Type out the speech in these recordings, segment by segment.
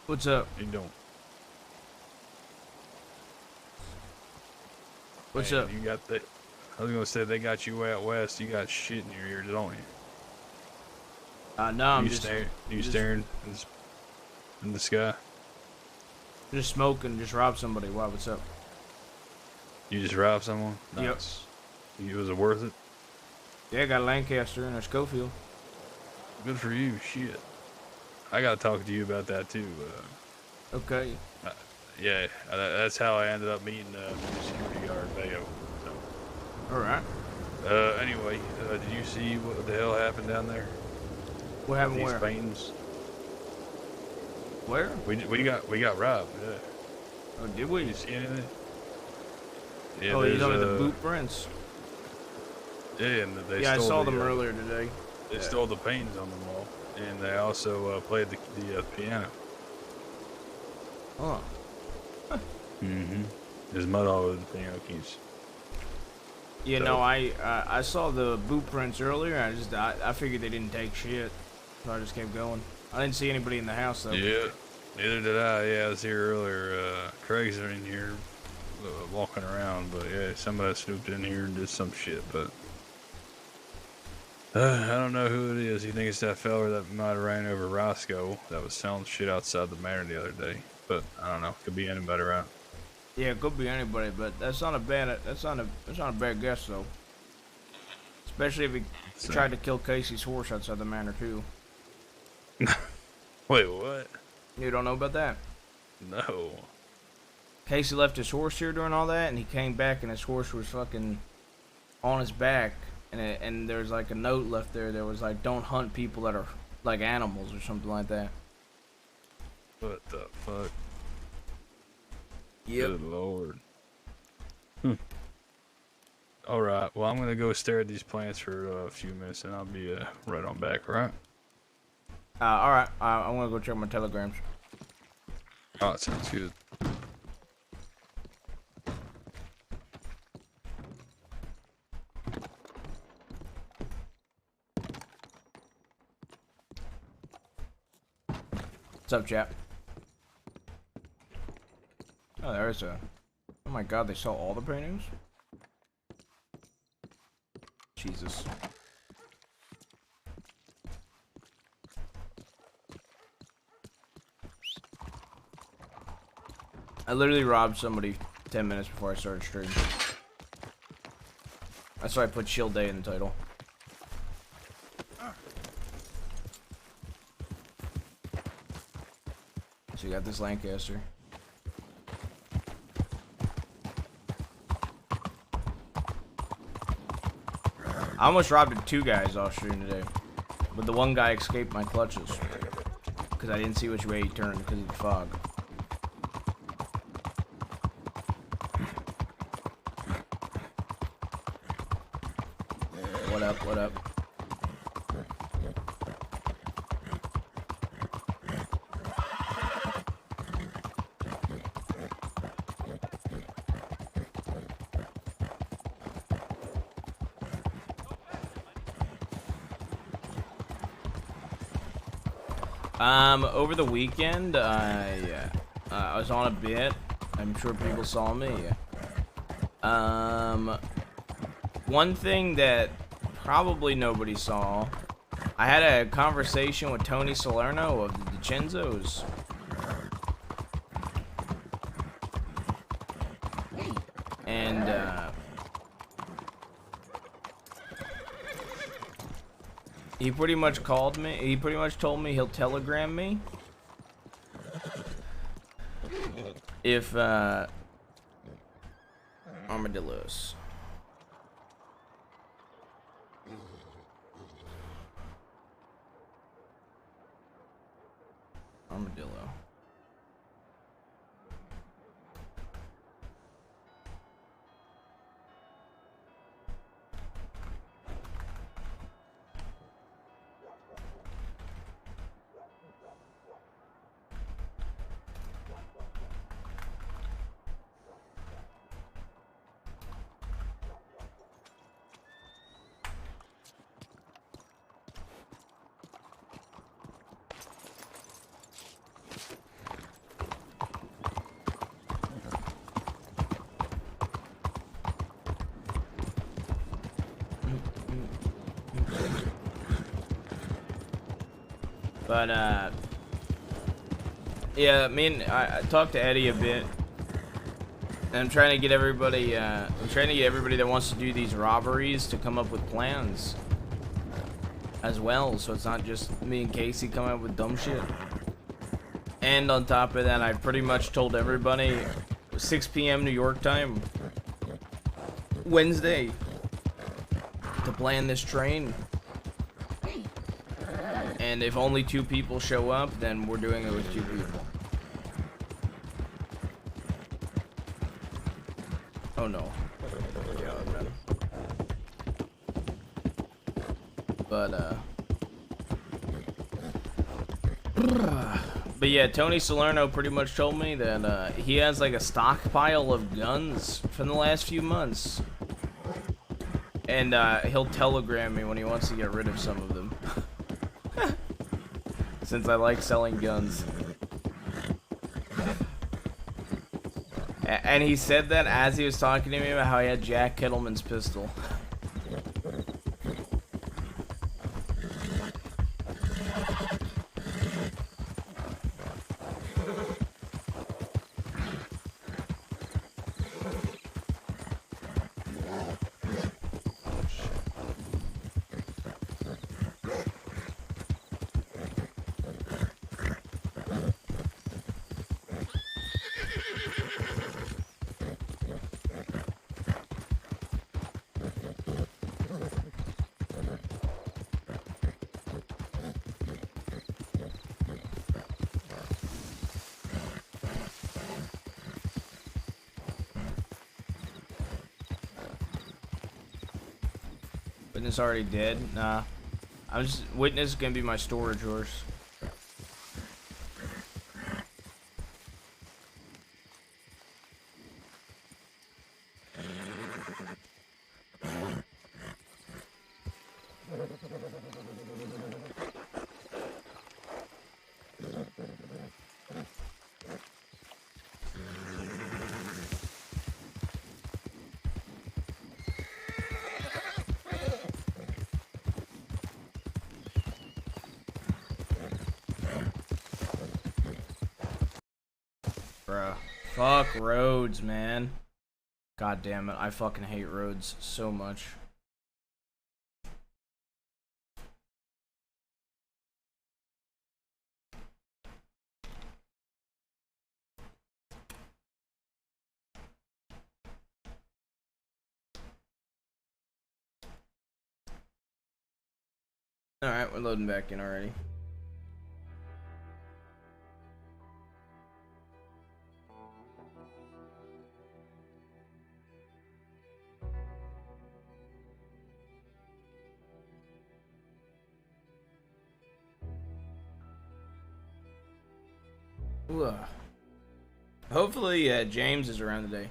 What's up? You don't. What's Man, up? you got that. I was gonna say they got you out west. You got shit in your ears, don't you? No, I'm You just staring. You just, staring in the sky. just smoking. Just robbed somebody. Wow, what's up? You just robbed someone. Yep. Nice. Was it worth it? Yeah, I got a Lancaster and a Schofield. Good for you. Shit. I gotta talk to you about that too. Okay. Uh, yeah, that's how I ended up meeting the new security guard, Bayo. All right. So, anyway, did you see what the hell happened down there? What With happened these where? paintings? Where? We got robbed. Yeah. Oh, did we? You see anything? Yeah, Oh, you there's talking the boot prints? Yeah, and they Yeah, I stole saw them earlier today. They stole the paintings on the wall, and they also played the piano. Huh. Mm-hmm. There's mud all over the piano keys. Yeah, So- no, I saw the boot prints earlier. I figured they didn't take shit, so I just kept going. I didn't see anybody in the house though. Yeah, neither did I. Yeah, I was here earlier. Craig's in here walking around, but yeah, somebody snooped in here and did some shit, but I don't know who it is. You think it's that fella that might have ran over Roscoe that was selling shit outside the manor the other day? But I don't know. Could be anybody, right? Yeah, it could be anybody, but that's not a bad guess though. Especially if he tried to kill Casey's horse outside the manor too. Wait, what? You don't know about that? No. Casey left his horse here during all that, and he came back, and his horse was fucking on his back, and there's like a note left there that was like, "Don't hunt people that are like animals" or something like that. What the fuck? Yep. Good lord. Alright, well, I'm gonna go stare at these plants for a few minutes, and I'll be right on back, right? All right. I'm gonna go check my telegrams. Alright, sounds good. What's up, chap? Oh, there's a. Oh my God, they saw all the paintings. Jesus. I literally robbed somebody 10 minutes before I started streaming. That's why I put Shield Day in the title. So you got this Lancaster. I almost robbed two guys off stream today, but the one guy escaped my clutches because I didn't see which way he turned because of the fog. What up? What up? Over the weekend, I was on a bit. I'm sure people saw me. One thing that probably nobody saw, I had a conversation with Tony Salerno of the DiCenzos. And, he pretty much called me. He pretty much told me he'll telegram me if armadillos. Armadillo. But yeah, I talked to Eddie a bit. And I'm trying to get everybody that wants to do these robberies to come up with plans as well, so it's not just me and Casey coming up with dumb shit. And on top of that, I pretty much told everybody 6 p.m. New York time Wednesday to plan this train. And if only 2 people show up, then we're doing it with 2 people. Oh no. God, man. But yeah, Tony Salerno pretty much told me that he has like a stockpile of guns from the last few months. And he'll telegram me when he wants to get rid of some of them. Since I like selling guns. And he said that as he was talking to me about how he had Jack Kettleman's pistol. Witness already dead? Nah. Witness is gonna be my storage horse. Bruh. Fuck roads, man. God damn it. I fucking hate roads so much. Alright, we're loading back in already. Ooh. Hopefully, James is around today.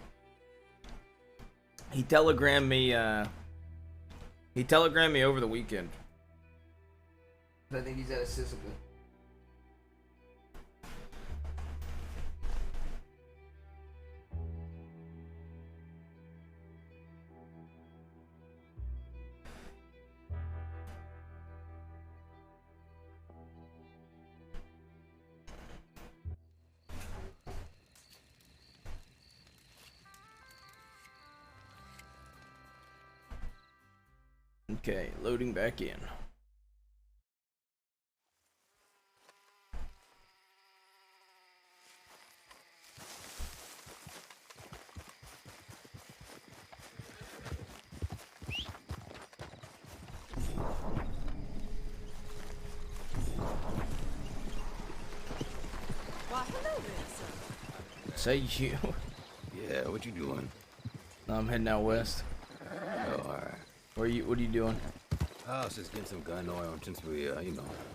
He telegrammed me over the weekend. I think he's at a Sisika. Okay, loading back in. Why, hello there, sir. Say you. Yeah, what you doing? I'm heading out west. Oh, alright. What are you doing? I was just getting some gun oil since we,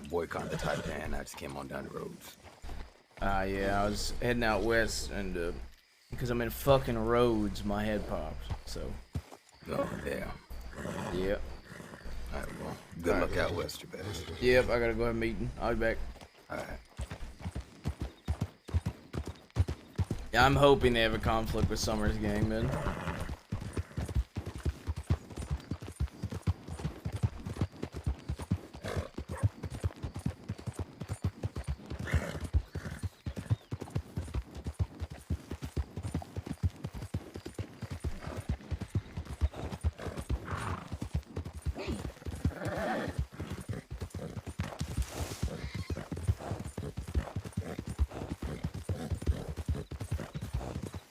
boycotted the Taipan. I just came on down the roads. Yeah, I was heading out west, and because I'm in fucking roads, my head popped. So. Oh, damn. Yep. Alright, well, good luck out west, you better. Yep, I gotta go have a meeting. I'll be back. Alright. Yeah, I'm hoping they have a conflict with Summer's gang, man.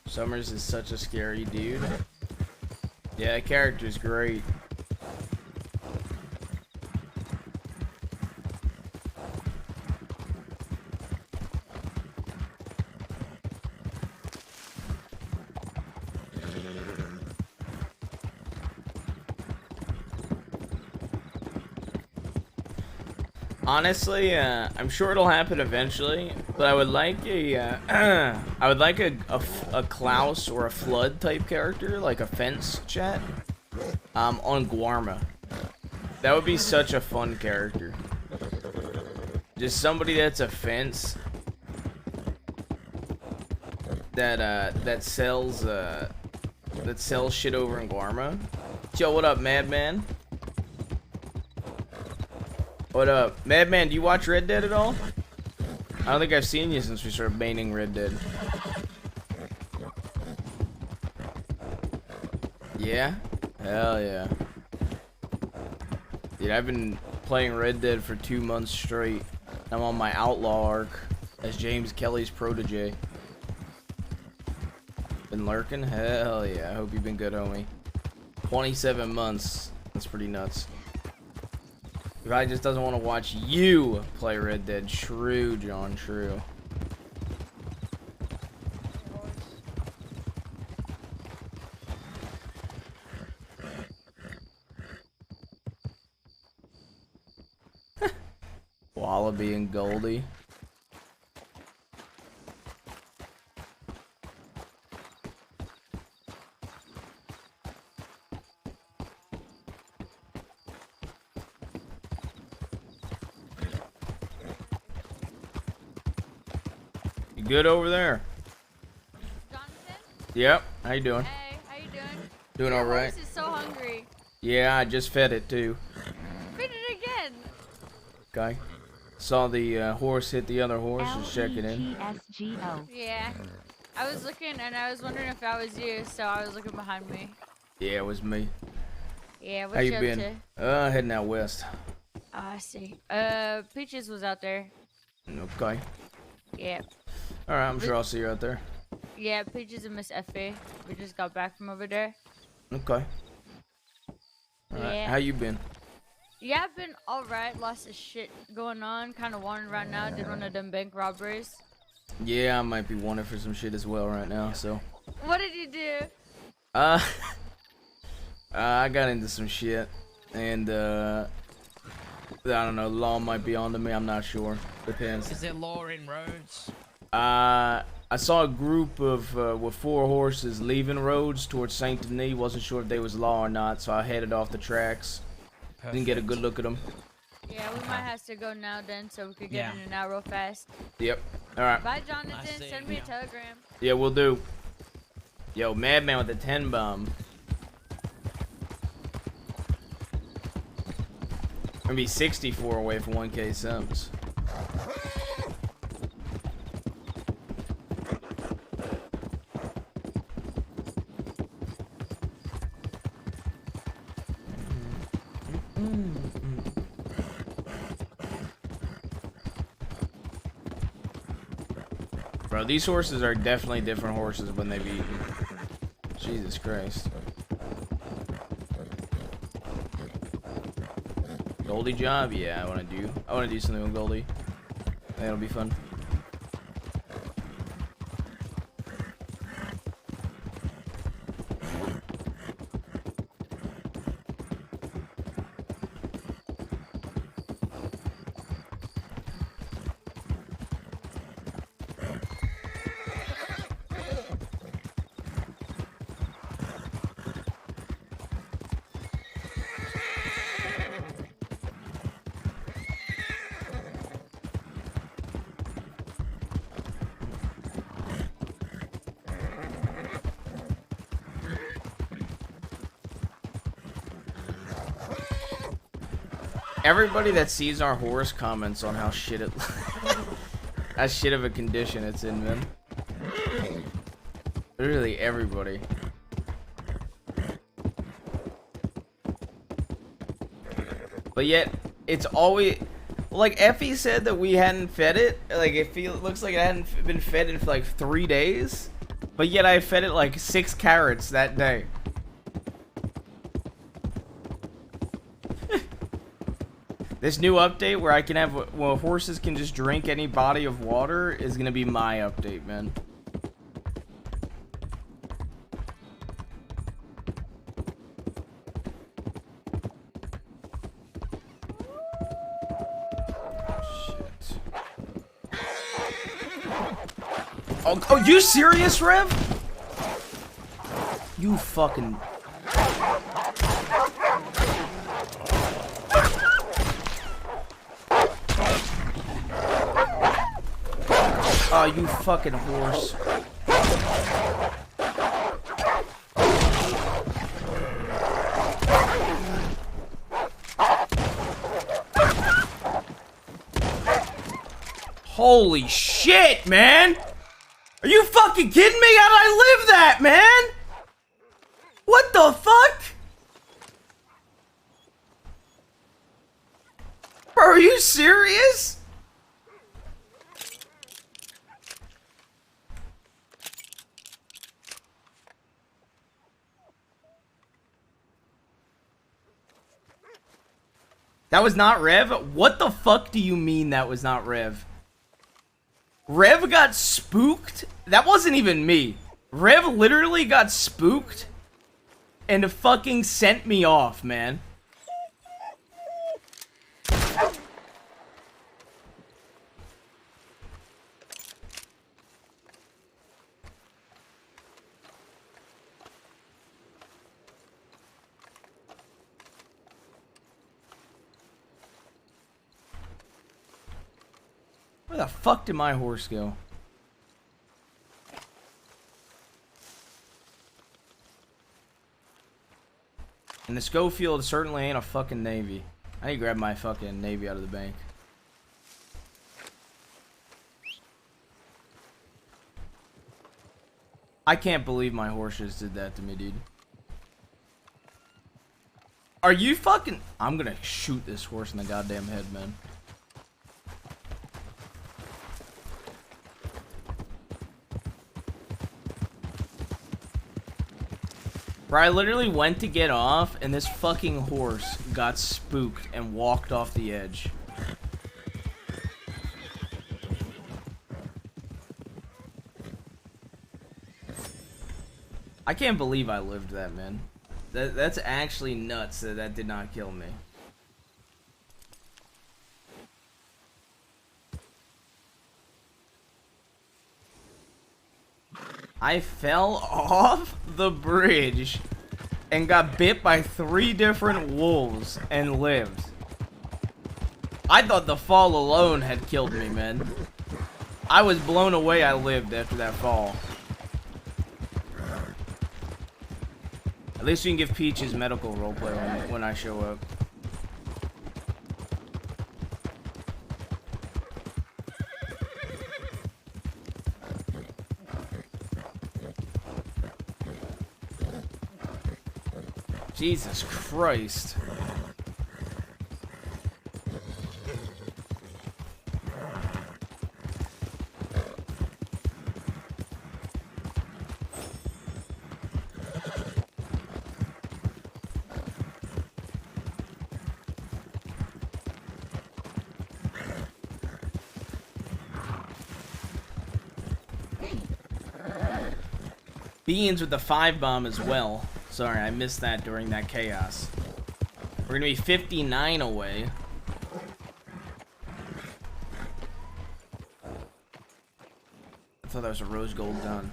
Summers is such a scary dude. Yeah, that character's great. Honestly, I'm sure it'll happen eventually, but I would like a, I would like a Klaus or a Flood type character, like a fence chat, on Guarma. That would be such a fun character. Just somebody that's a fence that sells shit over in Guarma. Yo, what up, Madman? What up? Madman, do you watch Red Dead at all? I don't think I've seen you since we started maining Red Dead. Yeah? Hell yeah. Dude, I've been playing Red Dead for 2 months straight. I'm on my Outlaw arc as James Kelly's protege. Been lurking? Hell yeah. I hope you've been good, homie. 27 months. That's pretty nuts. He probably just doesn't want to watch you play Red Dead. True, John, true. Wallaby and Goldie. You good over there? Johnathan? Yep. How you doing? Hey, how you doing? Doing Your all right. horse is so hungry. Yeah, I just fed it too. Feed it again. Okay. Saw the horse hit the other horse. Just checking in. Yeah. I was looking and I was wondering if that was you, so I was looking behind me. Yeah, it was me. Yeah, what How you up been? to? Heading out west. Oh, I see. Peaches was out there. Okay. Yeah. All right. I'm sure I'll see you out there. Yeah, Peaches and Miss Effie. We just got back from over there. Okay. All right. Yeah. How you been? Yeah, I've been alright. Lots of shit going on. Kind of wandering right now. Did one of them bank robberies. Yeah, I might be wanted for some shit as well right now. So. What did you do? I got into some shit, and I don't know. Law might be onto me. I'm not sure. Depends. Is there law in roads? I saw a group of with 4 horses leaving roads towards Saint Denis. Wasn't sure if they was law or not, so I headed off the tracks. Perfect. Didn't get a good look at them. Yeah, we might have to go now then, so we could get Yeah. in and out real fast. Yep. All right. Bye, Johnathan. see. Send me a telegram. Yeah, we'll do. Yo, Madman with the 10 bomb. Gonna be 64 away from 1K subs. Bro, these horses are definitely different horses when they be eaten. Jesus Christ. Goldie job? Yeah, I wanna do something with Goldie. That'll be fun. Everybody that sees our horse comments on how shit it how shit of a condition it's in, man. Literally everybody. But yet, it's always... Like, Effie said that we hadn't fed it. Like, it looks like it hadn't been fed in for like 3 days. But yet I fed it like 6 carrots that day. This new update where I can have... Well, horses can just drink any body of water is gonna be my update, man. Oh, you serious, Rev? You fucking... Oh, you fucking horse. Holy shit, man! Are you fucking kidding me? How'd I live that, man? What the fuck? Bro, are you serious? That was not Rev? What the fuck do you mean that was not Rev? Rev got spooked? That wasn't even me. Rev literally got spooked and fucking sent me off, man. Where the fuck did my horse go? And the Schofield certainly ain't a fucking Navy. I need to grab my fucking Navy out of the bank. I can't believe my horse just did that to me, dude. Are you fucking... I'm gonna shoot this horse in the goddamn head, man. Bro, I literally went to get off, and this fucking horse got spooked and walked off the edge. I can't believe I lived that, man. That's actually nuts that that did not kill me. I fell off the bridge and got bit by 3 different wolves and lived. I thought the fall alone had killed me, man. I was blown away I lived after that fall. At least we can give Peaches medical roleplay when I show up. Jesus Christ. Beans with the 5 bomb as well. Sorry, I missed that during that chaos. We're gonna be 59 away. I thought that was a rose gold gun.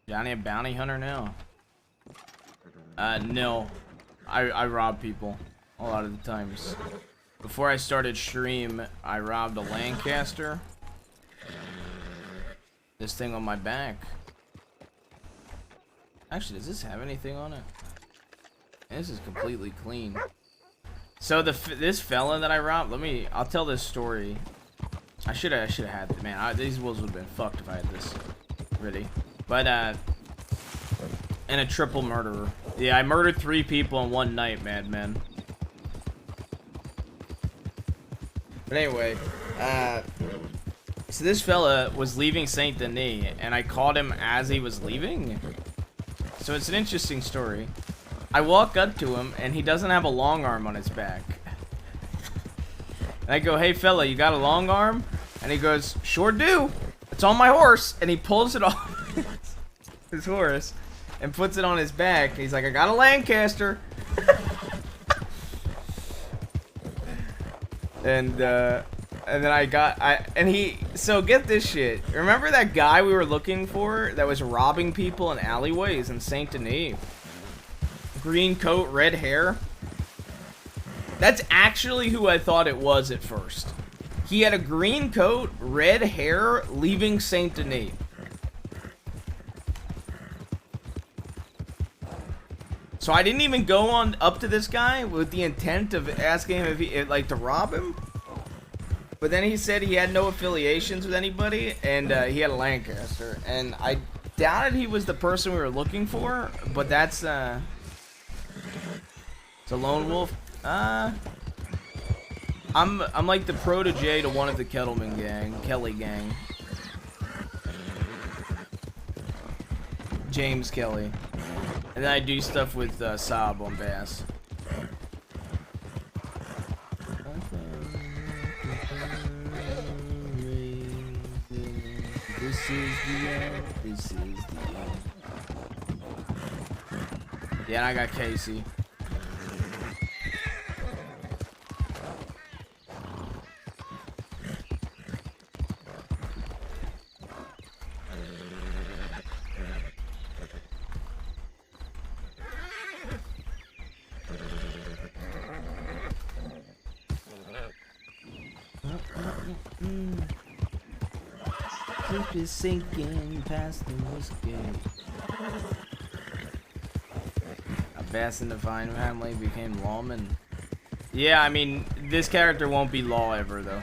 Johnny a bounty hunter now? No. I rob people a lot of the times. Before I started stream, I robbed a Lancaster. This thing on my back. Actually, does this have anything on it? This is completely clean. So this fella that I robbed, I'll tell this story. I should have had it, man. These wolves would have been fucked if I had this ready. But and a triple murderer. Yeah, I murdered 3 people in one night, madman. But anyway, so this fella was leaving Saint Denis, and I caught him as he was leaving. So it's an interesting story. I walk up to him, and he doesn't have a long arm on his back. And I go, hey fella, you got a long arm? And he goes, sure do. It's on my horse. And he pulls it off his horse and puts it on his back. He's like, I got a Lancaster. And then so get this shit. Remember that guy we were looking for that was robbing people in alleyways in Saint Denis? Green coat, red hair. That's actually who I thought it was at first. He had a green coat, red hair, leaving Saint Denis. So I didn't even go on up to this guy with the intent of asking him if he like to rob him. But then he said he had no affiliations with anybody, and he had a Lancaster. And I doubted he was the person we were looking for, but that's it's a lone wolf. I'm like the protege to one of the Kelly gang. James Kelly. And then I do stuff with Saab on bass. This is the end. This is the end. Yeah, and I got Casey. Keep it sinking past the whiskey. A bass in the fine family became lawman. Yeah, I mean, this character won't be law ever, though.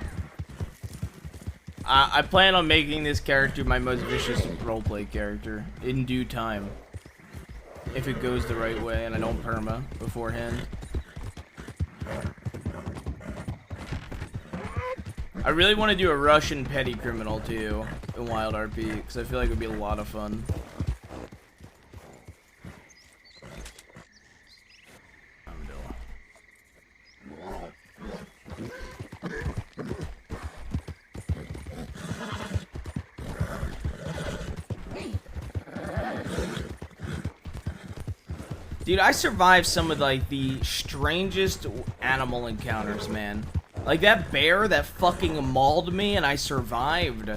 I plan on making this character my most vicious roleplay character in due time. If it goes the right way and I don't perma beforehand. I really want to do a Russian petty criminal too in Wild RP because I feel like it would be a lot of fun. Dude, I survived some of like the strangest animal encounters, man. Like that bear that fucking mauled me and I survived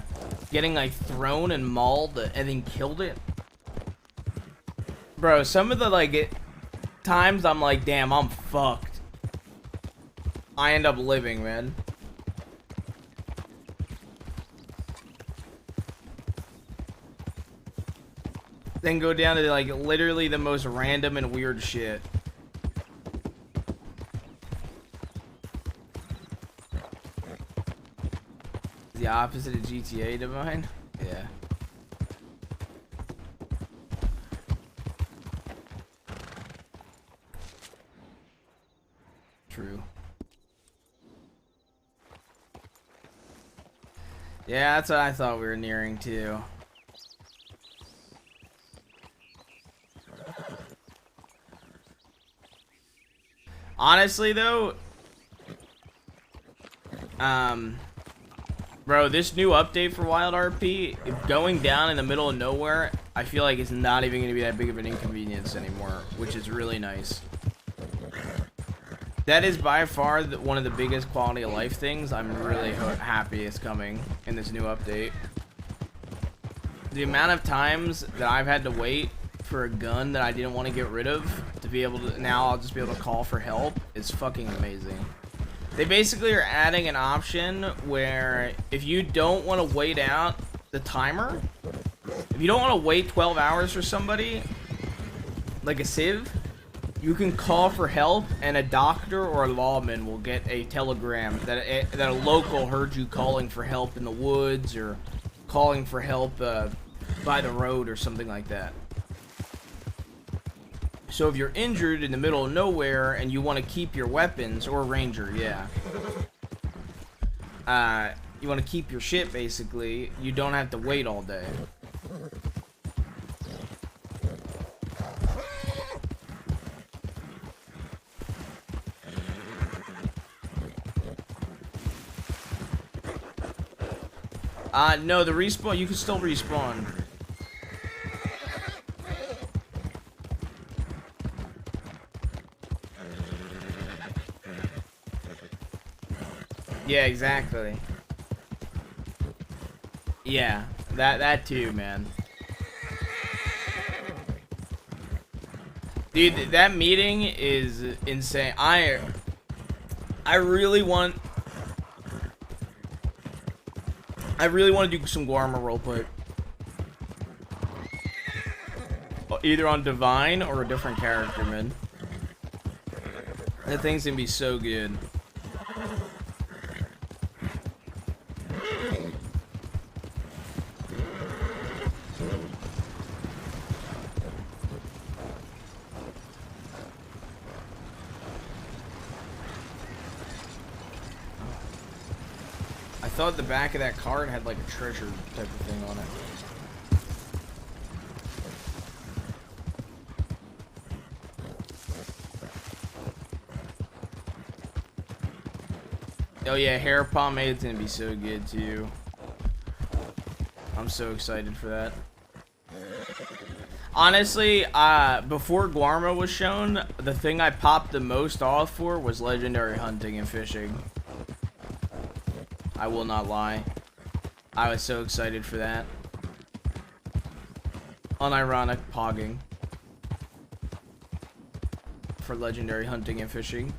getting like thrown and mauled and then killed it. Bro, some of the times I'm like, damn, I'm fucked. I end up living, man. Then go down to like literally the most random and weird shit. The opposite of GTA, Divine? Yeah. True. Yeah, that's what I thought we were nearing too. Honestly though, bro, this new update for Wild RP, going down in the middle of nowhere, I feel like it's not even going to be that big of an inconvenience anymore, which is really nice. That is by far one of the biggest quality of life things. I'm really happy it's coming in this new update. The amount of times that I've had to wait for a gun that I didn't want to get rid of to be able to, now I'll just be able to call for help, is fucking amazing. They basically are adding an option where if you don't want to wait out the timer, if you don't want to wait 12 hours for somebody, like a sieve, you can call for help, and a doctor or a lawman will get a telegram that a local heard you calling for help in the woods or calling for help by the road or something like that. So if you're injured in the middle of nowhere and you want to keep your weapons, or ranger, yeah. You want to keep your shit, basically, you don't have to wait all day. No, the respawn, you can still respawn. Yeah, exactly. Yeah, that too, man. Dude, that meeting is insane. I really want to do some Guarma roleplay. Either on Divine or a different character, man. That thing's gonna be so good. I thought the back of that card had like a treasure type of thing on it. Oh yeah, hair pomade's gonna be so good too. I'm so excited for that. Honestly, before Guarma was shown, the thing I popped the most off for was legendary hunting and fishing. I will not lie. I was so excited for that. Unironic pogging. For legendary hunting and fishing.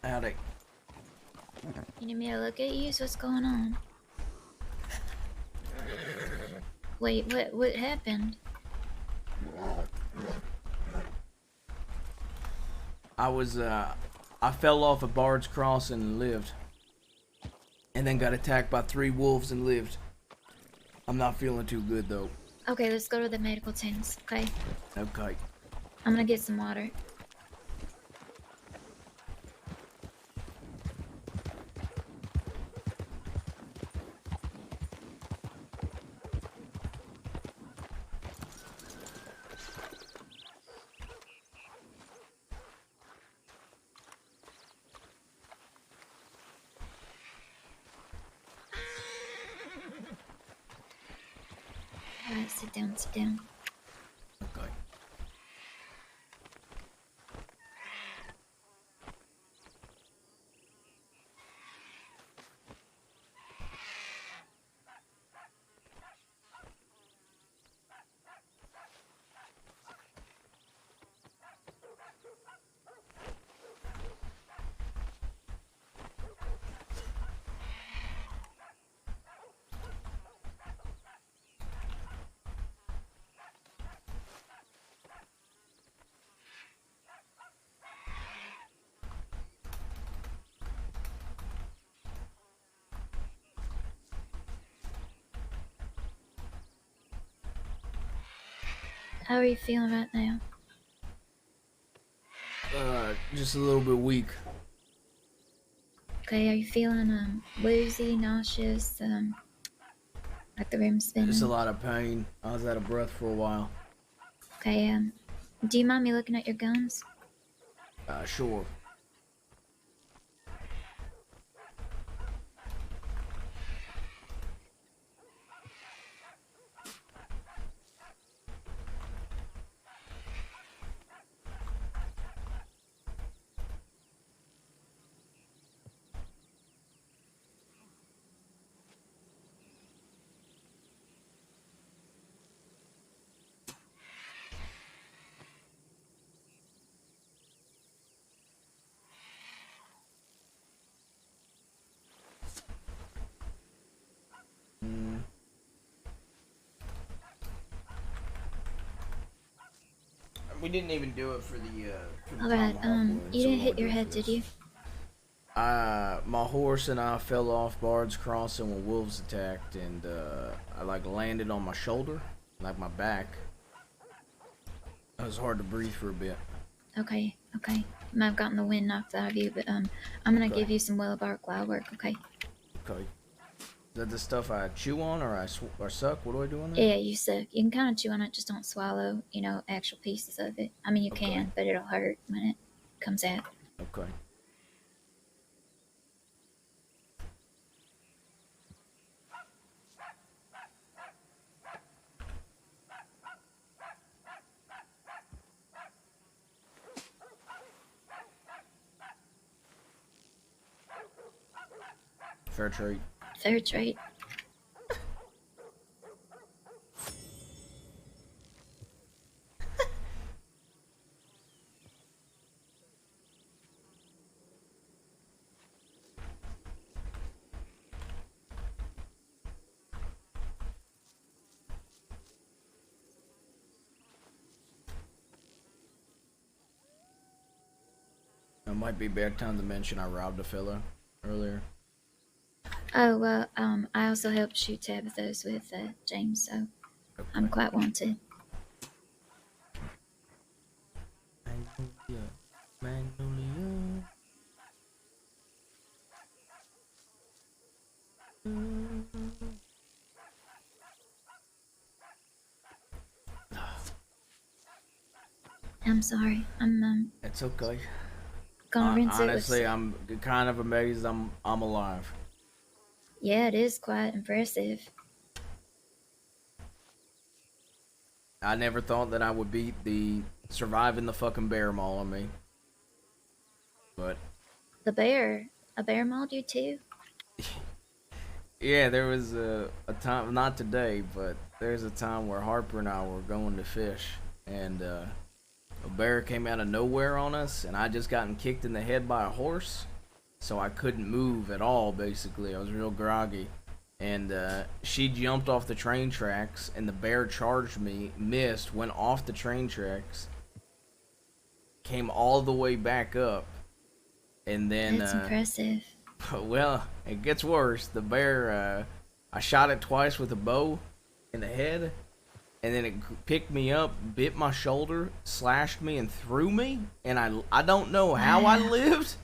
Howdy. You need me to look at you? So what's going on? Wait, what happened? I fell off a Bard's Crossing and lived. And then got attacked by 3 wolves and lived. I'm not feeling too good though. Okay, let's go to the medical tents, okay? Okay. I'm gonna get some water. Alright, sit down, sit down. Okay. How are you feeling right now? Just a little bit weak. Okay, are you feeling woozy, nauseous, like the room spinning? Just a lot of pain. I was out of breath for a while. Okay, do you mind me looking at your guns? Sure. We didn't even do it for the Alright, tomahawk one, you so didn't we hit won't your do it head, for did this. you? My horse and I fell off Bard's Crossing when wolves attacked, and I like landed on my shoulder, like my back. It was hard to breathe for a bit. Okay, okay. You might have gotten the wind knocked out of you, but I'm gonna Okay. give you some willow bark lye work, okay? Okay. Is that the stuff I chew on or or suck? What do I do on that? Yeah, you suck. You can kind of chew on it, just don't swallow, actual pieces of it. I mean, you Okay. can, but it'll hurt when it comes out. Okay. Fair trade. Fair trade. It might be a bad time to mention I robbed a fella earlier. Oh, well, I also helped shoot Tabitha's with James, so I'm Okay. quite wanted. Magnolia. Magnolia. I'm sorry. I'm It's okay. gonna rinse Honestly, it with... I'm kind of amazed I'm alive. Yeah, it is quite impressive. I never thought that I would beat the surviving the fucking bear maul on me. But A bear mauled you too? yeah, there was a time, not today, but there's a time where Harper and I were going to fish, and a bear came out of nowhere on us, and I just gotten kicked in the head by a horse, so I couldn't move at all, basically. I was real groggy. And she jumped off the train tracks, and the bear charged me, missed, went off the train tracks, came all the way back up, and then That's impressive. well, it gets worse. The bear, I shot it twice with a bow in the head, and then it picked me up, bit my shoulder, slashed me, and threw me. And I don't know how I lived,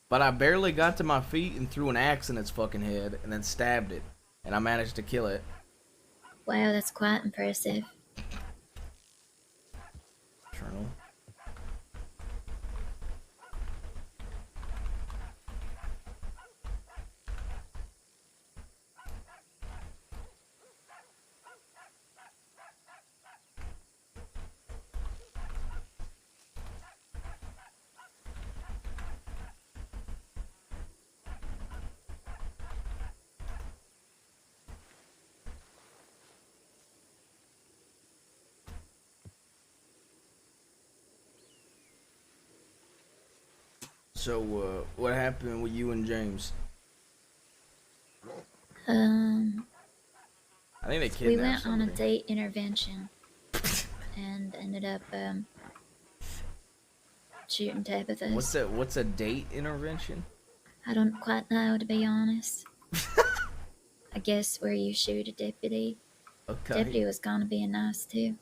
but I barely got to my feet and threw an axe in its fucking head, and then stabbed it, and I managed to kill it. Wow, that's quite impressive. Eternal. So, what happened with you and James? I think they kidnapped We went somebody. on a date intervention and ended up shooting Tabitha. What's a date intervention? I don't quite know, to be honest. I guess where you shoot a deputy. Okay. Deputy was gonna be nice too.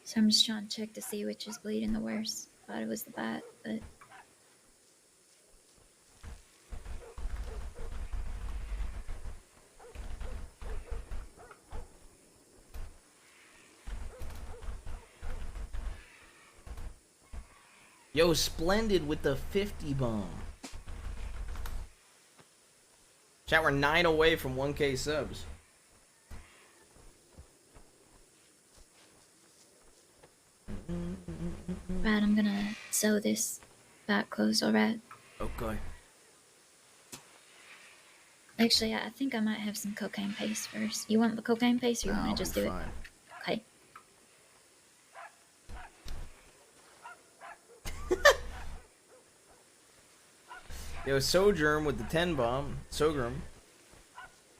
So I'm just trying to check to see which is bleeding the worst. Thought it was the bite, but Yo, Splendid with the 50 bomb. Chat, we're 9 away from 1K subs. I'm gonna sew this back closed, alright? Okay. Actually, I think I might have some cocaine paste first. You want the cocaine paste or you Nah, want I'll to just be do fine. it? Okay. Yo, Sojourn with the 10 bomb. Sojourn.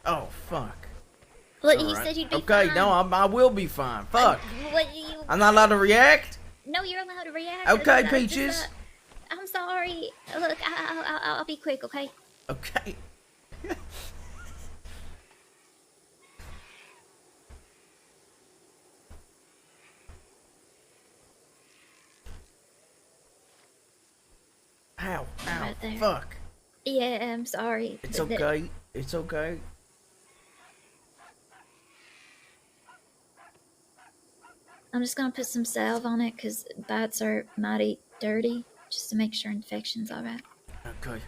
Oh, fuck. Well, All you right. said you'd be okay, fine. no, I will be fine. Fuck. What do you? I'm not allowed to react? No, you're allowed to react. Okay, Just, Peaches. I'm sorry. Look, I'll be quick, okay? Okay. Ow, ow, Right there. fuck. Yeah, I'm sorry. It's okay. It's okay. I'm just gonna put some salve on it because bites are mighty dirty, just to make sure infection's alright. Okay.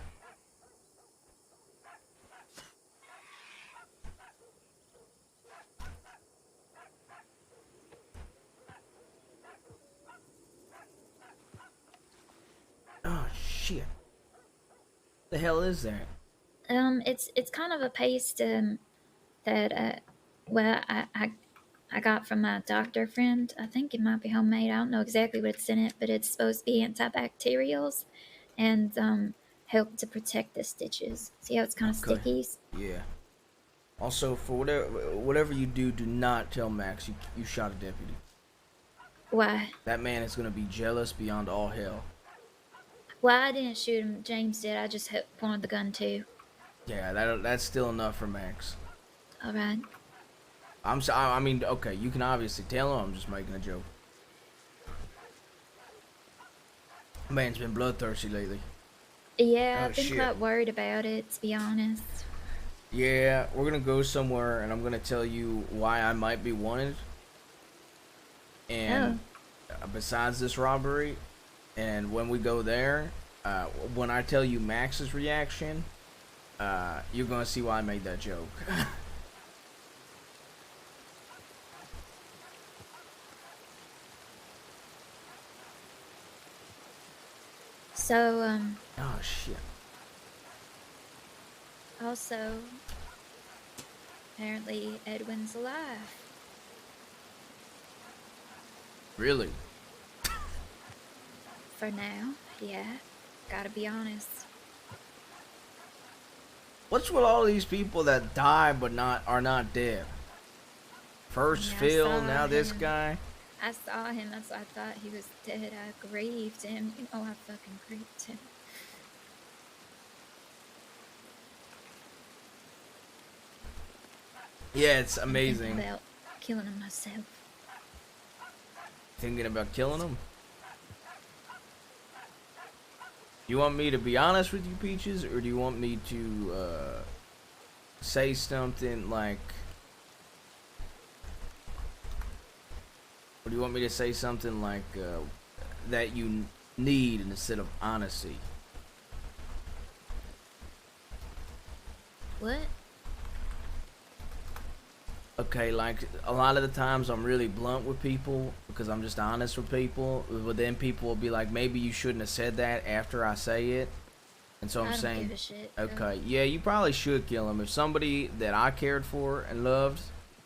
Oh, shit. The hell is that? It's kind of a paste that well I got from my doctor friend. I think it might be homemade. I don't know exactly what's in it, but it's supposed to be antibacterials and help to protect the stitches. See how it's kind of Okay. sticky? Yeah. Also, for whatever you do, do not tell Max you shot a deputy. Why? That man is gonna be jealous beyond all hell. Well, I didn't shoot him. James did. I just pointed the gun too. Yeah, that's still enough for Max. All right. I mean, okay, you can obviously tell him I'm just making a joke. Man's been bloodthirsty lately. Yeah, Oh, I've been shit. quite worried about it, to be honest. Yeah, we're gonna go somewhere, and I'm gonna tell you why I might be wanted. And besides this robbery, and when we go there, when I tell you Max's reaction, you're gonna see why I made that joke. So, Oh shit. also, apparently Edwin's alive. Really? For now, yeah. Gotta be honest. What's with all these people that die but are not dead? First Yeah, I Phil, saw now this him. guy. I saw him, that's why I thought he was dead. I grieved him. You know, I fucking grieved him. Yeah, it's I'm amazing. thinking about killing him myself. Thinking about killing him? You want me to be honest with you, Peaches, or do you want me to say something like, or do you want me to say something like that you need instead of honesty? What? Okay, like a lot of the times I'm really blunt with people because I'm just honest with people, but then people will be like, maybe you shouldn't have said that after I say it. And so I'm I don't saying, give a shit. okay, yeah, you probably should kill him. If somebody that I cared for and loved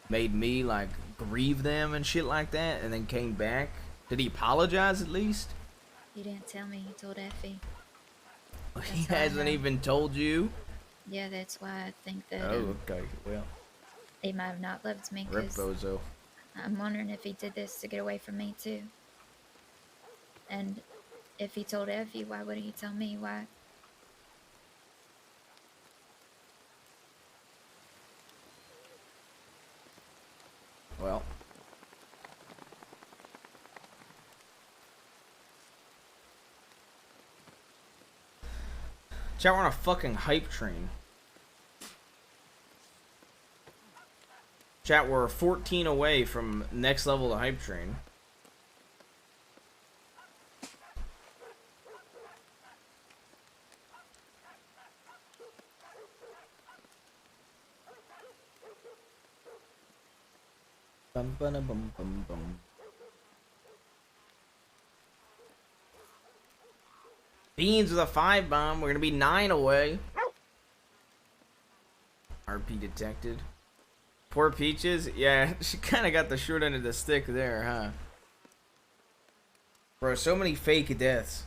made me like grieve them and shit like that and then came back, did he apologize at least? He didn't tell me. He told Effie. He how I hasn't know. even told you? Yeah, that's why I think that Oh, okay, well, he might have not loved me. rip 'Cause bozo. I'm wondering if he did this to get away from me too. And if he told Effie, why wouldn't he tell me? Why? Well. Chat, we're on a fucking hype train. Chat, we're 14 away from next level of hype train. Bum, bum, bum, bum, bum. Beans with a 5 bomb. We're gonna be 9 away. RP detected. Poor Peaches. Yeah, she kind of got the short end of the stick there, huh? Bro, so many fake deaths.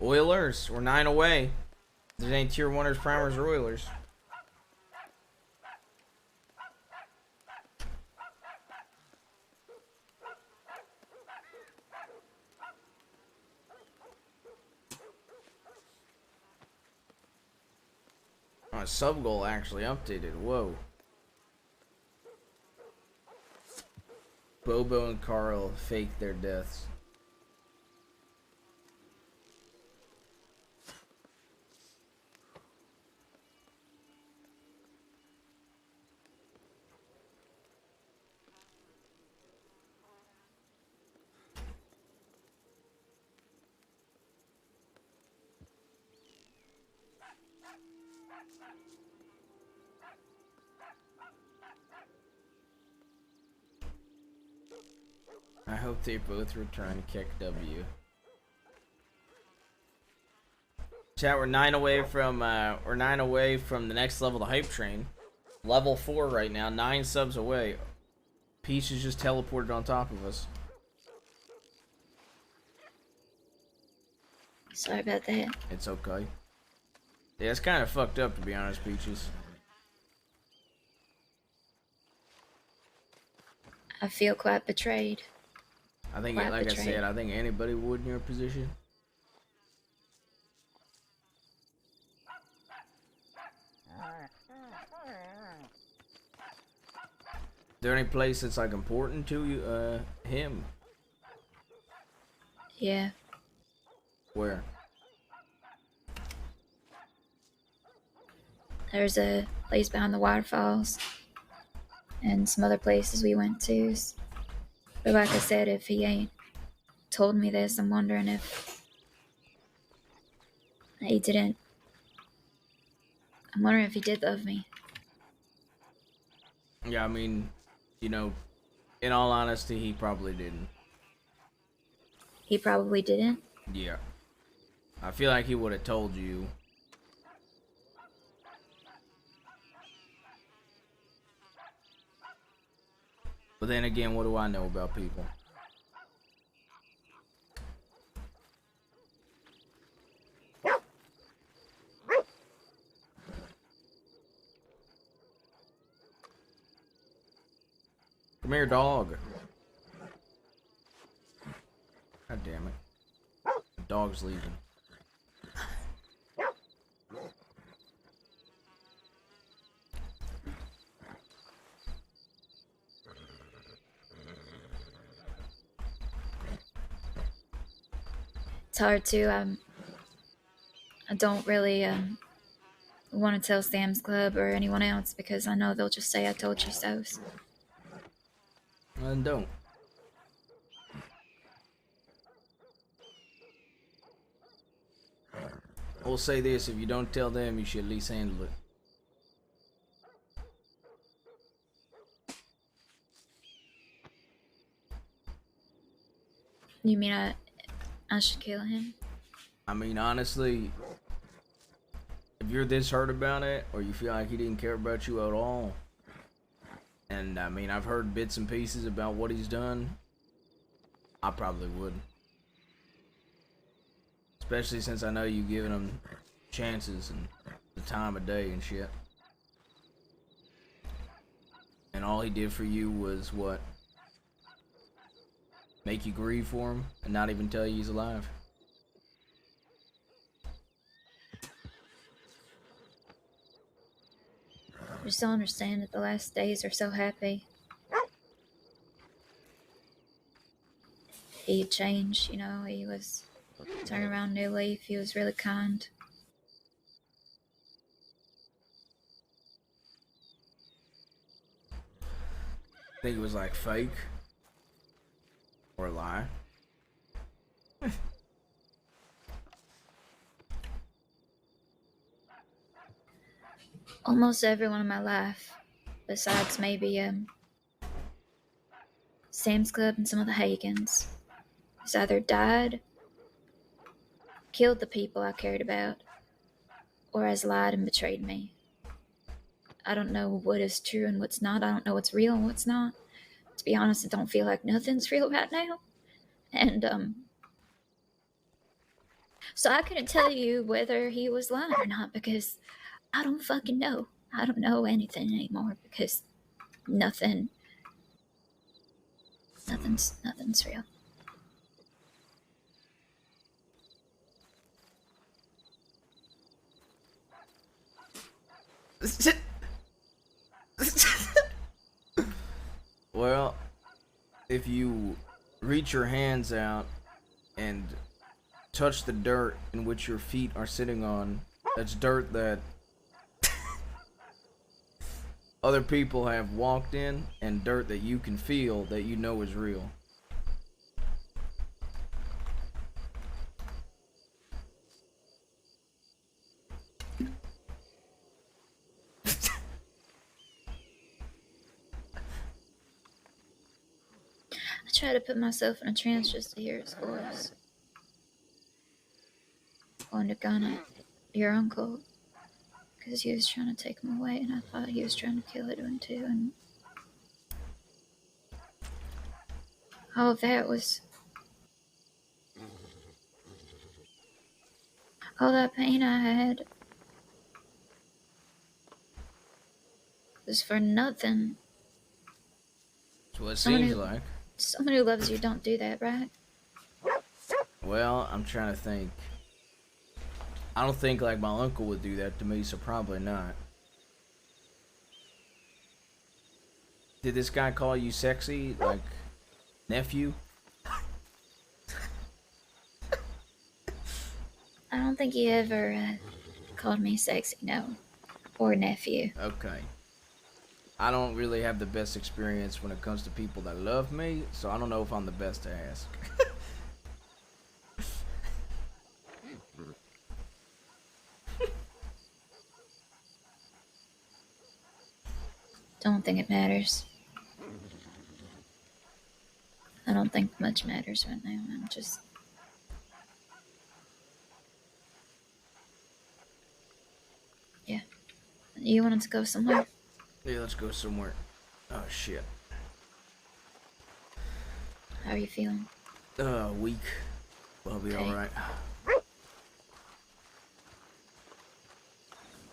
Oilers. We're 9 away. There's any tier 1ers, primers, or Oilers. Oh, sub goal actually updated. Whoa. Bobo and Carl faked their deaths. I hope they both return kick W. Chat, we're 9 away from the next level, the hype train. Level 4 right now, 9 subs away. Peach is just teleported on top of us. Sorry about that. It's okay. Yeah, it's kind of fucked up to be honest, Peaches. I feel quite betrayed. I think, Quite like betrayed. I said, I think anybody would in your position. Is there any place that's like important to you, him? Yeah. Where? There's a place behind the waterfalls and some other places we went to. But like I said, if he ain't told me this, I'm wondering if he didn't. I'm wondering if he did love me. Yeah, I mean, you know, in all honesty, he probably didn't. He probably didn't. Yeah. I feel like he would have told you. But then again, what do I know about people? Come here, dog. God damn it. The dog's leaving. It's hard to. I don't really want to tell Sam's Club or anyone else because I know they'll just say I told you so. Well, then don't. We'll say this, if you don't tell them, you should at least handle it. You mean I should kill him? I mean, honestly, if you're this hurt about it, or you feel like he didn't care about you at all, and I mean, I've heard bits and pieces about what he's done, I probably would. Especially since I know you've given him chances and the time of day and shit. And all he did for you was what? Make you grieve for him and not even tell you he's alive. I just don't understand that the last days are so happy. He changed, you know, he was turning around new leaf, he was really kind. Think it was like fake or a lie. Almost everyone in my life, besides maybe Sam's Club and some of the Hagans. He's either died, killed the people I cared about, or has lied and betrayed me. I don't know what is true and what's not. I don't know what's real and what's not. To be honest, I don't feel like nothing's real right now. And, so I couldn't tell you whether he was lying or not because I don't fucking know. I don't know anything anymore because nothing's real. Well, if you reach your hands out and touch the dirt in which your feet are sitting on, that's dirt that other people have walked in, and dirt that you can feel that you know is real. I try to put myself in a trance just to hear his voice. Wanted to gun at your uncle because he was trying to take him away, and I thought he was trying to kill Edwin too. And all of that was all that pain I had was for nothing. That's what it Someone seems who- like. Someone who loves you don't do that, right? Well, I'm trying to think. I don't think like my uncle would do that to me, so probably not. Did this guy call you sexy, like nephew? I don't think he ever called me sexy, no. Or nephew. Okay. I don't really have the best experience when it comes to people that love me, so I don't know if I'm the best to ask. Don't think it matters. I don't think much matters right now. I'm just. Yeah. You wanted to go somewhere? Yeah, let's go somewhere. Oh shit. How are you feeling? Weak. I'll be Okay. alright. Let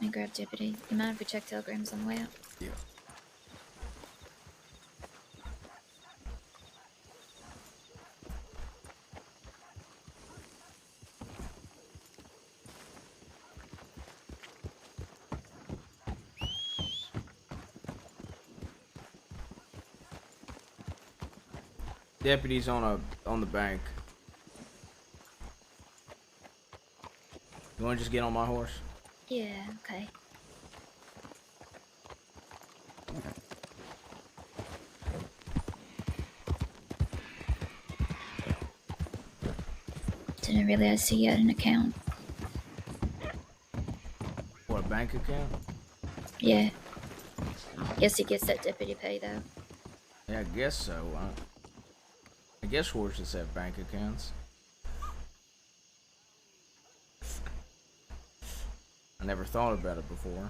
me grab Deputy. You mind if we check telegrams on the way out? Yeah. Deputy's on the bank. You wanna just get on my horse? Yeah, okay. Didn't realize he had an account. What, a bank account? Yeah. Guess he gets that deputy pay though. Yeah, I guess so. I guess horses have bank accounts. I never thought about it before.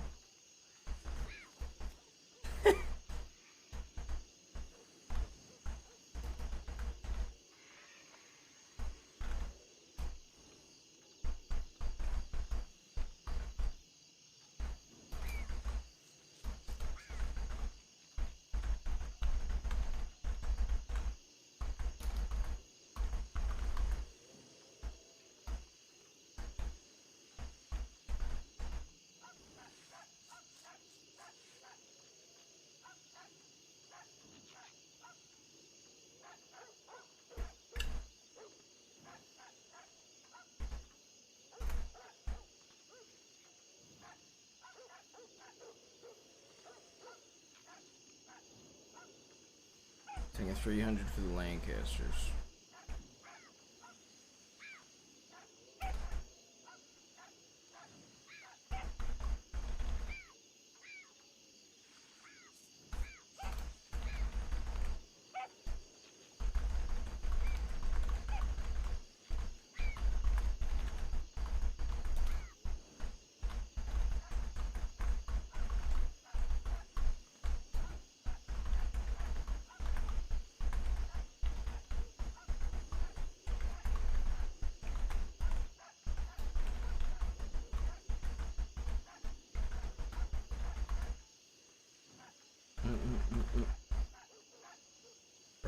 Taking 300 for the Lancasters.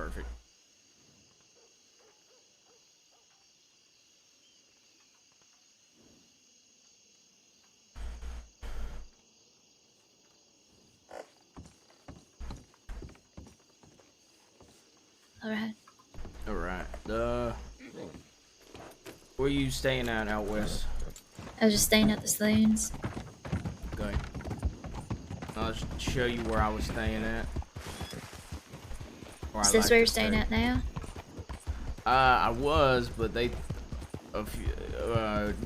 perfect. All right. All right. Where you staying at out west? I was just staying at the saloons. Okay. I'll just show you where I was staying at. Is this where you're staying at now? I was, but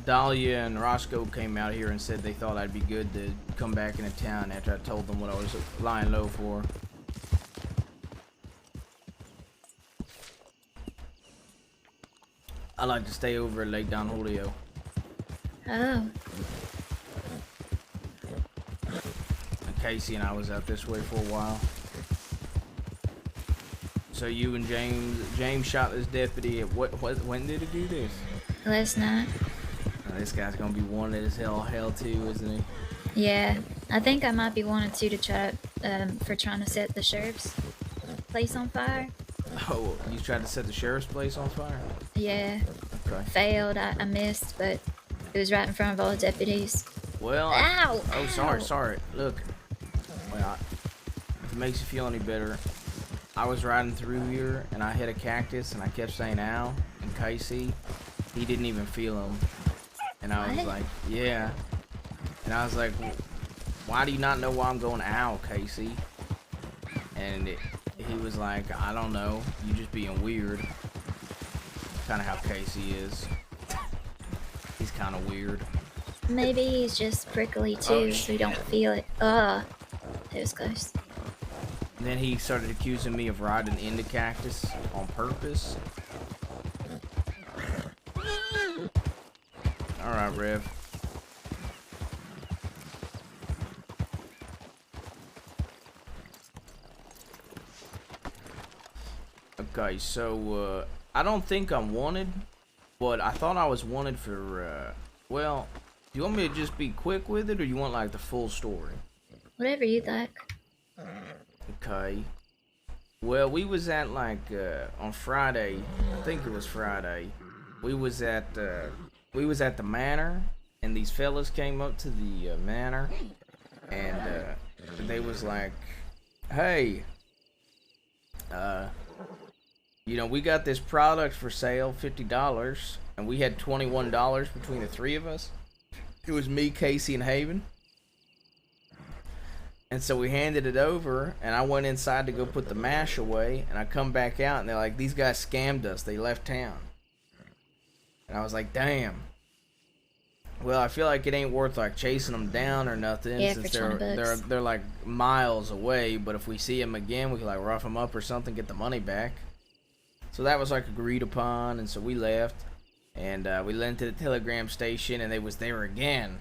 Dahlia and Roscoe came out here and said they thought I'd be good to come back into town after I told them what I was lying low for. I like to stay over at Lake Don Julio. Oh. And Casey and I was out this way for a while. So you and James shot this deputy at when did he do this? Last night. Oh, this guy's gonna be wanted as hell too, isn't he? Yeah. I think I might be wanted to try for trying to set the sheriff's place on fire. Oh, you tried to set the sheriff's place on fire? Yeah. Okay. Failed. I missed, but it was right in front of all the deputies. Well, Ow! oh, Ow. sorry. Look, well, if it makes you feel any better, I was riding through here and I hit a cactus and I kept saying ow, and Casey, he didn't even feel him. And I was What? like, yeah. And I was like, why do you not know why I'm going ow, Casey? And he was like, I don't know, you just being weird. Kind of how Casey is. He's kind of weird. Maybe he's just prickly too, so we don't feel it. It was close. And then he started accusing me of riding into cactus on purpose. Alright, Rev. Okay, so, I don't think I'm wanted, but I thought I was wanted for, well, do you want me to just be quick with it, or you want, like, the full story? Whatever you like. Okay. Well, we was at, like, on Friday, I think it was Friday, we was at the manor, and these fellas came up to the manor, and they was like, hey, you know, we got this product for sale, $50, and we had $21 between the three of us. It was me, Casey, and Haven. And so we handed it over, and I went inside to go put the mash away, and I come back out, and they're like, these guys scammed us. They left town. And I was like, damn. Well, I feel like it ain't worth, like, chasing them down or nothing, Yeah, since for $20. they're like miles away, but if we see them again, we can, like, rough them up or something, get the money back. So that was, like, agreed upon, and so we left, and we went to the telegram station, and they was there again.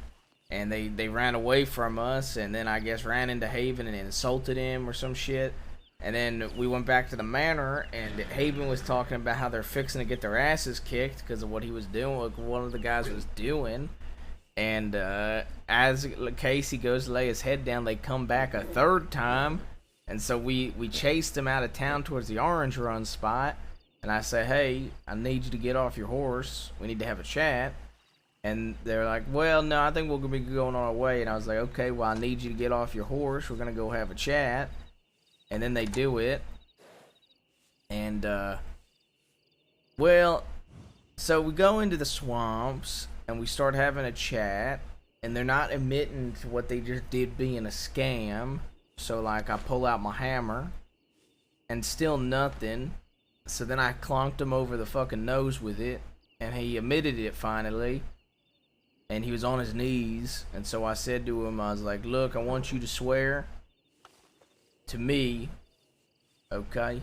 And they ran away from us, and then I guess ran into Haven and insulted him or some shit. And then we went back to the manor, and Haven was talking about how they're fixing to get their asses kicked because of what he was doing, what one of the guys was doing. And as Casey goes to lay his head down, they come back a third time. And so we chased him out of town towards the Orange Run spot. And I say, hey, I need you to get off your horse. We need to have a chat. And they're like, well, no, I think we're going to be going on our way. And I was like, okay, well, I need you to get off your horse. We're going to go have a chat. And then they do it. And, well, so we go into the swamps. And we start having a chat. And they're not admitting to what they just did being a scam. So, like, I pull out my hammer. And still nothing. So then I clonked him over the fucking nose with it. And he admitted it finally. And he was on his knees. And so I said to him, I was like, look, I want you to swear to me, okay,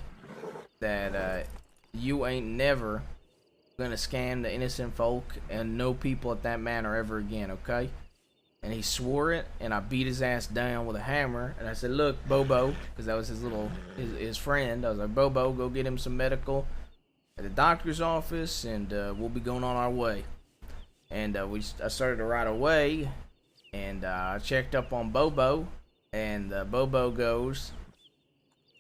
that you ain't never gonna scam the innocent folk and no people at that manor ever again, okay? And he swore it, and I beat his ass down with a hammer. And I said, look, Bobo, because that was his friend. I was like, Bobo, go get him some medical at the doctor's office, and we'll be going on our way. And I started to ride away, and I checked up on Bobo, and Bobo goes,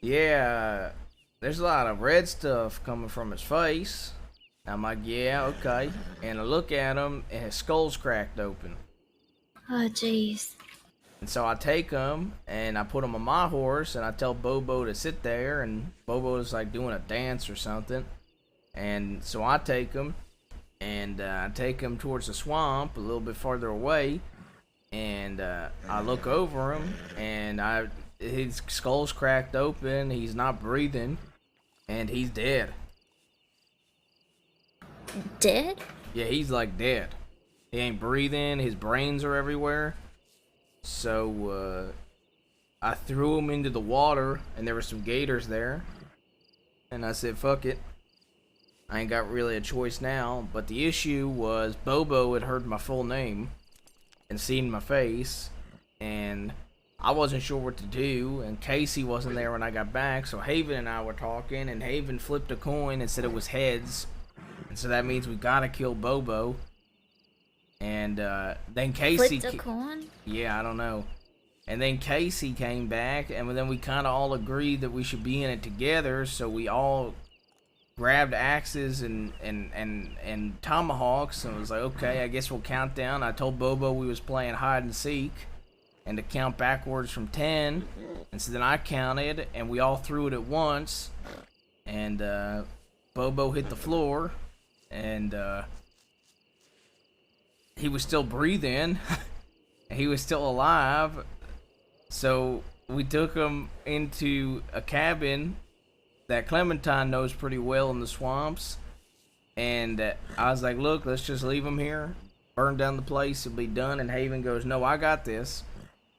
yeah, there's a lot of red stuff coming from his face. I'm like, yeah, okay. And I look at him, and his skull's cracked open. Oh, jeez. And so I take him, and I put him on my horse, and I tell Bobo to sit there, and Bobo's like doing a dance or something. And so I take him, and I take him towards the swamp a little bit farther away, and I look over him, and his skull's cracked open, he's not breathing, and he's dead. Dead? Yeah, he's like dead. He ain't breathing, his brains are everywhere. So, I threw him into the water, and there were some gators there. And I said, fuck it. I ain't got really a choice now. But the issue was Bobo had heard my full name and seen my face. And I wasn't sure what to do. And Casey wasn't there when I got back. So Haven and I were talking. And Haven flipped a coin and said it was heads. And so that means we gotta kill Bobo. And then Casey... Flipped a coin? Yeah, I don't know. And then Casey came back, and then we kind of all agreed that we should be in it together, so we all grabbed axes and tomahawks, and it was like, okay, I guess we'll count down. I told Bobo we was playing hide and seek, and to count backwards from 10, and so then I counted, and we all threw it at once, and Bobo hit the floor, and he was still breathing. He was still alive. So we took him into a cabin that Clementine knows pretty well in the swamps. And I was like, look, let's just leave him here. Burn down the place. It'll be done. And Haven goes, no, I got this.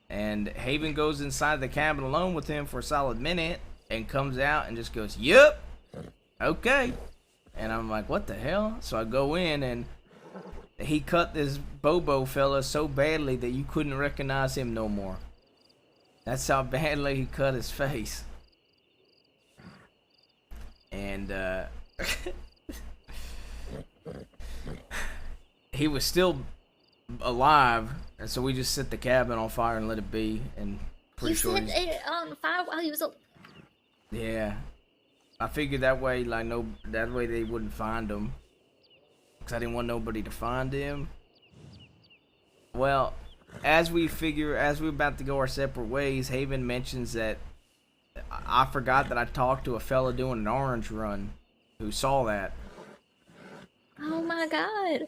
And Haven goes inside the cabin alone with him for a solid minute. And comes out and just goes, yep. Okay. And I'm like, what the hell? So I go in, and he cut this Bobo fella so badly that you couldn't recognize him no more. That's how badly he cut his face. And he was still alive, and so we just set the cabin on fire and let it be. And pretty You sure set it on fire while he was... yeah, I figured that way, like, no, that way they wouldn't find him. Cause I didn't want nobody to find him. Well, as we're about to go our separate ways, Haven mentions that I forgot that I talked to a fella doing an orange run who saw that. Oh my god.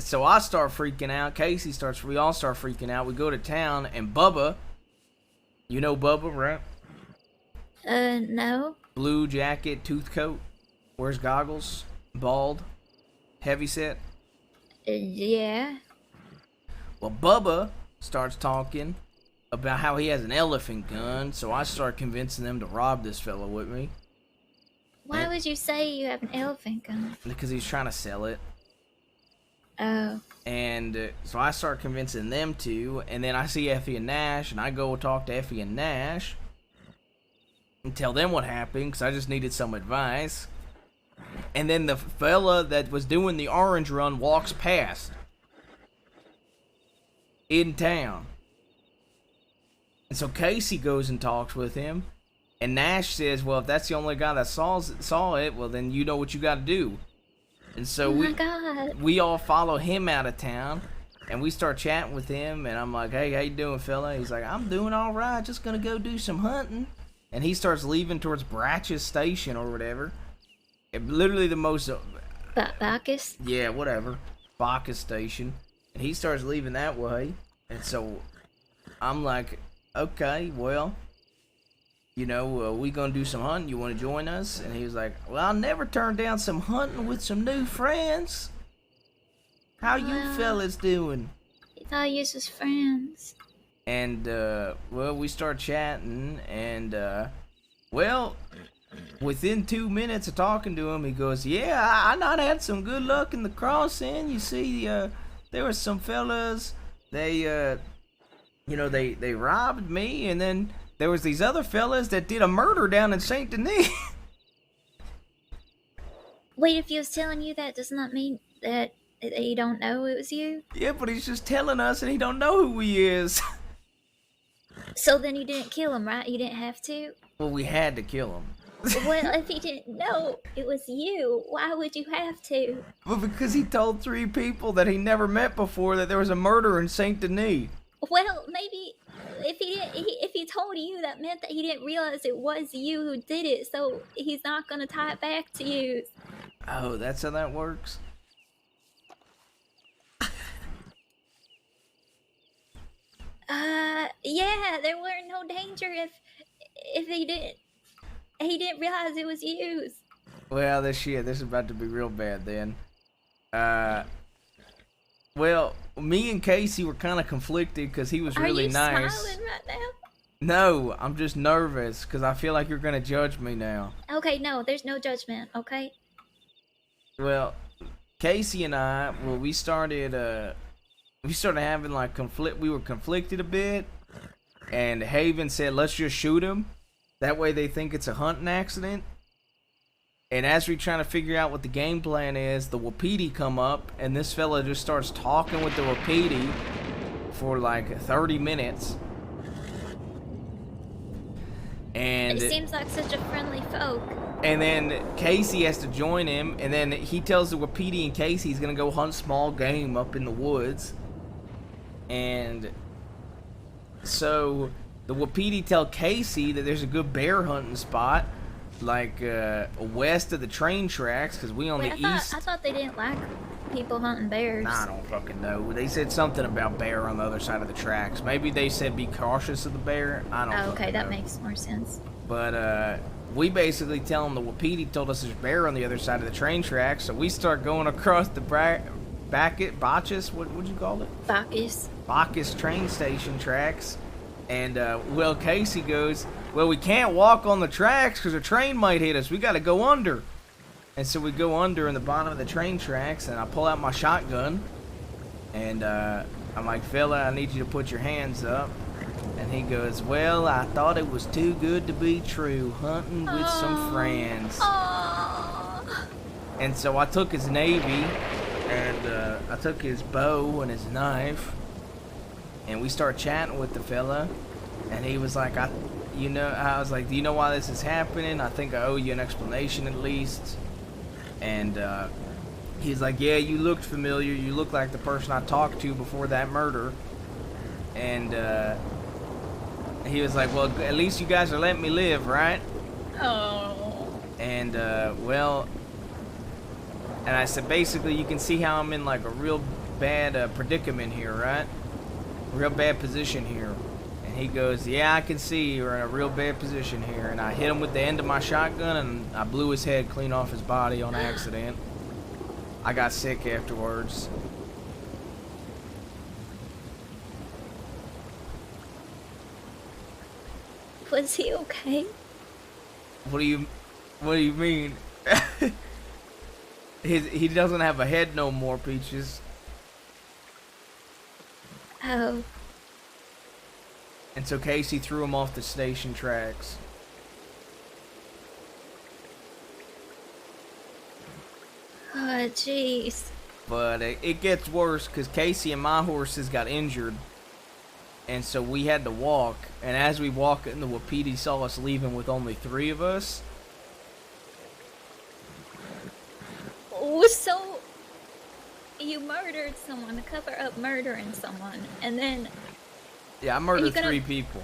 So I start freaking out. We all start freaking out. We go to town, and Bubba, you know Bubba, right? No. Blue jacket, tooth coat, wears goggles, bald, heavy set. Yeah. Well, Bubba starts talking about how he has an elephant gun, so I start convincing them to rob this fella with me. Why would you say you have an elephant gun? Because he's trying to sell it. Oh. And so I start convincing them to, and then I see Effie and Nash, and I go talk to Effie and Nash and tell them what happened, because I just needed some advice. And then the fella that was doing the orange run walks past in town. And so Casey goes and talks with him, and Nash says, well, if that's the only guy that saw it, well, then you know what you got to do. And so Oh my god. we all follow him out of town, and we start chatting with him, and I'm like, hey, how you doing, fella? He's like, I'm doing all right, just gonna go do some hunting. And he starts leaving towards Bratch's station or whatever. Literally the most... Bacchus? Yeah, whatever. Bacchus station. And he starts leaving that way. And so I'm like, okay, well, you know, we gonna do some hunting. You want to join us? And he was like, well, I'll never turn down some hunting with some new friends. How you Well, fellas doing? He thought you was friends. And, well, we start chatting, and, well, within 2 minutes of talking to him, he goes, yeah, I not had some good luck in the crossing. You see, there were some fellas, they, you know, they robbed me, and then there was these other fellas that did a murder down in Saint Denis. Wait, if he was telling you that does not mean that you don't know it was you? Yeah, but he's just telling us, and he don't know who he is. So then you didn't kill him, right? You didn't have to? Well, we had to kill him. Well, if he didn't know it was you, why would you have to? Well, because he told 3 people that he never met before that there was a murder in Saint Denis. Well, maybe if if he told you, that meant that he didn't realize it was you who did it, so he's not gonna tie it back to you. Oh, that's how that works? Yeah, there were no danger if he didn't realize it was you. Well, this is about to be real bad then. Well, me and Casey were kind of conflicted because he was really nice. Are you smiling right now? No, I'm just nervous because I feel like you're gonna judge me now. Okay, no, there's no judgment, okay? Well, Casey and I, well, we started having like conflict. We were conflicted a bit, and Haven said, "Let's just shoot him. That way they think it's a hunting accident." And as we're trying to figure out what the game plan is, the Wapiti come up, and this fella just starts talking with the Wapiti for like 30 minutes. And it seems like such a friendly folk. And then Casey has to join him, and then he tells the Wapiti and Casey he's gonna go hunt small game up in the woods. And so the Wapiti tell Casey that there's a good bear hunting spot, like west of the train tracks, because we on the east. I thought they didn't like people hunting bears. Nah, I don't fucking know. They said something about bear on the other side of the tracks. Maybe they said be cautious of the bear. I don't. Oh, okay, that know. makes more sense. But we basically tell them the Wapiti told us there's bear on the other side of the train tracks, so we start going across the Bacchus, what'd you call it? Bacchus train station tracks. And, well, Casey goes, well, we can't walk on the tracks because a train might hit us. We got to go under. And so we go under in the bottom of the train tracks, and I pull out my shotgun. And I'm like, fella, I need you to put your hands up. And he goes, well, I thought it was too good to be true, hunting with some friends. And so I took his navy, and I took his bow and his knife, and we started chatting with the fella. And he was like, I was like, do you know why this is happening? I think I owe you an explanation at least. And he's like, yeah, you looked familiar. You look like the person I talked to before that murder. And he was like, well, at least you guys are letting me live, right? Oh. And, well, and I said, basically, you can see how I'm in like a real bad predicament here, right? Real bad position here. And he goes, yeah, I can see you're in a real bad position here. And I hit him with the end of my shotgun, and I blew his head clean off his body on accident. I got sick afterwards. Was he okay? What do you mean? He doesn't have a head no more, Peaches. Oh. And so Casey threw him off the station tracks. Oh, jeez. But it gets worse because Casey and my horses got injured. And so we had to walk. And as we walked in, the Wapiti saw us leaving with only 3 of us. Oh, so you murdered someone to cover up murdering someone, and then... Yeah, I murdered 3 people.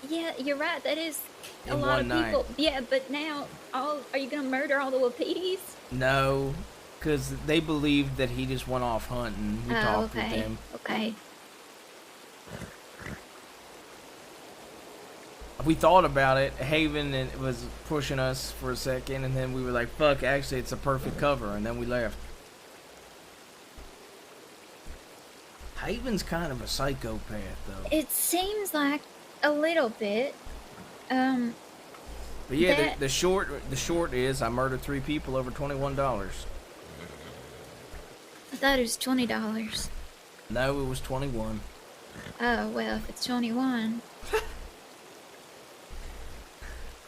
Yeah, you're right. That is a In lot one of people. night. Yeah, but now, are you gonna murder all the Wapitis? No, because they believed that he just went off hunting. We talked with him. Okay. We thought about it. Haven was pushing us for a second, and then we were like, fuck, actually, it's a perfect cover, and then we left. Haven's kind of a psychopath, though. It seems like a little bit. But yeah, the short is I murdered 3 people over $21. I thought it was $20. No, it was 21. Oh, well, if it's 21.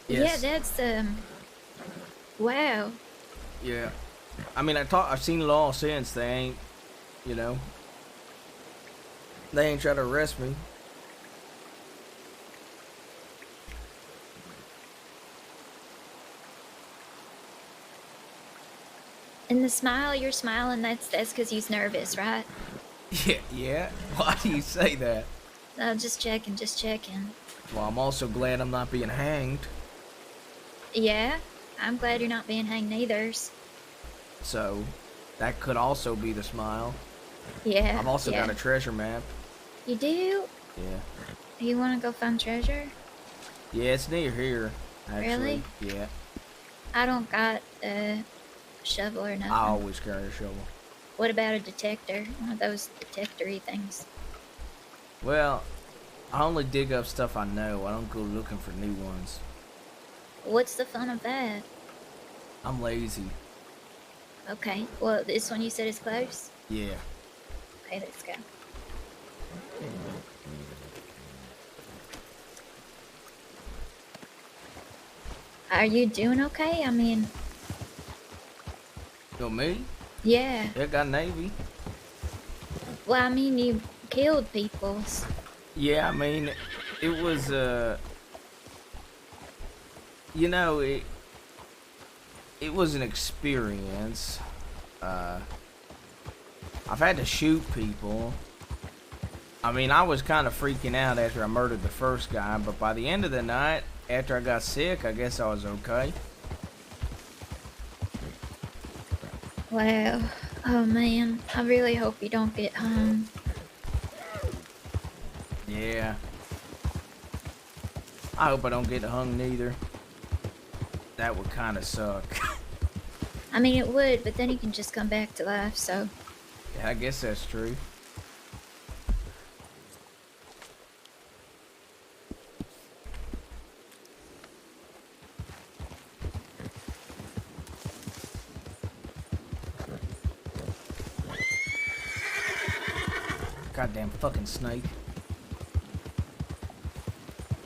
Yes. Yeah, that's, wow. Yeah. I mean, I've seen it all since. They ain't, they ain't trying to arrest me. And the smile you're smiling, that's because he's nervous, right? Yeah, yeah. Why do you say that? Just checking, just checking. Well, I'm also glad I'm not being hanged. Yeah, I'm glad you're not being hanged either. So, that could also be the smile. Yeah. I've also yeah. got a treasure map. You do? Yeah. You want to go find treasure? Yeah, it's near here, actually. Really? Yeah. I don't got a shovel or nothing. I always carry a shovel. What about a detector? One of those detector-y things. Well, I only dig up stuff I know. I don't go looking for new ones. What's the fun of that? I'm lazy. Okay, well, this one you said is close? Yeah. Okay, let's go. Are you doing okay? I mean, You know me? yeah. Yeah, got Navy. Well, I mean, you killed people. Yeah, I mean, it was, you know, it was an experience. I've had to shoot people. I mean, I was kind of freaking out after I murdered the first guy, but by the end of the night, after I got sick, I guess I was okay. Wow. Oh, man. I really hope you don't get hung. Yeah. I hope I don't get hung neither. That would kind of suck. I mean, it would, but then you can just come back to life, so... Yeah, I guess that's true. Goddamn fucking snake.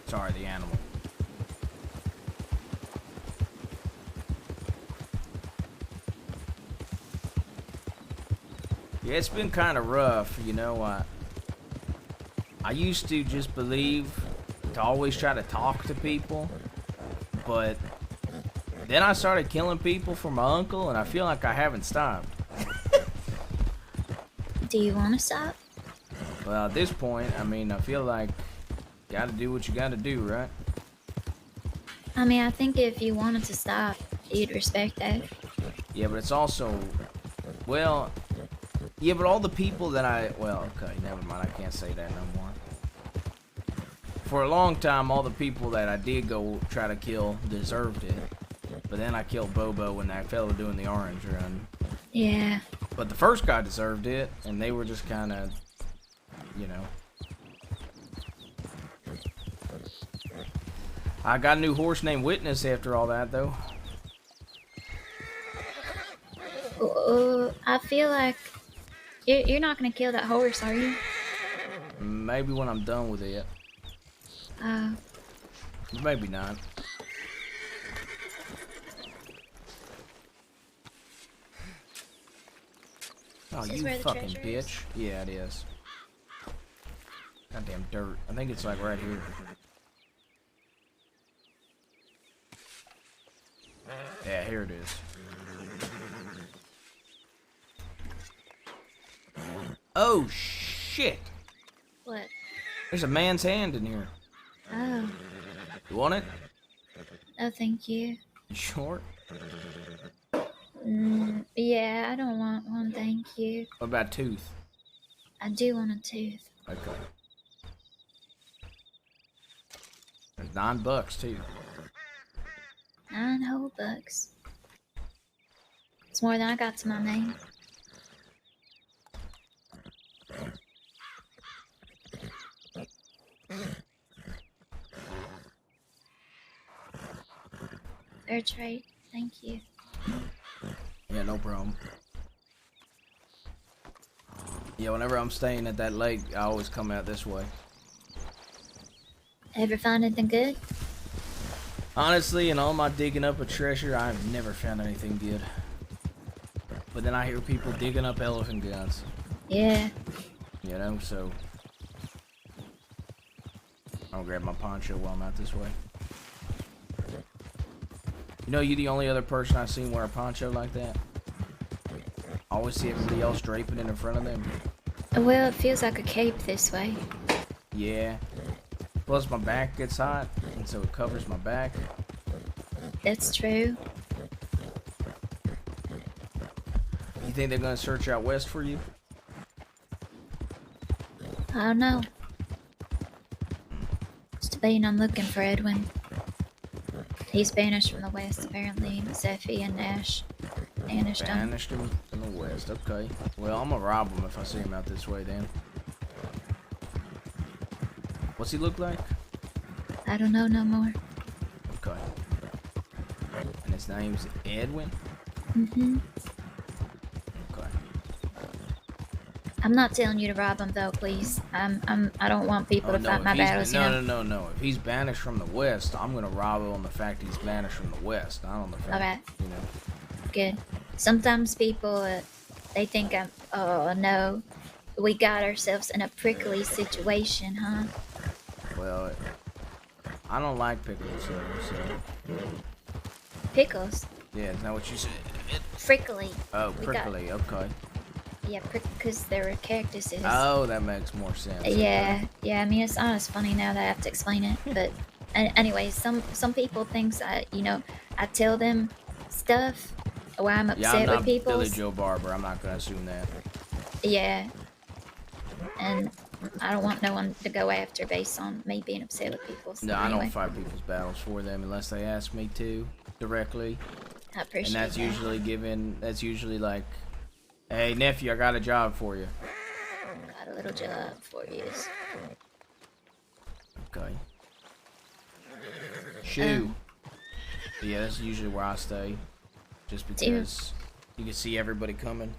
Sorry, the animal. Yeah, it's been kind of rough, you know. I used to just believe to always try to talk to people, but then I started killing people for my uncle, and I feel like I haven't stopped. Do you want to stop? Well, at this point, I mean, I feel like you gotta do what you gotta do, right? I mean, I think if you wanted to stop, you'd respect that. Yeah, but it's also, well, yeah, but all the people that well, okay, never mind, I can't say that no more. For a long time, all the people that I did go try to kill deserved it. But then I killed Bobo and that fellow doing the orange run. Yeah. But the first guy deserved it, and they were just kind of, you know. I got a new horse named Witness after all that, though. I feel like you're not gonna kill that horse, are you? Maybe when I'm done with it. Maybe not. Oh, Is this you where the fucking treasure is? bitch. Yeah, it is. Goddamn dirt. I think it's like right here. Yeah, here it is. Oh, shit. What? There's a man's hand in here. Oh, You want it? no, thank you. You sure? Yeah, I don't want one, thank you. What about tooth? I do want a tooth. Okay. There's $9 too. 9 whole bucks. It's more than I got to my name. Fair trade, thank you. Yeah, no problem. Yeah, whenever I'm staying at that lake, I always come out this way. Ever find anything good? Honestly, in all my digging up of treasure, I've never found anything good. But then I hear people digging up elephant guns. Yeah. You know, so I'll grab my poncho while I'm out this way. You know, you're the only other person I've seen wear a poncho like that. always see everybody else draping it in front of them. Well, it feels like a cape this way. Yeah. Plus my back gets hot, and so it covers my back. That's true. You think they're gonna search out west for you? I don't know. Just debating on looking for Edwin. He's banished from the west, apparently. Zephy and Nash banished him. Banished him from the west. Okay. Well, I'm gonna rob him if I see him out this way then. What's he look like? I don't know no more. Okay. And his name's Edwin? Mm-hmm. Okay. I'm not telling you to rob him though, please. I don't want people to fight if my he's- battles, you know. No. If he's banished from the west, I'm gonna rob him on the fact he's banished from the west, not on the fact, Okay. you know. Good. Sometimes people, they think I'm. Oh no, we got ourselves in a prickly situation, huh? Well, I don't like pickles, so Pickles, yeah, is that what you said? prickly. Oh, We got- prickly. Okay. Yeah, because they're cactuses. Oh, that makes more sense. Yeah, yeah. I mean, it's not as funny now that I have to explain it. But anyway, some people thinks I tell them stuff why I'm Yeah, upset I'm not with people. Billy Joe Barber. I'm not gonna assume that. Yeah, and I don't want no one to go after based on me being upset with people. So No, I anyway, don't fight people's battles for them unless they ask me to directly. I appreciate And that's that. usually like, hey nephew, I got a job for you. Got a little job for you. Okay. Shoe. Yeah, that's usually where I stay. Just because you can see everybody coming.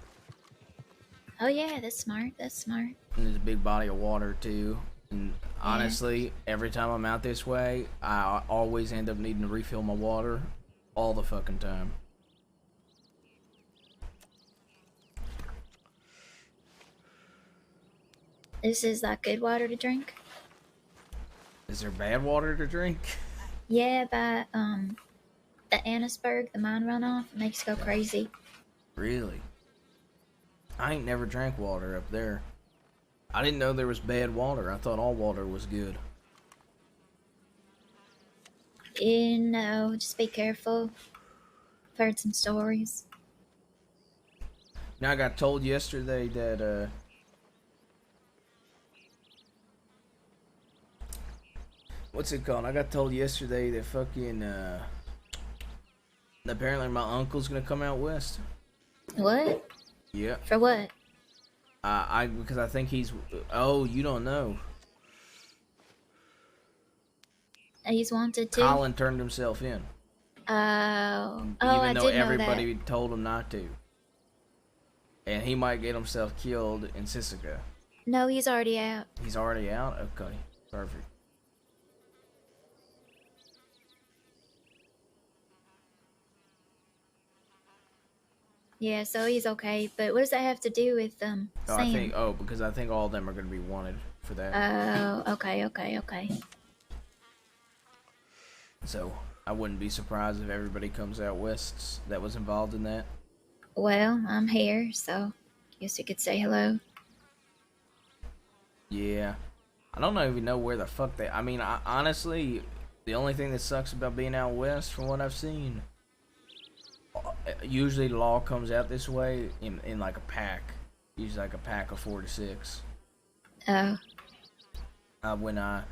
Oh yeah, that's smart. That's smart. And there's a big body of water too. And honestly, every time I'm out this way, I always end up needing to refill my water all the fucking time. This is like good water to drink. Is there bad water to drink? Yeah, by the Annisburg, the mine runoff, it makes you go crazy. Really? I ain't never drank water up there. I didn't know there was bad water. I thought all water was good. You know, just be careful. I've heard some stories. Now I got told yesterday that what's it called? I got told yesterday that fucking apparently my uncle's gonna come out west. What? Yeah. For what? Because I think he's. Oh, you don't know. He's wanted to. Colin turned himself in, Oh, I even though did know everybody that. told him not to. And he might get himself killed in Sisika. No, he's already out. He's already out? Okay, perfect. Yeah, so he's okay. But what does that have to do with Oh, Sam? because I think all of them are going to be wanted for that. Oh, okay. So I wouldn't be surprised if everybody comes out west that was involved in that. Well, I'm here, so guess you could say hello. Yeah. I don't even know where the fuck they. I mean, honestly, the only thing that sucks about being out west, from what I've seen, usually the law comes out this way in like a pack. Usually like a pack of 4 to 6. Oh, When I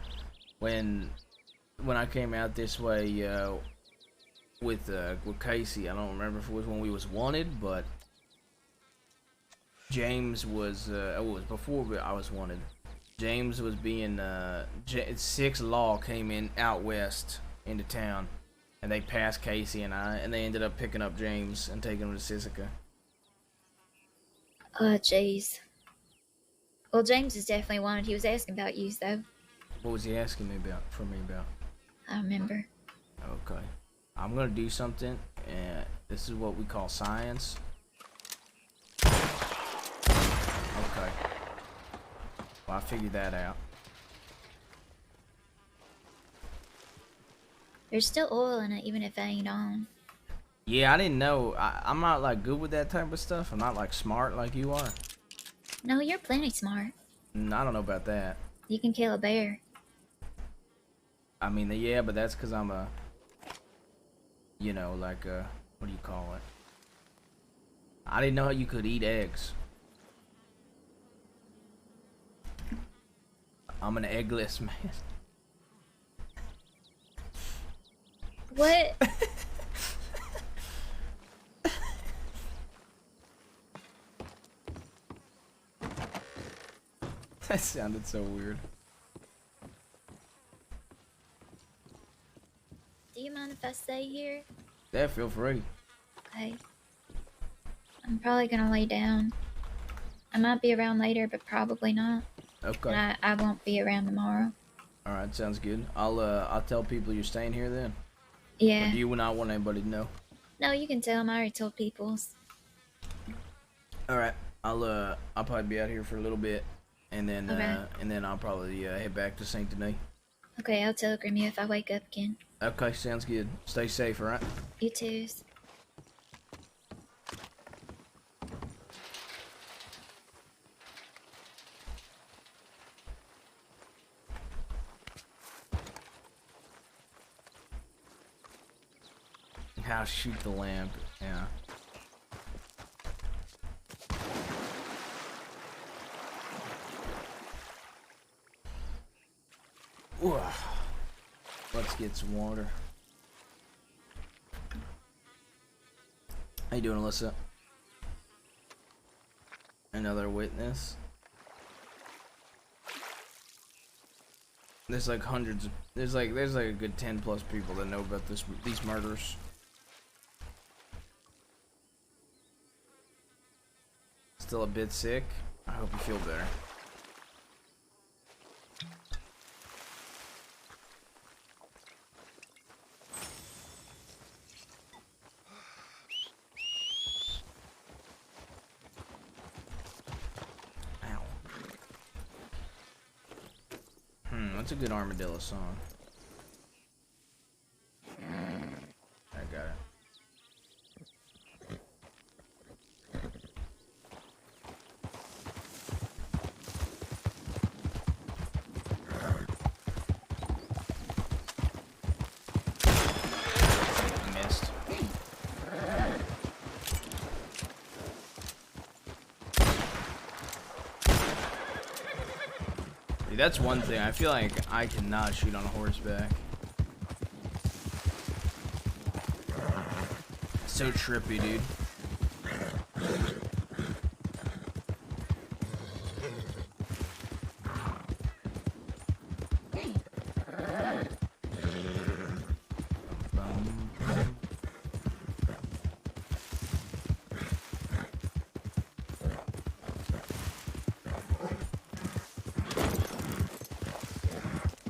came out this way with Casey, I don't remember if it was when we was wanted, but James was it was before I was wanted. James was being 6 law came in out west into town, and they passed Casey and I, and they ended up picking up James and taking him to Sisika. oh, jeez. Well, James is definitely wanted. He was asking about you, though. What was he asking me about? I remember. Okay, I'm gonna do something, and this is what we call science. Okay. Well, I figured that out. There's still oil in it, even if it ain't on. Yeah, I didn't know. I'm not like good with that type of stuff. I'm not like smart like you are. No, you're plenty smart. I don't know about that. You can kill a bear. I mean, yeah, but that's because I'm a, like a, what do you call it? I didn't know you could eat eggs. I'm an eggless man. What? That sounded so weird. Do you mind if I stay here? Yeah, feel free. Okay. I'm probably gonna lay down. I might be around later, but probably not. Okay. And I won't be around tomorrow. All right, sounds good. I'll tell people you're staying here then. Or Yeah. do you not want anybody to know? No, you can tell them. I already told people. All right. I'll probably be out here for a little bit, and then Okay. I'll probably head back to Saint Denis. Okay, I'll telegram you if I wake up again. Okay, sounds good. Stay safe, all right? You too. How shoot the lamp? Yeah. Ooh. Let's get some water. How you doing, Alyssa? Another witness. There's like hundreds of, there's like a good 10 plus people that know about these murders. Still a bit sick. I hope you feel better. Ow. What's a good armadillo song? I got it. Missed. Dude, that's one thing. I feel like I cannot shoot on a horseback. So trippy, dude.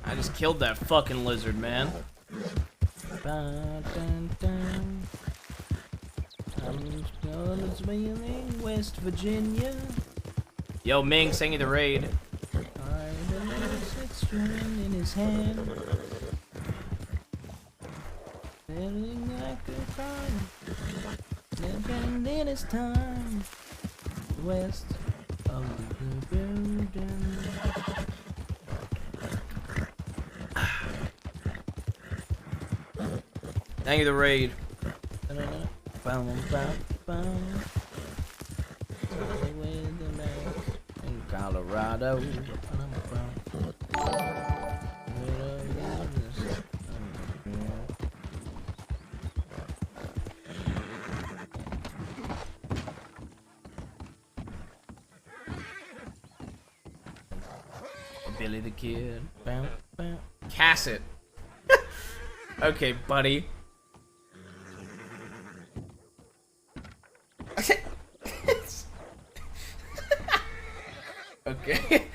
I just killed that fucking lizard, man. I'm West Virginia. Yo, Ming singing the raid. In his hand. Feeling like a crime. Living in his time. West of the building. Thank you, the raid. In Colorado. Billy the Kid. Cassett. Okay, buddy. Okay.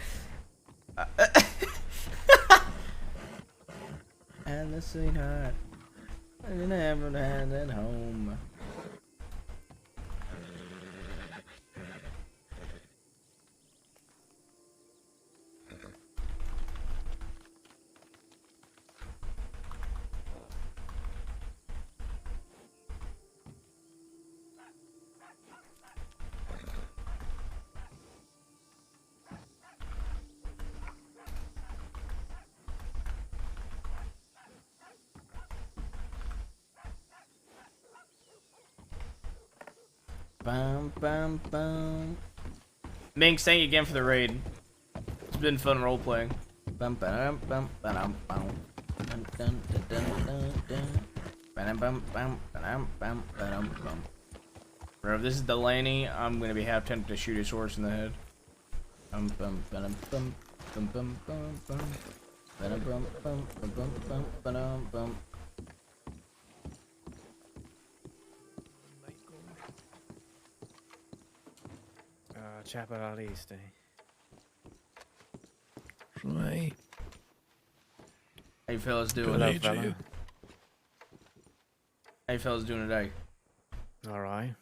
And the sweetheart I never had at home. Bum, bum, bum. Minx, thank you again for the raid. It's been fun role playing. Bum, ba-dum, bum, ba-dum, bum. Dun, dun, dun, dun, dun, dun. Ba-dum, bum, bum, ba-dum, bum, ba-dum, bum. Bro, if this is Delaney, I'm gonna be half tempted to shoot his horse in the head. Bum, bum, ba-dum, bum, bum, bum, bum, bum. Ba-dum, bum, bum, bum, bum, bum, ba-dum, bum. Chapel out east, eh? Right. How you fellas doing? Good Hello, day to fella. you. How you fellas doing today? All right.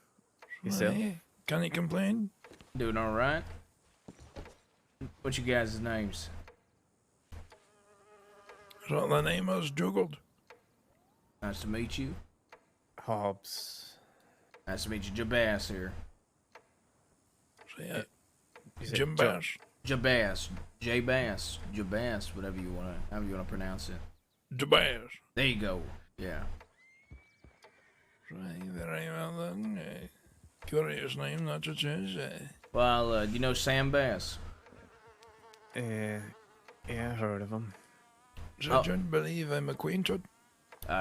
Yourself? Right. Can you complain? Doing alright? What you guys' names? Is that the name I was juggled? Nice to meet you. Hobbs. Nice to meet you. Jabaz here. Say it. Is it Jim Jo- Bass. Jabaz. J-Bass. Jabaz, whatever you wanna, however you wanna pronounce it. Jabaz. There you go. Yeah. Right, very well then. Curious name, that it is. Well, do you know Sam Bass? Yeah, I heard of him. So Oh. I don't believe I'm acquainted.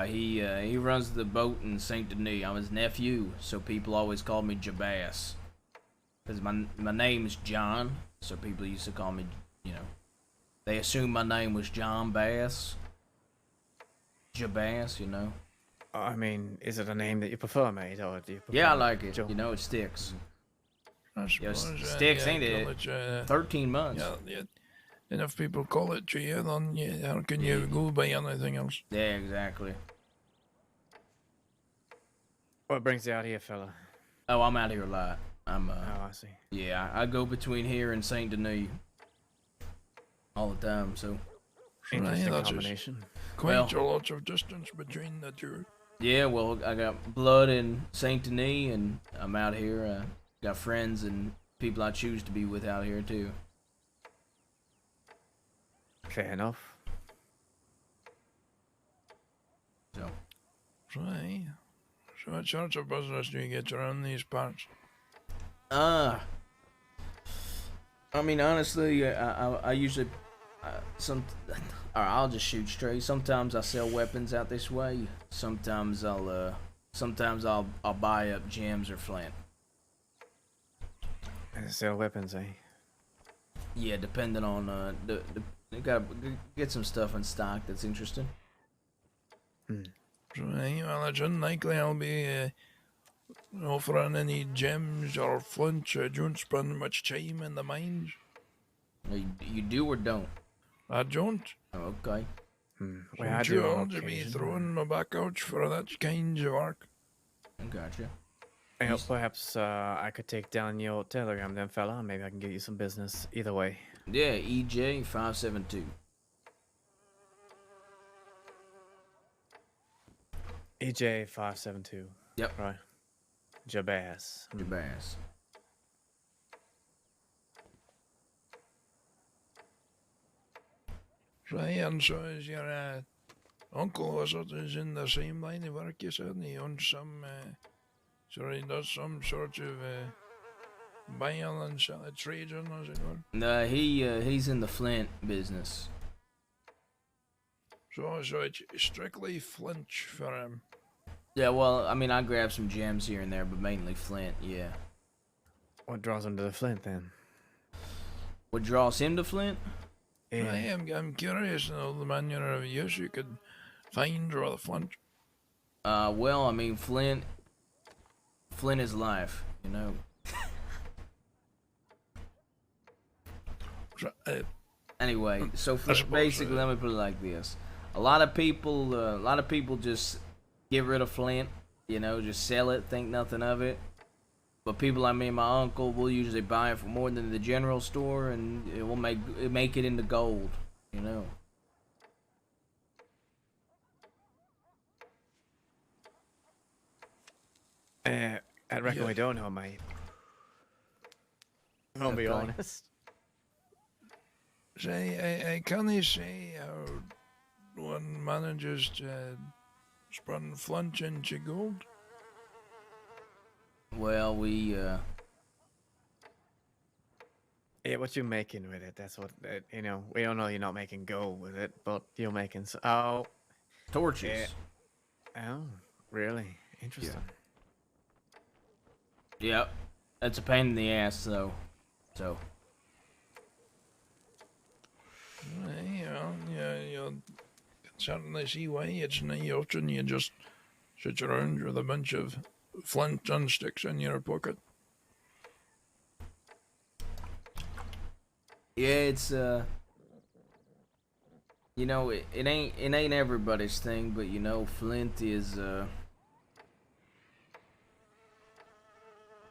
He runs the boat in Saint Denis. I'm his nephew, so people always call me Jabaz. Cause my name's John, so people used to call me, you know, they assumed my name was John Bass. Jabaz, you know. I mean, is it a name that you prefer, mate, or do you prefer Yeah, I like it. Joe? You know, it sticks. I Yeah, suppose. sticks, ain't it? College, 13 months. yeah. Enough people call it to you, then how can you go by anything else? Yeah, exactly. What brings you out here, fella? Oh, I'm out here a lot. I'm Oh, I see. yeah, I go between here and Saint Denis all the time. So Interesting that's just combination. quite a lot of distance between the two. yeah, well, I got blood in Saint Denis, and I'm out here. Got friends and people I choose to be with out here too. Fair enough. So Right. So what sorts of business do you get around these parts? I mean, honestly, I usually or I'll just shoot straight. Sometimes I sell weapons out this way. Sometimes I'll buy up gems or flint. And sell weapons, eh? Yeah, depending on you gotta get some stuff in stock that's interesting. Right, well, it's unlikely I'll be offering any gems or flints. I don't spend much time in the mines. You do or don't? I don't. Oh, okay. Well, I I'm do too on old to be occasion. throwing my back out for that kind of work. I gotcha. Well, perhaps I could take down your telegram then, fella. Maybe I can get you some business either way. Yeah, EJ572. EJ572. Yep. Right. Jabaz. Your bass. Right, and so is your uncle, was it, is in the same line of work you said? And he owns some, so he does some sort of buying and selling, trading, as it were. No, he's in the flint business. So it's strictly flinch for him. Yeah, well, I mean, I grab some gems here and there, but mainly flint. Yeah. What draws him to the flint then? What draws him to flint? Yeah. I'm curious to know the manner of use you could find for the flint. Well, I mean, flint is life, you know. Anyway, so suppose, basically, let me put it like this: a lot of people just get rid of flint, you know, just sell it, think nothing of it. But people like me and my uncle will usually buy it for more than the general store, and it will make it into gold, you know. I reckon Yeah. we don't know, mate. I'll be Okay. honest. Say, I can't say how one manages to spun flint into gold. Well, we Yeah, what you making with it? That's what you know. We don't know you're not making gold with it, but you're making. Oh, torches. oh, really? Interesting. Yep. That's a pain in the ass, though. So. Yeah, you can certainly see why it's not often you just sit around with a bunch of flint and sticks in your pocket. Yeah, it's you know, it ain't everybody's thing, but you know, flint is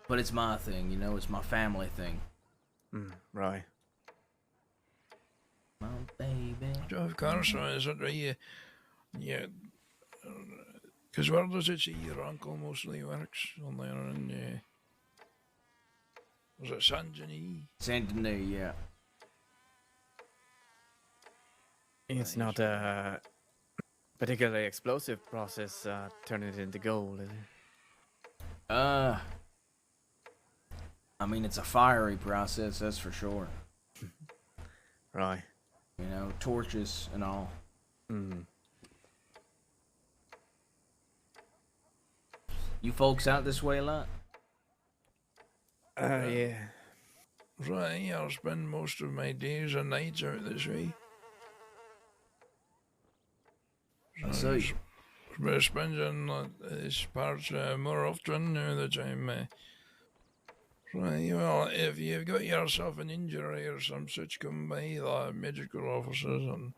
but it's my thing, you know, it's my family thing. Right. My baby. So of course, is it yeah, because where does it say your uncle mostly works? On there in, was it Saint Denis? Saint Denis, yeah. It's not a particularly explosive process turning it into gold, is it? I mean, it's a fiery process, that's for sure. Right. You know, torches and all. You folks out this way a lot? Yeah. Right, I'll spend most of my days and nights out this way. I see. We're spending these parts more often now that I'm. Right, well, if you've got yourself an injury or some such, come by the medical officers and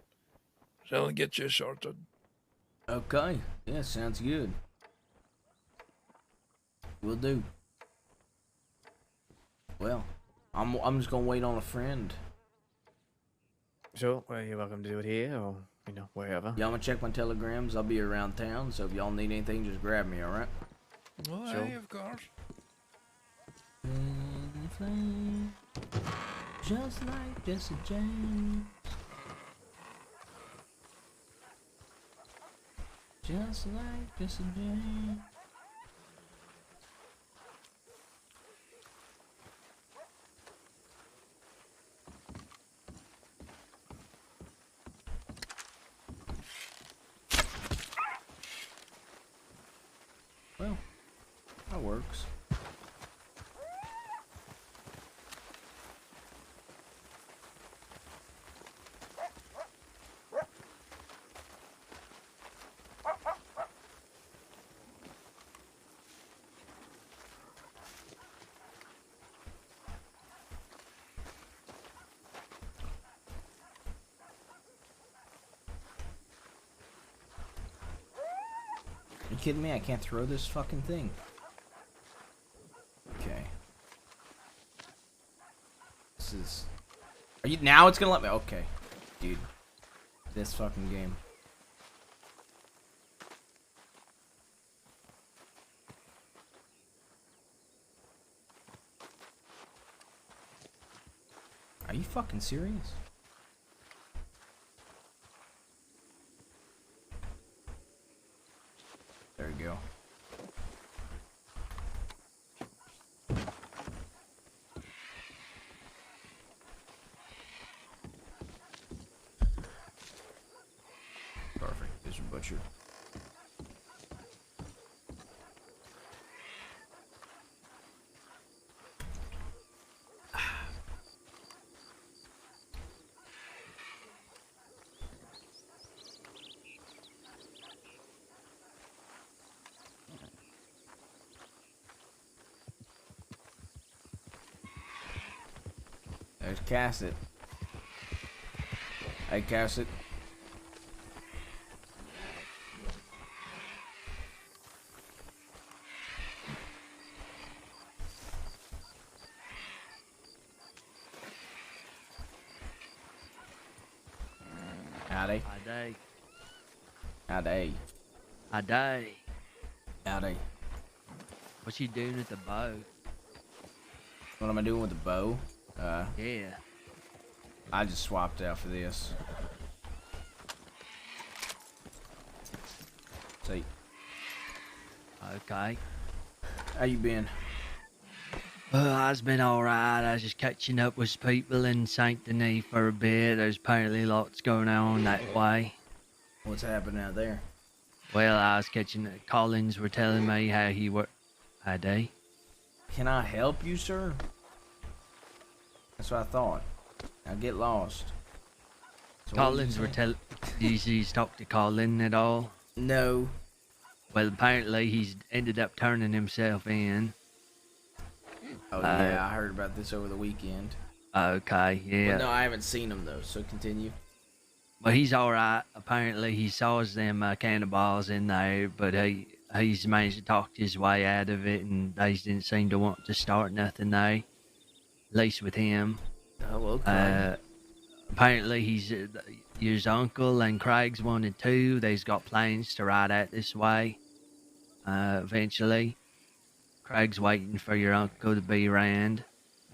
they'll get you sorted. Okay. Yeah, sounds good. Will do. Well, I'm just gonna wait on a friend. Sure. Well, you're welcome to do it here or wherever. Y'all gonna check my telegrams? I'll be around town, so if y'all need anything, just grab me. All right? Well, Sure. aye, of course. Just like Jesse James. Just like Jesse James. Well, that works. Are you kidding me? I can't throw this fucking thing. Okay. This is... Are you... Now it's gonna let me... Okay. Dude. This fucking game. Are you fucking serious? There we go. Perfect. There's your butcher. There's Cassett. Hey, Cassett. Howdy. Howdy. Howdy. Howdy. Howdy. What you doing at the bow? What am I doing with the bow? Yeah. I just swapped out for this. See. Okay. How you been? I've been alright. I was just catching up with people in Saint Denis for a bit. There's apparently lots going on that way. What's happening out there? Well, I was catching. Collins were telling me how he worked. How they? Can I help you, sir? That's what I thought. Now get lost. So what did Collins you were say? telling. Did you talk to Colin at all? No. Well, apparently he's ended up turning himself in. Oh yeah, I heard about this over the weekend. Okay, yeah. Well, no, I haven't seen him though. So continue. But he's alright. Apparently he saws them cannonballs in there, but he's managed to talk his way out of it, and they didn't seem to want to start nothing there. At least with him. Oh, okay. Apparently he's his uncle and Craig's wanted too. They've got plans to ride out this way. Eventually. Craig's waiting for your uncle to be around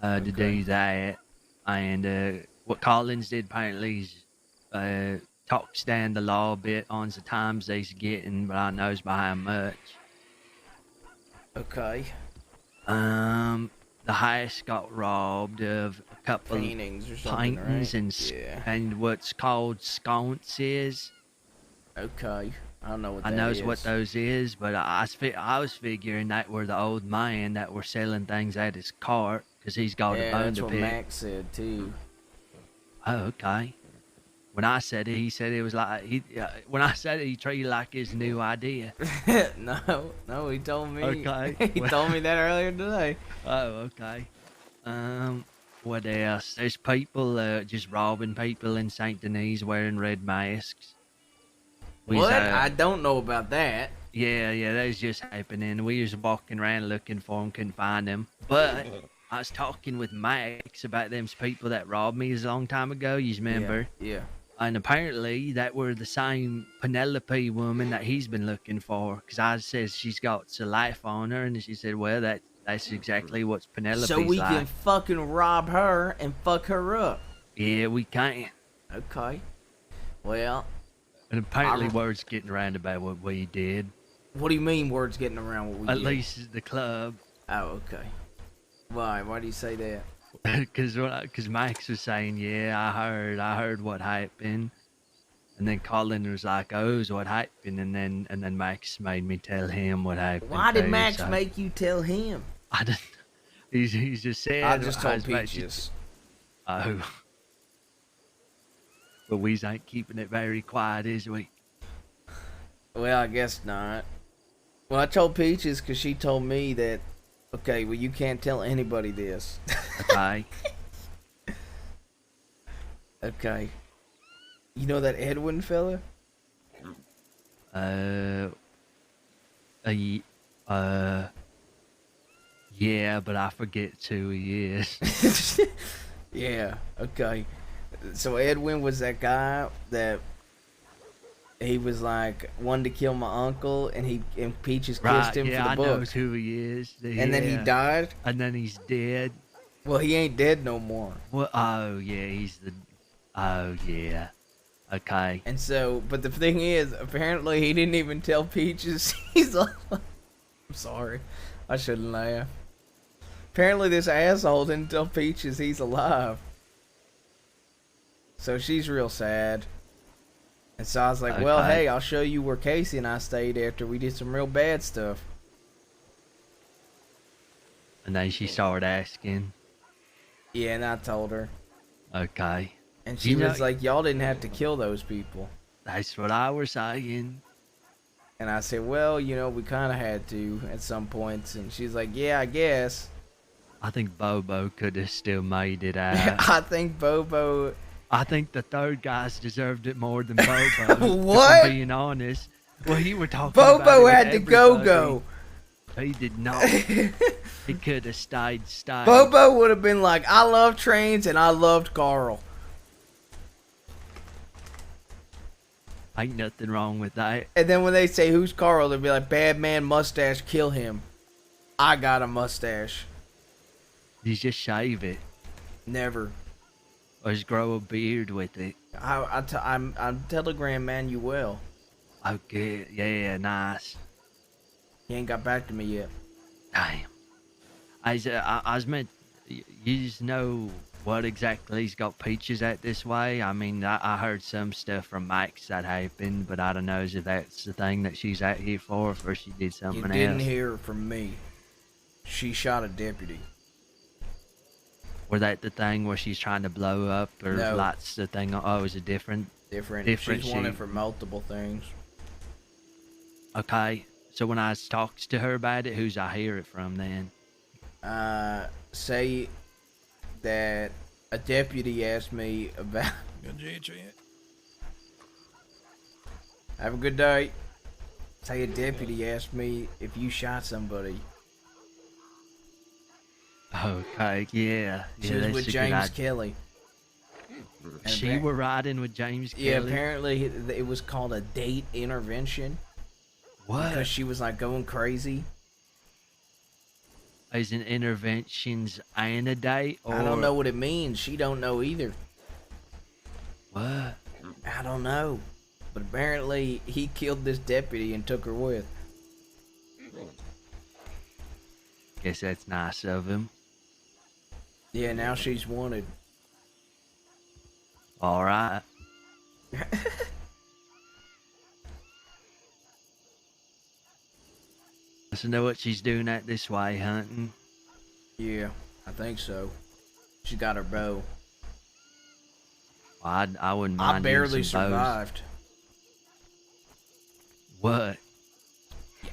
to do that. And what Collins did apparently is talks down the law a bit on the times they's getting, but I knows by how much. Okay. The house got robbed of a couple Paintings or of something, paintings right? and what's called sconces. Okay. I don't know what I that knows is. what those is, but I was figuring that were the old man that were selling things at his cart, because he's got a Yeah, bone that's to what pick. Max said too. Oh, okay. When I said it, he said it was like when I said it, he treated it like his new idea. no, he told me. Okay. he told me that earlier today. Oh, okay. What else? There's people just robbing people in Saint Denis wearing red masks. What? I don't know about that. Yeah, that was just happening. We was walking around looking for them, couldn't find them. But I was talking with Max about them people that robbed me a long time ago. You remember? Yeah. And apparently that were the same Penelope woman that he's been looking for. Because I said she's got some life on her, and she said, well, that's exactly what's Penelope's So we like. can fucking rob her and fuck her up. Yeah, we can. Okay. Well, And apparently word's getting around about what we did. what do you mean words getting around what we At did? least the club. Oh, okay. Why? Why do you say that? Because Max was saying, yeah, I heard what happened. And then Colin was like, oh, is what happened? And then Max made me tell him what happened. Why did too, Max so make you tell him? I didn't. He's just said. I just told was about to- Peaches. Oh. But we ain't keeping it very quiet, is we? Well, I guess not. Well, I told Peaches because she told me that, okay, well, you can't tell anybody this. Okay. Okay. You know that Edwin fella? Yeah, but I forget who he is. Yeah, okay. So Edwin was that guy that he was like wanted to kill my uncle, and Peaches kissed him yeah, for the I book. knows who he is. And then he Yeah. died. And then he's dead. Well, he ain't dead no more. Well, oh yeah, he's the. Oh yeah. Okay. And so, but the thing is, apparently he didn't even tell Peaches he's alive. I'm sorry, I shouldn't laugh. Apparently this asshole didn't tell Peaches he's alive. So she's real sad. And so I was like, well, Okay. hey, I'll show you where Casey and I stayed after we did some real bad stuff. And then she started asking. Yeah, and I told her. Okay. And she You know- was like, y'all didn't have to kill those people. That's what I was saying. And I said, well, you know, we kind of had to at some points. And she's like, yeah, I guess. I think Bobo could have still made it out. I think Bobo... I think the third guy's deserved it more than Bobo. What? If I'm being honest. Well, you were talking about it Bobo with had to everybody. go. He did not. He could have stayed. Bobo would have been like, I love trains and I loved Carl. Ain't nothing wrong with that. And then when they say, who's Carl? They'll be like, bad man mustache, kill him. I got a mustache. You just shave it. Never. Or just grow a beard with it. I'm Telegram Manuel. Okay, yeah, nice. He ain't got back to me yet. Damn. I was meant. You just know what exactly he's got Peaches at this way. I mean, I heard some stuff from Max that happened, but I don't know if that's the thing that she's out here for, or if she did something You else. didn't hear it from me. She shot a deputy. Or that the thing where she's trying to blow up, or No. lights the thing? Oh, is it different? Different. Different She's wanted shoot. for multiple things. Okay, so when I talks to her about it, who's I hear it from then? Say that a deputy asked me about. Good day to you. Have a good day. Say a deputy asked me if you shot somebody. Okay, yeah. She yeah, was that's with a good James idea. Kelly. And She were riding with James Kelly. Yeah, apparently it was called a date intervention. What? Because she was like going crazy. Is an interventions and a date? Or... I don't know what it means. She don't know either. What? I don't know. But apparently he killed this deputy and took her with. Guess that's nice of him. Yeah, now she's wanted. All right. So know what she's doing at this way, hunting? Yeah, I think so. She got her bow. Well, I wouldn't mind. I barely using some bows. survived. What?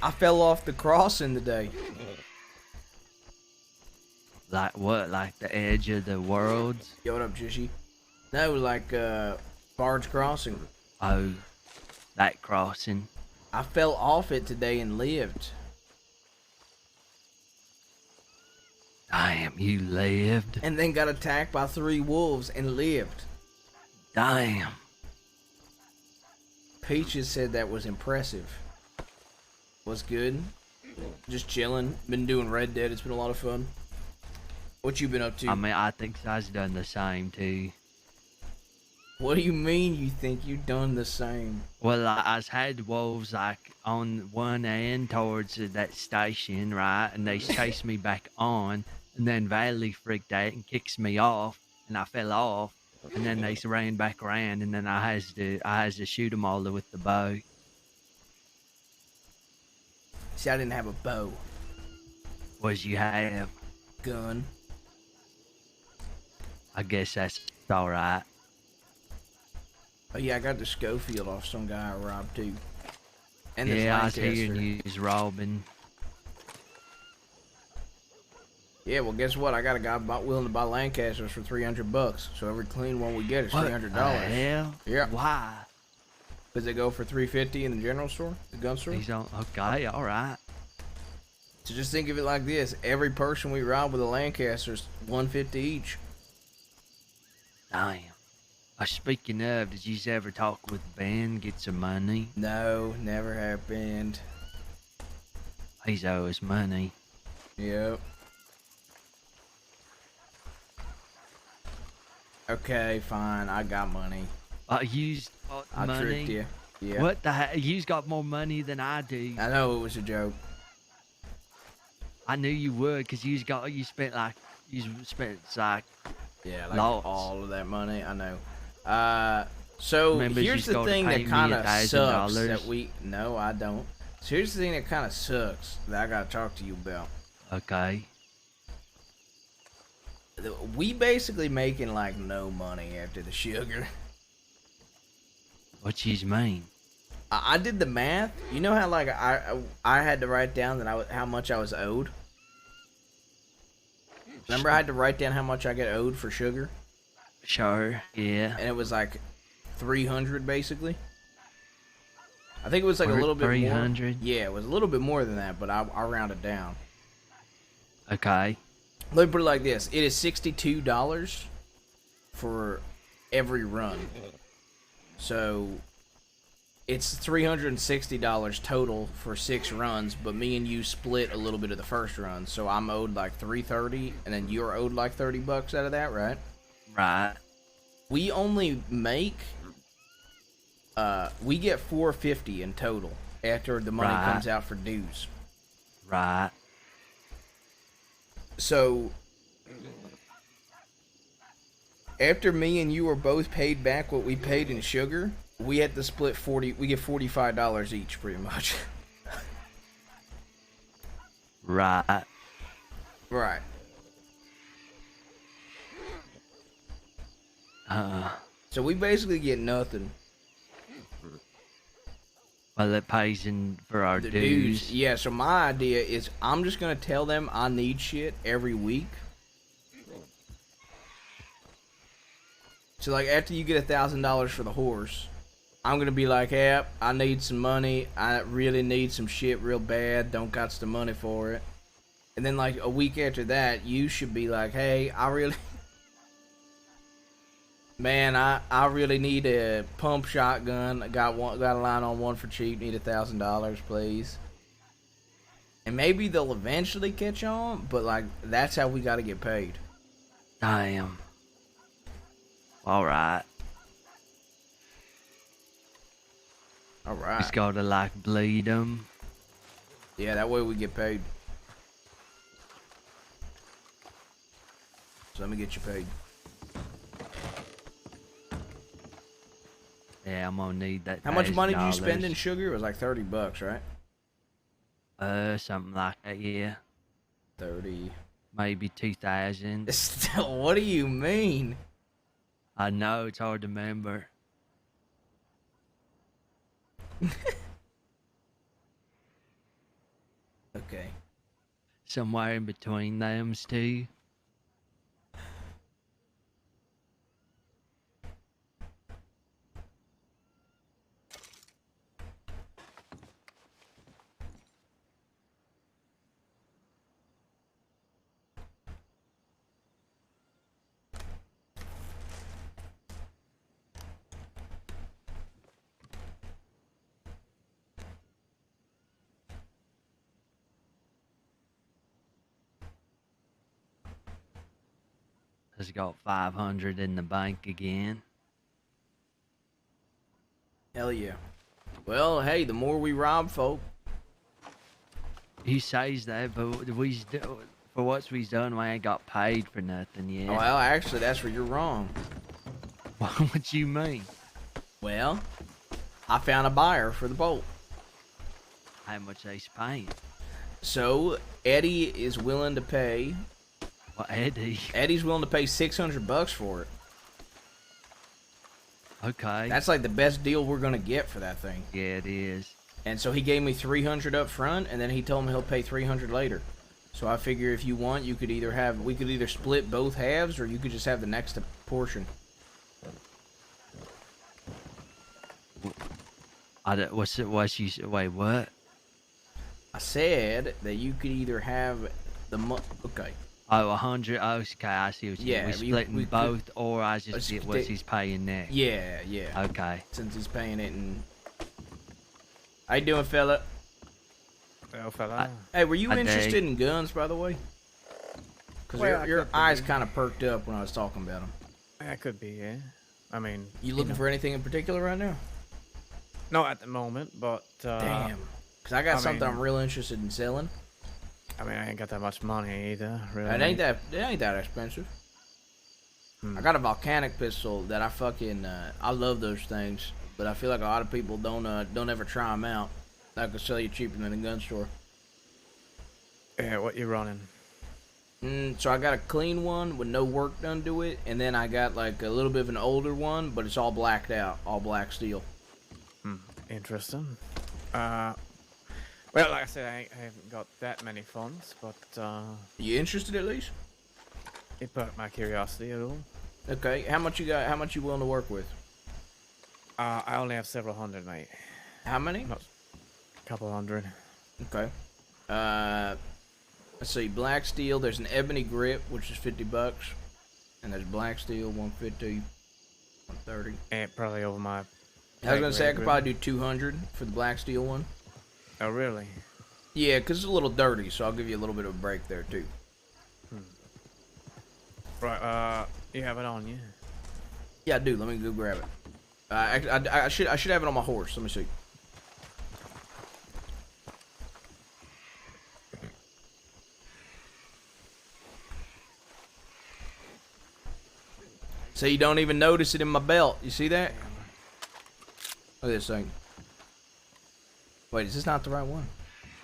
I fell off the crossing today. Like what? Like the edge of the world? Yo, what up, Jishy? No, like, Bard's Crossing. Oh, that crossing. I fell off it today and lived. Damn, you lived. And then got attacked by 3 wolves and lived. Damn. Peaches said that was impressive. Was good. Just chilling. Been doing Red Dead. It's been a lot of fun. What you been up to? I mean, I think I've done the same too. What do you mean you think you done the same? Well, I had wolves like on one end towards that station, right? And they chased me back on, and then Valley freaked out and kicks me off, and I fell off, and then they ran back around, and then I had to shoot them all with the bow. See, I didn't have a bow. What'd you have? Gun. I guess that's all right. Oh yeah, I got the Schofield off some guy I robbed too. And this Yeah, I was Lancaster. hearing you was robbing. Yeah, well, guess what? I got a guy willing to buy Lancasters for $300. So every clean one we get is What $300. the hell? Yeah. Why? Does it go for $350 in the general store, the gun store? He's on. Okay, all right. So just think of it like this: every person we rob with a Lancaster is $150 each. Damn. Speaking of, did you ever talk with Ben, get some money? No, never happened. He's owe us money. Yep. Okay, fine. I got money. You I money? tricked you. Yeah. What the heck? You've got more money than I do. I know it was a joke. I knew you would, cause you spent like Yeah, like lots. all of that money. I know. So Remember, here's she's the the gonna thing pay that me kind of sucks $1,000. that we. No, I don't. So here's the thing that kind of sucks that I gotta talk to you about. Okay. We basically making like no money after the sugar. What you mean? I did the math. You know how like I had to write down that how much I was owed. Remember I had to write down how much I get owed for sugar, Sure. Yeah. and it was like 300 basically. I think it was like a Or little bit 300? more. Yeah, it was a little bit more than that, but I rounded down. Okay. Let me put it like this: it is $62 for every run. So it's $360 total for 6 runs, but me and you split a little bit of the first run. So I'm owed like $330, and then you're owed like $30 out of that, right? Right. We only make we get $450 in total after the money Right. comes out for dues. Right. So after me and you were both paid back what we paid in sugar, we had to split 40. We get $45 each, pretty much. Right. Right. So we basically get nothing. Well, it pays in for our The dues. Yeah, so my idea is I'm just going to tell them I need shit every week. So, like, after you get $1,000 for the horse, I'm going to be like, hey, I need some money. I really need some shit real bad. Don't got the money for it. And then, like, a week after that, you should be like, hey, I really... Man, I really need a pump shotgun. Got a line on one for cheap. Need $1,000, please. And maybe they'll eventually catch on, but like that's how we got to get paid. Damn. All right. All right. Just gotta like bleed them. Yeah, that way we get paid. So let me get you paid. Yeah, I'm gonna need that. How much money did you $1,000. spend in sugar? It was like $30, right? Something like that. Yeah, 30. maybe 2,000. Still, what do you mean? I know it's hard to remember. Okay. Somewhere in between them two. Has got 500 in the bank again. Hell yeah. Well, hey, the more we rob folk. He says that, but for what we've done, we ain't got paid for nothing yet. Well, actually, that's where you're wrong. What you mean? Well, I found a buyer for the bolt. How much they paying? So Eddie is willing to pay. Well, Eddie. Eddie's willing to pay $600 for it. Okay. That's like the best deal we're gonna get for that thing. Yeah, it is. And so he gave me $300 up front, and then he told me he'll pay $300 later. So I figure if you want, we could either split both halves, or you could just have the next portion. Wait, what? I said that you could either have okay. Oh, 100. Okay, I see what you mean. We splitting we both, or I just get what he's paying next. Yeah. Okay. Since he's paying it, and how you doing, fella? Well, fella. Hey, were you I interested dig. in guns, by the way? Because Well, your I could eyes be. kind of perked up when I was talking about them. That could be, yeah. I mean, You looking for anything in particular right now? not at the moment, but Damn. Because I got I something mean- I'm real interested in selling. I mean, I ain't got that much money either. Really. It ain't that expensive. I got a volcanic pistol that I fucking I love those things, but I feel like a lot of people don't ever try them out. I could sell you cheaper than a gun store. Yeah, what you running? So I got a clean one with no work done to it, and then I got like a little bit of an older one, but it's all blacked out, all black steel. Interesting. Well, like I said, I haven't got that many funds, but You interested at least? it perked my curiosity at all. Okay, how much you got? How much you willing to work with? I only have several hundred, mate. How many? Not a couple hundred. Okay. Let's see. Black steel. There's an ebony grip, which is $50, and there's black steel, 150, 130. And probably over my. I was gonna say I could grade, probably do 200 for the black steel one. Oh, really? Yeah, because it's a little dirty, so I'll give you a little bit of a break there too. Right. You have it on you. Yeah, I do. Let me go grab it. I should have it on my horse. Let me see. So you don't even notice it in my belt. You see that? Look at this thing. Wait, is this not the right one?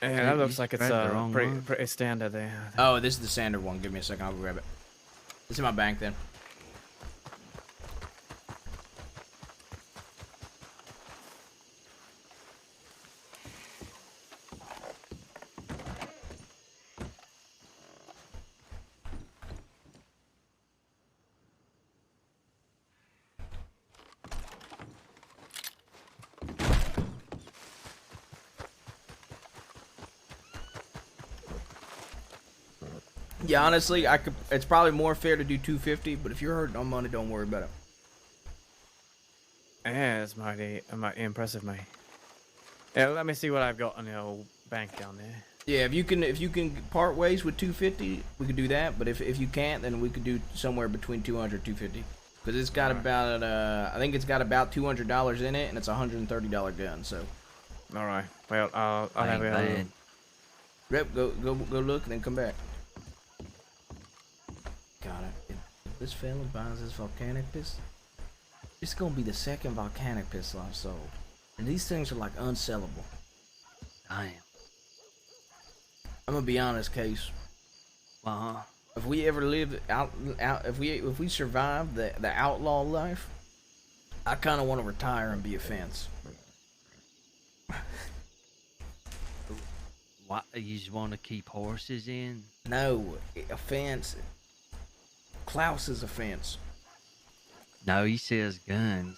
Yeah, that looks like it's grabbed the wrong one. pretty standard there. Oh, this is the standard one. Give me a second. I'll go grab it. It's in my bank then. Yeah, honestly, I could. It's probably more fair to do 250, but if you're hurting on money, don't worry about it. Yeah, it's mighty impressive, mate. Yeah, let me see what I've got on the old bank down there. Yeah, if you can part ways with 250, we could do that. But if you can't, then we could do somewhere between 200 250. Because it's got about I think it's got about $200 in it, and it's a $130 gun. So. All right. Well, I'll have Ain't it. bad. Rep, go look and then come back. God, if this fella buys this volcanic pistol, it's gonna be the second volcanic pistol I've sold, and these things are like unsellable. Damn. I'm gonna be honest, Case. Uh-huh. If we ever live out, if we survive the outlaw life, I kind of want to retire and be a fence. What, you just want to keep horses in? No, a fence. Klaus is a fence. No, he says guns.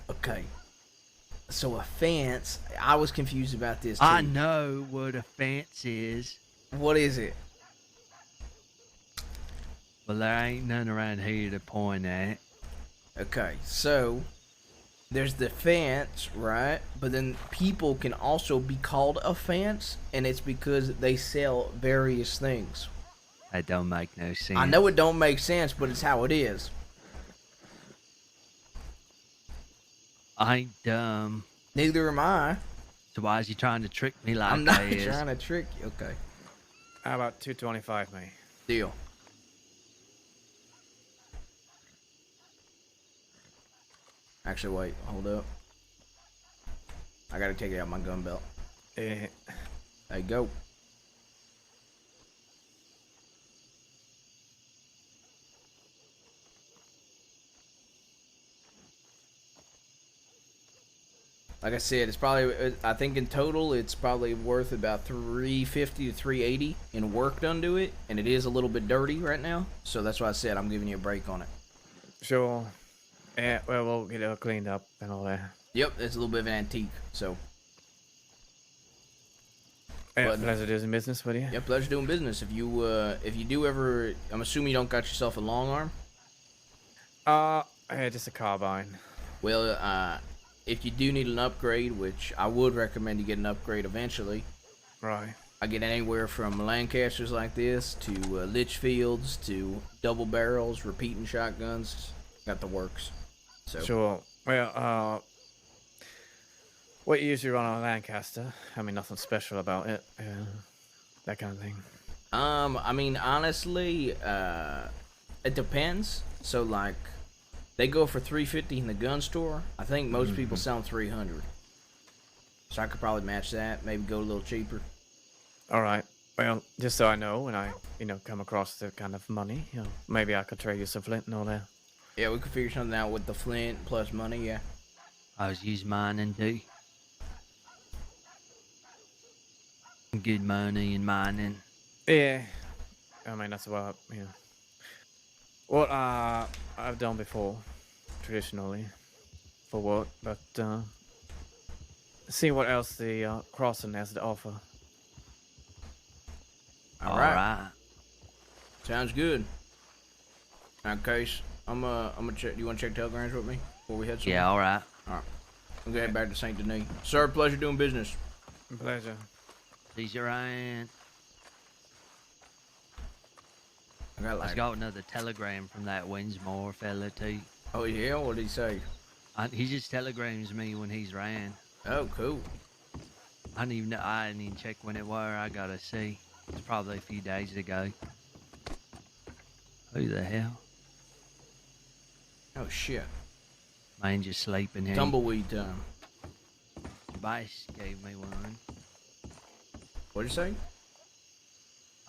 Okay. So a fence. I was confused about this too. I know what a fence is. What is it? Well, there ain't none around here to point at. Okay, so there's the fence, right? But then people can also be called a fence, and it's because they sell various things. That don't make no sense. I know it don't make sense, but it's how it is. I ain't dumb. Neither am I. So why is he trying to trick me like I'm not that is? trying to trick you. Okay, How about 225, mate? deal. Actually, wait, hold up. I gotta take it out of my gun belt. Yeah. There you go. Like I said, it's probably, I think in total, it's probably worth about 350 to 380 in work done to it, and it is a little bit dirty right now, so that's why I said I'm giving you a break on it. Sure. Yeah, well, we'll get it all cleaned up and all that. Yep, it's a little bit of an antique, so. Yeah, But- pleasure doing business with you. Yeah, pleasure doing business. If you do ever, I'm assuming you don't got yourself a long arm. Yeah, just a carbine. Well, if you do need an upgrade, which I would recommend you get an upgrade eventually, Right. I get anywhere from Lancasters like this to Litchfields to double barrels, repeating shotguns. Got the works. So Sure. Well, what you usually run on a Lancaster? I mean, nothing special about it. That kind of thing. I mean, honestly, it depends. So like, they go for 350 in the gun store. I think most people sell them 300. So I could probably match that. Maybe go a little cheaper. All right. Well, just so I know when I, come across the kind of money, maybe I could trade you some flint and all that. Yeah, we could figure something out with the flint plus money. Yeah. I was using mining too. Good money in mining. Yeah. I mean, that's what I've done before, traditionally, for work. But see what else the crossing has to offer. All right. Sounds good. All right, Case. I'm gonna check. Do you want to check telegrams with me before we head somewhere? Yeah, all right. All right. I'm gonna head back to Saint Denis. Sir, pleasure doing business. Pleasure. These are in. I got I like. got another telegram from that Winsmore fella too. Oh yeah, what did he say? He just telegrams me when he's ran. Oh, cool. I didn't even know. I didn't even check when it were. I gotta see. It's probably a few days ago. Who the hell? Oh shit. Man just sleeping here. Tumbleweed time. Vice gave me one. What'd you say?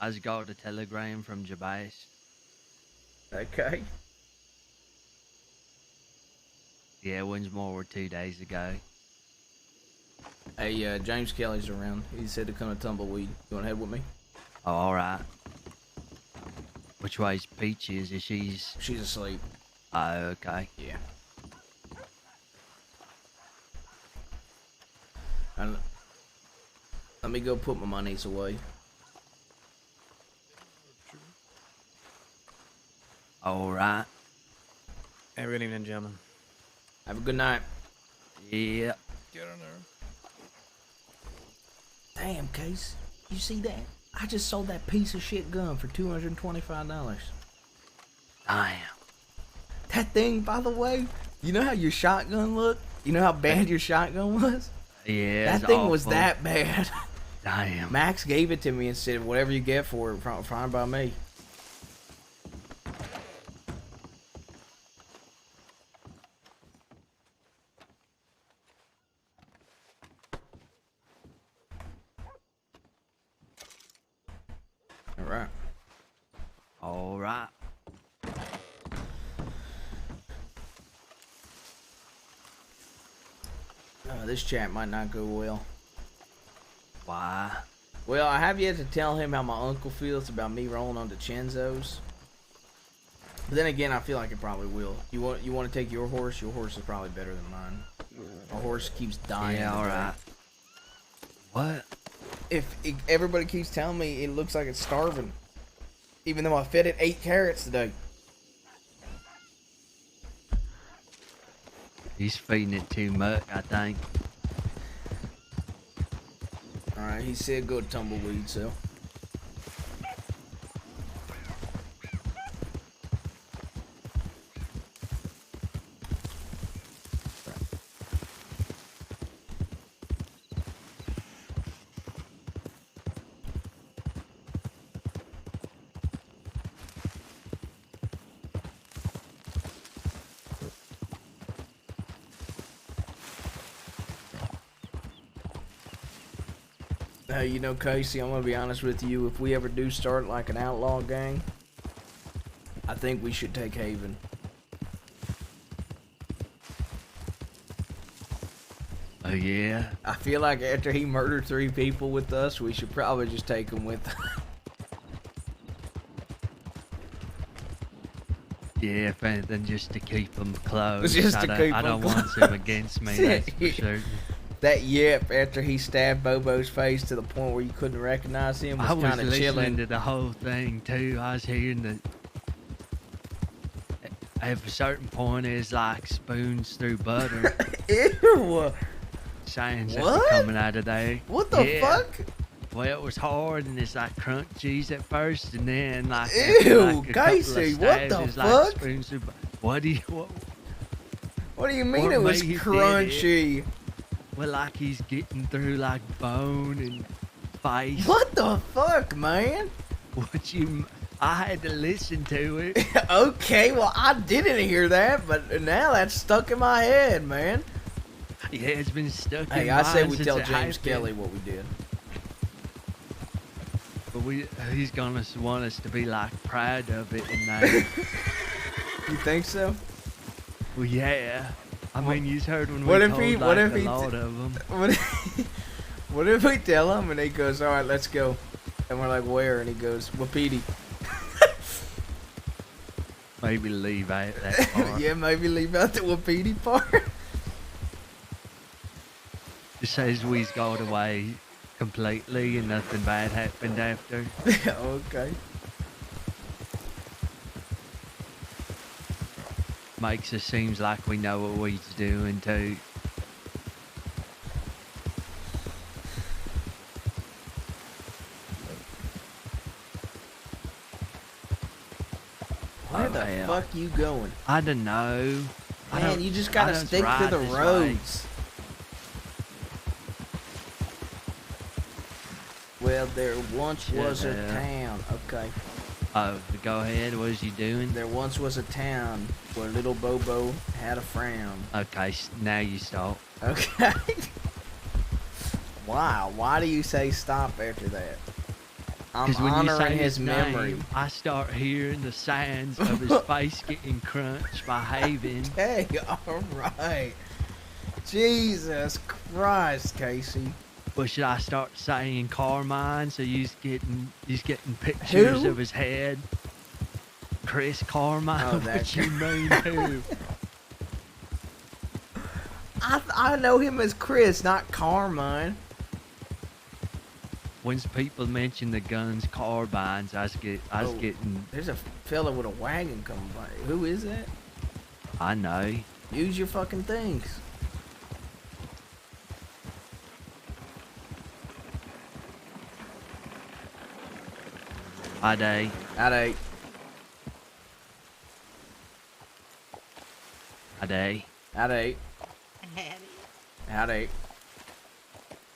I just got a telegram from Jabais. Okay. Yeah, one's more 2 days ago. Hey, James Kelly's around. He said to come to Tumbleweed. You wanna head with me? Oh, alright. Which way's Peaches? Is she's... She's asleep. Oh, okay. Yeah. And let me go put my monies away. Alright. Have a good evening, gentlemen. Have a good night. Yeah. Get in there. Damn, Case. You see that? I just sold that piece of shit gun for $225. Damn. That thing, by the way, you know how your shotgun looked? You know how bad your shotgun was? Yeah, That it's thing was awful. that bad. Damn. Max gave it to me and said, whatever you get for it, fine by me. Alright. Alright. This chat might not go well. Why? Well, I have yet to tell him how my uncle feels about me rolling on DiCenzo's. But then again, I feel like it probably will. You want to take your horse? Your horse is probably better than mine. My horse keeps dying. Yeah, today. alright. What? If everybody keeps telling me it looks like it's starving, even though I fed it 8 carrots today. He's feeding it too much, I think. Alright, he said go to Tumbleweed, so. You know, Casey, I'm gonna be honest with you. If we ever do start like an outlaw gang, I think we should take Haven. Oh, yeah? I feel like after he murdered 3 people with us, we should probably just take him with us. Yeah, if anything, just to keep them close. Just to keep I 'em don't want them against me, that's for sure. That yip after he stabbed Bobo's face to the point where you couldn't recognize him was I was kind of listening chilling. to the whole thing, too. I was hearing that at a certain point, it's like spoons through butter. Ew! Sounds What? coming out of there. What the Yeah. fuck? Well, it was hard and it's like crunchies at first, and then like Ew, after, like, a couple of Casey, what stabs, the it's fuck? Like spoons through what do you What do you mean What it was made you did crunchy? Well, like he's getting through like bone and face. What the fuck, man? What you? I had to listen to it. Okay, well, I didn't hear that, but now that's stuck in my head, man. Yeah, it's been stuck Hey, in I say mine we since tell it James happened. Kelly what we did. But he's gonna want us to be like proud of it and that. You think so? Well, yeah. I mean, you heard when What we if told he- like what if a he lot of them. What if we tell him and he goes, all right, let's go. And we're like, where? And he goes, Wapiti. Maybe leave out that part. Yeah, maybe leave out the Wapiti part. It says we's got away completely and nothing bad happened after. Okay. Makes it seems like we know what we's doing too. Where the hell. fuck you going? I don't know. Man, you just gotta don't stick to ride the this way. roads. Well, there once was a Yeah. town. Okay. Oh, go ahead. What is you doing? There once was a town where little Bobo had a frown. Okay, now you stop. Okay. Wow. Why do you say stop after that? I'm Because when you honoring say his his memory. name, I start hearing the sounds of his face getting crunched by Haven. Hey, all right. Jesus Christ, Casey. Or should I start saying Carmine so he's getting pictures Who? of his head? Chris Carmine. Oh, that What you mean who? I know him as Chris, not Carmine. When people mention the guns, carbines, I was Oh. getting. There's a fella with a wagon coming by. Who is that? I know. Use your fucking things. I day. Howdy. I day. Howdy. Hattie, Howdy.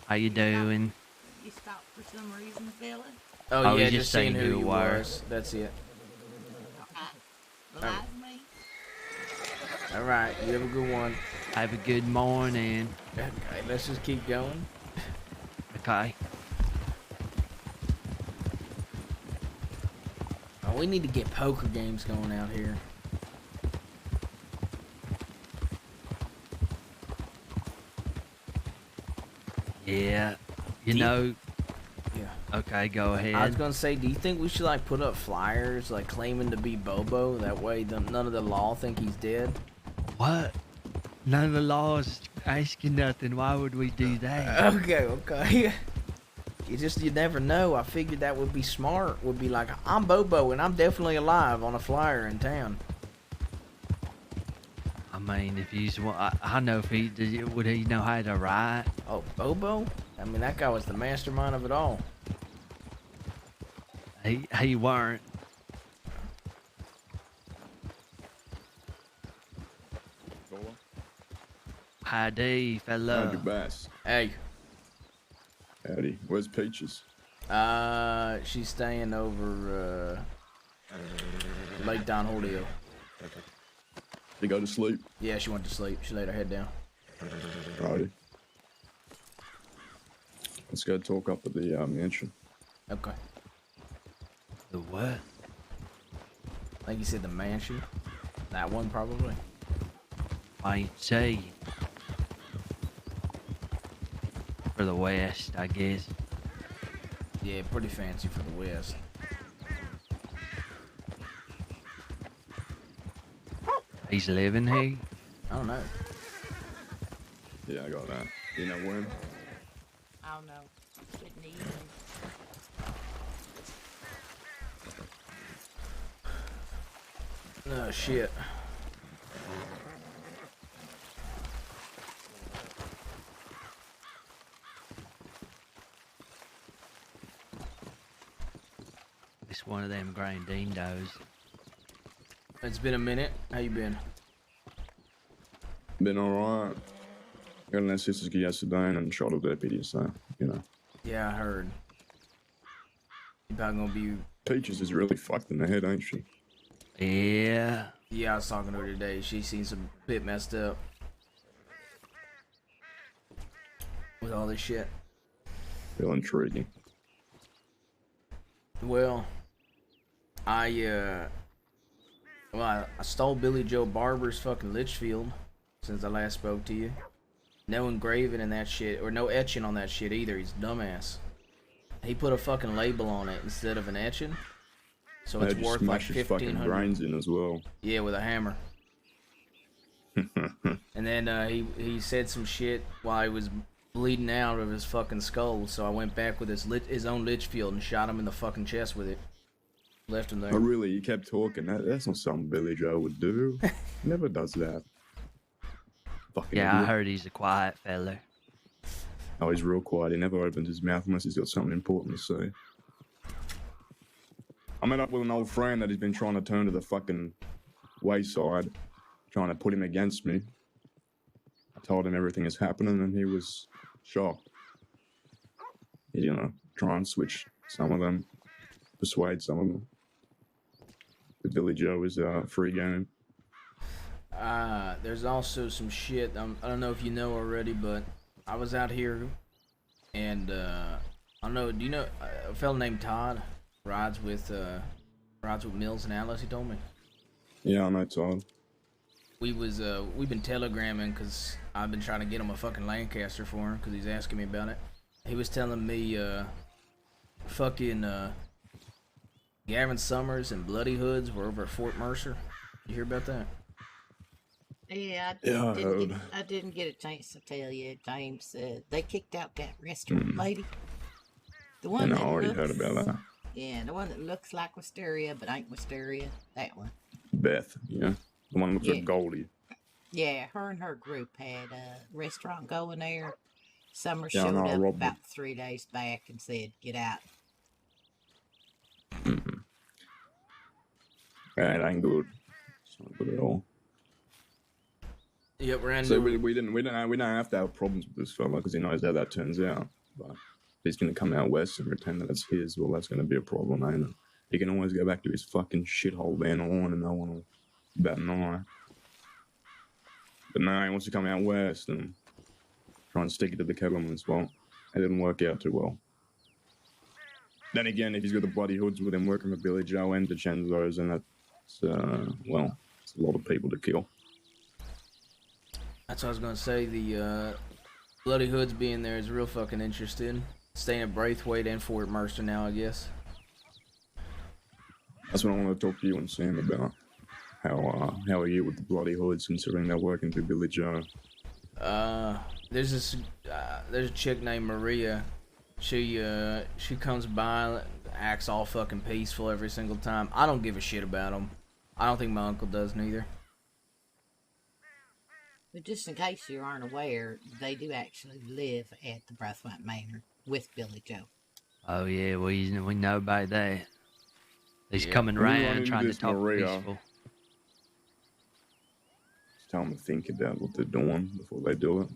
How you doing? you stopped for some reason, fella? Oh, I was yeah, just just seeing saying who who you were. was. That's it. Believe me? All right, you have a good one. Have a good morning. Okay, let's just keep going. Okay. Oh, we need to get poker games going out here. Yeah. You know. Yeah. Okay, go ahead. I was gonna say, do you think we should like put up flyers like claiming to be Bobo? That way, none of the law think he's dead. What? None of the laws asking nothing. Why would we do that? Okay. You never know. I figured that would be smart. Would be like, I'm Bobo and I'm definitely alive on a flyer in town. I mean, if he's, I know if would he know how to write? Oh, Bobo? I mean, that guy was the mastermind of it all. He weren't. Howdy, fella. Howdy, Bass. Hey, Howdy. Where's Peaches? she's staying over Lake Don Julio. She go to sleep? Yeah, she went to sleep. She laid her head down. Righty. Let's go talk up at the mansion. Okay. The what? I think you said the mansion. That one probably. I ain't say. For the West, I guess. Yeah, pretty fancy for the West. He's living here. I don't know. Yeah, I got that. You know when? I don't know. Shouldn't even. Oh shit. It's one of them grandinos. It's been a minute. How you been? Been alright. Got an assistance yesterday and shot a deputy, so, you know. Yeah, I heard. You probably gonna be. Peaches is really fucked in the head, ain't she? Yeah. Yeah, I was talking to her today. She seems a bit messed up with all this shit. Real intriguing. Well, I stole Billy Joe Barber's fucking Litchfield since I last spoke to you. No engraving in that shit, or no etching on that shit either. He's a dumbass. He put a fucking label on it instead of an etching, so it's They worth just like smash his fucking 1,500. brains in as well. Yeah, with a hammer. And then he said some shit while he was bleeding out of his fucking skull. So I went back with his own Litchfield and shot him in the fucking chest with it. Left him there. Oh, really? You kept talking. That's not something Billy Joe would do. He never does that. Fucking Yeah, I idiot. heard he's a quiet fella. Oh, he's real quiet. He never opens his mouth unless he's got something important to say. I met up with an old friend that he's been trying to turn to the fucking wayside, trying to put him against me. I told him everything is happening and he was shocked. He's gonna try and switch some of them, persuade some of them. the Billy Joe is a free game. There's also some shit. I don't know if you know already, but I was out here, and I don't know. Do you know a fella named Todd rides with Mills and Alice? He told me. Yeah, I know Todd. We've been telegramming because I've been trying to get him a fucking Lancaster for him because he's asking me about it. He was telling me fucking Gavin Summers and Bloody Hoods were over at Fort Mercer. You hear about that? Yeah, Yeah, I heard. I didn't get a chance to tell you, James. They kicked out that restaurant lady. The one And I that already looks, heard about that. Yeah, the one that looks like Wisteria but ain't Wisteria. That one. Beth, yeah. The one looks Yeah. like Goldie. Yeah, her and her group had a restaurant going there. Summer Yeah, I showed know, I up robbed about 3 days back and said, "Get out." Yeah, it ain't good. It's not good at all. Yep, we're So we don't have to have problems with this fella because he knows how that turns out. But if he's gonna come out west and pretend that it's his, well, that's gonna be a problem, ain't it? He can always go back to his fucking shithole down the line and no one will bat an eye. But no, he wants to come out west and try and stick it to the Kettlemans. Well, it didn't work out too well. Then again, if he's got the bloody hoods with him working for Billy Joe and DiCenzo's, and that's, well, it's a lot of people to kill. That's what I was gonna say. The Bloody Hoods being there is real fucking interesting. Staying at Braithwaite and Fort Mercer now, I guess. That's what I want to talk to you and Sam about. How are you with the Bloody Hoods, considering they're working through Billy Joe? There's a chick named Maria. She comes by, acts all fucking peaceful every single time. I don't give a shit about them. I don't think my uncle does neither. But just in case you aren't aware, they do actually live at the Braithwaite Manor with Billy Joe. Oh yeah, we know about that. He's Yeah. coming When you run around into trying to this talk Maria, peaceful. Just tell them to think about what they're doing before they do it.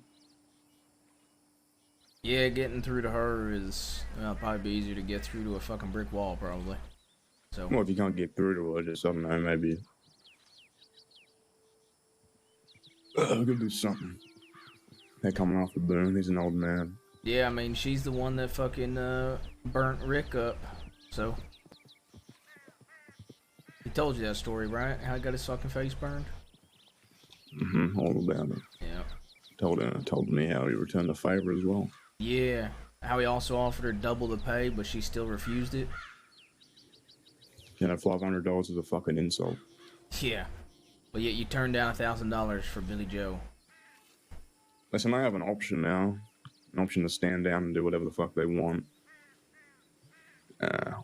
Yeah, getting through to her is probably be easier to get through to a fucking brick wall, probably. So. Well, if you can't get through to her, just, I don't know, maybe... I'm gonna do something. They're coming off the boom. He's an old man. Yeah, I mean, she's the one that fucking burnt Rick up, so. He told you that story, right? How he got his fucking face burned? Mm-hmm, all about it. Yeah. Told me how he returned the favor as well. Yeah. How he also offered her double the pay, but she still refused it. You know, $500 is a fucking insult. Yeah. But yet you turned down $1,000 for Billy Joe. Listen, they have an option now. An option to stand down and do whatever the fuck they want.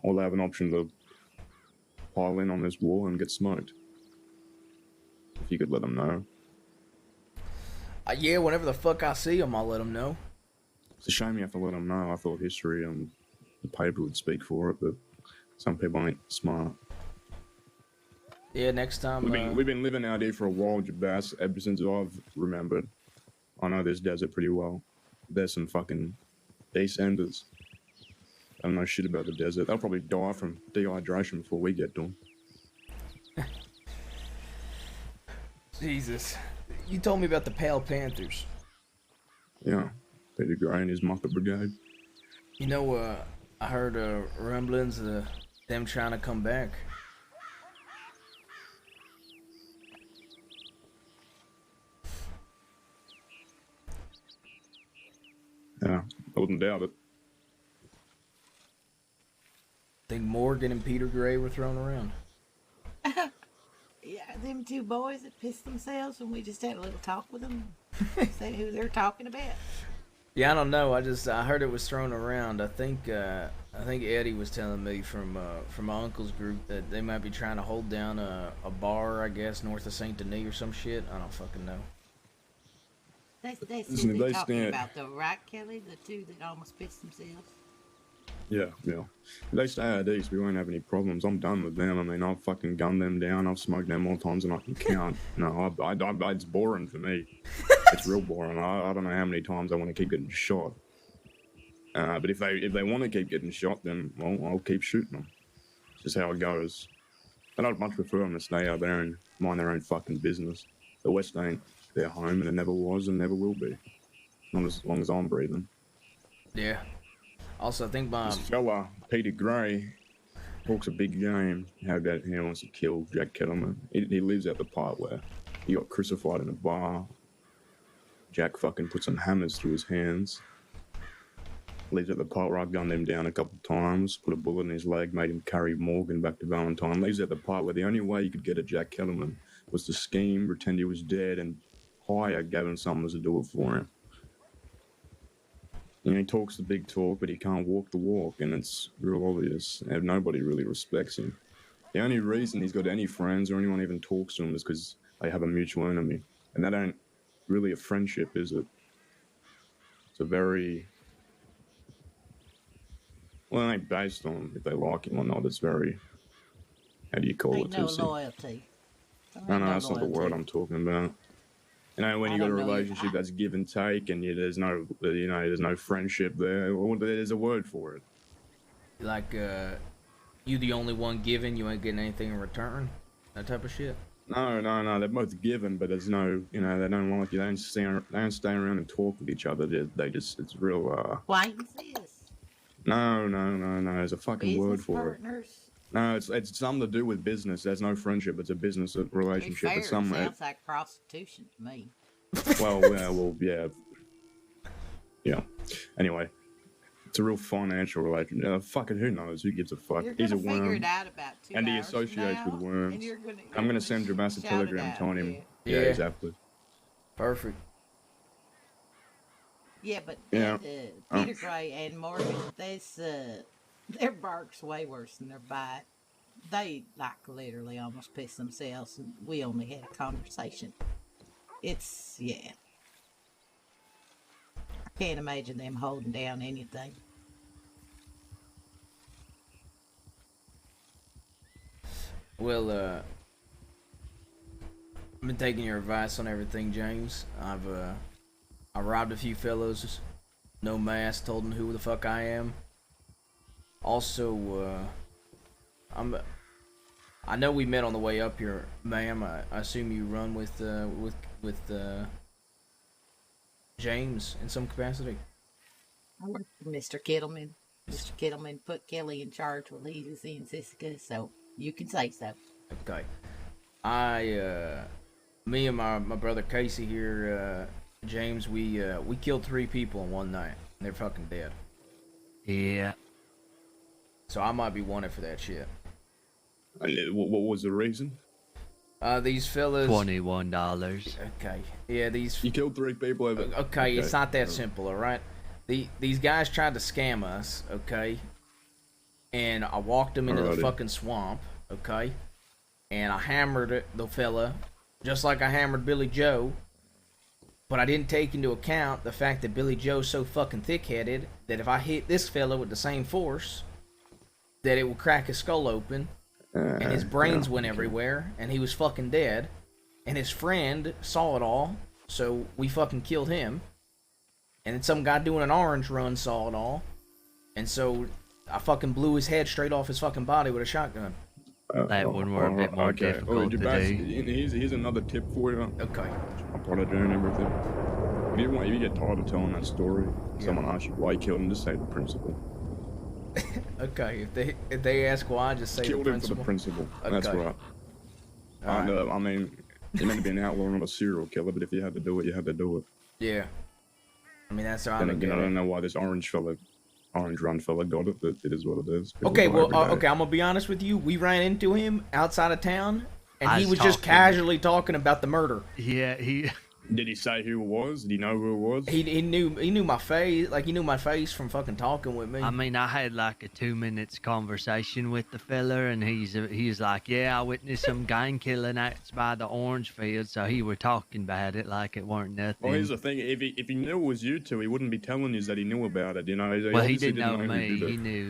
Or they have an option to pile in on this war and get smoked. If you could let them know. Yeah, whenever the fuck I see him, I'll let him know. It's a shame you have to let them know. I thought history and the paper would speak for it, but some people ain't smart. Yeah, next time. We've been living out here for a while, Jabas, ever since I've remembered. I know this desert pretty well. There's some fucking descenders. I don't know shit about the desert. They'll probably die from dehydration before we get to them. Jesus. You told me about the Pale Panthers. Yeah, Peter Gray and his Muppet Brigade. You know, I heard rumblings of them trying to come back. Yeah, I wouldn't doubt it. Think Morgan and Peter Gray were thrown around. Yeah, them two boys that pissed themselves when we just had a little talk with them. Say who they're talking about. Yeah, I don't know. I heard it was thrown around. I think Eddie was telling me from my uncle's group that they might be trying to hold down a bar, I guess, north of Saint Denis or some shit. I don't fucking know. That's Listen, who they they're talking stand- about, though, right, Kelly? The two that almost pissed themselves. Yeah. If they stay out east, we won't have any problems. I'm done with them. I mean, I've fucking gunned them down. I've smoked them more times than I can count. No, it's boring for me. It's real boring. I don't know how many times I want to keep getting shot. But if they want to keep getting shot, then, well, I'll keep shooting them. It's just how it goes. And I'd much prefer them to stay out there and mind their own fucking business. The West ain't their home, and it never was and never will be. Not as long as I'm breathing. Yeah. Also, I think This fella, Peter Gray, talks a big game. How about he wants to kill Jack Kettleman? He lives out the part where he got crucified in a bar. Jack fucking put some hammers through his hands. Leaves at the part where I gunned him down a couple times, put a bullet in his leg, made him carry Morgan back to Valentine. Leaves at the part where the only way you could get at Jack Kettleman was to scheme, pretend he was dead, and hire Gavin Summers to do it for him. You know, he talks the big talk, but he can't walk the walk, and it's real obvious. And nobody really respects him. The only reason he's got any friends or anyone even talks to him is because they have a mutual enemy. And that ain't really a friendship, is it? It's a very... Well, it ain't based on if they like him or not. It's very... How do you call Ain't it? no loyalty. No, that's not the word I'm talking about. You know, when you got a relationship that's give and take, and there's no, there's no friendship there. Well, there's a word for it. Like, you the only one giving, you ain't getting anything in return? That type of shit? No, they're both given, but there's no, they don't like you. They don't stay around and talk with each other. They just, it's real, acquaintances. No, there's a fucking Business word for partners. it. No, it's something to do with business. There's no friendship. It's a business relationship. Fair, It's some. sounds like prostitution to me. Yeah. Anyway, it's a real financial relationship. Fucking who knows? Who gives a fuck? You're He's a gonna figure worm, it out about 2 and he hours associates from with now, worms. and you're I'm gonna send Jamas a shout it telegram out, telling him. Yeah. Yeah, exactly. Perfect. Yeah, but Yeah. Peter Gray and Morgan, their bark's way worse than their bite. They like literally almost pissed themselves, and we only had a conversation. It's I can't imagine them holding down anything. Well, I've been taking your advice on everything, James. I robbed a few fellows, no mask, told them who the fuck I am. Also, I know we met on the way up here, ma'am. I assume you run with James in some capacity. I work for Mr. Kittleman. Mr. Kittleman put Kelly in charge while he was in Siska, so you can say so. Okay. Me and my brother Casey here, James, we killed 3 people in one night. They're fucking dead. Yeah. So I might be wanted for that shit. What was the reason? These fellas. $21. Okay. Yeah, these. You killed 3 people over. Okay, it's not that simple, all right. These guys tried to scam us, okay, and I walked them into the fucking swamp, okay, and I hammered the fella, just like I hammered Billy Joe, but I didn't take into account the fact that Billy Joe's so fucking thick-headed that if I hit this fella with the same force, that it would crack his skull open, and his brains went everywhere, and he was fucking dead, and his friend saw it all, so we fucking killed him. And then some guy doing an orange run saw it all. And so I fucking blew his head straight off his fucking body with a shotgun. That one were a bit more difficult to do. Here's another tip for you. Okay. I'll put it down and everything. If you get tired of telling that story, someone asks you why you killed him, just say the principal. Okay, if they ask why, just say killed the him for the principal. Okay. That's right. I mean, you're meant to be an outlaw, not a serial killer, but if you had to do it, you had to do it. Yeah. I mean, that's how I Then look again, at I it. don't know why this orange run fella got it, but it is what it is. People Okay, die well, every day. okay, I'm gonna be honest with you. We ran into him outside of town, and I he was was just talking- casually talking about the murder. Yeah, he Did he say who it was? Did he know who it was? He knew my face, like he knew my face from fucking talking with me. I mean, I had like a 2 minutes conversation with the fella, and he's like, yeah, I witnessed some gang killing acts by the orange field, so he were talking about it like it weren't nothing. Well, here's the thing: if he knew it was you two, he wouldn't be telling you that he knew about it. You know, Well, he obviously didn't know who me. did it.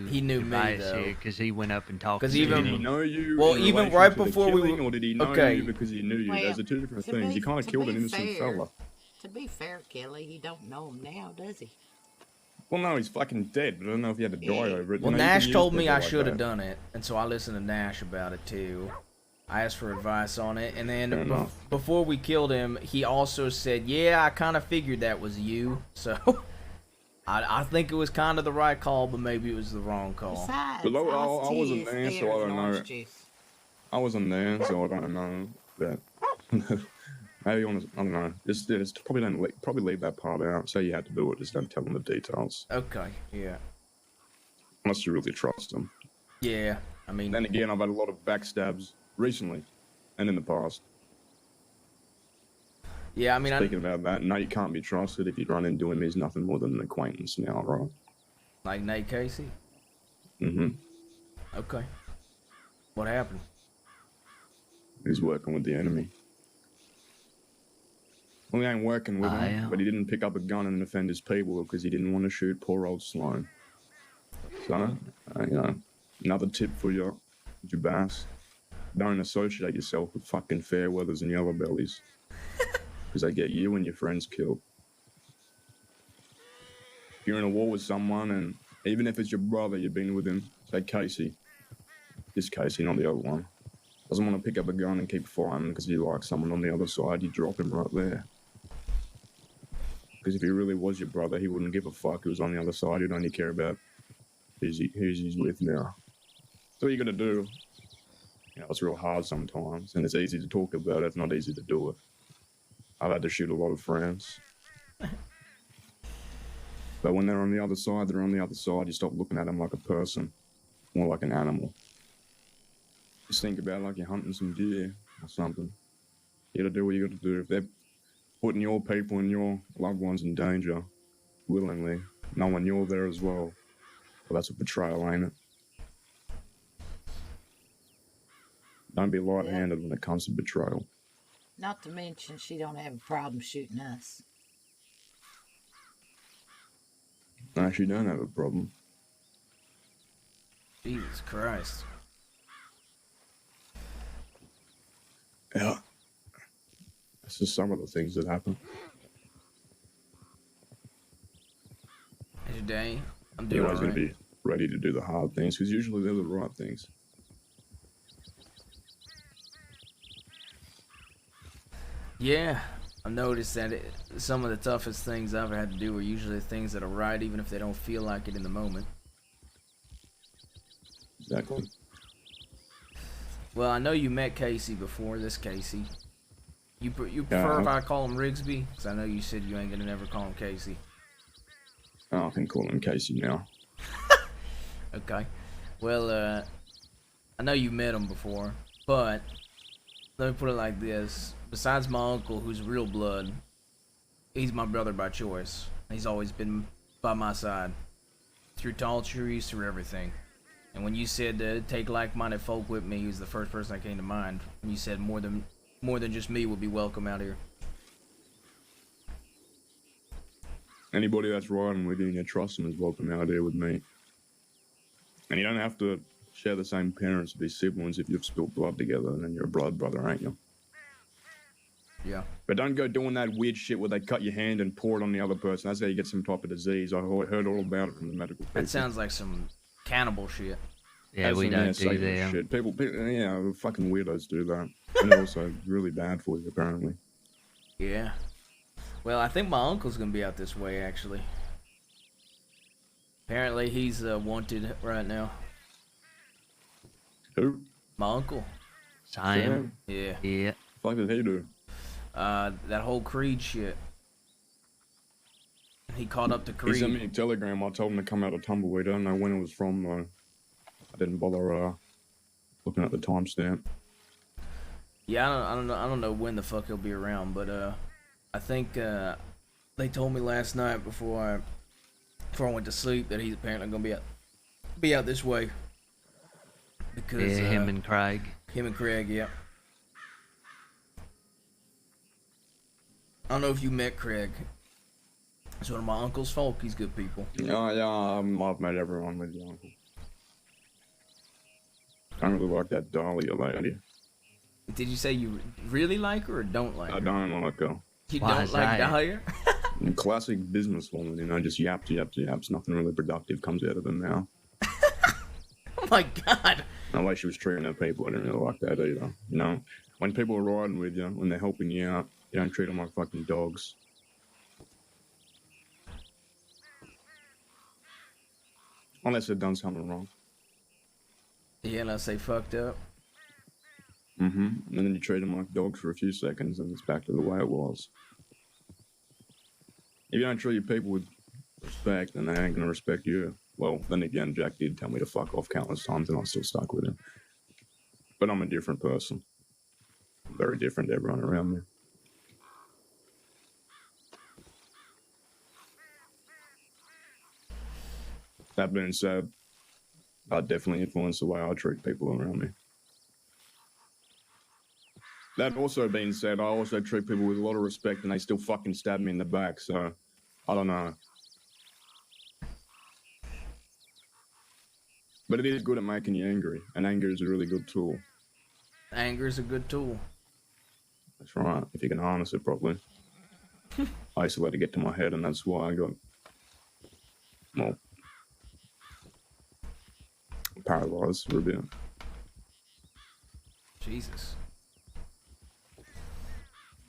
He knew me me, though. because he went up and talked. 'Cause to even- Did me. he know you? Well, in even relation right to the before we killing, were- or did he know okay. you because he knew you? Well, Those are 2 different to things. be- You kind of to killed be an innocent fair- fella. To be fair, Kelly, he don't know him now, does he? Well, no, he's fucking dead, but I don't know if he had to die over it. Well, You know, you Nash can told use me people I like should have that. done it, and so I listened to Nash about it too. I asked for advice on it, and Fair then enough. before we killed him, he also said, "Yeah, I kind of figured that was you." So I think it was kind of the right call, but maybe it was the wrong call. Besides, But I iced tea wasn't is there, better so I than don't orange know. juice. I wasn't there, so I don't know that. Maybe honest, I don't know. Just probably leave that part out. Say you had to do it, just don't tell them the details. Okay, yeah. Unless you really trust them. Yeah, I mean... Then again, I've had a lot of backstabs recently and in the past. Yeah, I mean... Speaking about that, no, you can't be trusted. If you run into him, he's nothing more than an acquaintance now, right? Like Nate Casey? Mm-hmm. Okay. What happened? He's working with the enemy. Well, he ain't working with him, but he didn't pick up a gun and defend his people because he didn't want to shoot poor old Sloan. So, another tip for you bass. Don't associate yourself with fucking fair weathers and yellow bellies. Because they get you and your friends killed. If you're in a war with someone, and even if it's your brother, you've been with him, say Casey. This Casey, not the other one. Doesn't want to pick up a gun and keep fighting because he likes someone on the other side, you drop him right there. Because if he really was your brother, he wouldn't give a fuck who was on the other side. He'd only care about who he's with now. That's all you gotta do. It's real hard sometimes, and it's easy to talk about it. It's not easy to do it. I've had to shoot a lot of friends. But when they're on the other side, they're on the other side. You stop looking at them like a person, more like an animal. Just think about it like you're hunting some deer or something. You gotta do what you gotta do. If they're putting your people and your loved ones in danger, willingly, knowing you're there as well, that's a betrayal, ain't it? Don't be light-handed when it comes to betrayal. Not to mention, she don't have a problem shooting us. I actually don't have a problem. Jesus Christ. Yeah. That's just some of the things that happen. How's your day? I'm You're doing always going alright. to be ready to do the hard things, because usually they're the right things. Yeah, I've noticed that some of the toughest things I've had to do are usually things that are right, even if they don't feel like it in the moment. Exactly. Well, I know you met Casey before, this Casey. You prefer if I call him Rigsby? Because I know you said you ain't going to never call him Casey. Oh, I can call him Casey now. Okay. Well, I know you met him before, but let me put it like this. Besides my uncle, who's real blood, he's my brother by choice. He's always been by my side. Through tall trees, through everything. And when you said to take like-minded folk with me, he was the first person that came to mind. When you said more than just me would be welcome out here. Anybody that's riding with you and you trust them is welcome out here with me. And you don't have to share the same parents or be siblings if you've spilled blood together, and then you're a blood brother, ain't you? Yeah. But don't go doing that weird shit where they cut your hand and pour it on the other person. That's how you get some type of disease. I heard all about it from the medical people. That sounds like some cannibal shit. Yeah, we don't do Satan that. shit. People, yeah, fucking weirdos do that. And they're also really bad for you, apparently. Yeah. Well, I think my uncle's gonna be out this way, actually. Apparently, he's wanted right now. Who? My uncle. Sam. Yeah. Yeah. What the fuck did he do? That whole Creed shit. He caught up to Creed. He sent me a telegram. I told him to come out of Tumbleweed. I don't know when it was from, though. I didn't bother looking at the timestamp. Yeah, I don't know when the fuck he'll be around, but I think they told me last night before I went to sleep that he's apparently gonna be out this way. Because Yeah, him and Craig. Him and Craig, yeah. I don't know if you met Craig. It's one of my uncle's folk. He's good people. Yeah, I've met everyone with your uncle. I don't really like that Dahlia lady. Did you say you really like her or don't like her? I don't like her. You don't like Dahlia? Classic businesswoman, just yaps. Nothing really productive comes out of her mouth. Oh my god. The way she was treating her people, I didn't really like that either. You know, when people are riding with you, when they're helping you out, you don't treat them like fucking dogs. Unless they've done something wrong. Yeah, unless they fucked up. And then you treat them like dogs for a few seconds and it's back to the way it was. If you don't treat your people with respect, then they ain't gonna respect you. Well, then again, Jack did tell me to fuck off countless times and I'm still stuck with him. But I'm a different person. Very different to everyone around me. That being said, I definitely influence the way I treat people around me. That also being said, I also treat people with a lot of respect and they still fucking stab me in the back, so I don't know. But it is good at making you angry, and anger is a really good tool. Anger is a good tool. That's right, if you can harness it properly. I used to let it get to my head, and that's why I got, well, paralyzed for a bit. Jesus.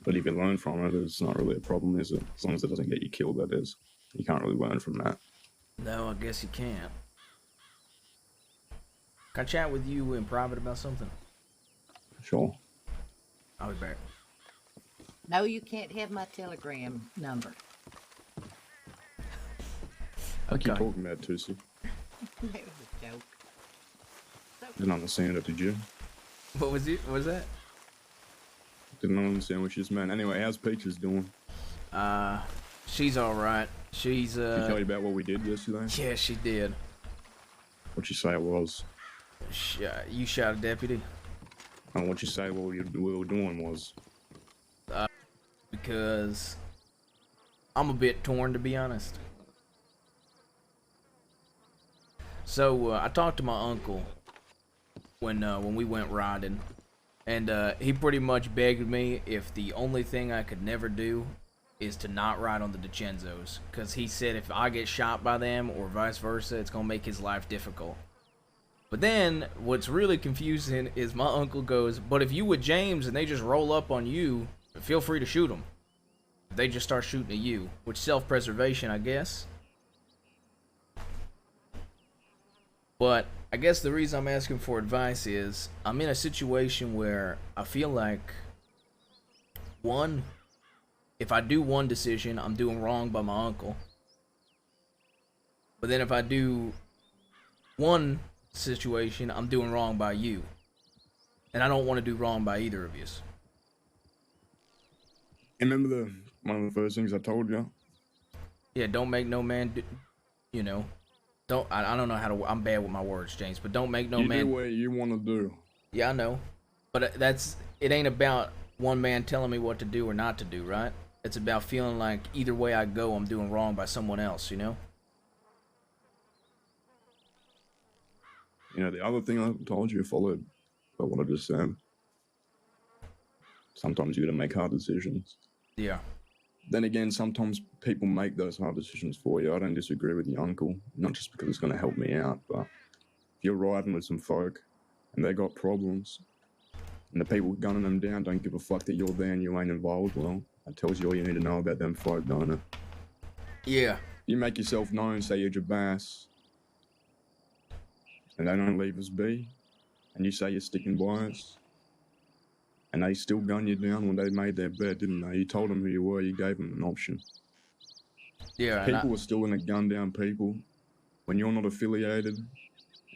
But if you learn from it, it's not really a problem, is it? As long as it doesn't get you killed, that is. You can't really learn from that. No, I guess you can't. Can I chat with you in private about something? Sure. I'll be back. No, you can't have my telegram number. What are you talking about, Tusi? That was a joke. Didn't understand it, did you? What was it? What was that? Didn't understand what she just meant. Anyway, how's Peaches doing? She's alright. She's, Did she tell you about what we did yesterday? Yeah, she did. What'd you say it was? You shot a deputy? And what'd you say what we were doing was? Because I'm a bit torn, to be honest. So, I talked to my uncle when we went riding, and he pretty much begged me if the only thing I could never do is to not ride on the DiCenzos, because he said if I get shot by them or vice versa, it's gonna make his life difficult. But then what's really confusing is my uncle goes, but if you with James and they just roll up on you, feel free to shoot them. They just start shooting at you, which self-preservation, I guess. But I guess the reason I'm asking for advice is I'm in a situation where I feel like, one, if I do one decision, I'm doing wrong by my uncle. But then if I do one situation, I'm doing wrong by you. And I don't want to do wrong by either of you. Remember one of the first things I told you? Yeah, don't make no man do, you know. I don't know how to, I'm bad with my words, James, but don't make no man. You do what you want to do. Yeah, I know. But it ain't about one man telling me what to do or not to do, right? It's about feeling like either way I go, I'm doing wrong by someone else, you know? You know, the other thing I told you followed by what I just said. Sometimes you gotta make hard decisions. Yeah. Then again, sometimes people make those hard decisions for you. I don't disagree with your uncle, not just because it's gonna help me out, but if you're riding with some folk and they got problems and the people gunning them down don't give a fuck that you're there and you ain't involved, well, that tells you all you need to know about them folk, don't it? Yeah. You make yourself known, say you're Jabbass, and they don't leave us be, and you say you're sticking by us, and they still gun you down when they made their bed, didn't they? You told them who you were, you gave them an option. Yeah. People are still gonna gun down people when you're not affiliated,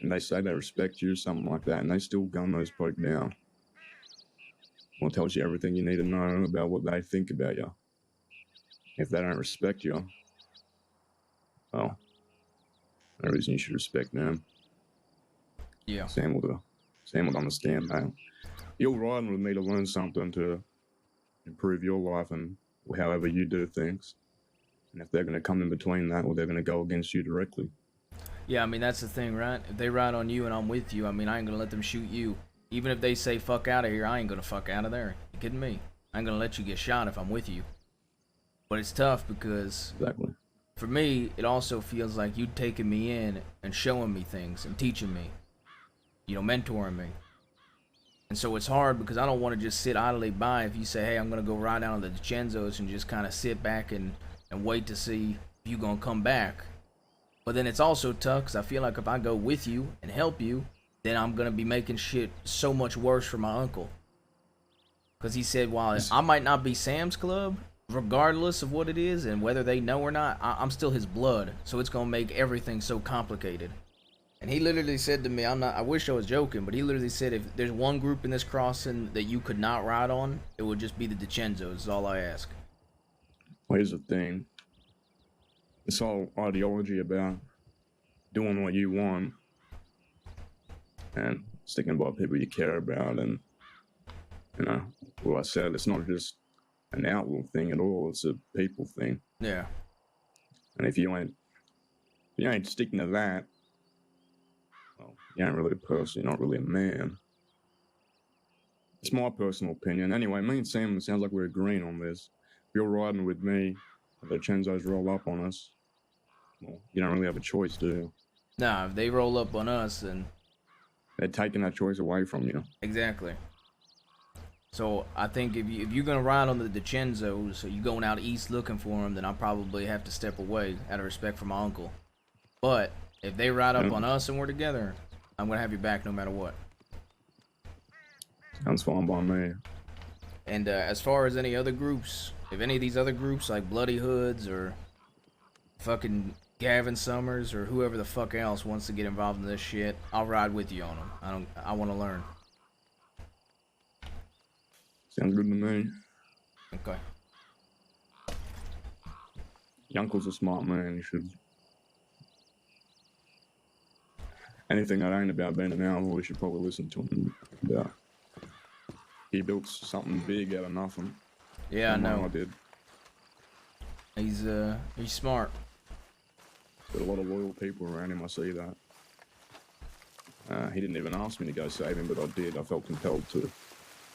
and they say they respect you or something like that, and they still gun those folk down. Well, it tells you everything you need to know about what they think about you. If they don't respect you, well, no reason you should respect them. Yeah. Sam would understand that. You're riding with me to learn something to improve your life and however you do things. And if they're going to come in between that, or they're going to go against you directly. Yeah, I mean, that's the thing, right? If they ride on you and I'm with you, I mean, I ain't gonna let them shoot you. Even if they say fuck out of here, I ain't gonna fuck out of there. You kidding me? I ain't gonna let you get shot if I'm with you. But it's tough because Exactly. for me, it also feels like you taking me in and showing me things and teaching me. mentoring me. And so it's hard because I don't want to just sit idly by if you say, hey, I'm going to go ride down to the DiCenzos and just kind of sit back and wait to see if you're going to come back. But then it's also tough because I feel like if I go with you and help you, then I'm going to be making shit so much worse for my uncle. Because he said, while I might not be Sam's Club, regardless of what it is and whether they know or not, I'm still his blood. So it's going to make everything so complicated. And he literally said to me, I wish I was joking, but he literally said, if there's one group in this crossing that you could not ride on, it would just be the DiCenzos, is all I ask. Well, here's the thing. This whole ideology about doing what you want and sticking by people you care about, and, you know, well, I said, it's not just an outlaw thing at all, it's a people thing. Yeah. And if you ain't sticking to that, well, you ain't really a person, you're not really a man. It's my personal opinion. Anyway, me and Sam, it sounds like we're agreeing on this. If you're riding with me, if the DiCenzos roll up on us, well, you don't really have a choice, do you? Nah, if they roll up on us, then... they're taking that choice away from you. Exactly. So I think if you're gonna ride on the DiCenzos, so you're going out east looking for them, then I probably have to step away out of respect for my uncle. But if they ride up on us and we're together, I'm gonna have your back no matter what. Sounds fine by me. And as far as any other groups, if any of these other groups like Bloody Hoods or fucking Gavin Summers or whoever the fuck else wants to get involved in this shit, I'll ride with you on them. I want to learn. Sounds good to me. Okay. Your uncle's a smart man. You should. Anything that ain't about being an outlaw, you should probably listen to him about. He built something big out of nothing. Yeah, I know. I did. He's smart. Got a lot of loyal people around him, I see that. He didn't even ask me to go save him, but I did. I felt compelled to.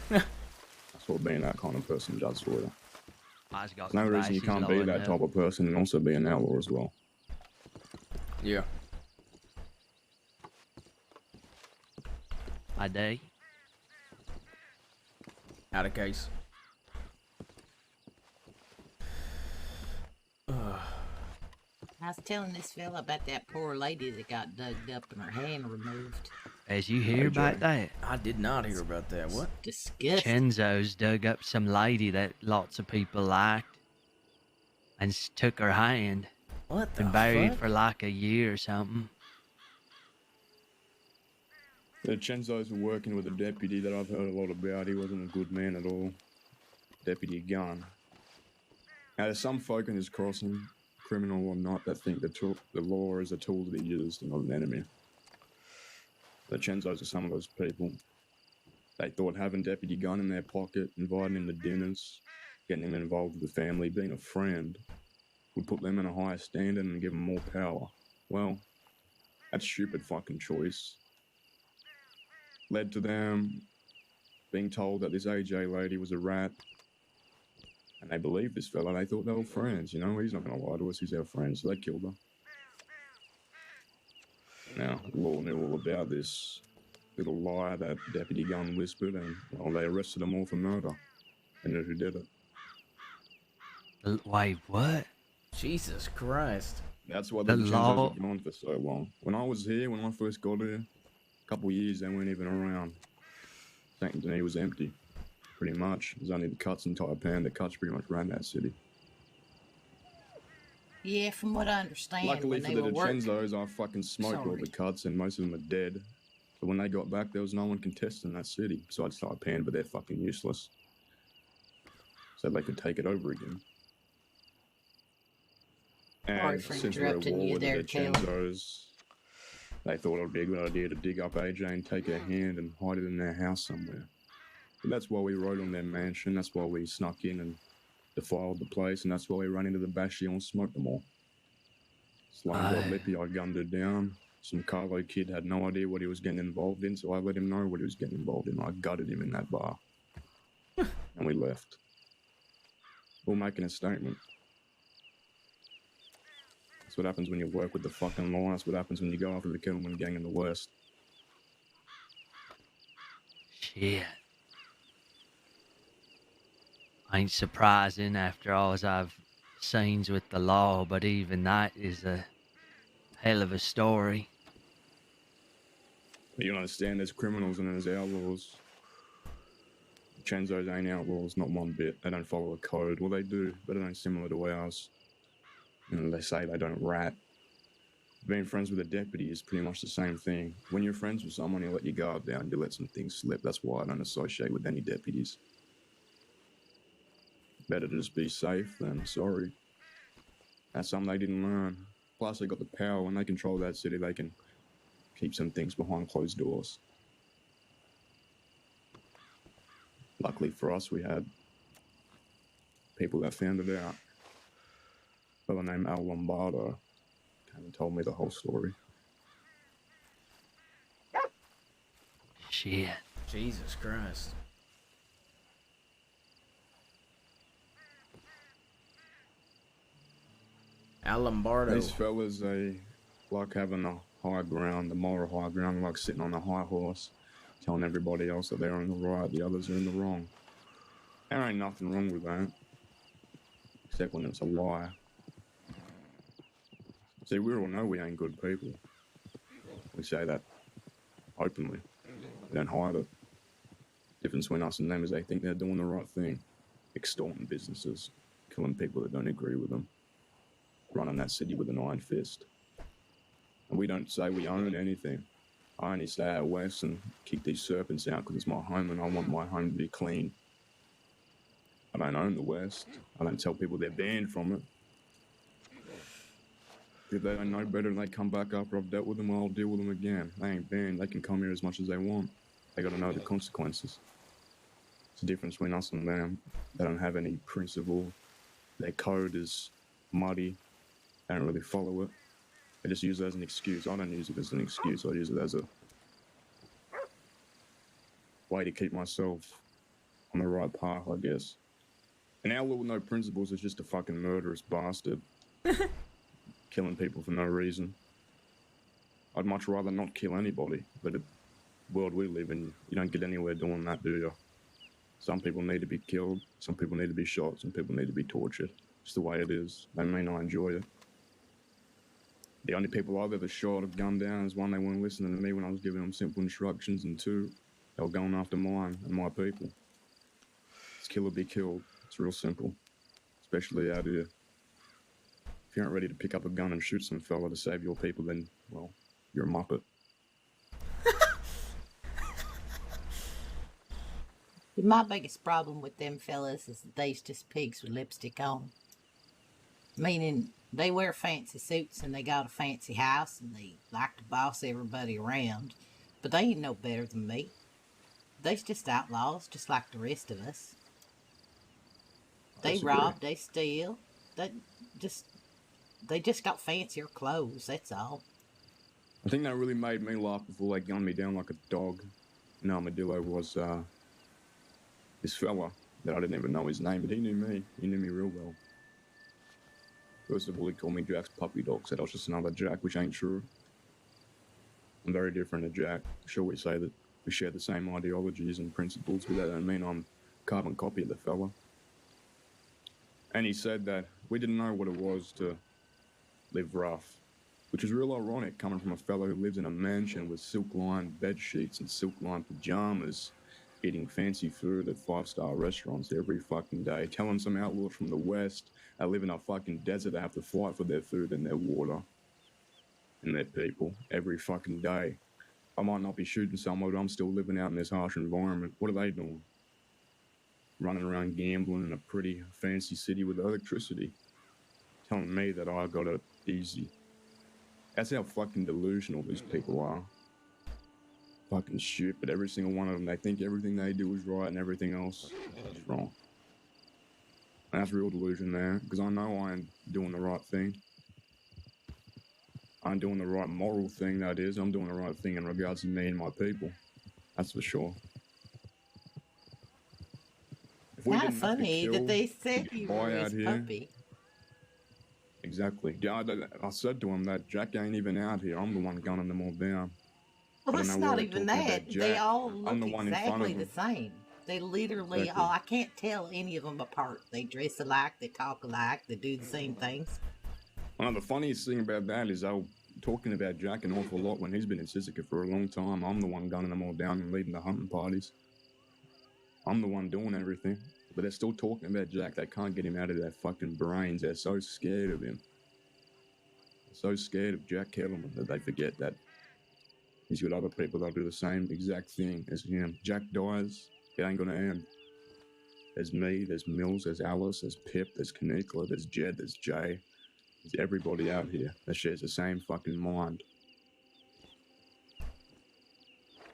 That's what being that kind of person does for you. There's no reason you can't be that type of person and also be an outlaw as well. Yeah. I do. Out of case. I was telling this fella about that poor lady that got dug up and her hand removed. As you hear about that? I did not hear about that. What? Disgusting. DiCenzos dug up some lady that lots of people liked and took her hand. What the Been buried fuck? for like a year or something. The DiCenzos were working with a deputy that I've heard a lot about. He wasn't a good man at all. Deputy Gunn. Now, there's some folk in this crossing, criminal or not, that think the law is a tool to be used and not an enemy. The DiCenzos are some of those people. They thought having Deputy Gunn in their pocket, inviting him to dinners, getting him involved with the family, being a friend, would put them in a higher standard and give them more power. Well, that's a stupid fucking choice. Led to them being told that this AJ lady was a rat. And they believed this fella. They thought they were friends, you know? He's not going to lie to us. He's our friend, so they killed her. Now, the law knew all about this little lie that Deputy Gunn whispered, and, well, they arrested them all for murder. They knew who did it. Wait, what? Jesus Christ. That's why the DiCenzos were gone for so long. When I was here, when I first got here, a couple of years, they weren't even around. St. Denis was empty. Pretty much. There's only the Cuts and Taipan. The Cuts pretty much ran that city. Yeah, from what I understand, Luckily when for they the were working... DiCenzos, I fucking smoked all the Cuts and most of them are dead. But when they got back, there was no one contesting that city besides Taipan, but they're fucking useless. So they could take it over again. And since we're at war with the DiCenzos, they thought it would be a good idea to dig up AJ and take her hand and hide it in their house somewhere. But that's why we rode on their mansion, that's why we snuck in and defiled the place, and that's why we ran into the Bastion and smoked them all. Slime got lippy, I gunned her down. Some Carlo kid had no idea what he was getting involved in, so I let him know what he was getting involved in. I gutted him in that bar. And we left. We're making a statement. That's what happens when you work with the fucking law. That's what happens when you go after the Kettleman gang in the West. Shit. Ain't surprising after all I've seen with the law, but even that is a hell of a story. You don't understand, there's criminals and there's outlaws. Chenzos ain't outlaws, not one bit. They don't follow a code. Well, they do, but it ain't similar to ours. They say they don't rat. Being friends with a deputy is pretty much the same thing. When you're friends with someone, you let your guard down, you let some things slip. That's why I don't associate with any deputies. Better to just be safe than sorry. That's something they didn't learn. Plus, they got the power. When they control that city, they can keep some things behind closed doors. Luckily for us, we had people that found it out. A fellow named Al Lombardo came and told me the whole story. Shit. Jesus Christ. Al Lombardo. These fellas, they like having the high ground, the moral high ground, like sitting on a high horse, telling everybody else that they're in the right, the others are in the wrong. There ain't nothing wrong with that, except when it's a lie. See, we all know we ain't good people. We say that openly. We don't hide it. The difference between us and them is they think they're doing the right thing. Extorting businesses, killing people that don't agree with them, running that city with an iron fist. And we don't say we own anything. I only stay out west and kick these serpents out because it's my home and I want my home to be clean. I don't own the West. I don't tell people they're banned from it. If they don't know better and they come back after I've dealt with them, well, I'll deal with them again. They ain't banned. They can come here as much as they want. They got to know the consequences. It's the difference between us and them. They don't have any principle. Their code is muddy. They don't really follow it. They just use it as an excuse. I don't use it as an excuse. I use it as a way to keep myself on the right path, I guess. An outlaw with no principles is just a fucking murderous bastard. Killing people for no reason. I'd much rather not kill anybody, but the world we live in, you don't get anywhere doing that, do you? Some people need to be killed, some people need to be shot, some people need to be tortured. It's the way it is. They may not enjoy it. The only people I've ever shot or gunned down is one, they weren't listening to me when I was giving them simple instructions, and two, they were going after mine and my people. It's kill or be killed. It's real simple, especially out here. If you aren't ready to pick up a gun and shoot some fella to save your people, then, well, you're a muppet. My biggest problem with them fellas is that they's just pigs with lipstick on. Meaning, they wear fancy suits and they got a fancy house and they like to boss everybody around. But they ain't no better than me. They's just outlaws, just like the rest of us. They rob, they steal, they just got fancier clothes, that's all. I think that really made me laugh before they gunned me down like a dog. No, armadillo was this fella that I didn't even know his name, but he knew me. He knew me real well. First of all, he called me Jack's puppy dog, said I was just another Jack, which ain't true. I'm very different to Jack. Sure, we say that we share the same ideologies and principles, but that don't mean I'm a carbon copy of the fella. And he said that we didn't know what it was to live rough, which is real ironic coming from a fellow who lives in a mansion with silk-lined bed sheets and silk-lined pajamas, eating fancy food at five-star restaurants every fucking day, telling some outlaws from the West that live in a fucking desert they have to fight for their food and their water and their people every fucking day. I might not be shooting someone, but I'm still living out in this harsh environment. What are they doing? Running around gambling in a pretty fancy city with electricity, telling me that I got it easy. That's how fucking delusional these people are. Fucking stupid. Every single one of them, they think everything they do is right and everything else is wrong. And that's real delusion there, because I know I ain't doing the right thing. I'm doing the right moral thing, that is. I'm doing the right thing in regards to me and my people. That's for sure. Kind of funny that they said you were his puppy. Exactly. Yeah, I said to him that Jack ain't even out here. I'm the one gunning them all down. Well, I it's don't know not why even we're talking that. about They Jack. all I'm look the one in front exactly of the him. same. They literally Exactly. all, I can't tell any of them apart. They dress alike, they talk alike, they do the same things. Well, the funniest thing about that is they're talking about Jack an awful lot when he's been in Sisika for a long time. I'm the one gunning them all down and leading the hunting parties. I'm the one doing everything. But they're still talking about Jack. They can't get him out of their fucking brains. They're so scared of him. They're so scared of Jack Kettleman that they forget that he's got other people that'll do the same exact thing as him. Jack dies, it ain't gonna end. There's me, there's Mills, there's Alice, there's Pip, there's Kanikla, there's Jed, there's Jay. There's everybody out here that shares the same fucking mind.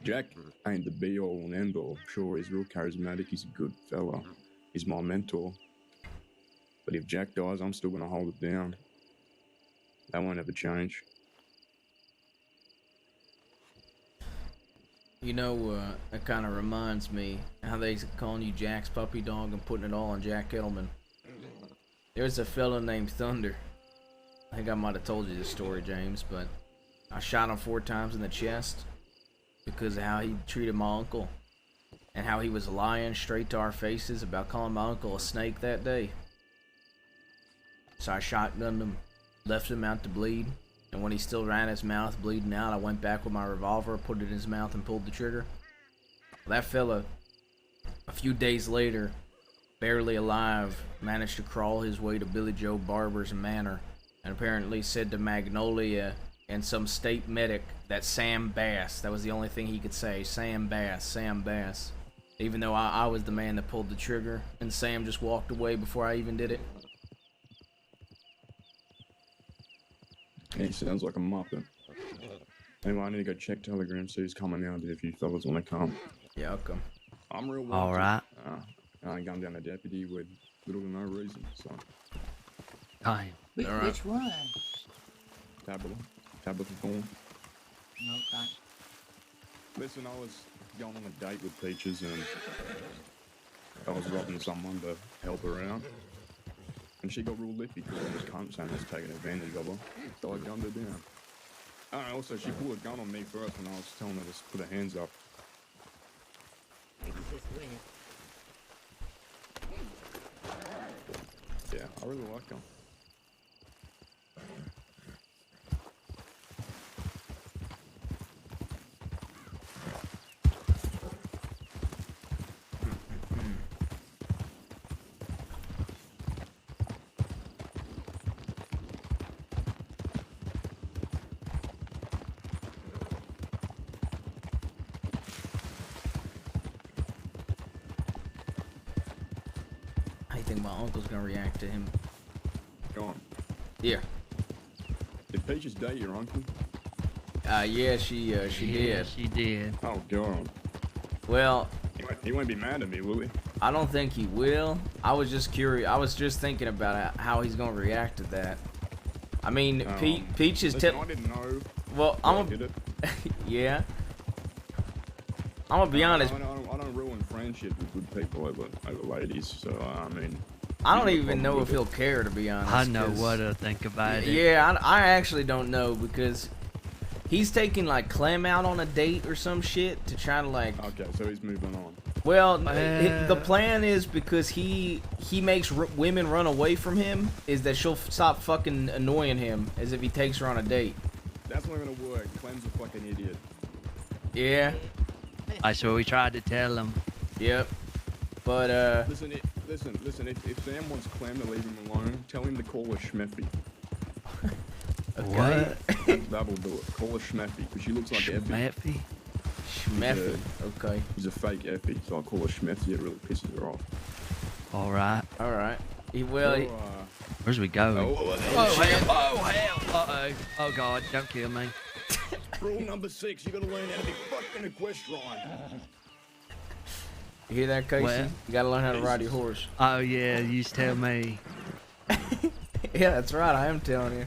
Jack ain't the be-all and end-all. Sure, he's real charismatic, he's a good fella. He's my mentor. But if Jack dies, I'm still gonna hold it down. That won't ever change. You know, that kind of reminds me how they calling you Jack's puppy dog and putting it all on Jack Kettleman. There's a fella named Thunder. I think I might have told you this story, James, but I shot him 4 times in the chest because of how he treated my uncle and how he was lying straight to our faces about calling my uncle a snake that day. So I shotgunned him, left him out to bleed, and when he still ran his mouth bleeding out, I went back with my revolver, put it in his mouth, and pulled the trigger. That fella, a few days later, barely alive, managed to crawl his way to Billy Joe Barber's manor, and apparently said to Magnolia and some state medic that Sam Bass, that was the only thing he could say, Sam Bass, Sam Bass. Even though I was the man that pulled the trigger, and Sam just walked away before I even did it. He sounds like a muppet. Anyway, I need to go check Telegram, see who's coming out if you fellas want to come. Yeah, I'll come. I'm real All right. I ain't going down a deputy with little to no reason, so. Time. Which one? Tabitha Thorne. Okay. Listen, I was going on a date with Peaches and I was robbing someone to help her out. And she got real lippy because I was cunt saying I was taking advantage of her. So I gunned her down. Also, she pulled a gun on me first when I was telling her to put her hands up. Yeah, I really like her. How you think my uncle's gonna react to him? Go on. Yeah. Did Peaches date your uncle? Yeah, she did. She did. Oh, God. Well, He won't be mad at me, will he? I don't think he will. I was just curious. I was just thinking about how he's gonna react to that. I mean, Peaches. Listen, I didn't know. Well, Did it? Yeah. I'm gonna be honest. I don't ruin friendship with good people over ladies. So I mean. I don't even know if he'll care, to be honest. I know what to think about it. Yeah, I actually don't know because he's taking like Clem out on a date or some shit to try to like. Okay, so he's moving on. Well, the plan is because he makes women run away from him, is that she'll stop fucking annoying him as if he takes her on a date. That's not gonna work. Clem's a fucking idiot. Yeah. That's what we tried to tell him. Yep. But Listen. If Sam wants Clem to leave him alone, tell him to call her Schmeffy. Okay. What? That will do it. Call her Schmeffy because she looks like Effie. Schmeffy? Schmeffy. Okay. She's a fake Effie, so I call her Schmeffy. It really pisses her off. All right. All right. Where's we going? Oh, hell! Uh-oh. Oh, God. Don't kill me. Rule number 6, you gotta learn how to be fucking equestrian. You hear that, Casey? Well, You gotta learn how to ride your horse. Oh, yeah. You just tell me. Yeah, that's right. I am telling you.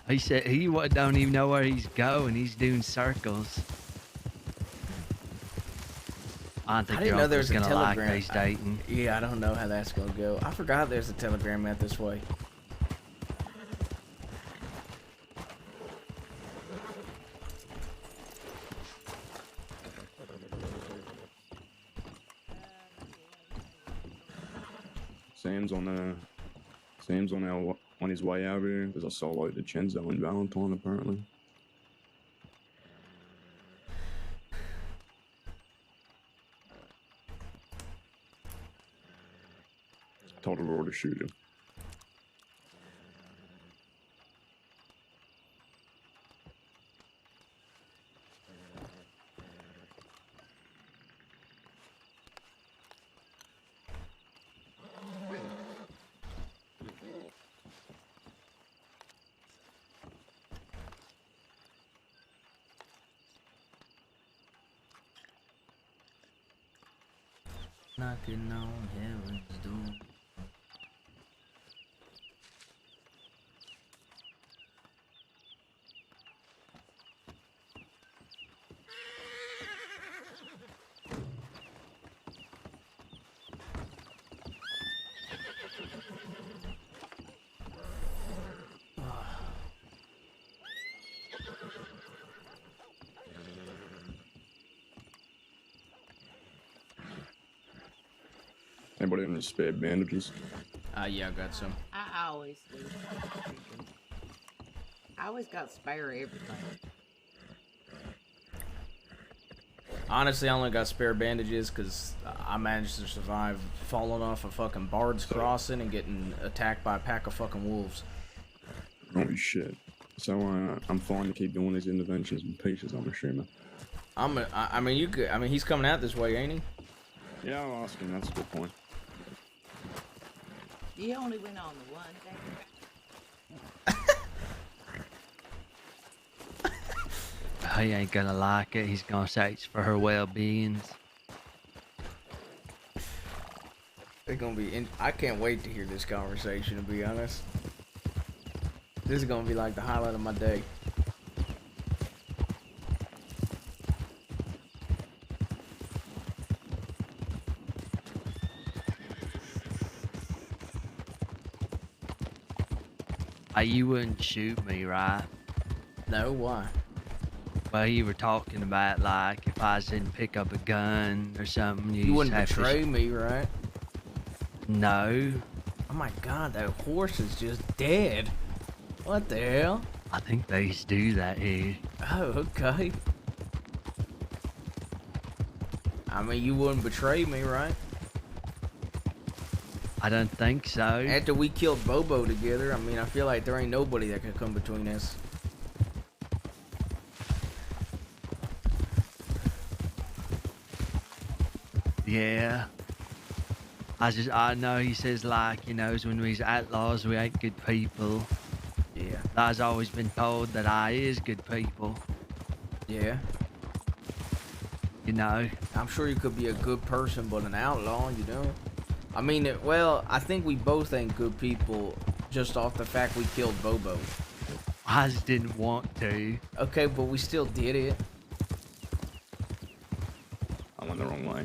He said he don't even know where he's going. He's doing circles. I think didn't know there was a gonna like telegram. these dating. Yeah, I don't know how that's gonna go. I forgot there's a telegram out this way. Sam's on his way over here because I soloed Vincenzo and Valentine apparently. Told Aurora to shoot him. Knocking on heaven's door. Anybody have any spare bandages? Yeah, I got some. I always do. I always got spare everything. Honestly, I only got spare bandages because I managed to survive falling off a fucking Bard's Crossing and getting attacked by a pack of fucking wolves. Holy shit. So I'm fine to keep doing these interventions in pieces, I'm assuming. I mean, he's coming out this way, ain't he? Yeah, I'll ask him. That's a good point. You only went on the one day. He ain't gonna like it. He's gonna say it's for her well-beings. It's gonna be. I can't wait to hear this conversation. To be honest, this is gonna be like the highlight of my day. You wouldn't shoot me, right? No, why? Well, you were talking about, like, if I didn't pick up a gun or something, You wouldn't betray me, right? No. Oh my god, that horse is just dead. What the hell? I think they used to do that here. Oh, okay. I mean, you wouldn't betray me, right? I don't think so. After we killed Bobo together, I mean, I feel like there ain't nobody that could come between us. Yeah. I know he says, like, you know, when we's outlaws, we ain't good people. Yeah. I've always been told that I is good people. Yeah. You know? I'm sure you could be a good person, but an outlaw, you know? I mean, well, I think we both ain't good people just off the fact we killed Bobo. I just didn't want to. Okay, but we still did it. I went the wrong way.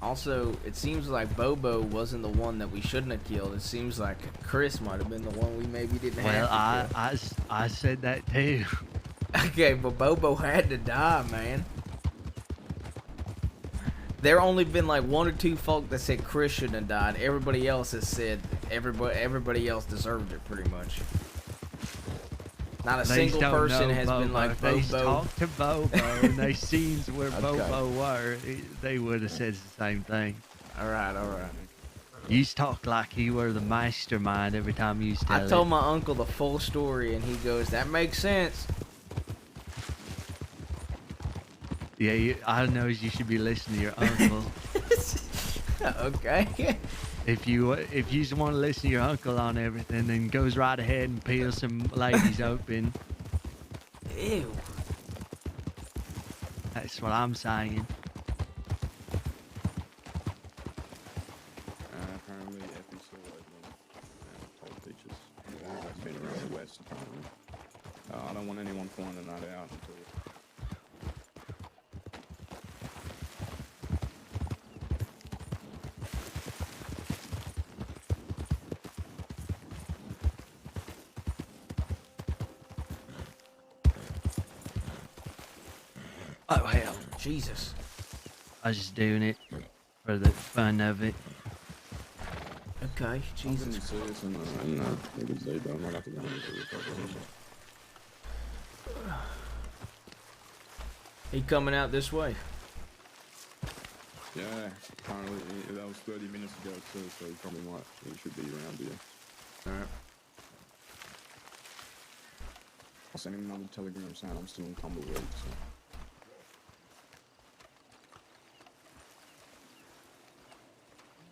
Also, it seems like Bobo wasn't the one that we shouldn't have killed. It seems like Chris might have been the one we maybe didn't have to kill. I said that too. Okay, but Bobo had to die, man. There only been like one or two folk that said Chris shouldn't have died. Everybody else has said everybody else deserved it pretty much. Not a single person has been like Bobo. They talked to Bobo and they seen where Bobo were. They would have said the same thing. All right, all right. You talk like you were the mastermind every time you tell it. I told my uncle the full story, and he goes, "That makes sense." Yeah, I know you should be listening to your uncle. Okay. If you want to listen to your uncle on everything, then goes right ahead and peel some ladies open. Ew. That's what I'm saying. Apparently, Effie still told teachers. That's been around the West, apparently. I don't want anyone finding that out until... Oh, hell. Jesus. I was just doing it for the fun of it. Okay, Jesus. Jesus. Serious and niggas they don't have to go into it. He coming out this way. Yeah, apparently that was 30 minutes ago too, so he should be around here. Alright. I'll send him another telegram saying I'm still in Tumbleweed, so.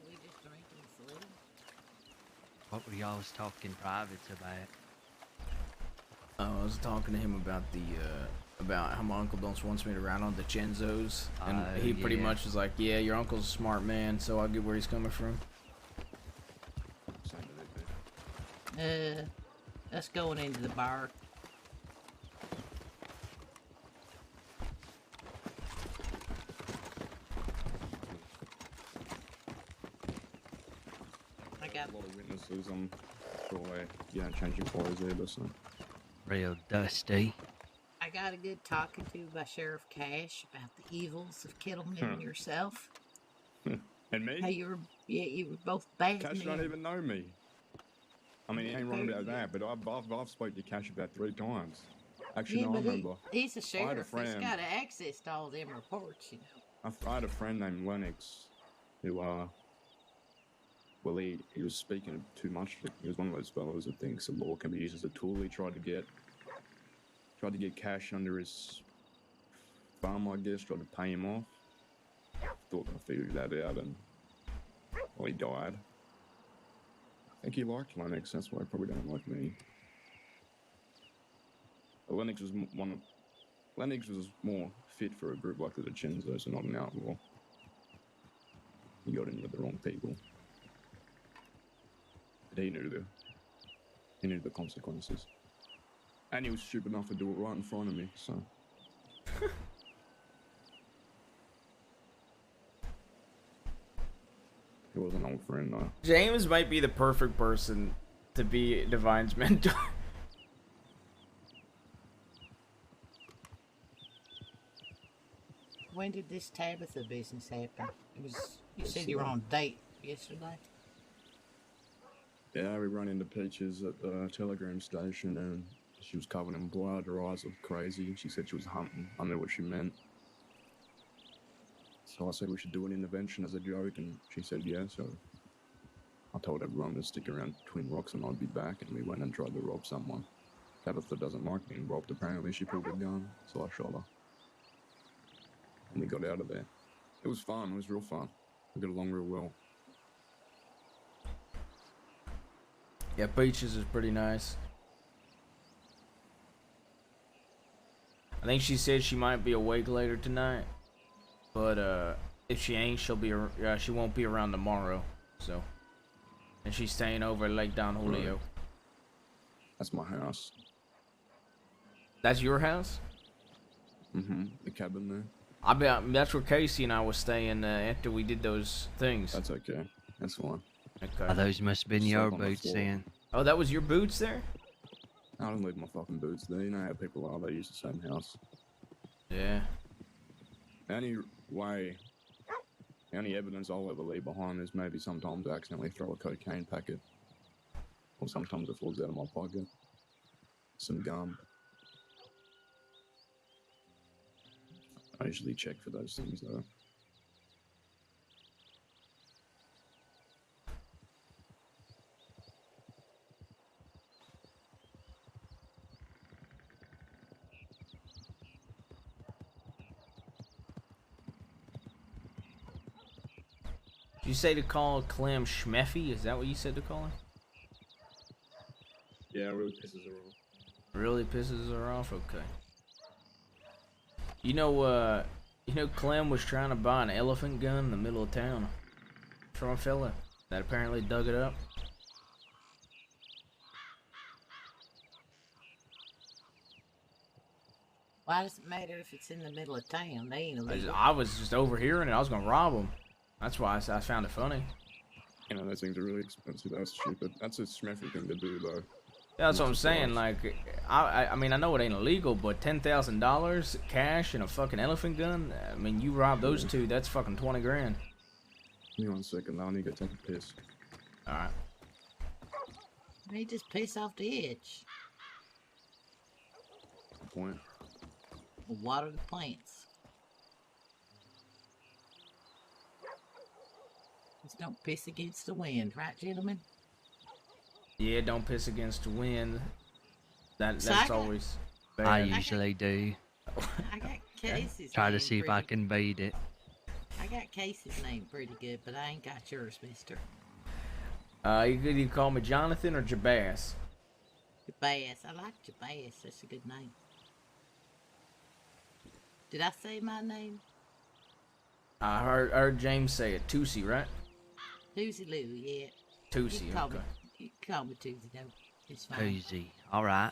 We just drinking sleep. What were y'all talking privates about? I was talking to him about the about how my uncle don't wants me to ride on the Chenzos, and he pretty yeah. much was like, "Yeah, your uncle's a smart man, so I get where he's coming from." Same to that, dude. Us going into the bar. I got A lot of witnesses, I'm sure changing clothes either, so. Real dusty. I got a good talking to by Sheriff Cash about the evils of Kettleman yourself. And me? How you were both bad Cash men. don't even know me. I mean, he ain't wrong about that, but I've spoke to Cash about 3 times. Actually, Yeah, no, I but remember. he's a sheriff. He's friend. got access to all them reports, you know. I had a friend named Lennox who, well, he was speaking too much. He was one of those fellows that thinks the law can be used as a tool. He tried to get Cash under his thumb, I guess, tried to pay him off. Thought I figured that out, and well, he died. I think he liked Lennox, that's why he probably don't like me. But Lennox was more fit for a group like the Chinzo, so not an outlaw. He got in with the wrong people. But he knew the consequences. And he was stupid enough to do it right in front of me, so. He was an old friend, though. James might be the perfect person to be Divine's mentor. When did this Tabitha business happen? You said you were on a date yesterday. Yeah, we ran into Peaches at the telegram station, and she was covered in blood. Her eyes looked crazy. She said she was hunting. I knew what she meant. So I said we should do an intervention as a joke, and she said yeah, so I told everyone to stick around Twin Rocks and I'd be back, and we went and tried to rob someone. Tabitha doesn't like being robbed, apparently. She pulled a gun, so I shot her. And we got out of there. It was fun, it was real fun. We got along real well. Yeah, Peaches is pretty nice. I think she said she might be awake later tonight, but if she ain't, she won't be around tomorrow. So, and she's staying over at Lake Don Julio. Right. That's my house. That's your house? Mm-hmm. The cabin there. I bet that's where Casey and I was staying after we did those things. That's okay. That's fine. Okay. Oh, those must have been Slept your on the boots floor. then. Oh, that was your boots there? I don't leave my fucking boots there. You know how people are. They use the same house. Yeah. The only evidence I'll ever leave behind is maybe sometimes I accidentally throw a cocaine packet. Or sometimes it falls out of my pocket. Some gum. I usually check for those things though. Did you say to call Clem Schmeffy? Is that what you said to call him? Yeah, it really pisses her off. Really pisses her off? Okay. You know, Clem was trying to buy an elephant gun in the middle of town from a fella that apparently dug it up. Why does it matter if it's in the middle of town? They ain't illegal. I was just overhearing it. I was gonna rob him. That's why I found it funny. You know, those things are really expensive. That's stupid. That's a Schmeffy thing to do though. Yeah, that's what I'm saying. Like, I mean, I know it ain't illegal, but $10,000 cash and a fucking elephant gun. I mean, you rob those two, that's fucking 20 grand. Give me 1 second. I need to go take a piss. All right. He just piss off the edge. Good point. Water the plants. Just don't piss against the wind, right, gentlemen? Yeah, don't piss against the wind. That's So always bad. I usually do. I got Casey's Try to name see if I pretty- can beat it. I got Casey's name pretty good, but I ain't got yours, mister. You could either call me Johnathan or Jabaz. Jabaz. I like Jabaz. That's a good name. Did I say my name? I heard James say it. Tootsie, right? Tootsie Lou, yeah. Tootsie, You can call okay. me, you can call me Tootsie, though. It's fine. Easy. All right.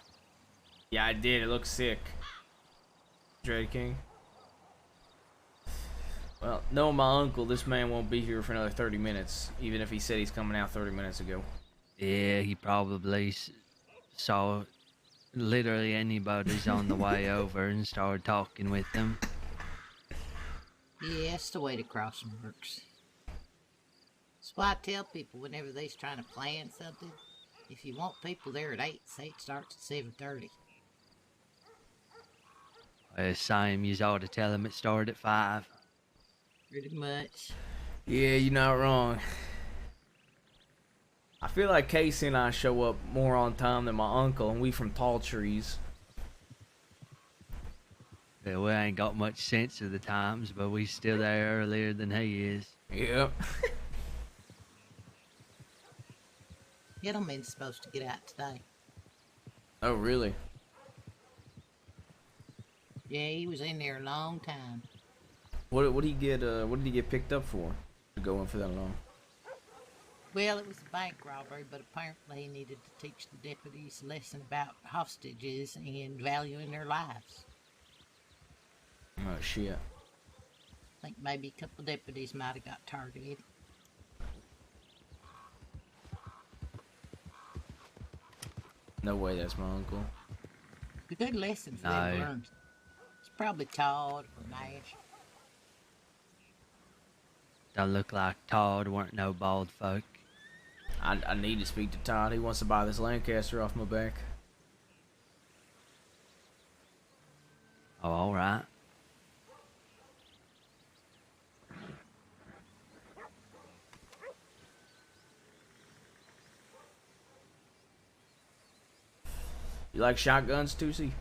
Yeah, I did. It looks sick. Dre King. Well, knowing my uncle, this man won't be here for another 30 minutes, even if he said he's coming out 30 minutes ago. Yeah, he probably saw literally anybody's on the way over and started talking with them. Yeah, that's the way the crossing works. That's why I tell people whenever they's trying to plan something, if you want people there at 8, say it starts at 7:30. Same, you ought to tell them it started at 5. Pretty much. Yeah, you're not wrong. I feel like Casey and I show up more on time than my uncle, and we from tall trees. Yeah, we ain't got much sense of the times, but we still there earlier than he is. Yep. Gentleman's supposed to get out today. Oh, really? Yeah, he was in there a long time. What did he get picked up for? To go in for that long? Well, it was a bank robbery, but apparently he needed to teach the deputies a lesson about hostages and valuing their lives. Oh shit. I think maybe a couple deputies might have got targeted. No way, that's my uncle. A good lesson for them to No. learn. It's probably Todd or Nash. Don't look like Todd weren't no bald folk. I need to speak to Todd. He wants to buy this Lancaster off my back. Oh, all right. You like shotguns, Tootsie?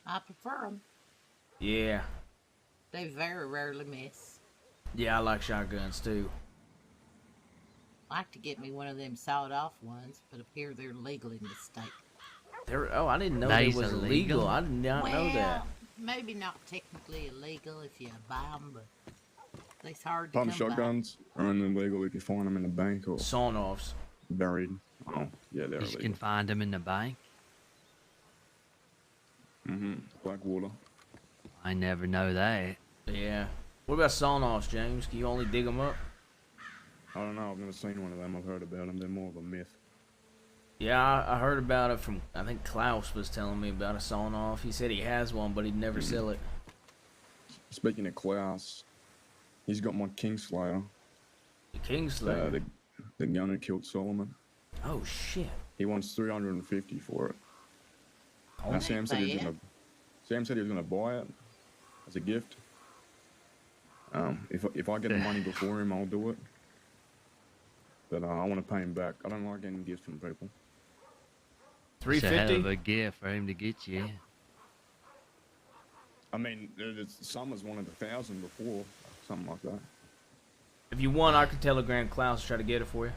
I prefer them. Yeah. They very rarely miss. Yeah, I like shotguns too. I like to get me one of them sawed-off ones, but up here they're legal in the state. I didn't know They's they was illegal? illegal. I did not know that. Maybe not technically illegal if you buy them, but it's hard to Pump come by. shotguns are only illegal if you find them in the bank or Sawn-offs. buried. Oh, yeah, they're You illegal. can find them in the bank. Blackwater. I never know that. Yeah. What about sawn-offs, James? Can you only dig them up? I don't know. I've never seen one of them. I've heard about them. They're more of a myth. Yeah, I heard about it from, I think Klaus was telling me about a sawn-off. He said he has one, but he'd never sell it. Speaking of Klaus, he's got my Kingslayer. The Kingslayer? The gun who killed Solomon. Oh, shit. He wants 350 for it. Oh, Now, Sam said he was bad. gonna buy it as a gift. If I get the money before him, I'll do it. But I want to pay him back. I don't like getting gifts from people. It's a hell of 350? a gift for him to get you. I mean, some was wanted 1,000 before, something like that. If you want, I could telegram Klaus to try to get it for you.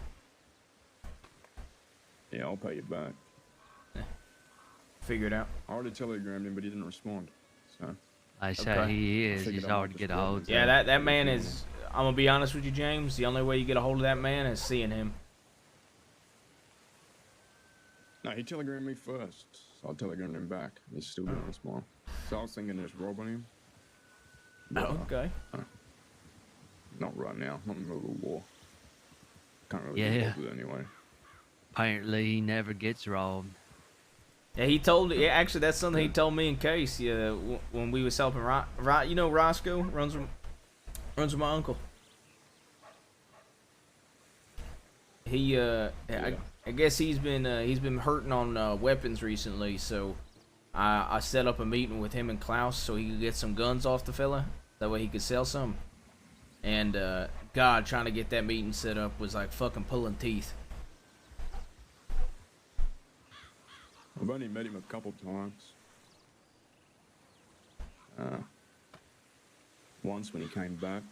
Yeah, I'll pay you back. Figure it out. I already telegrammed him, but he didn't respond. So I say Okay. he I is. figured He's I hard might to get just a go hold with of. Yeah, that man is... I'm going to be honest with you, James. The only way you get a hold of that man is seeing him. no, he telegrammed me first. So I telegrammed him back. He still didn't respond. So I was thinking of just robbing him. But, Okay. not right now. Not in the middle of the war. Can't really Yeah. be bothered with it anyway. Apparently, he never gets robbed. Yeah, he told... Yeah, actually, that's something he told me in case. Yeah, when we was helping... You know Roscoe? Runs with my uncle. I guess he's been hurting on weapons recently, so I set up a meeting with him and Klaus so he could get some guns off the fella. That way he could sell some. And God, trying to get that meeting set up was like fucking pulling teeth. I've only met him a couple times. Once when he came back.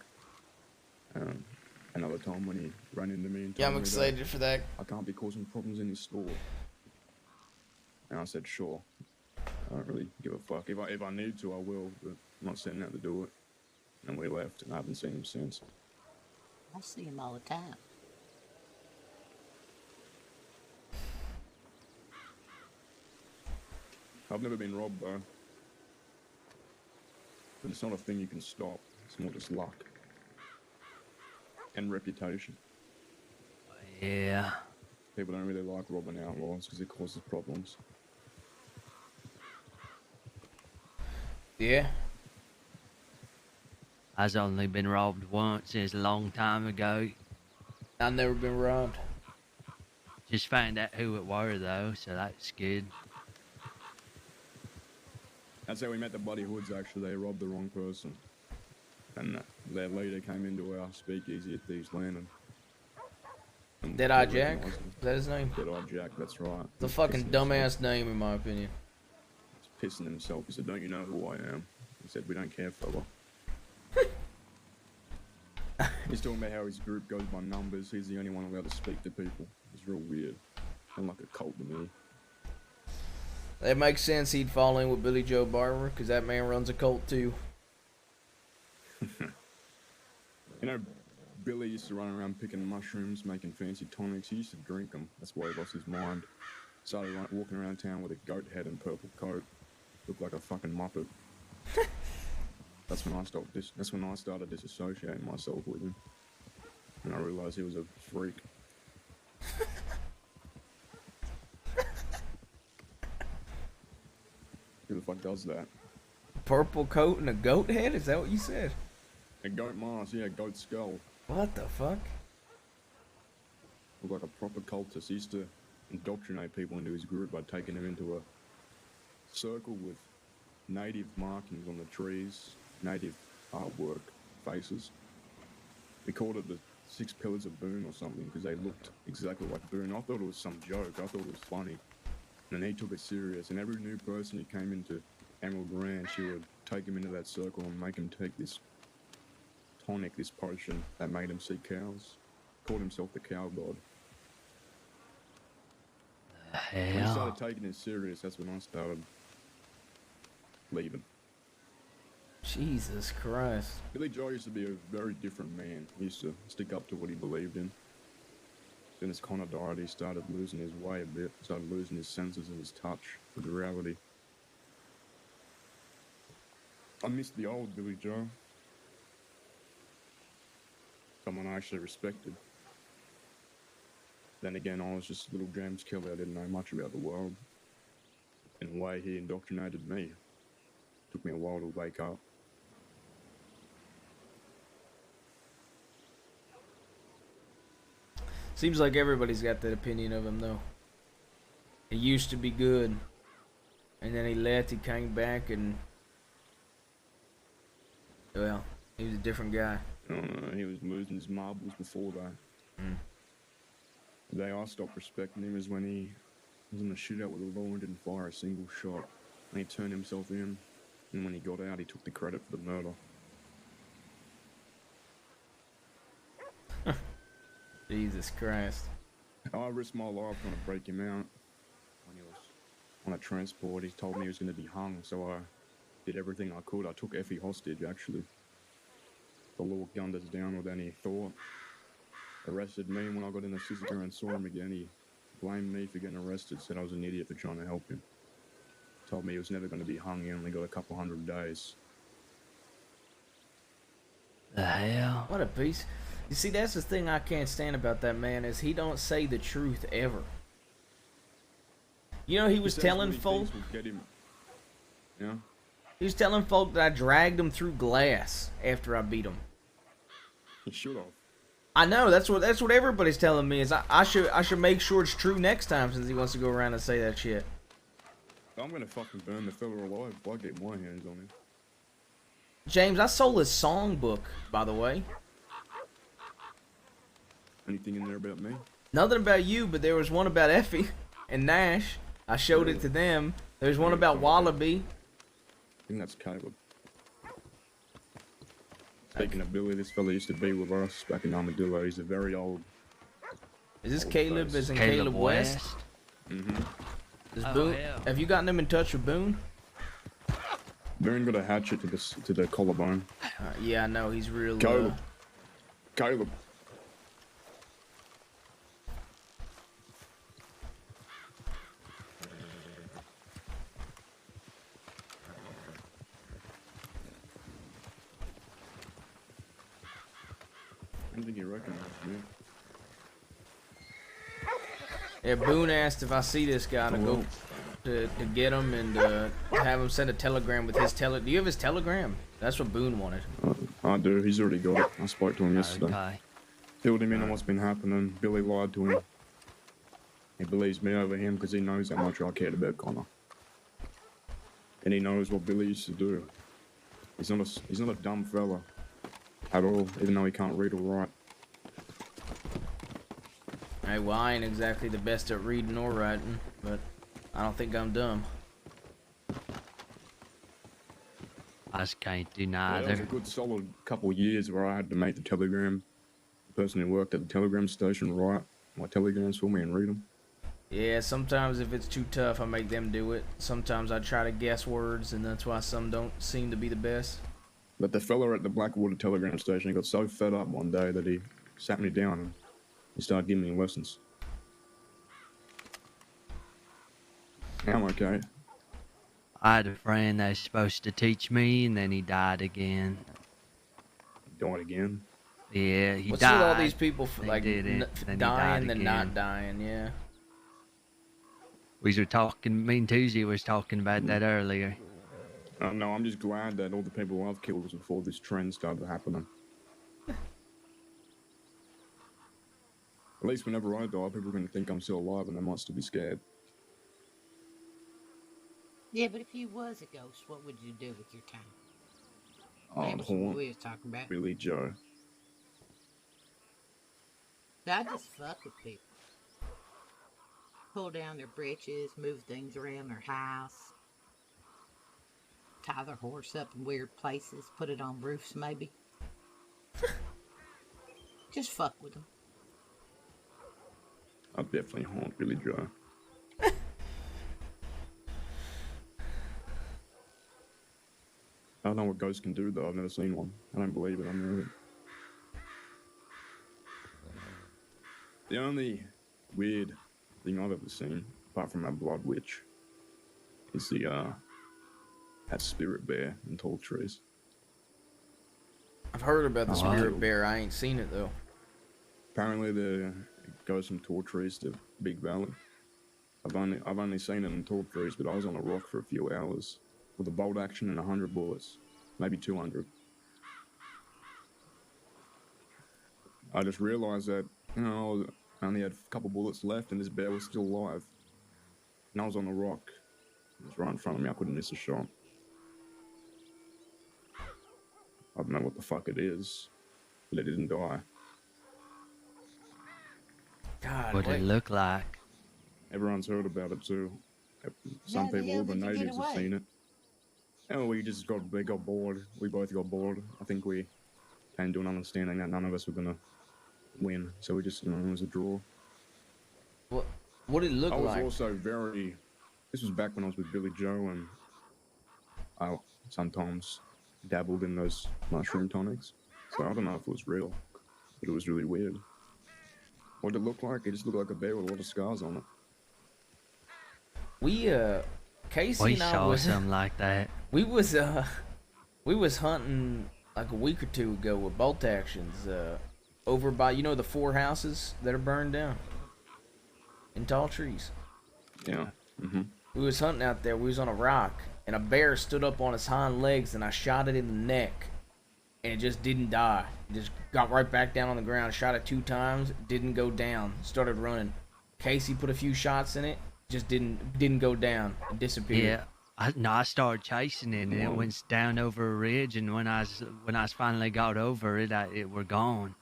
Another time when he ran into me and told Yeah, I'm me excited that for that. I can't be causing problems in his store. And I said, sure. I don't really give a fuck. If I need to, I will, but I'm not setting out to do it. And we left, and I haven't seen him since. I see him all the time. I've never been robbed, though. But it's not a thing you can stop. It's more just luck. And reputation. Yeah. People don't really like robbing outlaws because it causes problems. Yeah. I've only been robbed once. It's a long time ago. I've never been robbed. Just found out who it were, though, so that's good. That's how we met the Bloody Hoods, actually. They robbed the wrong person. And their leader came into our speakeasy at Thieves Landing. Dead-Eye Jack? Is that his name? Dead-Eye Jack, that's right. The fucking dumbass name, in my opinion. He's pissing himself. He said, don't you know who I am? He said, we don't care, fella. He's talking about how his group goes by numbers. He's the only one allowed to speak to people. It's real weird. I'm like a cult to me. That makes sense he'd fall in with Billy Joe Barber, because that man runs a cult too. You know, Billy used to run around picking mushrooms, making fancy tonics. He used to drink them. That's why he lost his mind. Started walking around town with a goat head and purple coat. Looked like a fucking muppet. That's when I started disassociating myself with him. And I realized he was a freak. Who the fuck does that? Purple coat and a goat head? Is that what you said? A goat mask, yeah, goat skull. What the fuck? Looked like a proper cultist. He used to indoctrinate people into his group by taking them into a circle with native markings on the trees, native artwork, faces. We called it the 6 Pillars of Boone or something because they looked exactly like Boone. I thought it was some joke. I thought it was funny. And he took it serious. And every new person who came into Emerald Ranch, he would take him into that circle and make him take this tonic, this potion that made him see cows. Called himself the cow god. When he started taking it serious, that's when I started leaving. Jesus Christ. Billy Joe used to be a very different man. He used to stick up to what he believed in. Then as Connor died, he started losing his way a bit. Started losing his senses and his touch with reality. I miss the old Billy Joe. Someone I actually respected. Then again, I was just a little James Kelly. I didn't know much about the world. In a way, he indoctrinated me. Took me a while to wake up. Seems like everybody's got that opinion of him, though. He used to be good. And then he left, he came back, and... well, he was a different guy. No, he was losing his marbles before that. Mm. The day I stopped respecting him is when he was in a shootout with the law and didn't fire a single shot. And he turned himself in, and when he got out, he took the credit for the murder. Jesus Christ. I risked my life trying to break him out. When he was on a transport, he told me he was going to be hung, so I did everything I could. I took Effie hostage, actually. The law gunned us down without any thought. Arrested me, and when I got in the sister and saw him again, he blamed me for getting arrested, said I was an idiot for trying to help him. Told me he was never going to be hung, he only got a couple 100 days. The hell? What a piece. You see, that's the thing I can't stand about that man, is he don't say the truth ever. You know, he was telling folk... Get him. Yeah? He was telling folk that I dragged him through glass after I beat him. He should have. I know that's what everybody's telling me is I should make sure it's true next time since he wants to go around and say that shit. I'm gonna fucking burn the fella alive if I get my hands on him. James, I sold his songbook, by the way. Anything in there about me? Nothing about you, but there was one about Effie and Nash. I showed it to them. There's one about Wallaby. I think that's Caleb. Speaking of Billy, this fella used to be with us back in Armadillo. He's a very old. Is this old Caleb? face. As in Caleb West? Mm-hmm. Does Oh, Boone? hell. Have you gotten him in touch with Boone? Boone got a hatchet to the collarbone. Yeah, I know he's real. Caleb. Caleb. I don't think you recognize me. Yeah, Boone asked if I see this guy to go to get him and have him send a telegram with his Do you have his telegram? That's what Boone wanted. I do. He's already got it. I spoke to him yesterday. Okay. Filled him in on what's been happening. Billy lied to him. He believes me over him because he knows how much I cared about Connor. And he knows what Billy used to do. He's not a dumb fella at all, even though he can't read or write. Hey, well, I ain't exactly the best at reading or writing, but I don't think I'm dumb. I just can't do Yeah, there was a neither. good solid couple of years where I had to make the telegram. The person who worked at the telegram station write my telegrams for me and read them. Yeah, sometimes if it's too tough, I make them do it. Sometimes I try to guess words, and that's why some don't seem to be the best. But the fella at the Blackwater telegram station, he got so fed up one day that he sat me down and he started giving me lessons. I'm okay. I had a friend that was supposed to teach me, and then he died again. Died again. Yeah, he What's died. with all these people They like did it, then he dying died and not again. dying? Yeah. We were talking. Me and Tuesday was talking about that earlier. No, I'm just glad that all the people I've killed was before this trend started happening. At least whenever I die, people are going to think I'm still alive and they might still be scared. Yeah, but if you was a ghost, what would you do with your time? Oh, That was what we was talking about. Billy Joe. I just fuck with people. Pull down their britches, move things around their house, tie their horse up in weird places, put it on roofs maybe. Just fuck with them. I definitely haunt Billy Joe. I don't know what ghosts can do though. I've never seen one. I don't believe it. I'm really. The only weird thing I've ever seen, apart from that blood witch, is that spirit bear in tall trees. I've heard about the Oh, wow. spirit bear. I ain't seen it though. Apparently, it goes from tall trees to Big Valley. I've only seen it in tall trees, but I was on a rock for a few hours with a bolt action and 100 bullets, maybe 200. I just realized that, you know, I only had a couple bullets left and this bear was still alive. And I was on a rock. It was right in front of me. I couldn't miss a shot. I don't know what the fuck it is, but it didn't die. God, What did it look like? Everyone's heard about it too. Some How the people, hell all the did you get natives have away? seen it. And we got bored. We both got bored. I think we came to an understanding that none of us were gonna win. So we just, you know, it was a draw. What did it look I was like? also very. This was back when I was with Billy Joe, and I sometimes dabbled in those mushroom tonics. So I don't know if it was real, but it was really weird. What did it look like? It just looked like a bear with a lot of scars on it. Casey We and I saw was something like that. we was hunting like a week or two ago with bolt actions over by, you know, the 4 houses that are burned down in tall trees. Yeah. Mm-hmm. We was hunting out there. We was on a rock, and a bear stood up on its hind legs, and I shot it in the neck, and it just didn't die. It just got right back down on the ground. Shot it 2 times, didn't go down. Started running. Casey put a few shots in it, just didn't go down. It disappeared. Yeah. I started chasing it, and it went down over a ridge. And when I finally got over it, it were gone.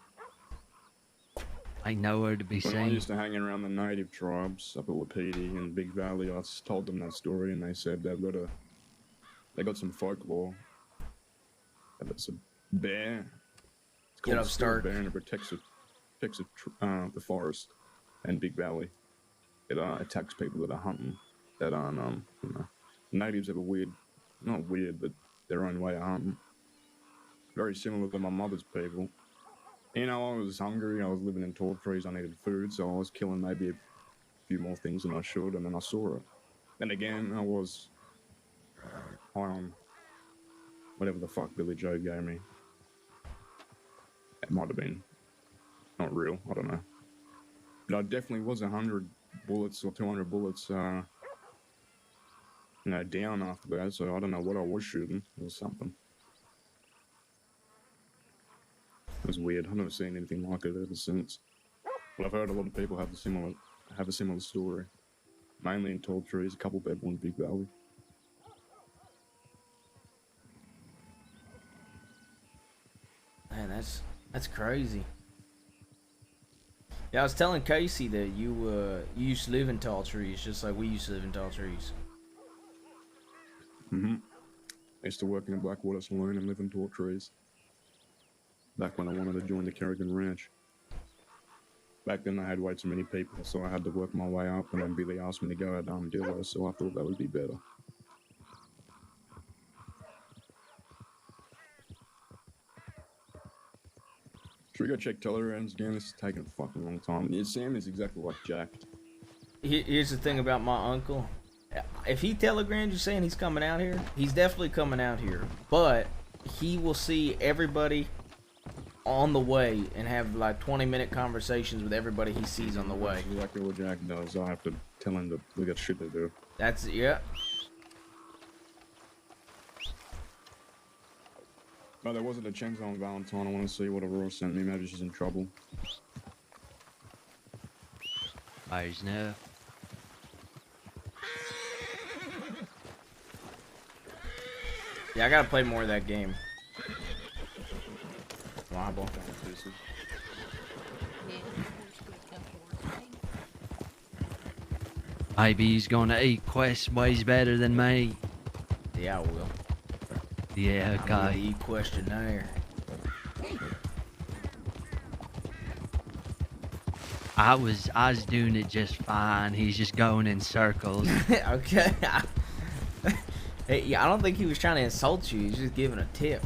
Ain't nowhere to be When I seen. used to hang around the native tribes up at Wapiti and Big Valley, I told them that story, and they said they got some folklore. That it's a bear. It's Get called up, a spirit Stark. bear, and it protects the forest and Big Valley. It attacks people that are hunting, that aren't natives have not weird, but their own way of hunting. Very similar to my mother's people. I was hungry, I was living in tall trees, I needed food, so I was killing maybe a few more things than I should, and then I saw it. Then again, I was high on whatever the fuck Billy Joe gave me. It might have been not real, I don't know. But I definitely was 100 bullets or 200 bullets, down after that, so I don't know what I was shooting. It was something. It was weird. I've never seen anything like it ever since. But I've heard a lot of people have a similar story. Mainly in tall trees, a couple people in Big Valley. Man, that's crazy. Yeah, I was telling Casey that you used to live in tall trees, just like we used to live in tall trees. I used to work in a Blackwater saloon and live in tall trees. Back when I wanted to join the Kerrigan Ranch. Back then I had way too many people, so I had to work my way up, and then Billy asked me to go at Diller, so I thought that would be better. Should we go check Tellerans again? This is taking a fucking long time. Yeah, Sam is exactly like Jack. Here's the thing about my uncle. If he telegrams you saying he's coming out here, he's definitely coming out here. But he will see everybody on the way and have like 20-minute conversations with everybody he sees on the way. That's exactly what Jack does. I have to tell him that we got shit to do. That's, yeah. Oh, there wasn't a Chenzo on Valentine. I want to see what Aurora sent me. Maybe she's in trouble. There's no. Yeah, I gotta play more of that game. Wobble. Maybe he's gonna eat Quest ways better than me. Yeah, I will. Yeah, I'm gonna okay. eat questionnaire. I was doing it just fine. He's just going in circles. Okay. Hey, yeah, I don't think he was trying to insult you. He's just giving a tip.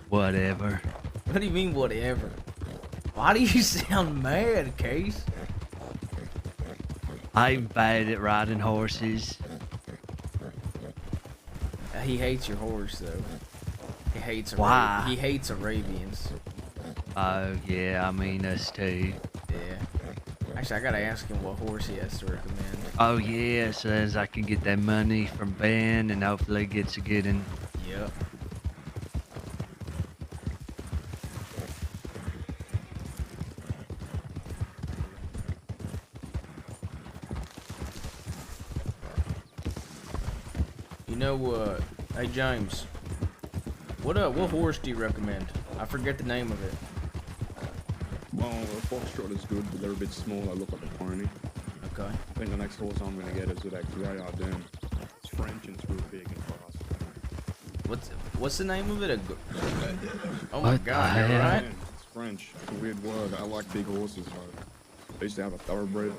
Whatever. What do you mean, whatever? Why do you sound mad, Case? I'm bad at riding horses. He hates your horse, though. He hates Why? He hates Arabians. Oh, yeah, I mean us too. Yeah. Actually, I gotta ask him what horse he has to recommend. Oh, yeah, so as I can get that money from Ben and hopefully gets a good one. Yep. You know, hey James, what horse do you recommend? I forget the name of it. Well, a Foxtrot is good, but they're a bit small. They look like a pony. Okay. I think the next horse I'm gonna get is that Grey Ardennes. It's French and it's real big and fast. What's the name of it? Oh my What the God! You're hell? right. It's French. It's a weird word. I like big horses. Though. I used to have a thoroughbred.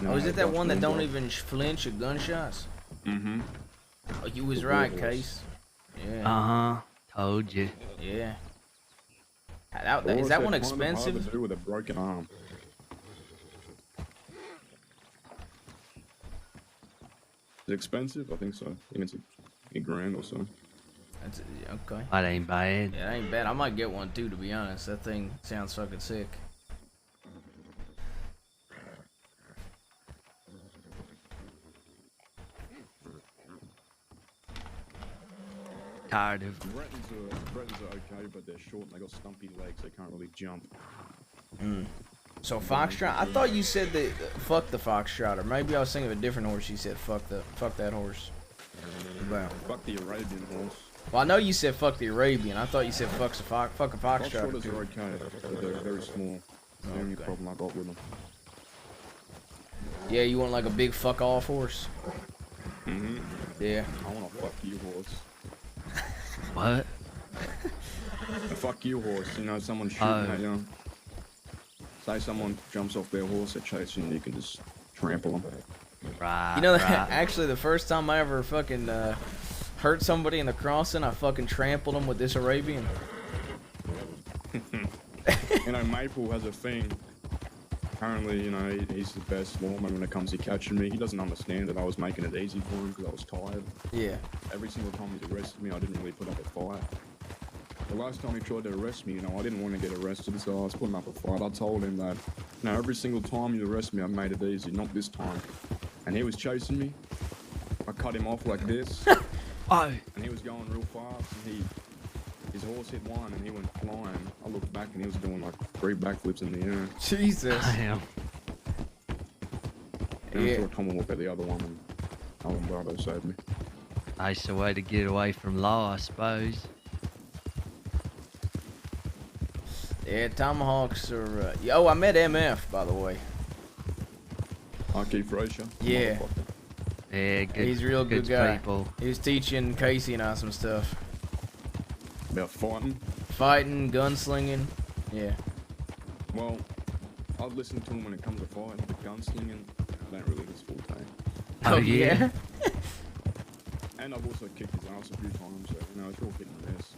Now Oh, I is have it that Dutch one that don't Bulldog. even flinch at gunshots? Mm-hmm. Oh, you was The right, war horse. Case. Yeah. Uh-huh. Told you. Yeah. The Is horse that had one kind of hard expensive? to do with a broken arm. Is it expensive? I think so. I think it's a grand or so. That's, okay. That ain't bad. Yeah, that ain't bad. I might get one too, to be honest. That thing sounds fucking sick. tired of. Bretons are okay, but they're short and they got stumpy legs. They can't really jump. So Foxtrot, I thought you said that fuck the Foxtrot, or maybe I was thinking of a different horse. You said fuck that horse. Wow. Fuck the Arabian horse. Well, I know you said fuck the Arabian. I thought you said fuck a Foxtrot. Foxtrotters are okay, but they're very small. That's the only problem I got with them. Yeah, you want like a big fuck off horse? Yeah. I want a fuck you horse. What? A fuck you horse. You know, someone shooting at you. Say someone jumps off their horse, they're chasing you, you can just trample them. Right. You know, right. actually, the first time I ever fucking hurt somebody in the crossing, I fucking trampled them with this Arabian. You know, Maple has a thing. Apparently, you know, he's the best lawman when it comes to catching me. He doesn't understand that I was making it easy for him because I was tired. Yeah. Every single time he's arrested me, I didn't really put up a fight. The last time he tried to arrest me, you know, I didn't want to get arrested, so I was putting up a fight. I told him that, you know, every single time you arrest me, I've made it easy, not this time. And he was chasing me. I cut him off like this. Oh. And he was going real fast, and his horse hit one, and he went flying. I looked back, and he was doing like 3 backflips in the air. Jesus. Damn. And I threw a tomahawk at the other one, and Alan Bravo saved me. Nice way to get away from law, I suppose. Yeah, tomahawks are. Oh, I met MF, by the way. Keith Frazier. Yeah. Yeah, good. He's a real good guy. People. He was teaching Casey and I some stuff. About fighting? Fighting, gunslinging. Yeah. Well, I've listened to him when it comes to fighting, but gunslinging, I don't really his full time. Oh, yeah? And I've also kicked his ass a few times, so, you know, it's all hitting and miss.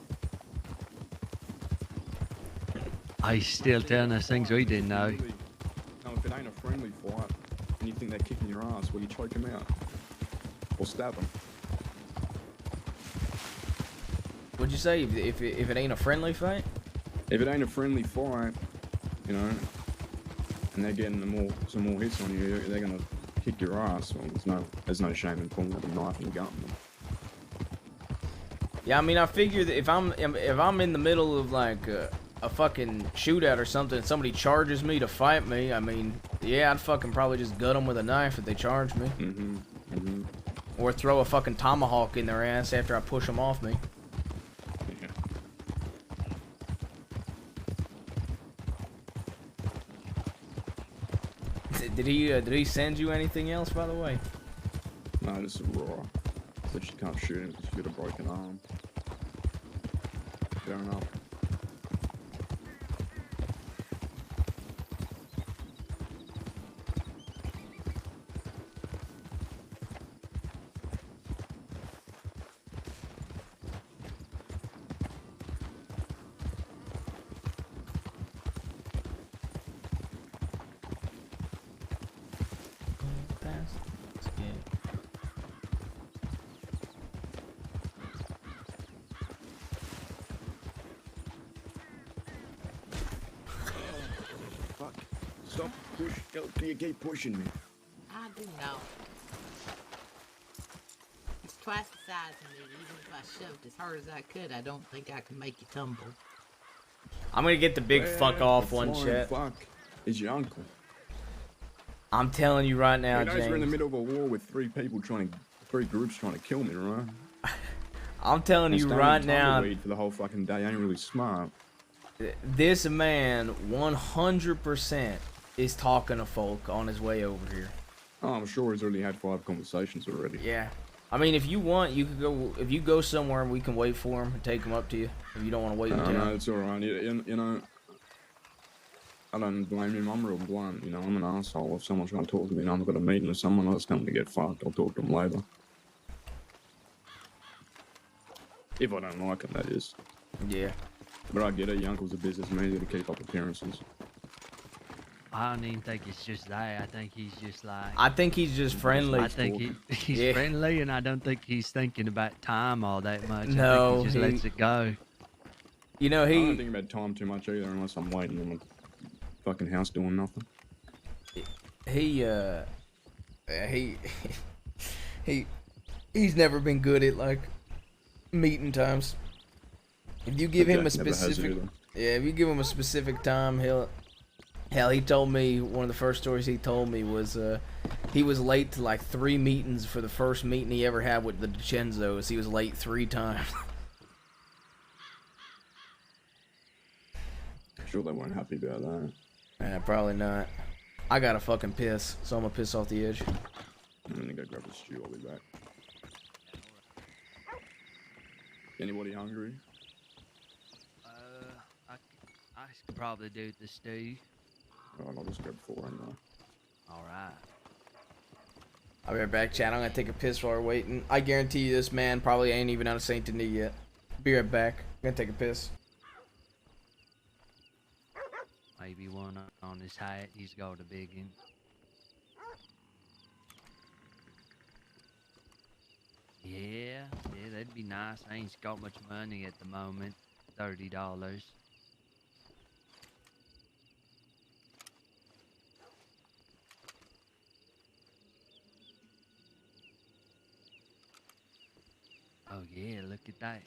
Oh, he's still telling us things we didn't know. No, if it ain't a friendly fight, and you think they're kicking your ass, well, you choke him out. Or stab him. What'd you say? If it ain't a friendly fight? If it ain't a friendly fight, you know, and they're getting some more hits on you, they're gonna kick your ass. Well, there's no shame in pulling out a knife and gun them. Yeah, I mean, I figure that if I'm in the middle of like a fucking shootout or something, and somebody charges me to fight me, I mean, yeah, I'd fucking probably just gut them with a knife if they charge me. Or throw a fucking tomahawk in their ass after I push them off me. Did he send you anything else, by the way? No, just a raw. Said she can't shoot him because she's got a broken arm. Fair enough. Stop, you keep pushing me. I do know. It's twice the size of me. Even if I shoved as hard as I could, I don't think I can make you tumble. I'm gonna get the big fuck off one shot. Fuck is your uncle. I'm telling you right now, James. James. We're in the middle of a war with three groups trying to kill me, right? I'm telling you right now. For the whole fucking day ain't really smart. This man 100% is talking to folk on his way over here. Oh, I'm sure he's already had 5 conversations already. Yeah. I mean, if you want, you could go. If you go somewhere, we can wait for him and take him up to you. If you don't want to wait until. No, it's alright. You know, I don't blame him. I'm real blunt. You know, I'm an asshole. If someone's trying to talk to me and I've got a meeting with someone else coming to get fucked, I'll talk to them later. If I don't like him, that is. Yeah. But I get it. Your uncle's a businessman. You got to keep up appearances. I don't even think it's just that. I think he's just like. I think he's just friendly. I think he's friendly, and I don't think he's thinking about time all that much. No, I think he just lets it go. You know, I don't think about time too much either, unless I'm waiting in the fucking house doing nothing. He's never been good at like meeting times. If you give him a Jack never has it specific, either. yeah, if you give him a specific time, hell, he told me one of the first stories he told me was he was late to like 3 meetings for the first meeting he ever had with the DiCenzos. He was late 3 times. Sure they weren't happy about that. Probably not. I gotta fucking piss, so I'm gonna piss off the edge. I'm gonna go grab a stew, I'll be back. Anybody hungry? I could probably do the stew. Alright, I'll just grab 4 anyway. Alright. I'll be right back, chat. I'm gonna take a piss while we're waiting. I guarantee you this man probably ain't even out of Saint Denis yet. Be right back. I'm gonna take a piss. Maybe one on his hat. He's got a big one. Yeah, that'd be nice. I ain't got much money at the moment. $30. Oh yeah, look at that.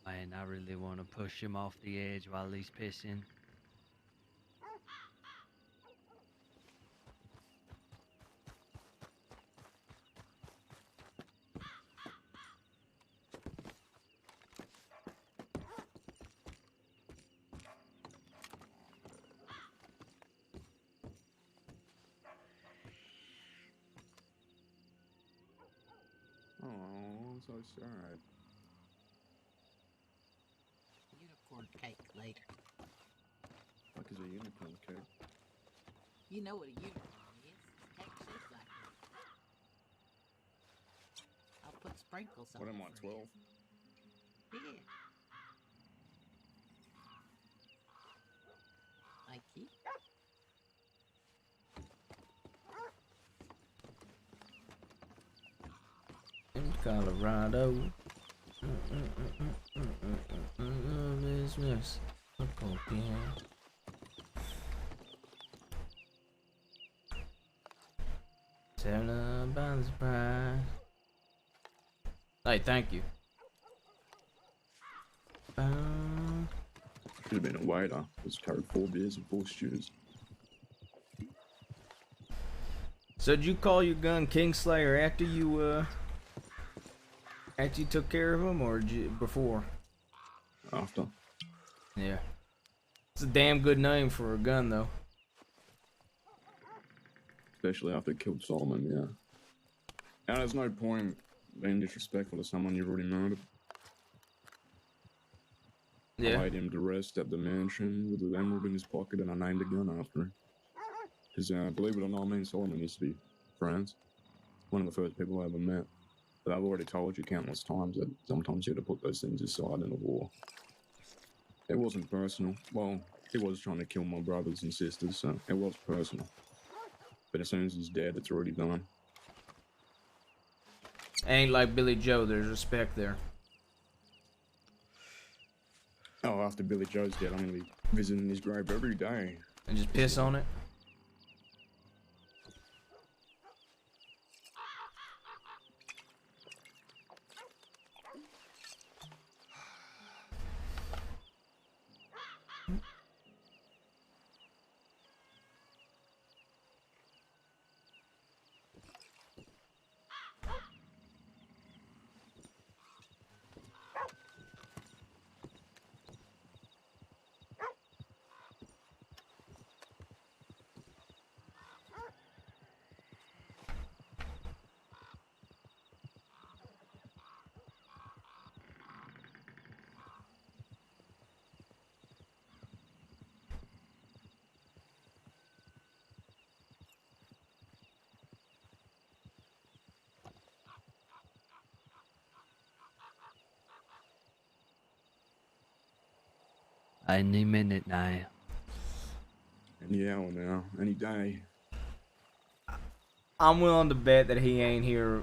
Man, I really want to push him off the edge while he's pissing. Oh, I'm so sad. Unicorn cake later. Fuck is a unicorn cake? You know what a unicorn is. Cake shaped like it. I'll put sprinkles on What it am I, for you. 12? Yeah. Thank you. In Colorado. Business. Tell by the surprise. Hey, thank you. Should have been a waiter. Just carried 4 beers and 4 stews. So did you call your gun Kingslayer after you took care of him, or before? After. Yeah. It's a damn good name for a gun, though. Especially after it killed Solomon, yeah. And there's no point being disrespectful to someone you've already murdered. Yeah. I laid him to rest at the mansion with the emerald in his pocket, and I named a gun after him. Because, believe it or not, me and Solomon used to be friends. One of the first people I ever met. But I've already told you countless times that sometimes you have to put those things aside in a war. It wasn't personal. Well, he was trying to kill my brothers and sisters, so it was personal. But as soon as he's dead, it's already done. Ain't like Billy Joe, there's respect there. Oh, after Billy Joe's dead, I'm gonna be visiting his grave every day. And just piss on it? Any minute now. Any hour now, any day. I'm willing to bet that he ain't here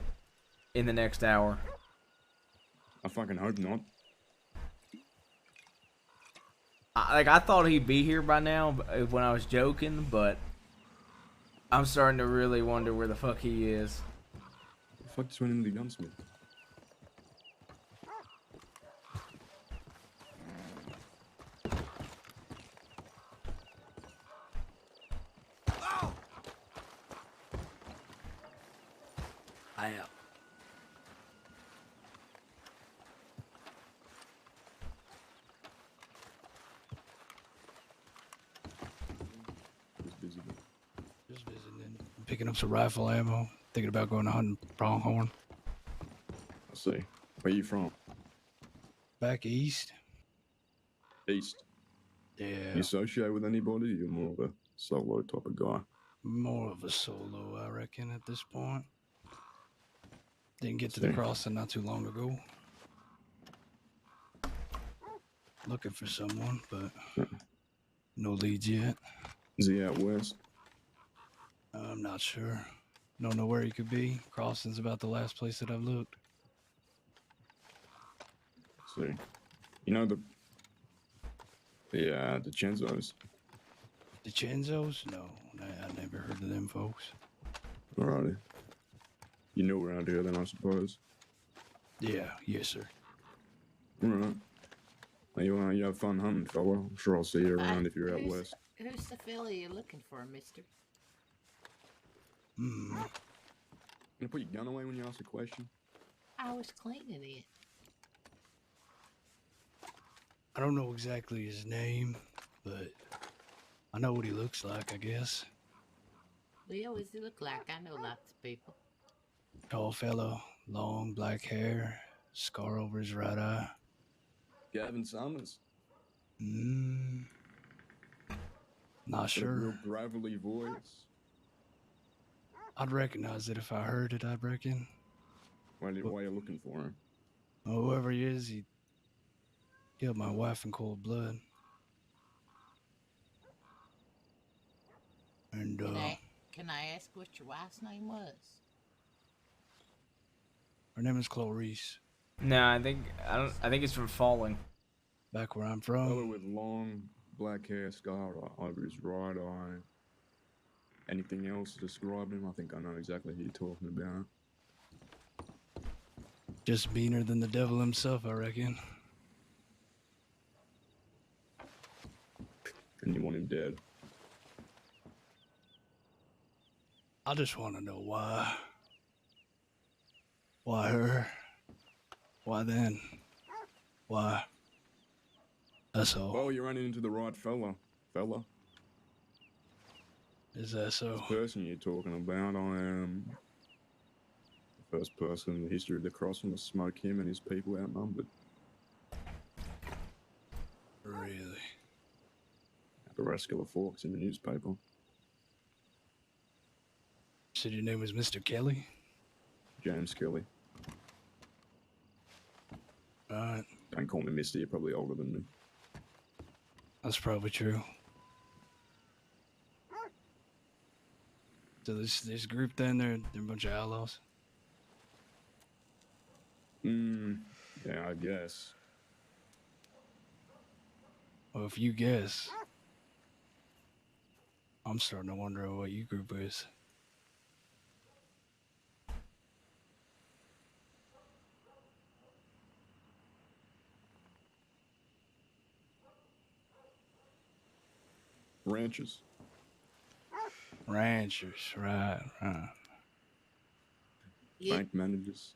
in the next hour. I fucking hope not. I thought he'd be here by now when I was joking, but I'm starting to really wonder where the fuck he is. The fuck just went into the gunsmith? I am. Just visiting. Just visiting. Picking up some rifle ammo. Thinking about going to hunting pronghorn. I see. Where you from? Back east. East. Yeah. You associate with anybody? You're more of a solo type of guy. More of a solo, I reckon, at this point. Didn't get to See. the crossing not too long ago. Looking for someone, but no leads yet. Is he out west? I'm not sure. Don't know where he could be. Crossing's about the last place that I've looked. See. You know the Chenzos? The Chenzos? No, I never heard of them folks. Alrighty. You know around here then, I suppose. Yeah, yes, sir. Alright. Well, you have fun hunting, fella. I'm sure I'll see you around if you're out west. Who's the fella you're looking for, mister? Hmm. Gonna put your gun away when you ask a question? I was cleaning it. I don't know exactly his name, but I know what he looks like, I guess. What does he look like? I know lots of people. Tall fellow, long black hair, scar over his right eye. Gavin Summers. Not Got a sure. real gravelly voice. I'd recognize it if I heard it, I reckon. Why are you looking for him? Well, whoever he is, he killed my wife in cold blood. And, Can I ask what your wife's name was? her name is Clarice. No, I think it's from Falling. Back where I'm Fellow from. with long black hair, scar over his right eye. Anything else to describe him? I think I know exactly who you're talking about. Just meaner than the devil himself, I reckon. And you want him dead. I just want to know why. Why her? Why then? Why? That's all. Well, you're running into the right fella. Is that so? The person you're talking about, I am the first person in the history of the crossing to smoke him and his people outnumbered. Really? The rascal of Forks in the newspaper. Said your name was Mr. Kelly? James Kelly. Alright. Don't call me Mister, you're probably older than me. That's probably true. So this group then, they're a bunch of outlaws? Yeah, I guess. Well, if you guess, I'm starting to wonder what your group is. Ranchers. Ranchers, right. Yeah, Bank managers.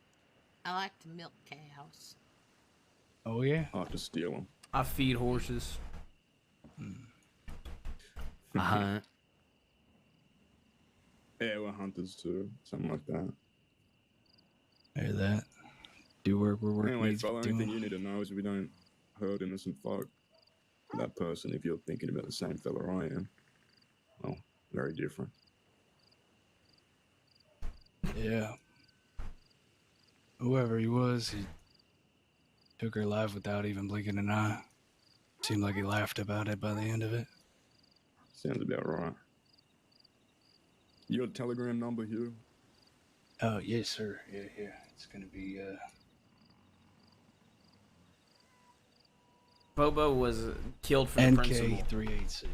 I like to milk cows. Oh, yeah? I have to steal them. I feed horses. I hunt. Yeah, we're hunters too. Something like that. Hear that? Do work where work Anyway, needs fella, doing. anything you need to know is we don't hurt innocent folk. That person, if you're thinking about the same fella I am, well, very different. Yeah. Whoever he was, he took her life without even blinking an eye. Seemed like he laughed about it by the end of it. Sounds about right. Your telegram number here? Oh, yes, sir. Yeah, yeah. It's gonna be, Bobo was killed for the principal. NK386.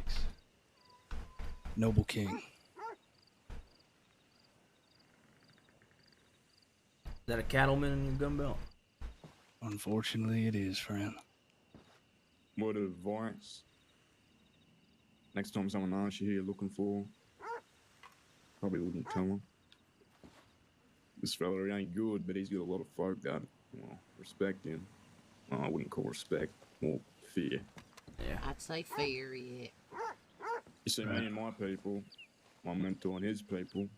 Noble King. Is that a cattleman in your gun belt? Unfortunately, it is, friend. Word of advice. Next time someone asks you who you're looking for, probably wouldn't tell them. This fella ain't good, but he's got a lot of folk that, well, respect him. Well, I wouldn't call respect, more fear. Yeah. I'd say fear, yeah. You see, me and my people, my mentor and his people,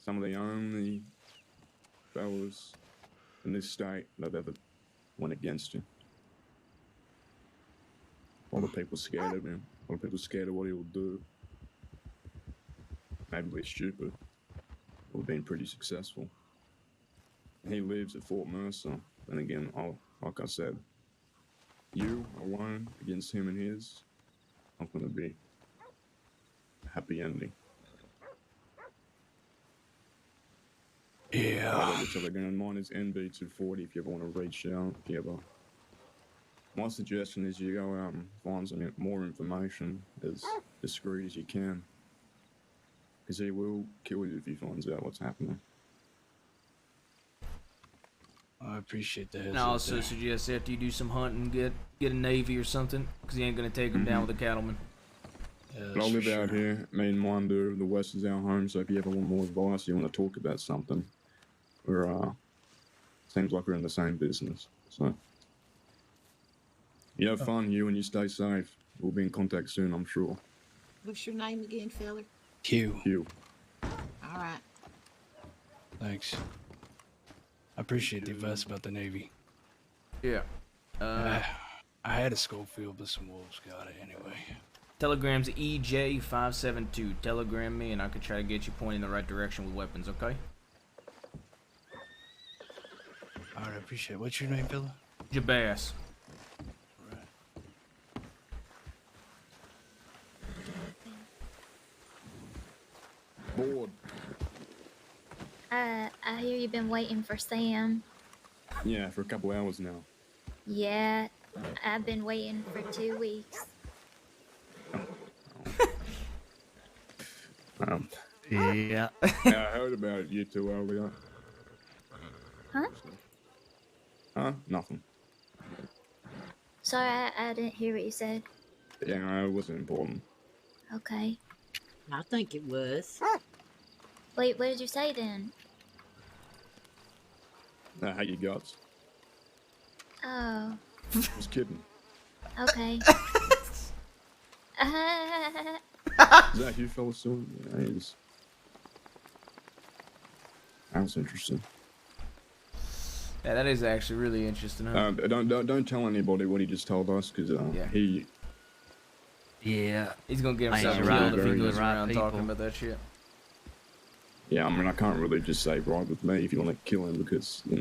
some of the only fellas in this state that ever went against him. A lot of people scared of him. A lot of people scared of what he will do. Maybe we're stupid. We've been pretty successful. He lives at Fort Mercer. And again, like I said, you alone against him and his, not going to be a happy ending. Yeah. Which other gun mine is NB240 if you ever want to reach out. If you ever. My suggestion is you go out and find some more information as discreet as you can. Because he will kill you if he finds out what's happening. I appreciate the heads And I also suggest after you do some hunting, get a Navy or something, because he ain't going to take him down with a cattleman. But I live out here. Me and mine do. The West is our home, so if you ever want more advice, you want to talk about something, seems like we're in the same business. So, you have fun, you, and you stay safe. We'll be in contact soon, I'm sure. What's your name again, feller? Q. Q. All right. Thanks. I appreciate the advice about the Navy. Yeah. I had a Schofield, but some wolves got it anyway. Telegram's EJ572. Telegram me, and I could try to get you pointing in the right direction with weapons, okay? Alright, I appreciate it. What's your name, fella? Jabaz. Bored. I hear you've been waiting for Sam. Yeah, for a couple hours now. Yeah, I've been waiting for 2 weeks. Yeah. I heard about you two earlier. Huh? Huh? Nothing. Sorry, I didn't hear what you said. Yeah, it wasn't important. Okay. I think it was. Wait, what did you say then? I hate your guts. Oh, Just kidding. okay. Is that you fellas still? Yeah, that was interesting. Yeah, that is actually really interesting. Huh? Don't tell anybody what he just told us, because he's gonna get himself killed if he goes around talking about that shit. Yeah, I mean, I can't really just say ride with me if you want to kill him, because he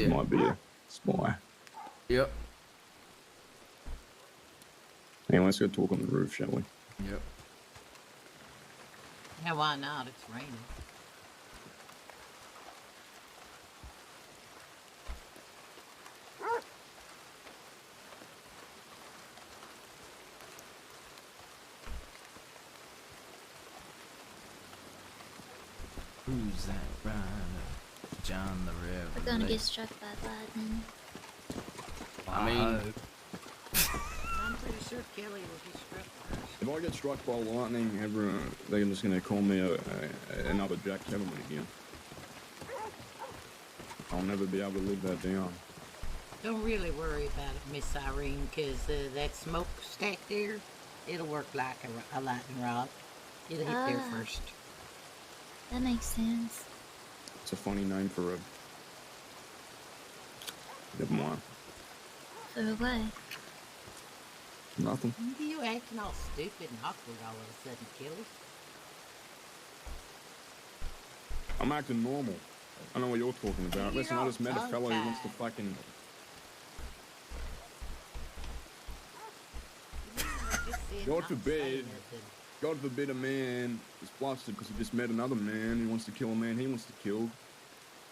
might be a spy. Yep. Anyway, let's go talk on the roof, shall we? Yep. Yeah, why not? It's raining. Who's that rider? John the Reverend. We're gonna get struck by lightning. I mean, I'm pretty sure Kelly will be struck first. If I get struck by lightning, they're just going to call me another Jack Kettleman again. I'll never be able to live that down. Don't really worry about it, Miss Irene, because that smokestack there, it'll work like a lightning rod. It'll hit there first. That makes sense. It's a funny name for a... Never mind. For what? Nothing. You acting all stupid and awkward all of a sudden, Kelly. I'm acting normal. I know what you're talking about. Listen, I just met a fellow who wants to fucking... God forbid God forbid a man is flustered because he just met another man. He wants to kill a man he wants to kill. And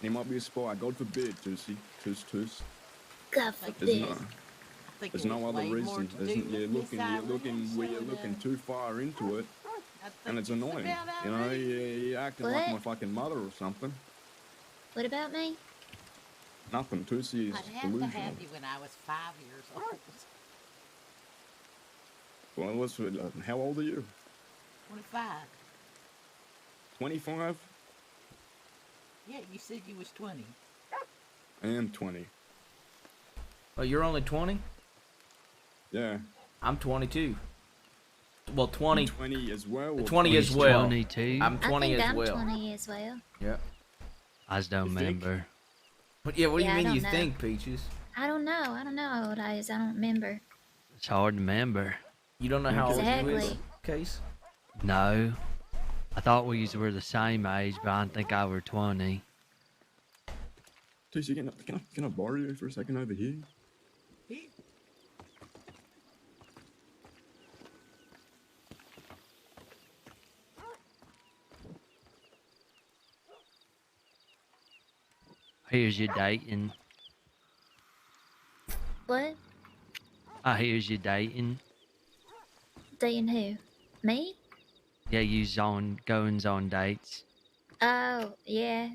he might be a spy. God forbid, Tussie. Tus. God There's forbid. no, there's no other reason. You're looking too far into it, and it's annoying. You know, you're acting like my fucking mother or something. What about me? Nothing. Tussie is I'd have delusional. to have you when I was 5 years old. Well, how old are you? 25. 25? Yeah, you said you was 20. I am 20. Oh, you're only 20? Yeah. I'm 22. Well, 20. You're 20 as well? 20 as well. 22. I'm 20 I think as I'm well. 20 as well. Yeah. I just don't remember. But yeah, what do you Yeah, I mean don't you know. think, Peaches? I don't know. I don't know how old I is. I don't remember. It's hard to remember. You don't know how old you is, Exactly. Case? No. I thought we were the same age, but I don't think I were 20. Tussie, can I borrow you for a second over here? Here's your dating. What? Here's your dating. Dating who? Me? Yeah, you's on goings on dates. Oh, yeah.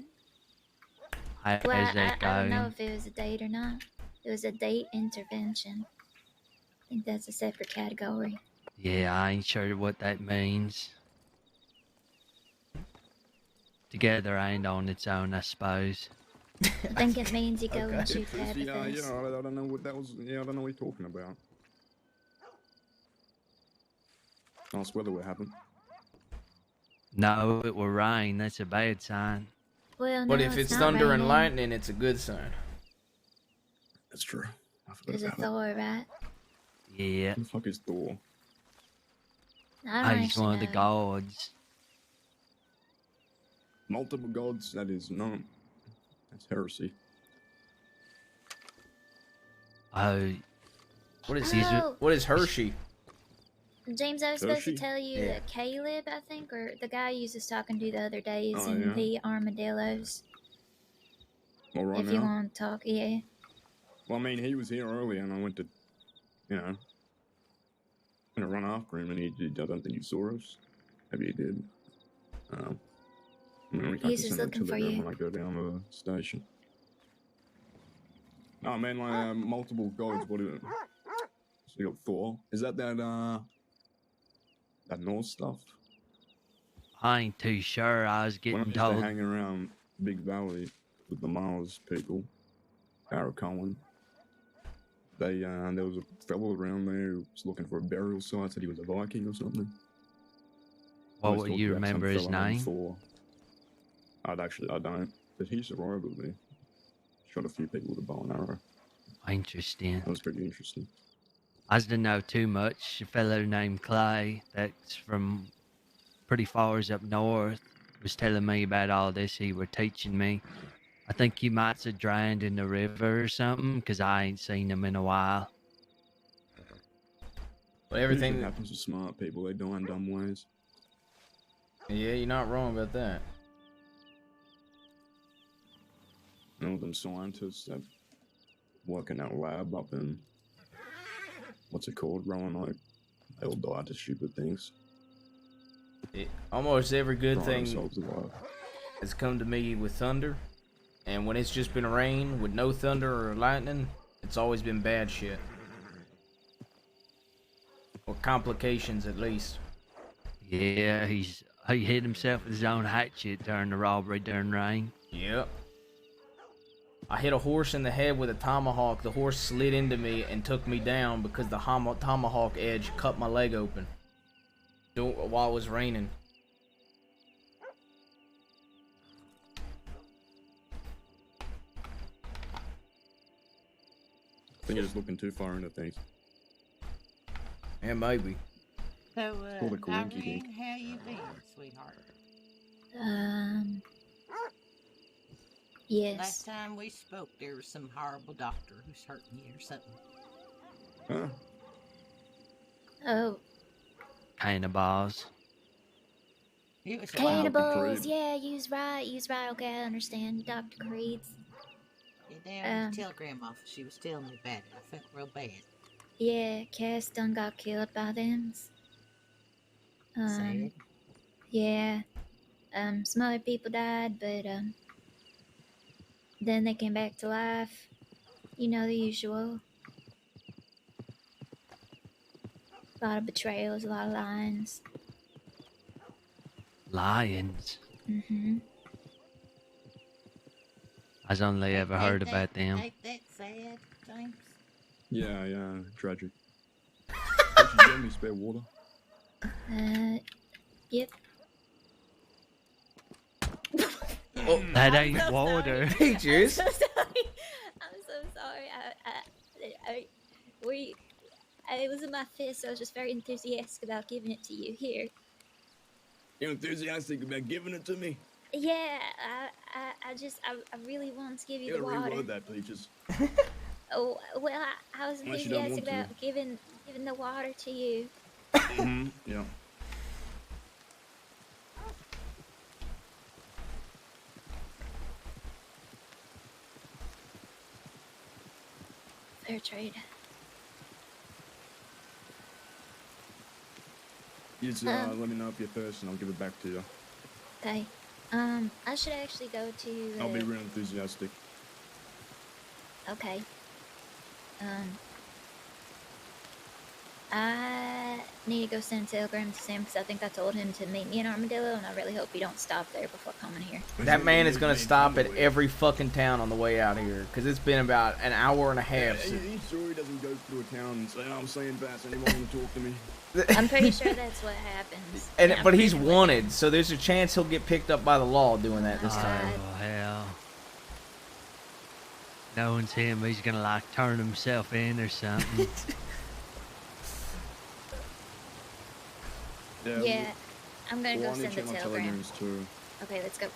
How's Well, that I don't know going? if it was a date or not. It was a date intervention. I think that's a separate category. Yeah, I ain't sure what that means. Together ain't on its own, I suppose. I think it means you go and shoot Tussie, Tabitha's. I don't know what that was. Yeah, I don't know what you're talking about. Nice weather what happened. No, it will rain. That's a bad sign. Well, no, But if it's not thunder and raining. lightning, it's a good sign. That's true. I forgot There's a about it. Thor, right? Yeah, Who the fuck is Thor? I don't he's one of the actually know. gods. Multiple gods? That is no. That's heresy. Oh, What is Oh. What is Hershey? James, I was supposed to Hershey? tell you Yeah. that Caleb, I think, or the guy you was just talking to the other day, is Oh, in yeah. the Armadillos. All right If now. you want to talk, yeah. Well, I mean, he was here earlier, and I went to, you know, gonna run after him, and he did. I don't think he saw us. Maybe he did. I mean, He's just looking for you. when I go down to the station. No, man, like multiple gods. What is it? So you got Thor. Is that Norse stuff? I ain't too sure. I was When I getting used to told. hang around Big Valley with the Mars people, Barra Cohen. There was a fellow around there who was looking for a burial site. Said he was a Viking or something. What Always would talked you about some remember his fella named name? Thor. I don't. But he survived with me. Shot a few people with a bow and arrow. Interesting. That was pretty interesting. I didn't know too much. A fellow named Clay, that's from pretty far as up north, was telling me about all this. He were teaching me. I think he might have drowned in the river or something, because I ain't seen him in a while. But Everything everything. happens to smart people. They die in dumb ways. Yeah, you're not wrong about that. You know, them scientists that work in that lab up in, what's it called, Roanoke? They all die to stupid things. Almost every good Throwing thing themselves alive. has come to me with thunder, and when it's just been rain with no thunder or lightning, it's always been bad shit. Or complications, at least. Yeah, he hit himself with his own hatchet during the robbery during rain. Yep. I hit a horse in the head with a tomahawk. The horse slid into me and took me down because the tomahawk edge cut my leg open while it was raining. I think you're just looking too far into things. Yeah, maybe. So, All the coinky Irene, dink. how you been, sweetheart? Yes. Last time we spoke, there was some horrible doctor who's hurting you or something. Huh? Oh, Cannibals. It was Cannibal. wild. Cannibals, yeah, use right, okay, I understand. Dr. Creed's. Yeah, down in the telegram office, she was telling me about it. I felt real bad. Yeah, Cass done got killed by them. Sad. Yeah. Some other people died, but then they came back to life. You know, the usual. A lot of betrayals, a lot of lions. Lions. Mm-hmm. I've only ever heard about them. Ain't that sad, James? Yeah, tragic. Coach, you got any spare water? Yep. Oh, That I'm ain't so water. sorry. Peaches. I'm so sorry. I'm so sorry. It was in my fist. So I was just very enthusiastic about giving it to you. Here. You're enthusiastic about giving it to me? Yeah, I really want to give you the water. Reword that, Peaches. Oh well, I was Unless you don't enthusiastic want about giving the water to you. Mm-hmm. Yeah. Fair trade. You just let me know if you're thirsty and I'll give it back to you. Okay. I should actually go to. I'll be real enthusiastic. Okay. I need to go send a telegram to Sam because I think I told him to meet me in Armadillo, and I really hope you don't stop there before coming here. That man is gonna stop at every fucking town on the way out here, cause it's been about an hour and a half. Yeah, he's sure he doesn't go through a town and say, I'm saying fast, anyone want to talk to me? I'm pretty sure that's what happens. But he's wanted, so there's a chance he'll get picked up by the law doing that this time. Oh, hell. Knowing him, he's gonna like turn himself in or something. Yeah, I'm gonna go Well, I need send to the check my telegram. telegrams too. Okay, let's go.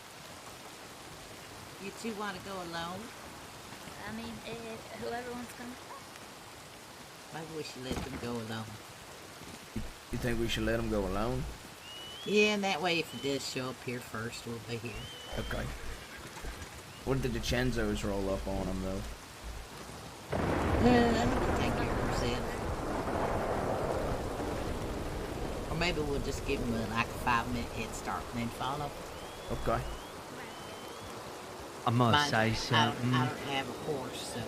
You two want to go alone? I mean, whoever wants to come. Maybe we should let them go alone. You think we should let him go alone? Yeah, and that way if he does show up here first, we'll be here. Okay. What did the DiCenzos roll up on him, though? I think we'll take care of ourselves. Or maybe we'll just give him like a 5-minute head start and then follow. Okay. I must say I something. don't have a horse, so.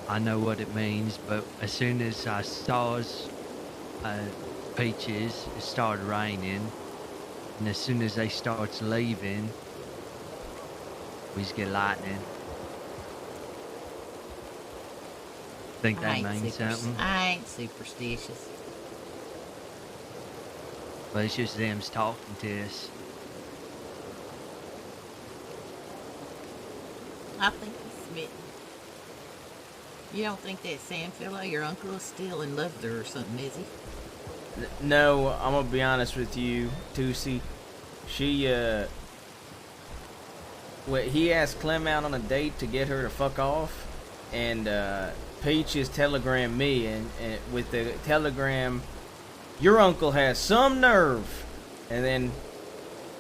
I know what it means, but as soon as I saw Peaches, it started raining, and as soon as they starts leaving, we just get lightning. Think that means something? I ain't superstitious. But it's just them's talking to us. I think he's smitten. You don't think that Sam fellow, your uncle, is still in love with her or something, is he? No, I'm gonna be honest with you, Tusi. She, he asked Clem out on a date to get her to fuck off, and Peaches telegrammed me, and with the telegram, your uncle has some nerve, and then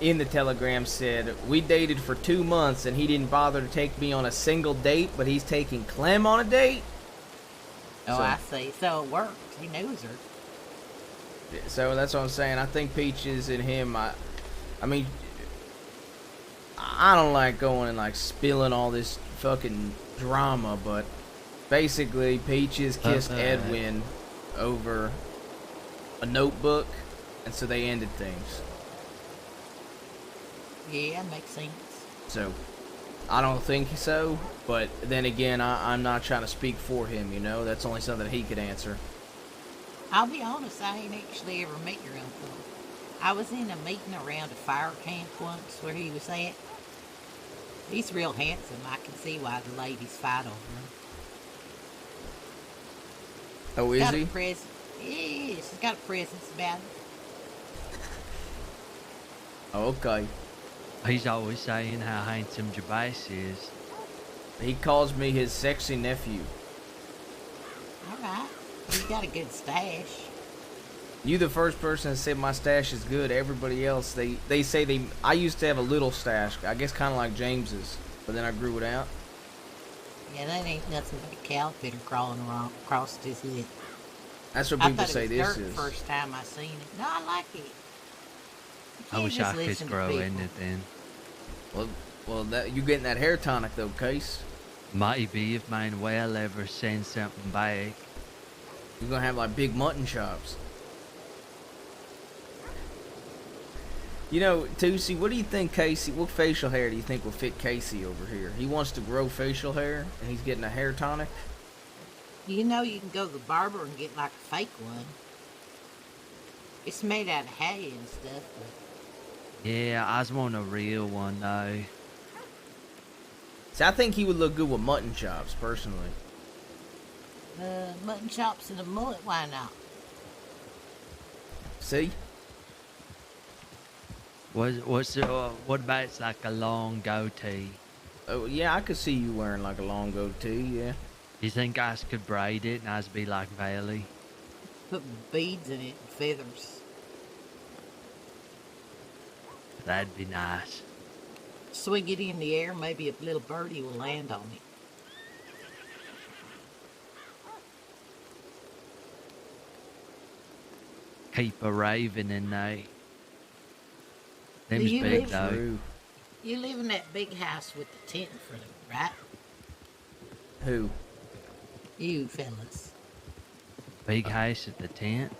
in the telegram said, we dated for 2 months and he didn't bother to take me on a single date, but he's taking Clem on a date. Oh, So- I see. So it worked. He knows her. So that's what I'm saying. I think Peaches and him, I mean, I don't like going and like spilling all this fucking drama, but basically Peaches kissed Edwin over a notebook, and so they ended things. Yeah, makes sense. So I don't think so, but then again, I'm not trying to speak for him, you know? That's only something he could answer. I'll be honest, I ain't actually ever met your uncle. I was in a meeting around a fire camp once where he was at. He's real handsome. I can see why the ladies fight over him. Oh, is he? Yeah, she's got a presence about him. Okay. He's always saying how handsome Jabez is. He calls me his sexy nephew. All right. He's got a good stash. You the first person that said my stash is good. Everybody else, they say they. I used to have a little stash. I guess kind of like James's, but then I grew it out. Yeah, that ain't nothing but a caterpillar crawling around across his lip. That's what I people thought say it was this dirt is. first time I seen it. No, I like it. You I can't wish just I could listen to grow in people. it then. Well, that you getting that hair tonic though, Case? Maybe if Manuel ever sends something back. You're gonna have like big mutton chops. You know, Tusi, what do you think, Casey? What facial hair do you think will fit Casey over here? He wants to grow facial hair, and he's getting a hair tonic. You know you can go to the barber and get like a fake one. It's made out of hay and stuff, but Yeah, I just want a real one though. See, I think he would look good with mutton chops, personally. mutton chops and a mullet, why not? See? What about it's like a long goatee? Oh, yeah, I could see you wearing like a long goatee, yeah. You think I could braid it and I'd be like Bailey? Put beads in it and feathers. That'd be nice. Swing it in the air, maybe a little birdie will land on it. Keep a raven in there. Them's you big live though. True. You live in that big house with the tent in front of it, right? Who? You fellas. Big house at the tent?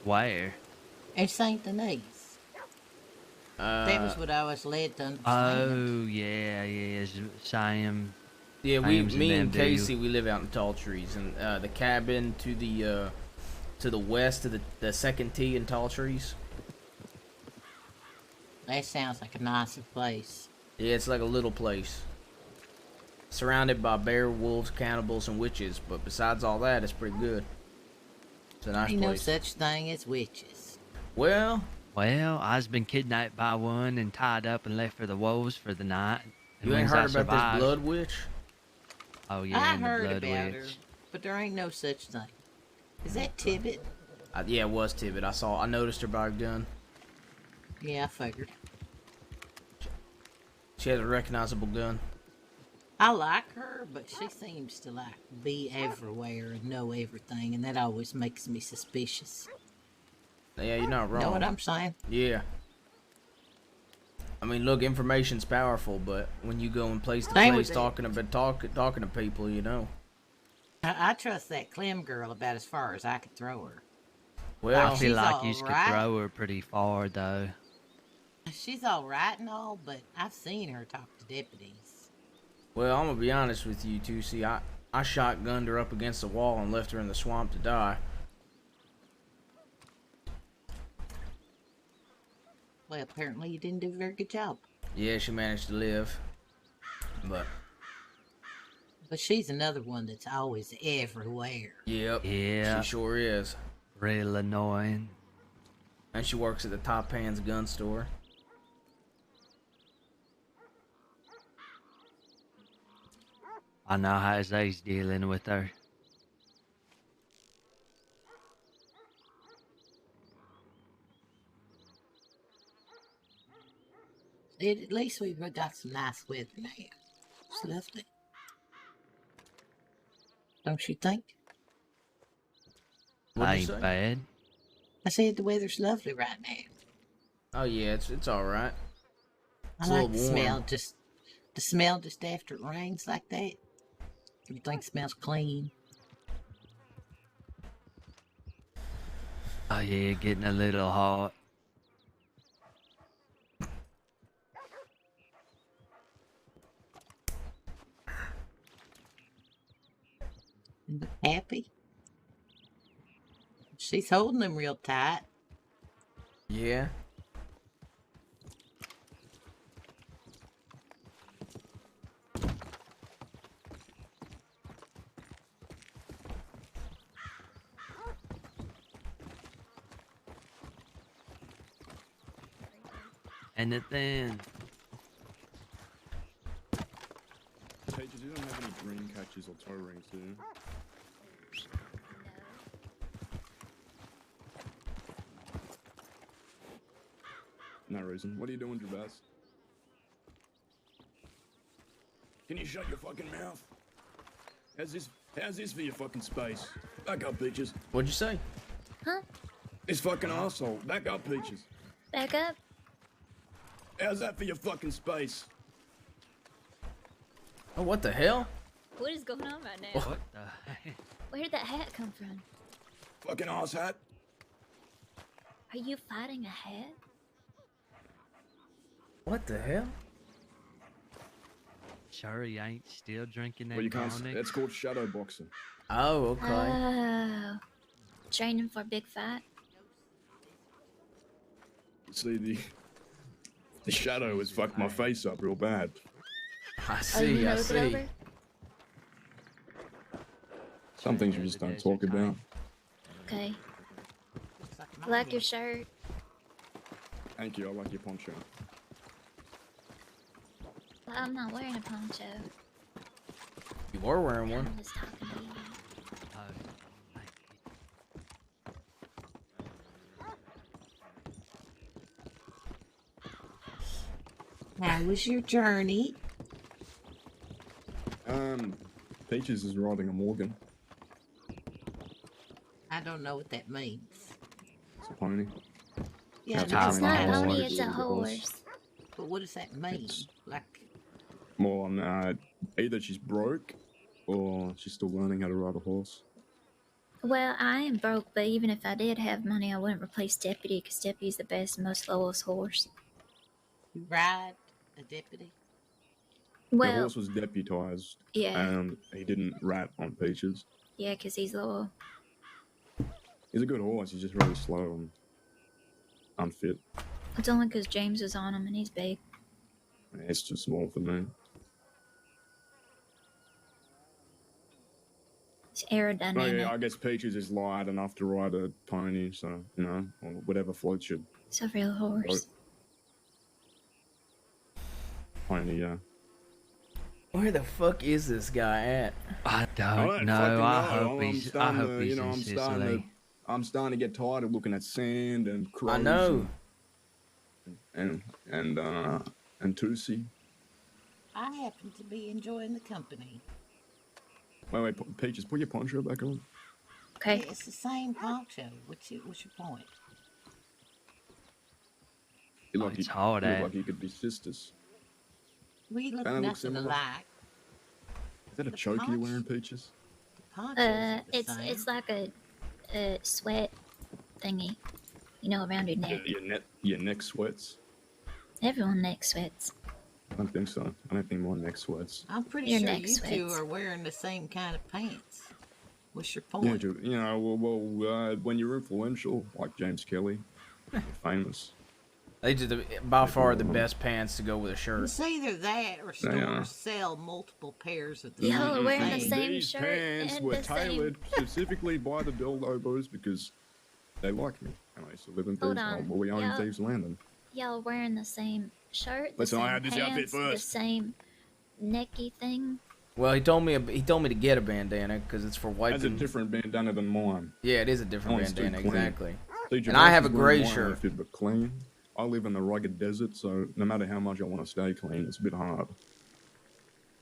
Where? And St. Denis. That was what I was led to understand. Oh, yeah, Sam. Yeah, Sam's me in and them, do you? Casey, we live out in Tall Trees, and the cabin to the west of the second tee in Tall Trees. That sounds like a nicer place. Yeah, it's like a little place. Surrounded by bear, wolves, cannibals, and witches, but besides all that, it's pretty good. It's a nice Ain't no place. such thing as witches. Well, I've been kidnapped by one and tied up and left for the wolves for the night. And you ain't once I heard about survived- this blood witch? Oh, yeah, I and the heard blood about witch. her, but there ain't no such thing. Is that Tibbet? Yeah, it was Tibbet. I noticed her by a gun. Yeah, I figured. She has a recognizable gun. I like her, but she seems to like be everywhere and know everything, and that always makes me suspicious. Yeah, you're not wrong. Know what I'm saying? Yeah. I mean, look, information's powerful, but when you go in place to Same place with talking to people, you know. I trust that Clem girl about as far as I could throw her. Well, I feel she's like you could alright. throw her pretty far, though. She's all right and all, but I've seen her talk to deputies. well, I'm gonna be honest with you, too. See, I shotgunned her up against the wall and left her in the swamp to die. Well, apparently you didn't do a very good job. Yeah, she managed to live, but But she's another one that's always everywhere. yep, Yeah. she sure is. Real annoying. And she works at the Top Hands gun store. I know how Zay's dealing with her. At least we've got some nice weather now. It's lovely. Don't you think? What'd you Ain't say? bad. I said the weather's lovely right now. Oh yeah, it's all right. It's I a like the little warm. smell. The smell just after it rains like that. Everything smells clean. Oh, yeah, getting a little hot. Happy. She's holding them real tight. Yeah. And then, Pages, you don't have any dream catches or toe rings, do you? No reason. What are you doing, Gervais? Can you shut your fucking mouth? How's this for your fucking space? Back up, Peaches. What'd you say? Huh? This fucking asshole. Back up, Peaches. Back up? How's that for your fucking space? Oh, what the hell? What is going on right now? What the heck? Where did that hat come from? Fucking ass hat. Are you fighting a hat? What the hell? Sure, he ain't still drinking that Well, you can't. tonic? That's called shadow boxing. Oh, okay. Oh. Training for a big fight? See, the shadow has fucked my face up real bad. I Oh, see, you I know see. over? Some things you just don't talk about. Okay. Looks like I like your shirt. Thank you. I like your poncho. Well, I'm not wearing a poncho. You were wearing I'm one. just talking to you. Oh, thank you. How was your journey? Peaches is riding a Morgan. I don't know what that means. It's a pony. Yeah, That's I a know It's it's not a Horse. pony, Horse. it's a Horse. horse. but what does that mean? It's- Like, Well, either she's broke or she's still learning how to ride a horse. Well, I am broke, but even if I did have money, I wouldn't replace Deputy because Deputy's the best, most lowest horse. you ride a deputy? The Well, horse was deputized, yeah, and he didn't rat on Peaches. yeah, because he's loyal. He's a good horse. He's just really slow and unfit. It's only because James was on him and he's big. It's too small for me. It's Oh, aerodynamic. yeah, I guess Peaches is light enough to ride a pony, so, or whatever floats your It's a real horse. pony, yeah. Where the fuck is this guy at? I I don't don't know. fucking I know. hope I'm he's. I starting hope to, he's in I'm starting Sicily. I'm starting to get tired of looking at sand and crows. I know. And Tusi. I happen to be enjoying the company. Wait, Peaches, put your poncho back on. Okay. It's the same poncho. What's your point? You Oh, look, it's you hard, look eh? like you could be sisters. We look Kinda look nothing similar. alike. Is that a The choke you're ponch- wearing, Peaches? The ponchos are the It's same. it's like a sweat thingy, you know, around your neck. Your neck sweats? Everyone neck sweats. I don't think so. I don't think my neck sweats. I'm pretty Your sure neck you two sweats. are wearing the same kind of pants. What's your Yeah, point? when you're influential, like James Kelly, you're famous. They did by far the best pants to go with a shirt. It's either that or stores Yeah. sell multiple pairs of the Y'all are same wearing the thing. same These shirt pants and were the same- tailored specifically by the Billobos because they like me. And I used to live in Hold Thieves. on. Well, we own Yeah. Thieves Landing. Y'all wearing the same shirt, the Listen, I same had this outfit pants, the first. same necky thing. Well, he told me to get a bandana because it's for That's a wiping. different bandana than mine. Yeah, it is a different Mine's too bandana, clean. exactly. See, And I have a Gervais is wearing gray my shirt. outfit, but clean. I live in the rugged desert, so no matter how much I want to stay clean, it's a bit hard.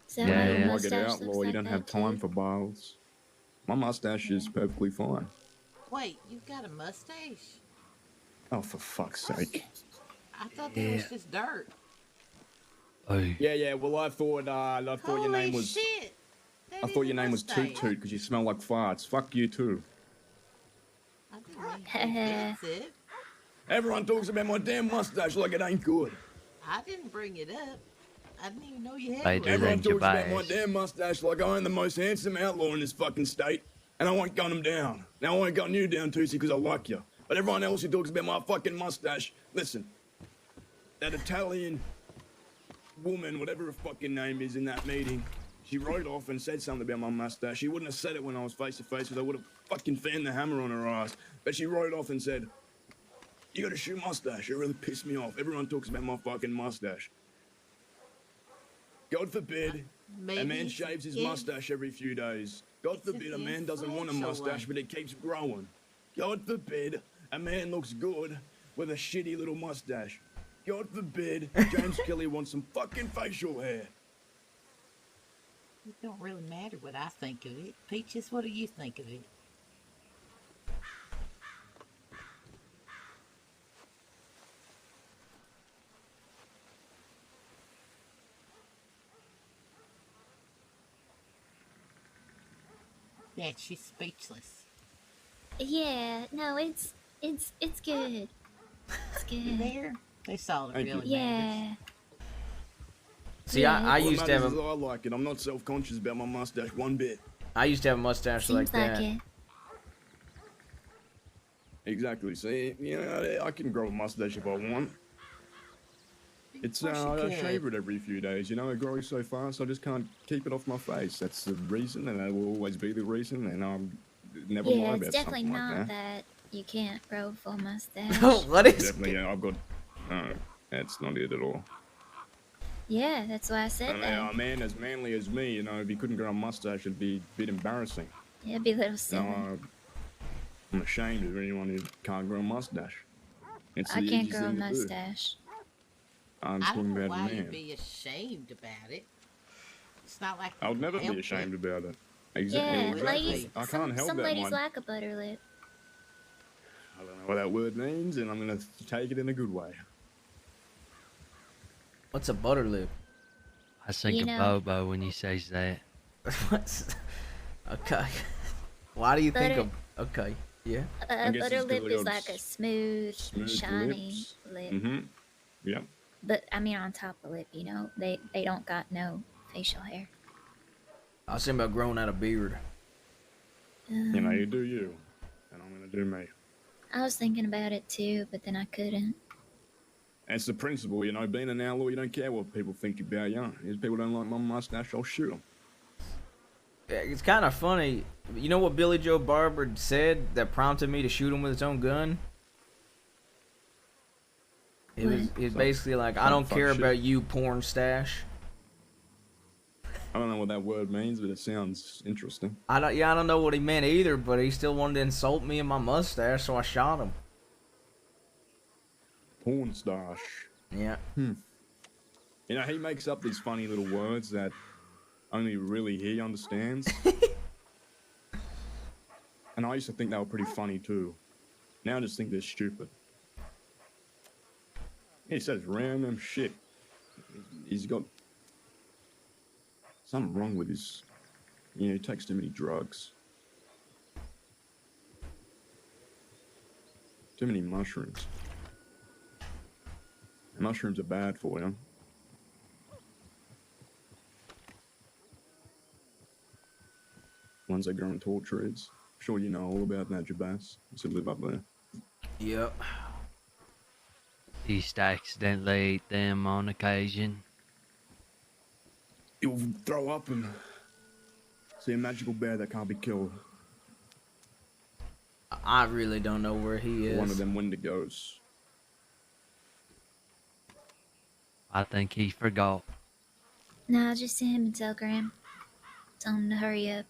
Is that Yeah, why yeah. your Rugged mustache outlaw, looks you like don't that have time too? for baths. My mustache is perfectly fine. Wait, you've got a mustache? Oh, for fuck's sake. I thought that was just dirt. Oh, Yeah. Well, I thought Holy your name was. shit! That I thought is your a name was Toot mustache. Toot because you smell like farts. Fuck you too. I didn't mean to be offensive. Everyone talks about my damn mustache like it ain't good. I didn't bring it up. I didn't even know you had I one. do. Everyone Then talks about my Gervais. damn mustache like I am the most handsome outlaw in this fucking state, and I won't gun them down. Now I won't gun you down, Tootsie, because I like you. But everyone else who talks about my fucking mustache, listen. That Italian woman, whatever her fucking name is in that meeting, she wrote off and said something about my mustache. She wouldn't have said it when I was face to face, because I would have fucking fanned the hammer on her ass. But she wrote off and said, "You got a shoe mustache. It really pissed me off. Everyone talks about my fucking mustache. God forbid Maybe a man shaves his if- mustache every few days. God It's an forbid a man doesn't want a influential mustache, one. but it keeps growing. God forbid a man looks good with a shitty little mustache. God forbid James Kelly wants some fucking facial hair. It don't really matter what I think of it. Peaches, what do you think of it? Yeah, she's speechless. Yeah, no, it's good. It's You good. there? That's all that Thank you. really Yeah. matters. See, Yeah, I All used that to have matters is a I like it. I'm not self-conscious about my mustache one bit. I used to have a mustache like Seems like that. it. Exactly. See, you know, I can grow a mustache if I want. It's Of course you I shave could. it every few days. You know, it grows so fast, I just can't keep it off my face. That's the reason, and that will always be the reason. And I'm never Yeah, lie it's about definitely something not like that. that you can't grow a full mustache. What is? Definitely, yeah, I've got. No, that's not it at all. Yeah, that's why I said I mean, that. a man as manly as me, you know, if he couldn't grow a mustache, it'd be a bit embarrassing. Yeah, it'd be a little You silly. know, I'm ashamed of anyone who can't grow a mustache. It's I the can't easiest grow a thing to do. mustache. I'm I talking don't know about a why you'd man. be ashamed about it. It's not like I would you never can help be ashamed it. about it. Yeah, Exactly. ladies, I can't help some that ladies one. like a butter lip. I don't know what that word means, and I'm gonna take it in a good way. What's a butter lip? I think You of know- Bobo when he says that. What's okay? Why do you think Butter- of? Okay, yeah. I guess Butter it's 'cause lip they is got like a smooth, smooth shiny lips. lip. Mm-hmm. Yep. But I mean, on top of the lip, you know, they don't got no facial hair. I was thinking about growing out a beard. You know, you do you, and I'm gonna do me. I was thinking about it too, but then I couldn't. That's the principle, you know. Being an outlaw, you don't care what people think about you. If people don't like my mustache, I'll shoot them. It's kind of funny. You know what Billy Joe Barber said that prompted me to shoot him with his own gun? It was basically like, I don't fuck care shit. about you, porn stash. I don't know what that word means, but it sounds interesting. I don't know what he meant either, but he still wanted to insult me and my mustache, so I shot him. Porn stash. Yeah. You know, he makes up these funny little words that only really he understands. And I used to think they were pretty funny too. Now I just think they're stupid. He says random shit. He's got something wrong with his... You know, he takes too many drugs. Too many mushrooms. Mushrooms are bad for you. Ones that grow in tall trees. I'm sure you know all about that, Jabaz. You should live up there. Yep. He used to accidentally eat them on occasion. You'll throw up and see a magical bear that can't be killed. I really don't know where he is. One of them Wendigos. I think he forgot. No, I just sent him a telegram. Tell him to hurry up.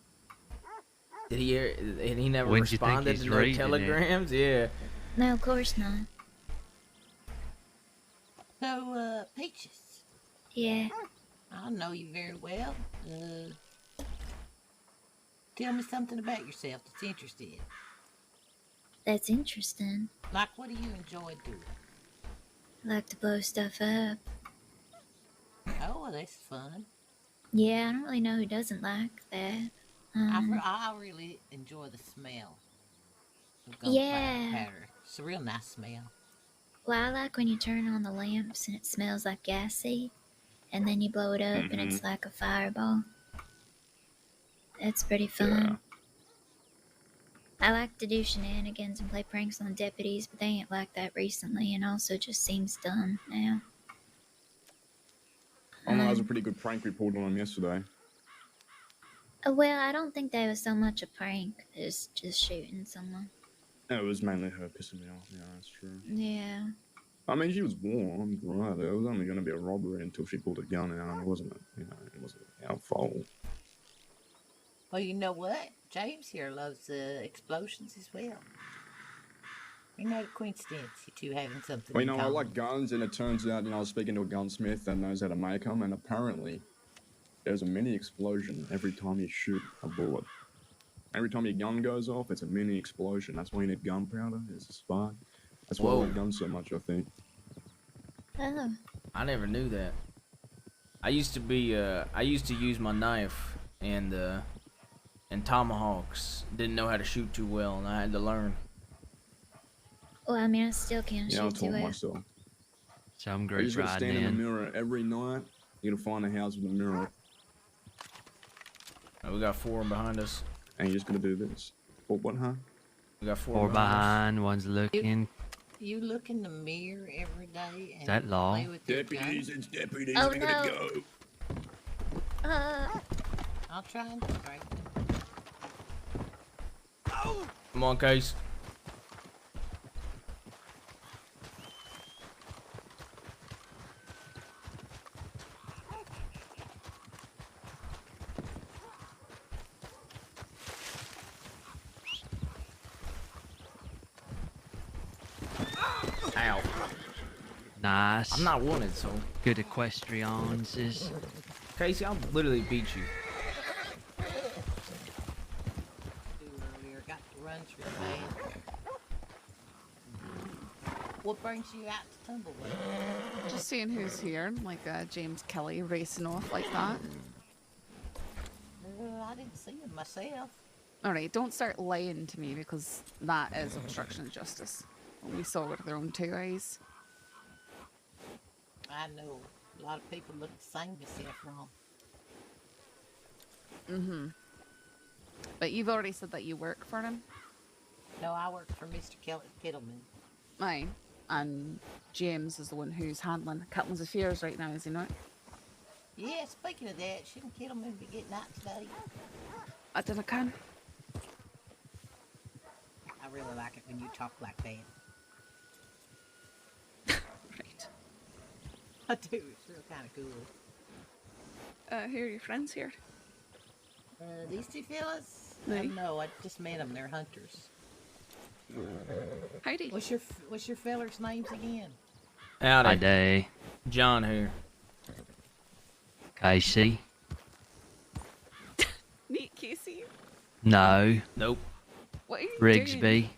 Did he hear? And he never When'd you think responded he's to no reading it? telegrams? Yeah. No, of course not. So, Peaches, Yeah. I know you very well. Tell me something about yourself that's interesting. That's interesting. Like, what do you enjoy doing? I like to blow stuff up. Oh, well, that's fun. Yeah, I don't really know who doesn't like that. I really enjoy the smell of gunpowder Yeah. powder. It's a real nice smell. Well, I like when you turn on the lamps and it smells like gassy, and then you blow it up and it's like a fireball. That's pretty fun. I like to do shenanigans and play pranks on deputies, but they ain't like that recently, and also just seems dumb now. Oh no, that was a pretty good prank we pulled on him yesterday. Well, I don't think that was so much a prank as just shooting someone. No, it was mainly her pissing me off. Yeah, that's true. Yeah. I mean, she was warned, right? It was only going to be a robbery until she pulled a gun out. It wasn't, it wasn't our fault. Well, you know what? James here loves explosions as well. Ain't that a coincidence, you two having something Well, in you know, I common? like guns, and it turns out, I was speaking to a gunsmith that knows how to make them, and apparently there's a mini explosion every time you shoot a bullet. Every time your gun goes off, it's a mini explosion. That's why you need gunpowder. It's a spark. That's why I Whoa. like guns so much, I think. Oh. I never knew that. I used to use my knife and tomahawks. Didn't know how to shoot too well, and I had to learn. Well, I mean, I still can't Yeah, I shoot too taught well. myself. Some You great just gotta riding stand in the in. mirror every night. You gotta find a house with a mirror, Oh, we got 4 behind us. and you just gotta do this. What, huh? We got 4 Four behind us. behind, one's looking. You look in the mirror every day and that law? play with your Deputies, gun? it's deputies. Oh, we gotta no. go. I'll try and distract them. Come on, Case. Ow. Nice. I'm not wanted, so. Good equestrians is. Casey, I'll literally beat you. Earlier, got to run through bad. What brings you out to Tumbleweed? Just seeing who's here, like James Kelly racing off like that. I didn't see him myself. Alright, don't start lying to me because that is obstruction of justice. We saw with their own 2 eyes. I know a lot of people look the same as Saffron. Mm-hmm. But you've already said that you work for him? No, I work for Mr. Kittleman. Aye. And James is the one who's handling Caitlin's affairs right now, is he not? Yeah, speaking of that, shouldn't Kittleman be getting out today? I didn't can. I really like it when you talk like that. Right. I do, it's real kind of cool. Who are your friends here? These two fellas? Aye. No, I just met them. They're hunters. Howdy. What's your fellas' names again? Howdy. Hi day. John here. Casey. Meet Casey. No. Nope. What are you Rigsby. doing?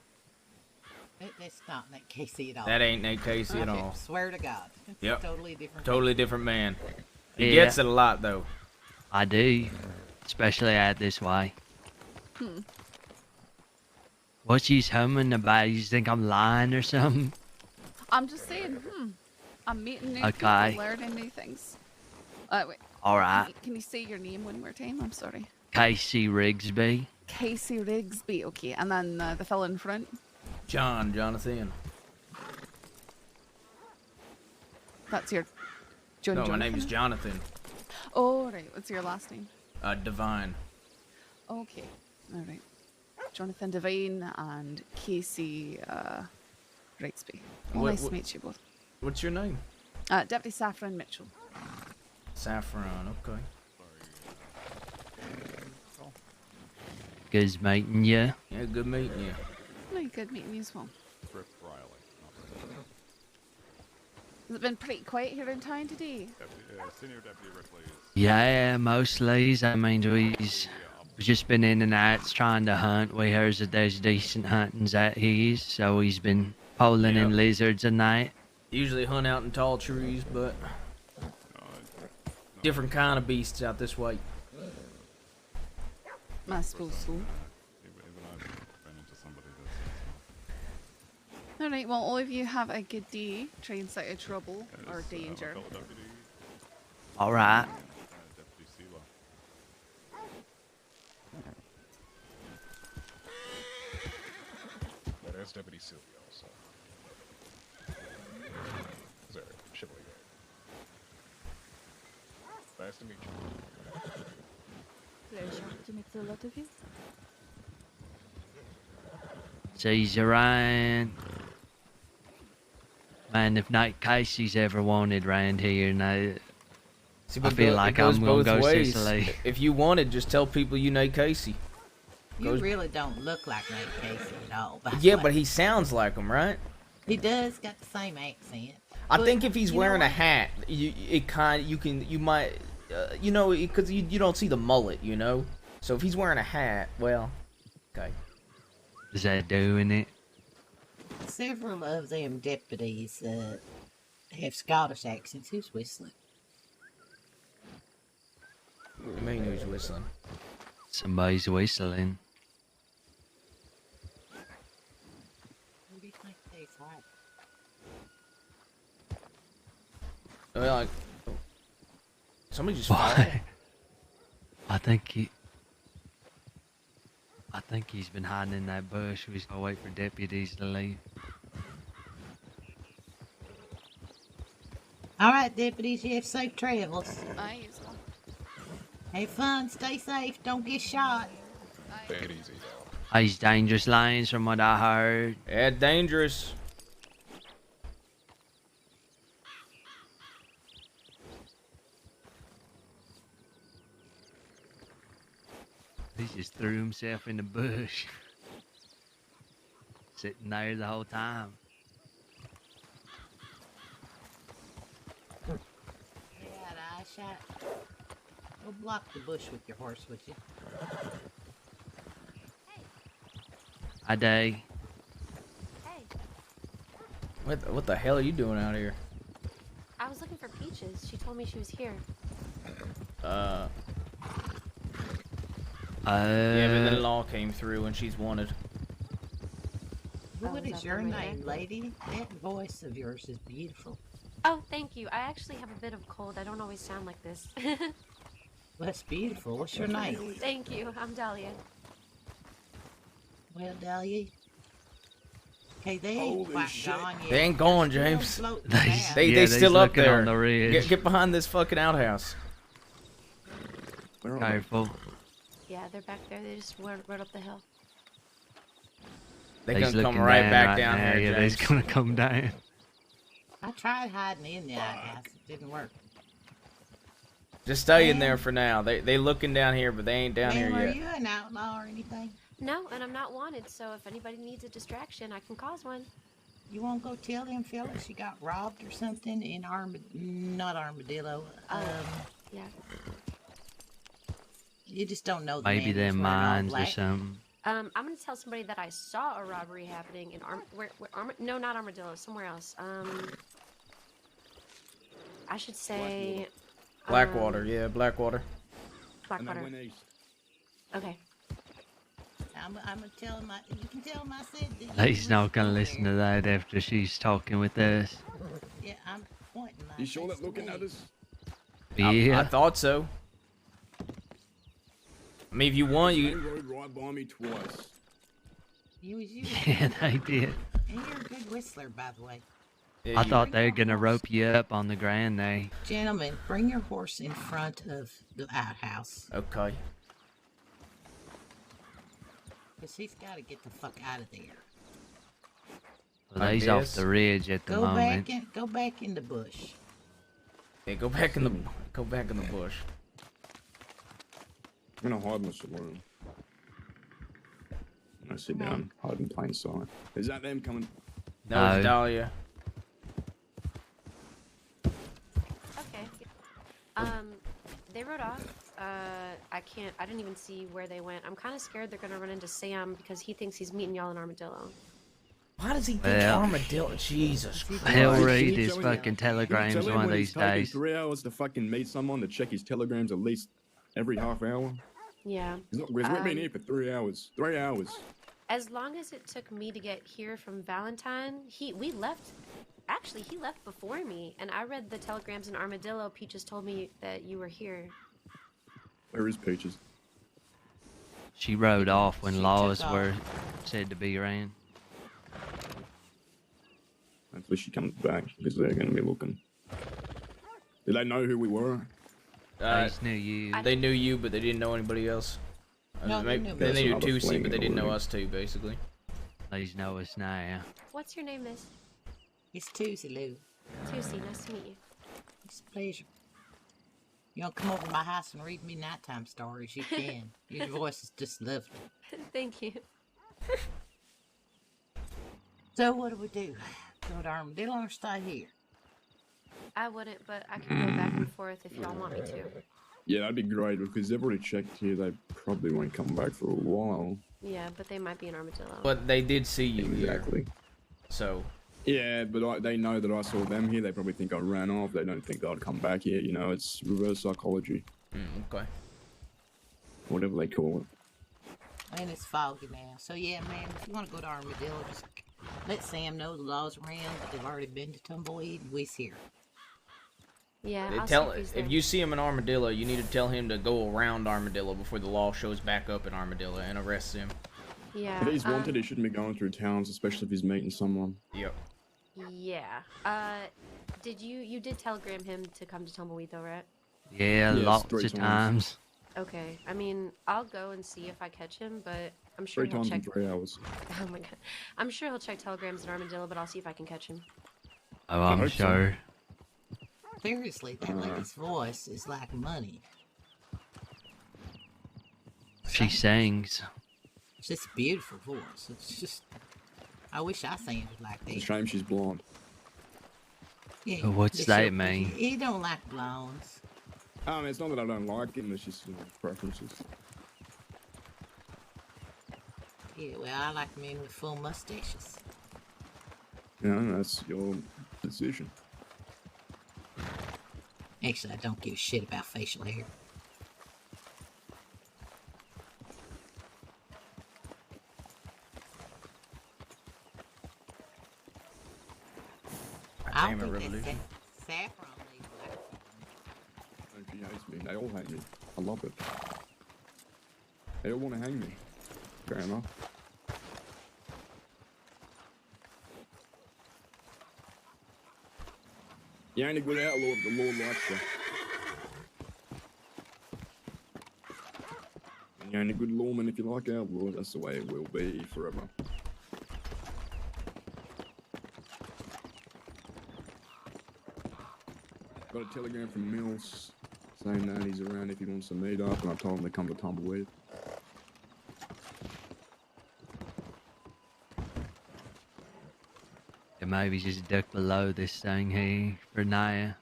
That's not Nate Casey at all. That ain't Nate Casey at Okay, all. Swear to God. It's Yep. a totally different. Totally different man. He Yeah. gets it a lot, though. I do. Especially out this way. Hmm. What's you humming about? You think I'm lying or something? I'm just saying, I'm meeting new Okay. people, learning new things. Wait. Alright. Can you say your name one more time? I'm sorry. Casey Rigsby. Casey Rigsby, okay. And then the fellow in front? Johnathan. That's your... John No, my name is Johnathan? Johnathan. Oh, right. What's your last name? Divine. Okay. All right. Jonathan Devine and Casey Rigsby. Well, What- nice what- to meet you both. What's your name? Deputy Saffron Mitchell. Saffron, okay. Good meeting you. Yeah, good meeting you. Very good meeting you as well. Has it been pretty quiet here in town today? Yeah, mostly. I mean, we've just been in and out trying to hunt. We heard that there's decent huntings at his, so he's been pulling in lizards a night. Usually hunt out in tall trees, but different kind of beasts out this way. I suppose so. Alright, well, all of you have a good day. Try and stay out of trouble or danger. Alright. There's Deputy Sylvia also. Sorry, chivalry. Nice to meet you. Pleasure to meet the lot of you. Sees around. Man, if Nate Casey's ever wanted round here, now See, I but feel it like goes I'm gonna both go ways. Sicily. If you wanted, just tell people you know Casey. You really don't look like Nate Casey at all. By the Yeah, way. but he sounds like him, right? He does got the same accent. I But think if he's you know wearing a what? hat, you might, because you don't see the mullet, you know. So if he's wearing a hat, well, okay. Is that doing it? Several of them deputies have Scottish accents. Who's whistling? I mean, who's whistling? Somebody's whistling. Who do you think they's like? Well, like, somebody just Why? I think he's been hiding in that bush. We just gotta wait for deputies to leave. All right, deputies, you have safe travels. I use them. Have fun, stay safe, don't get shot. Take it easy now. These dangerous lanes from what I heard. Yeah, dangerous. He just threw himself in the bush. Sitting there the whole time. Yeah, eye shot. Go block the bush with your horse, would you? I day. What the hell are you doing out here? I was looking for Peaches. She told me she was here. Yeah, but then law came through and she's wanted. What was is up your on my name, neck. lady? That voice of yours is beautiful. Oh, thank you. I actually have a bit of cold. I don't always sound like this. Well, that's beautiful. What's your name? Thank you. I'm Dahlia. Well, Dahlia. Okay, they ain't quite gone yet. They ain't gone, They're still James. floating They around. they still up looking there. on the ridge. Get behind this fucking outhouse. Careful. Yeah, they're back there. They just rode up the hill. They He's gonna come looking right back down down now. here, Yeah, they's James. gonna come down. I tried hiding in the outhouse. It didn't work. Just stay in there for now. They looking down here, but they ain't down Man, here were yet. you an outlaw or anything? No, and I'm not wanted, so if anybody needs a distraction, I can cause one. You won't go tell them fellas you got robbed or something in not Armadillo. Yeah. You just don't know the Maybe man they're who's wearing all mines or black. something. I'm gonna tell somebody that I saw a robbery happening in no, not Armadillo, somewhere else. I should say Blackwater, yeah, Blackwater. Blackwater. Okay. I'm gonna tell him. You can tell him I said that. He's not gonna listen to that after she's talking with us. Yeah, I'm pointing. My You sure face that looking to at me. us? Yeah. I thought so. I mean, if you want, They you. rode right by me twice. You was you. Yeah, they did. And you're a good whistler, by the way. Yeah, I you- thought they were gonna rope you up on the ground there. Gentlemen, bring your horse in front of the outhouse. Okay. Because he's got to get the fuck out of there. Well, he's off guess. the ridge at the Go moment. go back in the bush. Yeah, go back in the bush. I'm gonna hide in the saloon. I sit down, hide in plain sight. Is that them coming? That was No. Dahlia. Okay. They rode off. I didn't even see where they went. I'm kind of scared they're gonna run into Sam because he thinks he's meeting y'all in Armadillo. Why does he think Well. armadillo? Jesus Christ. He'll Can read you his tell him- fucking can you telegrams tell him one of when these it's taking days. 3 hours to fucking meet someone to check his telegrams at least every half hour. Yeah. We've been here for 3 hours. 3 hours. As long as it took me to get here from Valentine, we left. Actually, he left before me, and I read the telegrams in Armadillo. Peaches told me that you were here. Where is Peaches? She rode off when She laws took off. were said to be around. Hopefully she comes back because they're gonna be looking. Did they know who we were? They just knew you. They knew you, but they didn't know anybody else. No, they knew They me. knew Another Tusi, fling but they didn't know already. us too, basically. They know us now. What's your name, Miss? It's Tuesday, Lou. Tusi. Nice to meet you. It's a pleasure. You want to come over to my house and read me nighttime stories? You can. Your voice is just lovely. Thank you. So what do we do? Go to Armadillo or stay here? I wouldn't, but I can go back and forth if y'all want me to. Yeah, that'd be great because they've already checked here. They probably won't come back for a while. Yeah, but they might be an armadillo. But they did see you Exactly. here. So. Yeah, but they know that I saw them here. They probably think I ran off. They don't think I'd come back here. You know, it's reverse psychology. Okay. Whatever they call it. And it's foggy now. So yeah, man, if you want to go to Armadillo, just let Sam know the law's around, but they've already been to Tumbleweed and we's here. Yeah, I'll Tell see if he's if there. you see him in Armadillo, you need to tell him to go around Armadillo before the law shows back up in Armadillo and arrests him. Yeah. If he's wanted, he shouldn't be going through towns, especially if he's meeting someone. Yep. Yeah. Did you did telegram him to come to Tumbleweed though, right? Yeah, Yes, lots 3 of times. Okay. I mean, I'll go and see if I catch him, but I'm sure 3 he'll times check. in 3 hours. Oh my god. I'm sure he'll check telegrams in Armadillo, but I'll see if I can catch him. Oh, I'm hope so. sure. Seriously, that lady's voice is like money. She sings. It's just a beautiful voice. It's just, I wish I sounded like It's a that. shame she's blonde. Yeah, What's but that she- mean? He don't like blondes. I mean, it's not that I don't like him, it's just preferences. Yeah, well, I like men with full mustaches. You know, that's your decision. Actually, I don't give a shit about facial hair. I don't Entertainment think Revolution. that saffron lady likes And she hates me. They all hate me. I love it. They all want to hang me. Fair enough. You ain't a good outlaw if the law likes you. And you ain't a good lawman if you like outlaws. That's the way it will be forever. Got a telegram from Mills saying that he's around if he wants to meet up, and I told him to come to Tumbleweed. Yeah, maybe just duck below this thing here for now.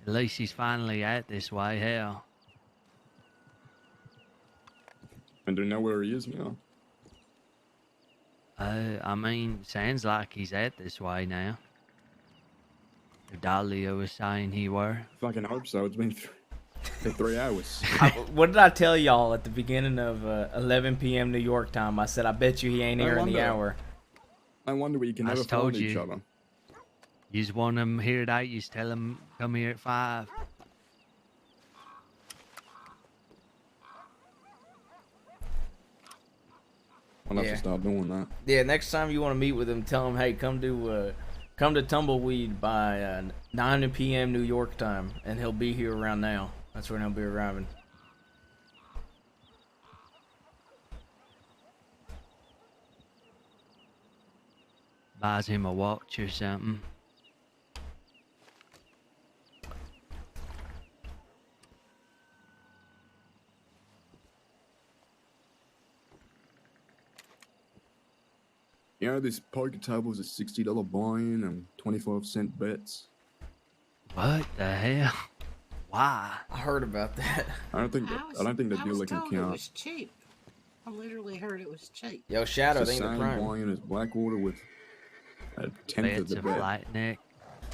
At least he's finally out this way, hell. And do you know where he is now? I mean, sounds like he's out this way now. Dahlia was saying he were. Fucking hope so. It's been 3 hours. What did I tell y'all at the beginning of 11 p.m. New York time? I said, I bet you he ain't here in the hour. I wonder where you can I never just told find each you. other. You just want him here at 8, you just tell him come here at 5. I'll have Yeah. to start doing that. Yeah, next time you want to meet with him, tell him, hey, come to Tumbleweed by 9 p.m. New York time, and he'll be here around now. That's when he'll be arriving. Buys him a watch or something. You know, this poker table is a $60 buy-in and 25-cent bets. What the hell? Why? I heard about that. I don't think I the was dealer can told it count. was cheap. I literally heard it was cheap. Yo, Shadow, It's they the ain't the same prime. buy-in as Blackwater with a tenth of Bets the of bet. flight neck.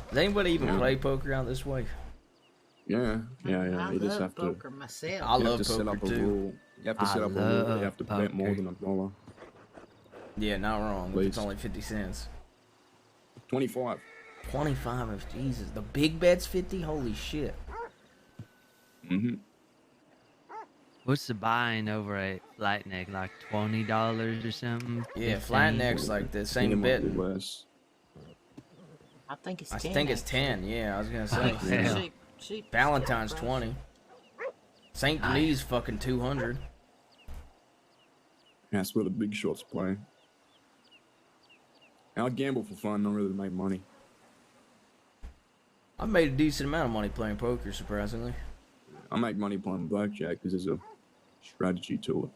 Does anybody even Yeah. play poker out this way? Yeah. I You just love have to. poker myself. I You love have to set poker up a too. rule. You have to set I up a rule. that You have to love bet more poker. than $1. Yeah, not wrong. If it's Please. only 50 cents. 25. 25 of Jesus. The big bet's 50? Holy shit. Mm-hmm. What's the buying over at Flight Neck? Like $20 or something? Yeah, 15? Flat Neck's like the same bet. Less. I think it's I 10. think it's actually. 10. Yeah, I was gonna say. Yeah. Cheap Valentine's price. 20. Saint Denis fucking 200. Yeah, that's where the big shots play. I gamble for fun, not really to make money. I've made a decent amount of money playing poker, surprisingly. I make money playing blackjack because there's a strategy to it.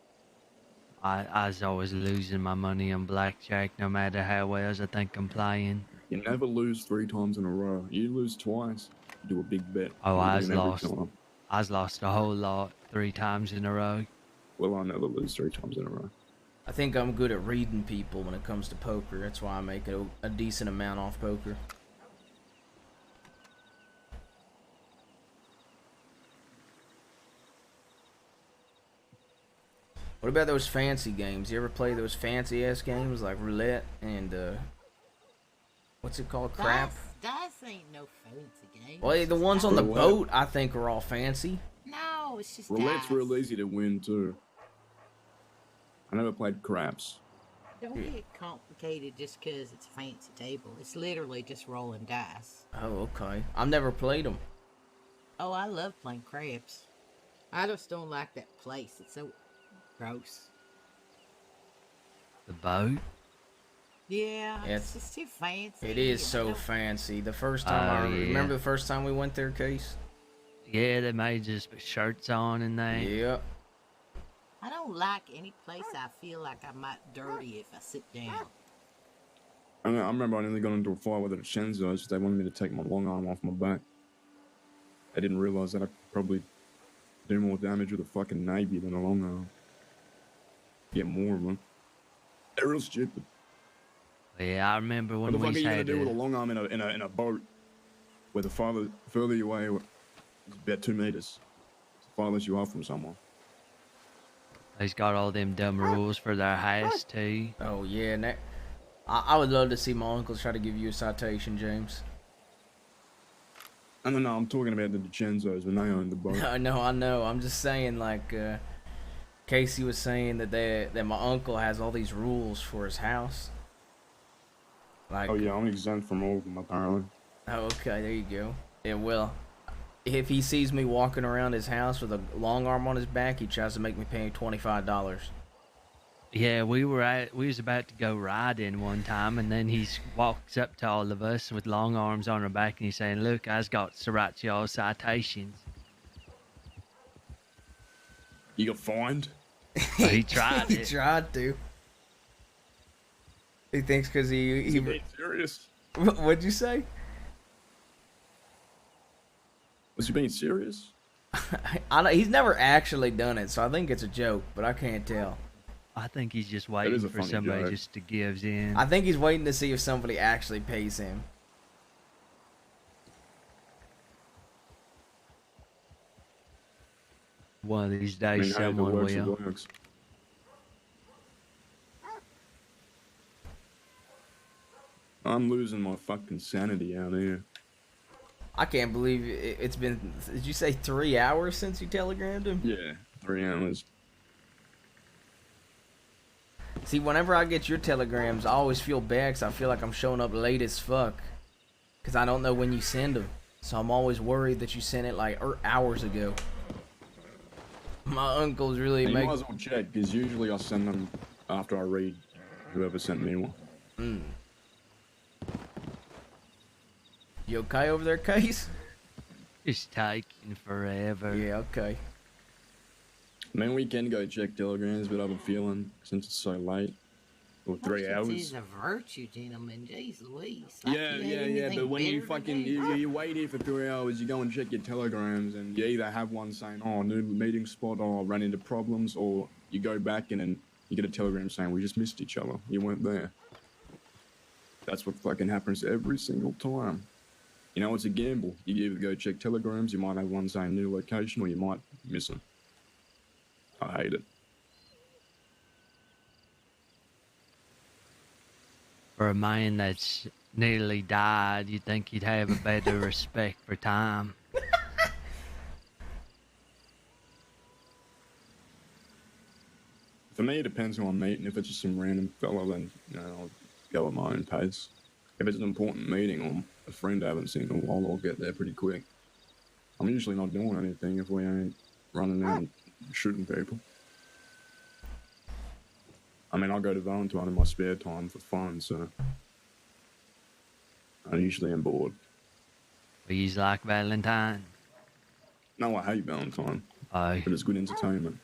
I was always losing my money on blackjack, no matter how well I think I'm playing. You never lose 3 times in a row. You lose twice, you do a big bet. Oh, You I win was every lost. time. I was lost a whole lot 3 times in a row. Well, I never lose 3 times in a row. I think I'm good at reading people when it comes to poker. That's why I make a decent amount off poker. What about those fancy games? You ever play those fancy ass games like roulette and what's it called? Crap? Dice ain't no fancy game. Well, the ones on the Roulette. boat I think are all fancy. No, it's just Roulette's dice. real easy to win too. I never played craps. Don't get complicated just because it's a fancy table. It's literally just rolling dice. Oh, okay. I've never played them. Oh, I love playing craps. I just don't like that place. It's so gross. The boat? Yeah, Yeah, it's just too fancy. It is and I so don't- fancy. The first time Oh, yeah. remember the first time we went there, Case? Yeah, they made us put shirts on and they. Yep. I don't like any place I feel like I might dirty if I sit down. I remember I nearly got into a fight with the Chenzos. They wanted me to take my long arm off my back. I didn't realize that I could probably do more damage with a fucking Navy than a long arm. Get more of them. They're real stupid. Yeah, I remember What when the fuck are we you gonna had do with a long arm in a boat where the further you away is about 2 meters? The farthest you are from someone. He's got all them dumb rules for their house too. Oh yeah, and I would love to see my uncle try to give you a citation, James. I don't know, I'm talking about the DiCenzos when they owned the boat. I know. I'm just saying, like Casey was saying that my uncle has all these rules for his house. Like, Oh yeah, I'm exempt from all of them apparently. oh, okay, there you go. Yeah, well, if he sees me walking around his house with a long arm on his back, he tries to make me pay $25. Yeah, we was about to go riding one time, and then he walks up to all of us with long arms on our back, and he's saying, "Look, I's got Sriracha citations." You got fined? He tried He it. tried to. He thinks because Is he being serious? What'd you say? Was he being serious? He's never actually done it, so I think it's a joke, but I can't tell. I think he's just is waiting a for funny somebody joke. just to gives in. I think he's waiting to see if somebody actually pays him. One of these I days, mean, hey, if it someone works, will. it works. I'm losing my fucking sanity out here. I can't believe it's been. Did you say 3 hours since you telegrammed him? Yeah, 3 hours. See, whenever I get your telegrams, I always feel bad because I feel like I'm showing up late as fuck. Because I don't know when you send them. So I'm always worried that you sent it like hours ago. My uncle's really You making. might as well check, because usually I send them after I read whoever sent me one. Mm. You okay over there, Case? It's taking forever. Yeah, okay. I mean, we can go check telegrams, but I have a feeling, since it's so late, or 3 hours. Patience is a virtue, gentlemen. Jeez Louise. Like, Yeah, you yeah, had yeah, anything but when you better to fucking, do? you wait here for 3 hours, you go and check your telegrams, and you either have one saying, oh, new meeting spot, or I ran into problems, or you go back and then you get a telegram saying, we just missed each other, you weren't there. That's what fucking happens every single time. You know, it's a gamble. You either go check telegrams, you might have one saying new location, or you might miss them. I hate it. For a man that's nearly died, you'd think he'd have a better respect for time. For me, it depends who I'm meeting. If it's just some random fella, then, you know, I'll go at my own pace. If it's an important meeting or a friend I haven't seen in a while, I'll get there pretty quick. I'm usually not doing anything if we ain't running out and shooting people. I mean, I go to Valentine in my spare time for fun, so I usually am bored. He's like Valentine. No, I hate Valentine. Aye. But it's good entertainment.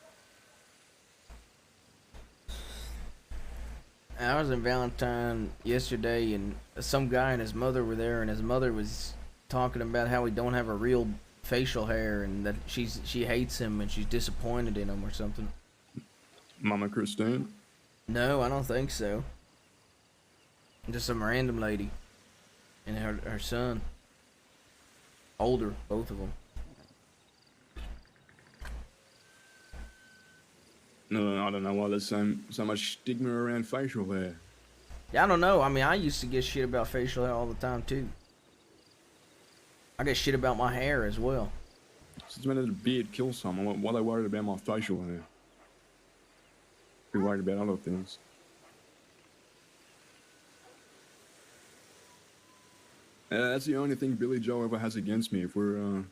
I was in Valentine yesterday, and some guy and his mother were there, and his mother was talking about how he don't have a real facial hair, and that she hates him and she's disappointed in him or something. Mama Christine? No, I don't think so. Just some random lady and her son. Older, both of them. No, I don't know why there's so much stigma around facial hair. Yeah, I don't know. I mean, I used to get shit about facial hair all the time, too. I get shit about my hair as well. Since when did a beard kill someone? Why are they worried about my facial hair? Be worried about other things. That's the only thing Billy Joe ever has against me. If we're,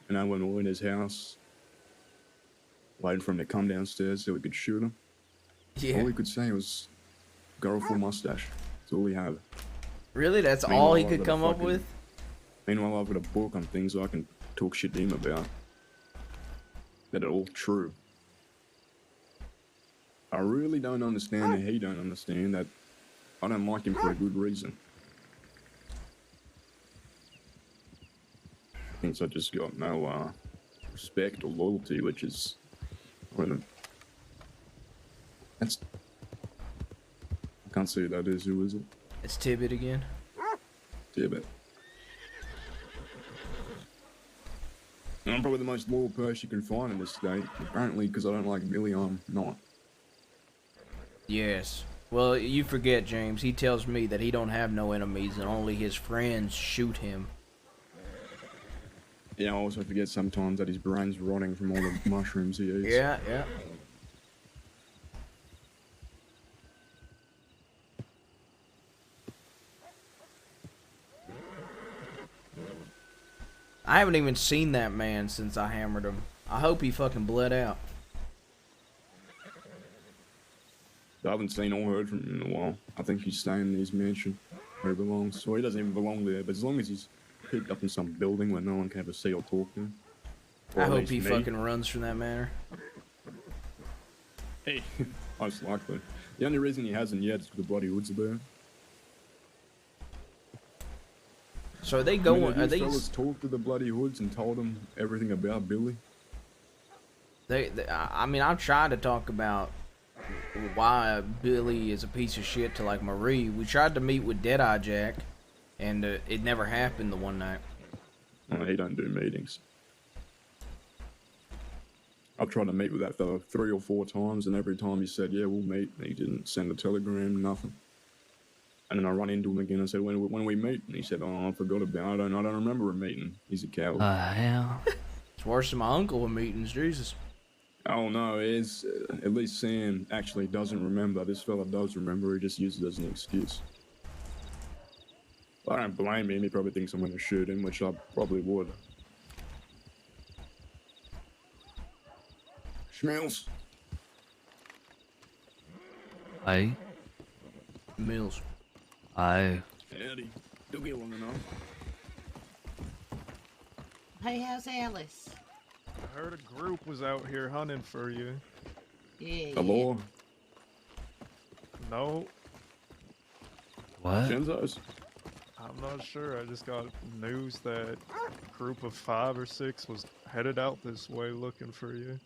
when we're in his house, waiting for him to come downstairs so we could shoot him. Yeah. All he could say was, "Grow a full mustache." That's all he had. Really? That's Meanwhile, all he I've could got come up fucking- with? Meanwhile, I've got a book on things I can talk shit to him about. That are all true. I really don't understand that he don't understand that I don't like him for a good reason. Thinks I just got no respect or loyalty, which is that's I can't see who that is. Who is it? It's Tibbet again. Tibbet. And I'm probably the most loyal person you can find in this state. Apparently, because I don't like Billy, I'm not. Yes. Well, you forget, James. He tells me that he don't have no enemies and only his friends shoot him. Yeah, I also forget sometimes that his brain's rotting from all the mushrooms he eats. Yeah, yeah. I haven't even seen that man since I hammered him. I hope he fucking bled out. I haven't seen or heard from him in a while. I think he's staying in his mansion where he belongs. So he doesn't even belong there, but as long as he's picked up in some building where no one can ever see or talk to him. Or I at hope least he me. fucking runs from that manor. Hey, most likely. The only reason he hasn't yet is because the bloody hoods are there. So are they I mean, going? have Are you these? fellas talked to the bloody hoods and told them everything about Billy? I mean, I've tried to talk about why Billy is a piece of shit to like Marie. We tried to meet with Deadeye Jack, and it never happened the one night. Oh, he don't do meetings. I've tried to meet with that fella 3 or 4 times, and every time he said, "Yeah, we'll meet," and he didn't send a telegram, nothing. And then I run into him again and said, "When we meet?" And he said, "Oh, I forgot about it. I don't remember a meeting." He's a coward. Hell. It's worse than my uncle with meetings, Jesus. Oh no, it's at least Sam actually doesn't remember. This fella does remember. He just uses it as an excuse. I don't blame him. He probably thinks I'm going to shoot him, which I probably would. Schmells. Aye. Mills. Aye. Howdy. Took you long enough. Hey, how's Alice? I heard a group was out here hunting for you. Yeah. Hello? No, What? Genzo's? I'm not sure. I just got news that a group of 5 or 6 was headed out this way looking for you.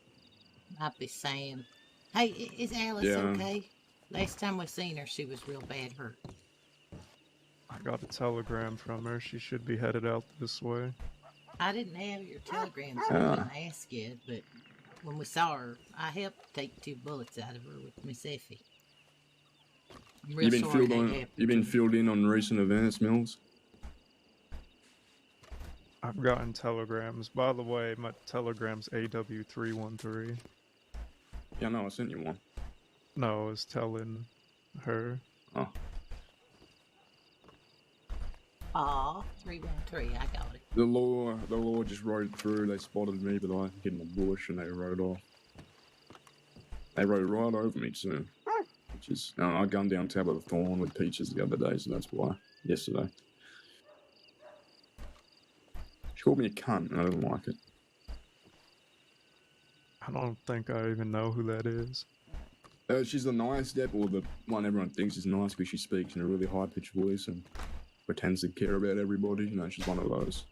Might be Sam. Hey, is Alice Yeah. okay? Last time we seen her, she was real bad hurt. I got a telegram from her. She should be headed out this way. I didn't have your telegram, so I couldn't ask you, but when we saw her, I helped take 2 bullets out of her with Miss Effie. I'm real sorry that happened. You been filled in on recent events, Mills? I've gotten telegrams. By the way, my telegram's AW313. Yeah, no, I sent you one. No, I was telling her. Oh. Aw, 313, I got it. The law just rode through. They spotted me, but I hid in the bush and they rode off. They rode right over me too. Which is, I gunned down Tabitha Thorn with Peaches the other day, so that's why. Yesterday. She called me a cunt, and I didn't like it. I don't think I even know who that is. She's the nice step, or the one everyone thinks is nice because she speaks in a really high-pitched voice and pretends to care about everybody. You know, she's one of those.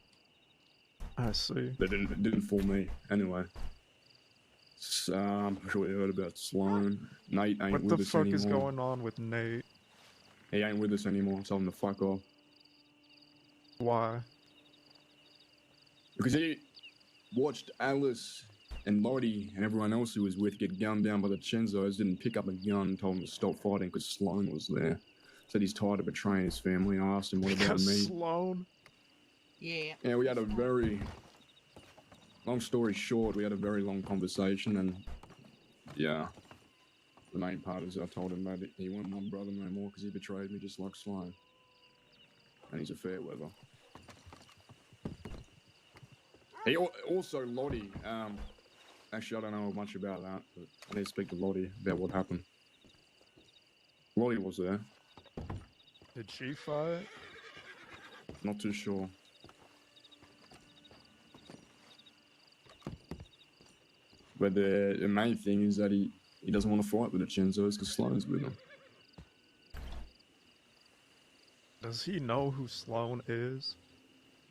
I see. But it didn't fool me. Anyway. So, I'm sure you heard about Sloan. Nate ain't What with the us fuck anymore. is going on with Nate? He ain't with us anymore. Tell him to fuck off. Why? Because he watched Alice and Lottie and everyone else who was with get gunned down by the Chenzos, didn't pick up a gun and told him to stop fighting because Sloan was there. Said he's tired of betraying his family. I asked him, what about me? Sloan? Yeah. Yeah, we had a very... Long story short, we had a very long conversation and... Yeah. The main part is I told him that he wasn't my brother no more because he betrayed me just like Sloan. And he's a fair weather. He also, Lottie, actually I don't know much about that, but I need to speak to Lottie about what happened. Lottie was there. Did she fight? Not too sure. But the main thing is that he doesn't want to fight with the Chenzos because Sloan's with him. Does he know who Sloan is?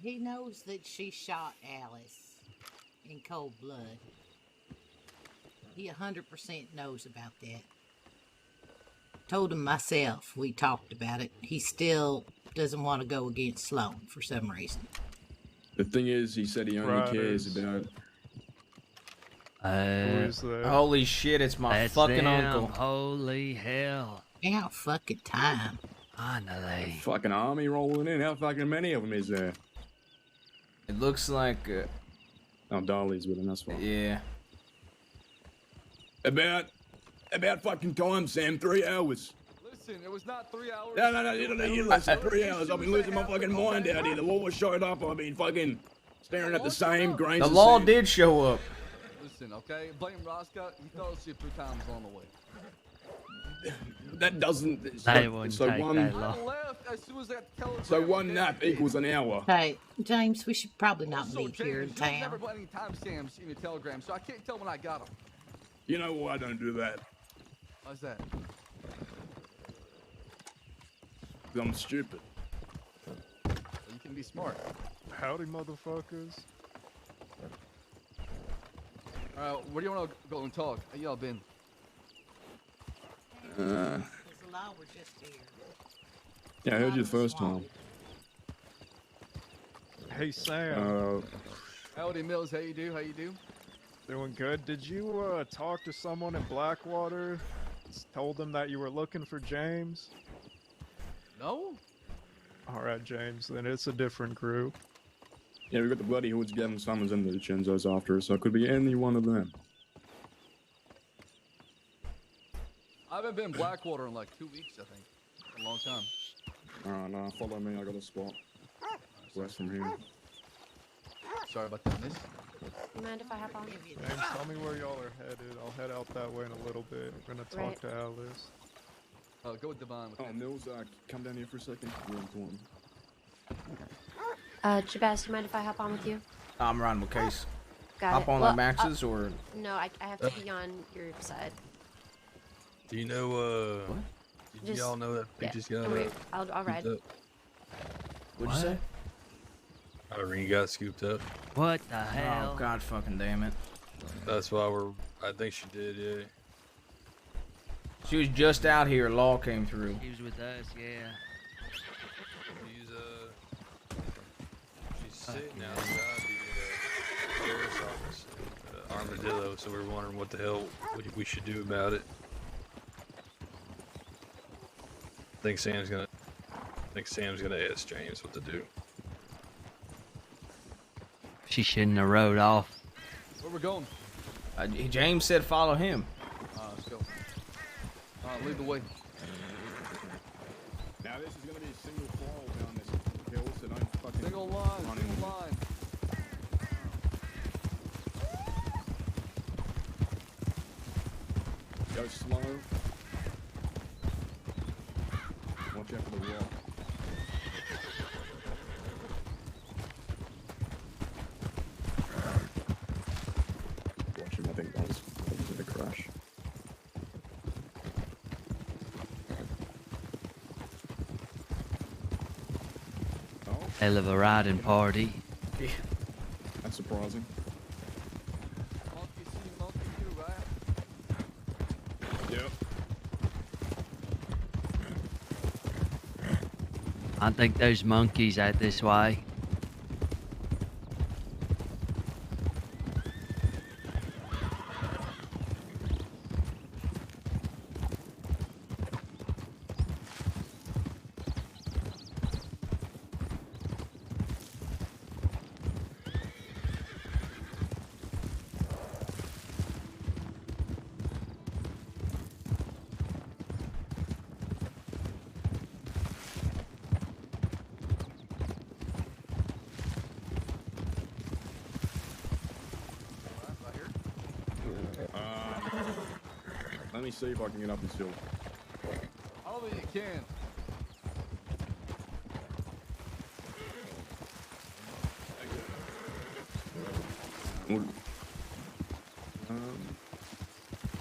He knows that she shot Alice in cold blood. He 100% knows about that. Told him myself, we talked about it. He still doesn't want to go against Sloan for some reason. The thing is, he said he only cares about... Holy shit, it's my That's fucking them. uncle. Holy hell. About fucking time. Finally. Fucking army rolling in. How fucking many of them is there? It looks like... Oh, Dolly's with him, that's fine. Yeah. About fucking time, Sam. 3 hours. Listen, it was not 3 hours. No, you don't need to listen. 3 hours. I've been losing my fucking mind out here. The law showed up. I've been fucking staring at the same grains The of law sand. did show up. Listen, okay? Blame Roscoe. He fell asleep 3 times on the way. That doesn't... They wouldn't take that I long. left as soon as I got the telegram. So one nap equals an hour. Hey, James, we should probably not Also, leave here in James, you never town. put any timestamps in your telegram, so I can't tell when I got them. You know why I don't do that? Why's that? 'Cause I'm stupid. You can be smart. Howdy, motherfuckers. Where do you want to go and talk? How y'all been? The law were just here. Yeah, I heard you the first time. Hey, Sam. Howdy, Mills. How you do? How you do? Doing good. Did you talk to someone in Blackwater? Told them that you were looking for James? No? Alright, James, then it's a different group. Yeah, we got the Bloody Hoods, Gavin Summers, and the Chenzos after us, so it could be any one of them. I haven't been in Blackwater in like 2 weeks, I think. A long time. Alright, no, follow me, I got a spot. West from here. Sorry about that, miss. You mind if I hop on? James, tell me where y'all are headed. I'll head out that way in a little bit. We're gonna talk Right. to Alice. Go with Devon. Oh, Mills, come down here for a second. Real important. Jabaz, you mind if I hop on with you? I'm riding with Case. Got Hop it. on Well, the Maxes or... No, I have to be on your side. Do you know, did Just- y'all know that they yeah, just got, don't worry, I'll ride. scooped What'd you say? up? Irene got scooped up. What the hell? Oh, God fucking damn it. That's why I think she did, yeah. She was just out here. Law came through. She was with us, yeah. She's sitting outside the sheriff's office, Armadillo, so we're wondering what the hell we should do about it. I think Sam's gonna ask James what to do. She shouldn't have rode off. Where we going? James said follow him. Let's go. Lead the way. Now this is gonna be a single file down this hill, so Single line, single line. Go slow. Watch out for the rock. Watch him, I think that was a crash. Hell of a riding party. Yeah. That's surprising. Monkey see, monkey do, right? Yep. I think those monkeys out this way. Let me see if I can get up this hill. I don't think you can.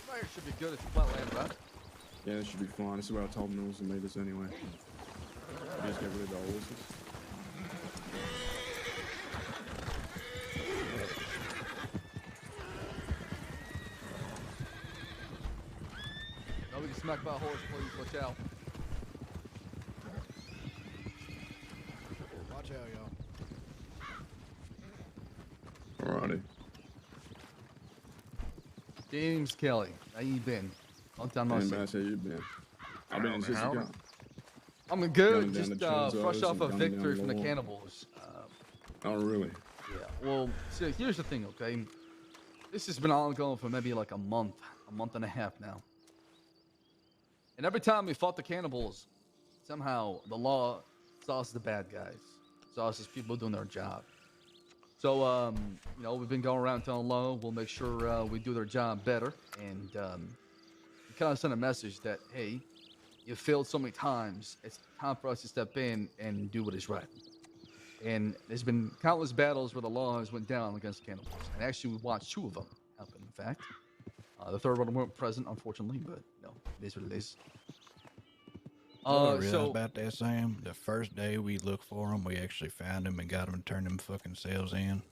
Right here should be good. It's flat land, right? Yeah, this should be fine. This is where I told Mills to meet us anyway. Just get rid of the horses. Now we can smack by a horse, please. Watch out. Watch out, y'all. Alrighty. James Kelly, how you been? Long time no Hey, see. man, how you been? I've been in Jessica. I'm good. Gunning down Just the Chenzos fresh off and a gunning down victory from the law. cannibals. Oh, really? Yeah. Well, see, here's the thing, okay? This has been ongoing for maybe like a month and a half now. And every time we fought the cannibals, somehow the law saw us as the bad guys, saw us as people doing their job. So, you know, we've been going around telling law, we'll make sure we do their job better. And we kind of sent a message that, hey, you failed so many times, it's time for us to step in and do what is right. And there's been countless battles where the law has went down against cannibals. And actually, we watched 2 of them happen, in fact. The third one weren't present, unfortunately, but, you know, it is what it is. What I realized about that, Sam, the first day we looked for them, we actually found them and got them to turn them fucking cells in.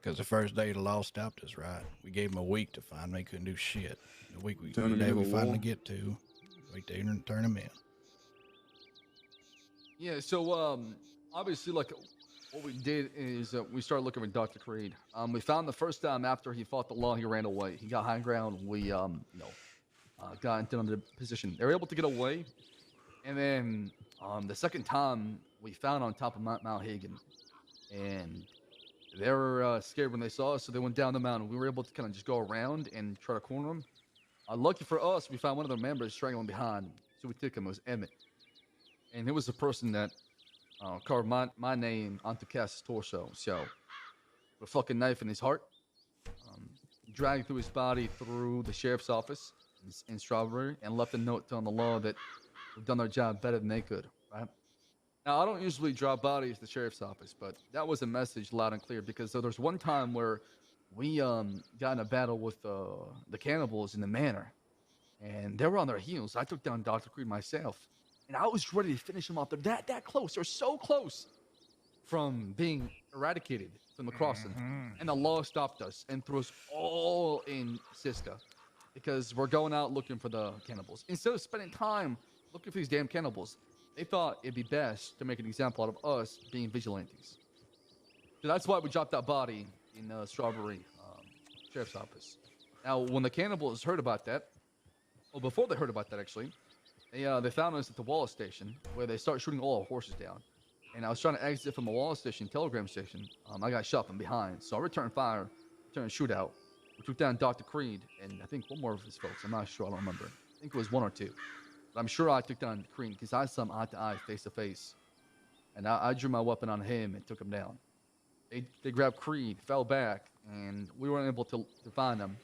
Because the first day the law stopped us, right? We gave them a week to find them. They couldn't do shit. The day we finally get to, we turn them in. Yeah, so obviously, like, what we did is we started looking for Dr. Creed. We found the first time after he fought the law, he ran away. He got high ground. We, you know, got into another position. They were able to get away. And then the second time, we found on top of Mount Hagen. And they were scared when they saw us, so they went down the mountain. We were able to kind of just go around and try to corner them. Lucky for us, we found one of their members strangling behind. So we took him. It was Emmett. And it was the person that carved my name onto Cass's torso. So, with a fucking knife in his heart, dragged through his body through the sheriff's office in Strawberry, and left a note telling the law that we've done our job better than they could, right? Now, I don't usually drop bodies to the sheriff's office, but that was a message loud and clear, because there's one time where we got in a battle with the cannibals in the manor, and they were on their heels. I took down Dr. Creed myself. And I was ready to finish them off. They're that close. They're so close from being eradicated from the crossing. And the law stopped us and threw us all in Siska because we're going out looking for the cannibals. Instead of spending time looking for these damn cannibals, they thought it'd be best to make an example out of us being vigilantes. So that's why we dropped that body in Strawberry Sheriff's Office. Now, when the cannibals heard about that, well, before they heard about that, actually, they found us at the Wallace station, where they started shooting all our horses down. And I was trying to exit from the Wallace station, telegram station. I got shot from behind, so I returned fire, returned a shootout. We took down Dr. Creed, and I think one more of his folks. I'm not sure, I don't remember. I think it was 1 or 2. But I'm sure I took down Creed, because I saw him eye to eye, face to face, and I drew my weapon on him and took him down. They grabbed Creed, fell back, and we weren't able to find him.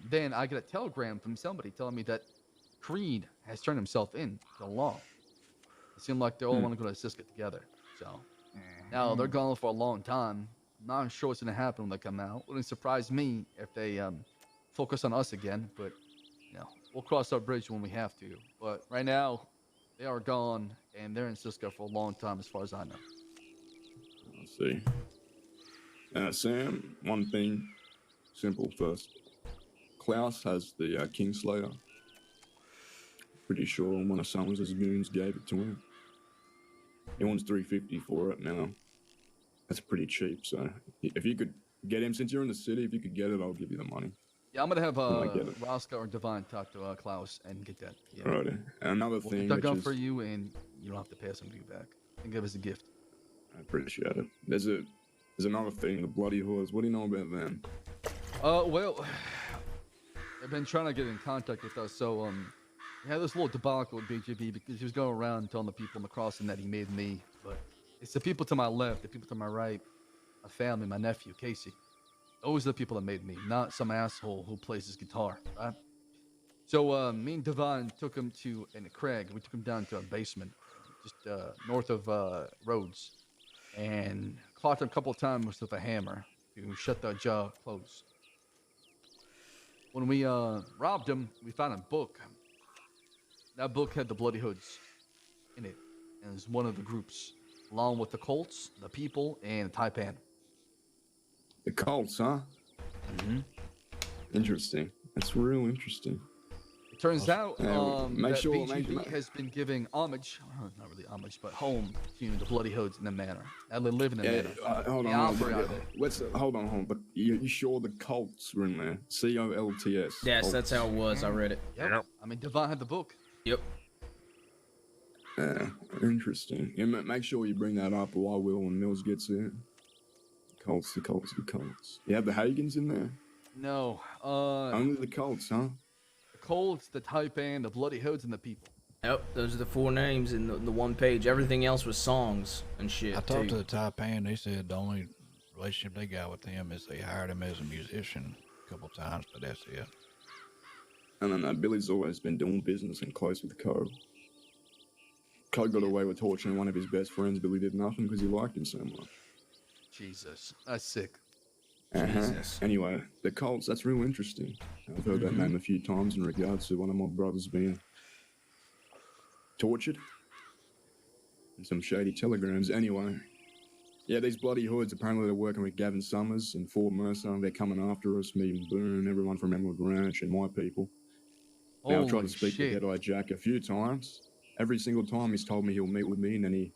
Then I get a telegram from somebody telling me that Creed has turned himself in to the law. It seemed like they all want to go to Siska together. So now they're gone for a long time. I'm not sure what's going to happen when they come out. Wouldn't surprise me if they focus on us again, but we'll cross our bridge when we have to. But right now, they are gone, and they're in Siska for a long time, as far as I know. I see. Sam, one thing, simple first. Klaus has the Kingslayer. Pretty sure one of Summers' goons gave it to him. He wants $350 for it now. That's pretty cheap, so if you could get him, since you're in the city, if you could get it, I'll give you the money. Yeah, I'm gonna have Roscoe or Divine talk to Klaus and get that. Yeah. Right. Another thing, we'll gun for you, and you don't have to pay us something back. Think of it as a gift. I appreciate it. There's another thing, the Bloody Horse. What do you know about them? Well, they've been trying to get in contact with us, so we had this little debacle with BJB because he was going around telling the people in the crossing that he made me, but it's the people to my left, the people to my right, my family, my nephew, Casey. Those are the people that made me, not some asshole who plays his guitar, right? So me and Devon took him to Craig. We took him down to a basement, just north of Rhodes, and clocked him a couple of times with a hammer to shut the jaw closed. When we robbed him, we found a book. That book had the Bloody Hoods in it, and it was one of the groups, along with the Colts, the People, and Taipan. The Colts, huh? Mm-hmm. Interesting. That's real interesting. It turns out that BGB BGB has been giving homage, not really homage, but home to the Bloody Hoods in the manor. And they live in the manor. Hold on. But you sure the Colts were in there? COLTS. Yes, Colts. that's how it was. I read it. Yep. I mean, Devon had the book. Yep. Interesting. Yeah, make sure you bring that up, or I will when Mills gets there. The Colts. You have the Hagans in there? No. Only the Colts, huh? The Colts, the Taipan, the Bloody Hoods, and the People. Yep, those are the 4 names in the one page. Everything else was songs and shit. I talked to the Taipan. They said the only relationship they got with him is they hired him as a musician a couple times, but that's it. I don't know. Billy's always been doing business and close with Cole. Cole got away with torturing one of his best friends. Billy did nothing because he liked him so much. Jesus, that's sick. Jesus. Anyway, the Colts, that's real interesting. I've heard that name a few times in regards to one of my brothers being tortured. And some shady telegrams. Anyway, yeah, these Bloody Hoods, apparently they're working with Gavin Summers and Fort Mercer. They're coming after us, me and Boone, everyone from Emerald Ranch and my people. Now, I've tried to speak to Head-Eye Jack a few times. Every single time he's told me he'll meet with me, and then he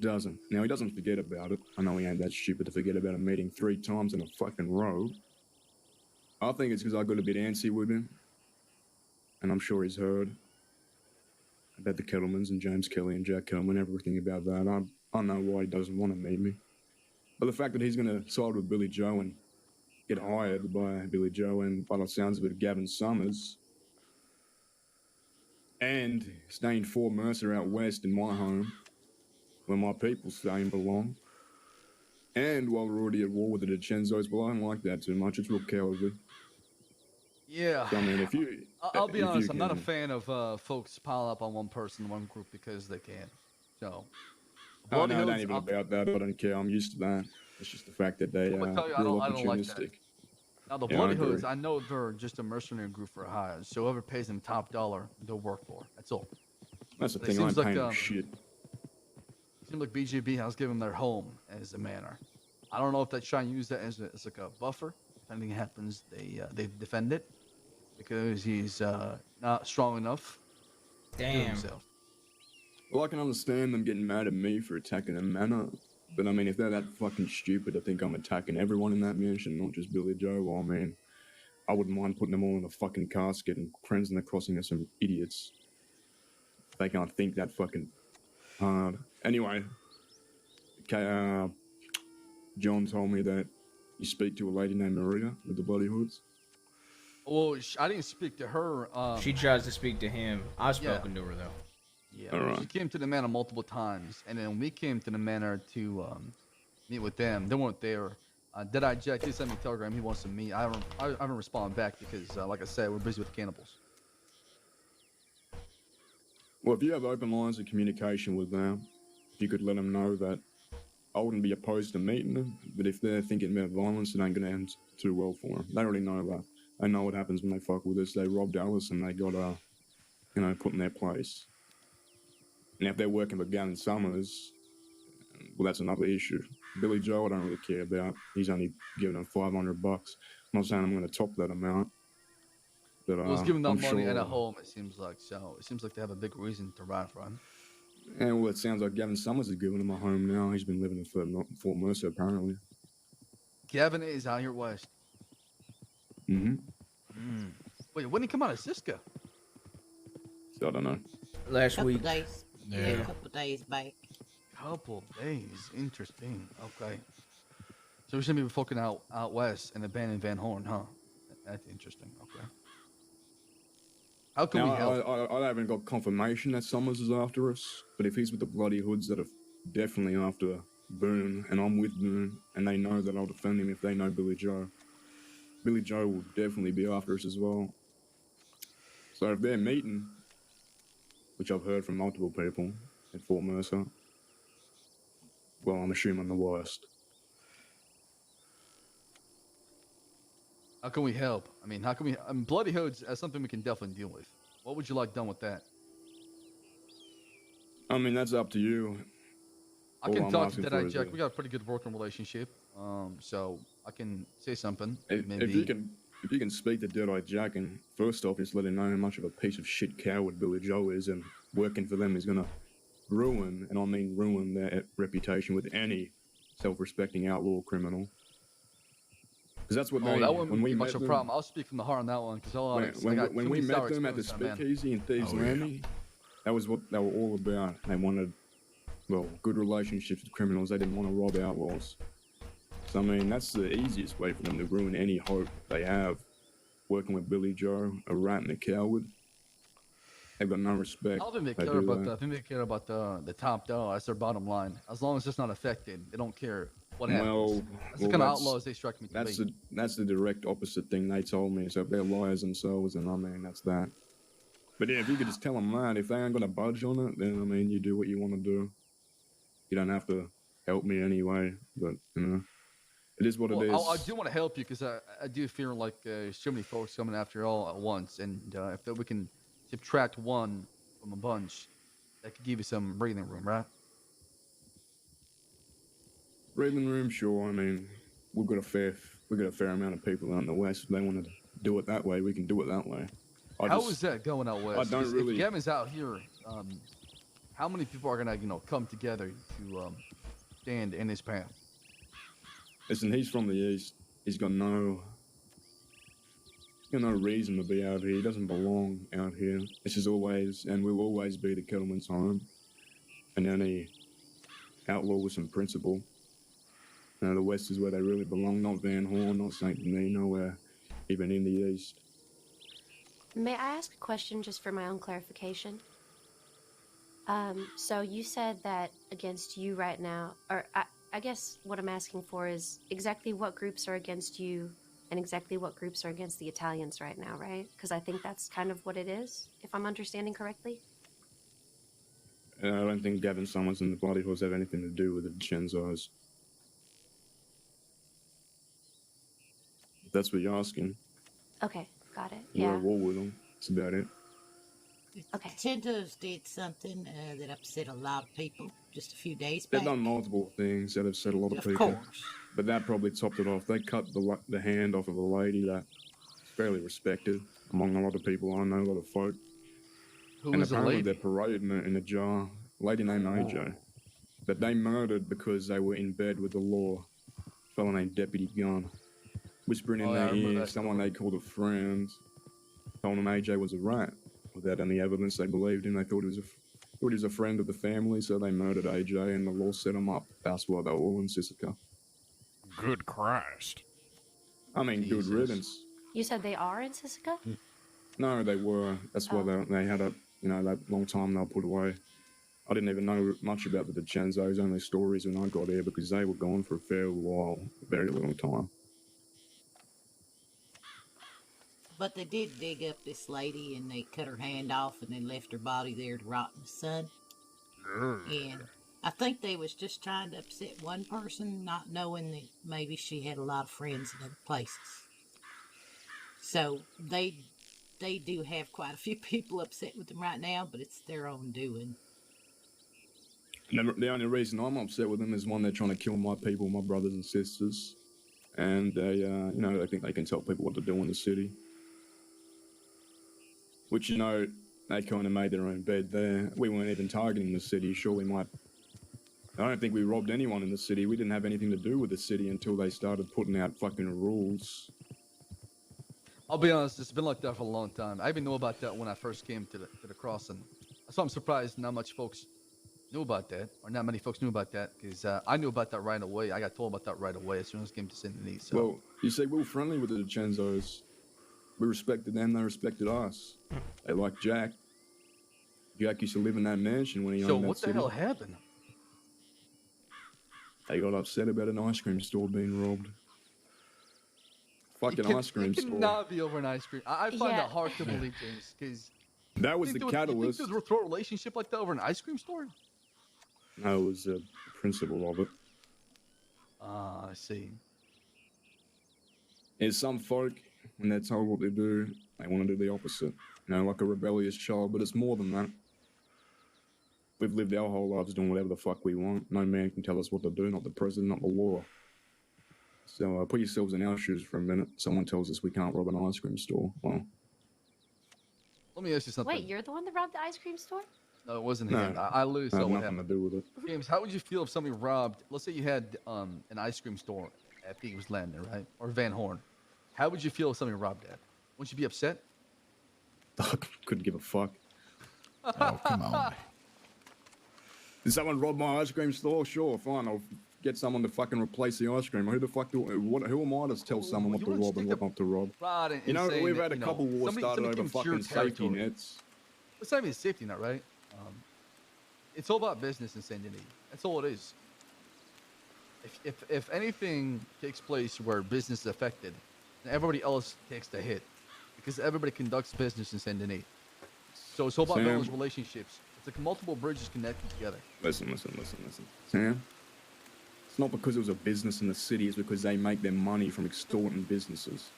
doesn't. Now, he doesn't forget about it. I know he ain't that stupid to forget about a meeting 3 times in a fucking row. I think it's because I got a bit antsy with him. And I'm sure he's heard about the Kettlemans and James Kelly and Jack Kelman, everything about that. I know why he doesn't want to meet me. But the fact that he's going to side with Billy Joe and get hired by Billy Joe and, by the sounds of it, Gavin Summers, and stay in Fort Mercer out west in my home, where my people stay and belong. And while we're already at war with the DiCenzos, well, I don't like that too much. It's real cowardly. Yeah. So, I mean, if you... I'll be honest, I'm not a fan of folks pile up on one person, one group, because they can. So... Oh, no, it ain't even about that. I don't care. I'm used to that. It's just the fact that they are real opportunistic. Now, the Bloody Hoods, I know they're just a mercenary group for hires. So whoever pays them top dollar, they'll work for. That's all. That's the thing. I'm paying them shit. It seems like BGB has given their home as a manor. I don't know if they're trying to use that as like a buffer. If anything happens, they defend it because he's not strong enough to do himself. Well, I can understand them getting mad at me for attacking a manor, but I mean, if they're that fucking stupid to think I'm attacking everyone in that mansion, not just Billy Joe, well, I mean, I wouldn't mind putting them all in a fucking casket and cleansing the crossing of some idiots. They can't think that fucking hard. Anyway, okay, John told me that you speak to a lady named Maria with the Bloody Hoods. Well, I didn't speak to her. She tries to speak to him. I've spoken to her, though. Yeah, All right. she came to the manor multiple times, and then we came to the manor to meet with them. They weren't there. Deadeye Jack did send me a telegram. He wants to meet. I haven't responded back because, like I said, we're busy with the cannibals. Well, if you have open lines of communication with them, if you could let them know that I wouldn't be opposed to meeting them, but if they're thinking about violence, it ain't gonna end too well for them. They already know that. They know what happens when they fuck with us. They robbed Alice and they got, put in their place. And if they're working with Gavin Summers, well, that's another issue. Billy Joe, I don't really care about. He's only giving them $500. I'm not saying I'm going to top that amount, but Well, it's giving them I'm money sure. and a home. It seems like so. It seems like they have a big reason to ride for him. And well, it sounds like Gavin Summers is giving him a home now. He's been living in Fort Mercer apparently. Gavin is out here west. Mm-hmm. Wait, when did he come out of Siska? So I don't know. Last Couple week. days. Yeah. A couple days back. Couple days. Interesting. Okay. So we should be fucking out west and abandon Van Horn, huh? That's interesting. Okay. How can we help? I haven't got confirmation that Summers is after us, but if he's with the bloody hoods that are definitely after Boone, and I'm with Boone, and they know that I'll defend him if they know Billy Joe will definitely be after us as well. So if they're meeting, which I've heard from multiple people at Fort Mercer, well, I'm assuming the worst. How can we help? I mean, how can we? Bloody hoods is something we can definitely deal with. What would you like done with that? I mean, that's up to you. I can talk to Deadeye Jack. We got a pretty good working relationship. So I can say something. If you can speak to Deadeye Jack and first off just let him know how much of a piece of shit coward Billy Joe is, and working for them is gonna ruin, and I mean ruin, their reputation with any self-respecting outlaw criminal. Because that's what they. That wouldn't when we be much met of a them, problem. I'll speak from the heart on that one because when we met them at the Speakeasy in Thieves Landing, that was what they were all about. They wanted, well, good relationships with criminals. They didn't want to rob outlaws. So I mean, that's the easiest way for them to ruin any hope they have. Working with Billy Joe, a rat and a coward. They've got no respect. I don't think they care about that. I think they care about the top dollar. That's their bottom line. As long as it's not affected, they don't care what happens. That's the kind of outlaws they strike me to be. That's the direct opposite thing they told me. So if they're liars themselves, and I mean, that's that. But yeah, if you could just tell them that, if they ain't gonna budge on it, then I mean, you do what you want to do. You don't have to help me anyway, but you know, it is what it is. I do want to help you because I do feel like so many folks coming after you all at once, and if we can subtract one from a bunch, that could give you some breathing room, right? Breathing room, sure. I mean, we've got a fair amount of people out in the west. If they want to do it that way, we can do it that way. How is that going out west? I don't really. If Gavin's out here, how many people are gonna come together to stand in his path? Listen, he's from the east. He's got no reason to be out here. He doesn't belong out here. This is always and will always be the Kettleman's home. And any outlaw with some principle. You know, the west is where they really belong, not Van Horn, not St. Denis, nowhere even in the east. May I ask a question just for my own clarification? So you said that against you right now, or I guess what I'm asking for is exactly what groups are against you and exactly what groups are against the Italians right now, right? Because I think that's kind of what it is, if I'm understanding correctly. I don't think Gavin Summers and the Bloody Horse have anything to do with the Vincenzos. If that's what you're asking. Okay, got it. We're Yeah. at war with them. That's about it. Okay. Vincenzo's did something that upset a lot of people just a few days They've back. done multiple things that have upset a lot of Of people. course. But that probably topped it off. They cut the hand off of a lady that's fairly respected among a lot of people. I know a lot of folk. Who and is the apparently lady? they're parading it in a jar. A lady named AJ. That they murdered because they were in bed with the law. A fellow named Deputy Gunn. Whispering in Oh, yeah, I their remember ear, that someone story. they called a friend, told them AJ was a rat. Without any evidence, they believed him. They thought he was a friend of the family, so they murdered AJ, and the law set them up. That's why they were all in Sisika. Good Christ. I mean, Jesus. good riddance. You said they are in Sisika? No, they were. That's why they had a you know, that long time they were put away. I didn't even know much about the DiCenzos, only stories when I got here because they were gone for a fair while, a very long time. But they did dig up this lady and they cut her hand off and they left her body there to rot in the sun. And I think they was just trying to upset one person, not knowing that maybe she had a lot of friends in other places. So they do have quite a few people upset with them right now, but it's their own doing. The only reason I'm upset with them is one, they're trying to kill my people, my brothers and sisters, and they, you know, they think they can tell people what to do in the city. Which, you know, they kind of made their own bed there. We weren't even targeting the city. Sure, we might. I don't think we robbed anyone in the city. We didn't have anything to do with the city until they started putting out fucking rules. I'll be honest, it's been like that for a long time. I even knew about that when I first came to the crossing. So I'm surprised not much folks knew about that, or not many folks knew about that, because I knew about that right away. I got told about that right away as soon as I came to St. Denis. So. Well, you see, we were friendly with the DiCenzos. We respected them, they respected us. They liked Jack. Jack used to live in that mansion when he owned that So what the city. hell happened? They got upset about an ice cream store being robbed. Fucking ice cream It store. cannot be over an ice cream. I find that hard to believe, James, because That was the catalyst. You think there was a relationship like that over an ice cream store? No, it was the principle of it. Ah, I see. There's some folk, when they're told what to do, they want to do the opposite. You know, like a rebellious child, but it's more than that. We've lived our whole lives doing whatever the fuck we want. No man can tell us what to do, not the president, not the law. So put yourselves in our shoes for a minute. Someone tells us we can't rob an ice cream store. Well, let me ask you something. Wait, you're the one that robbed the ice cream store? No, it wasn't No, him. I literally had saw what nothing happened. to do with it. James, how would you feel if somebody robbed? Let's say you had an ice cream store at Beaver's Landing, right, or Van Horn. How would you feel if somebody robbed that? Wouldn't you be upset? Couldn't give a fuck. Oh, come on. Did someone rob my ice cream store? Sure, fine. I'll get someone to fucking replace the ice cream. Who the fuck who am I to tell someone what to rob and what not to rob? Pride You know, saying we've that, had a couple wars somebody started over came to your fucking safety territory. nets. It's not even a safety net, right? It's all about business in Saint Denis. That's all it is. If anything takes place where business is affected, then everybody else takes the hit, because everybody conducts business in Saint Denis. So it's all about Sam. building relationships. It's like multiple bridges connected together. Listen. Sam, it's not because it was a business in the city. It's because they make their money from extorting businesses.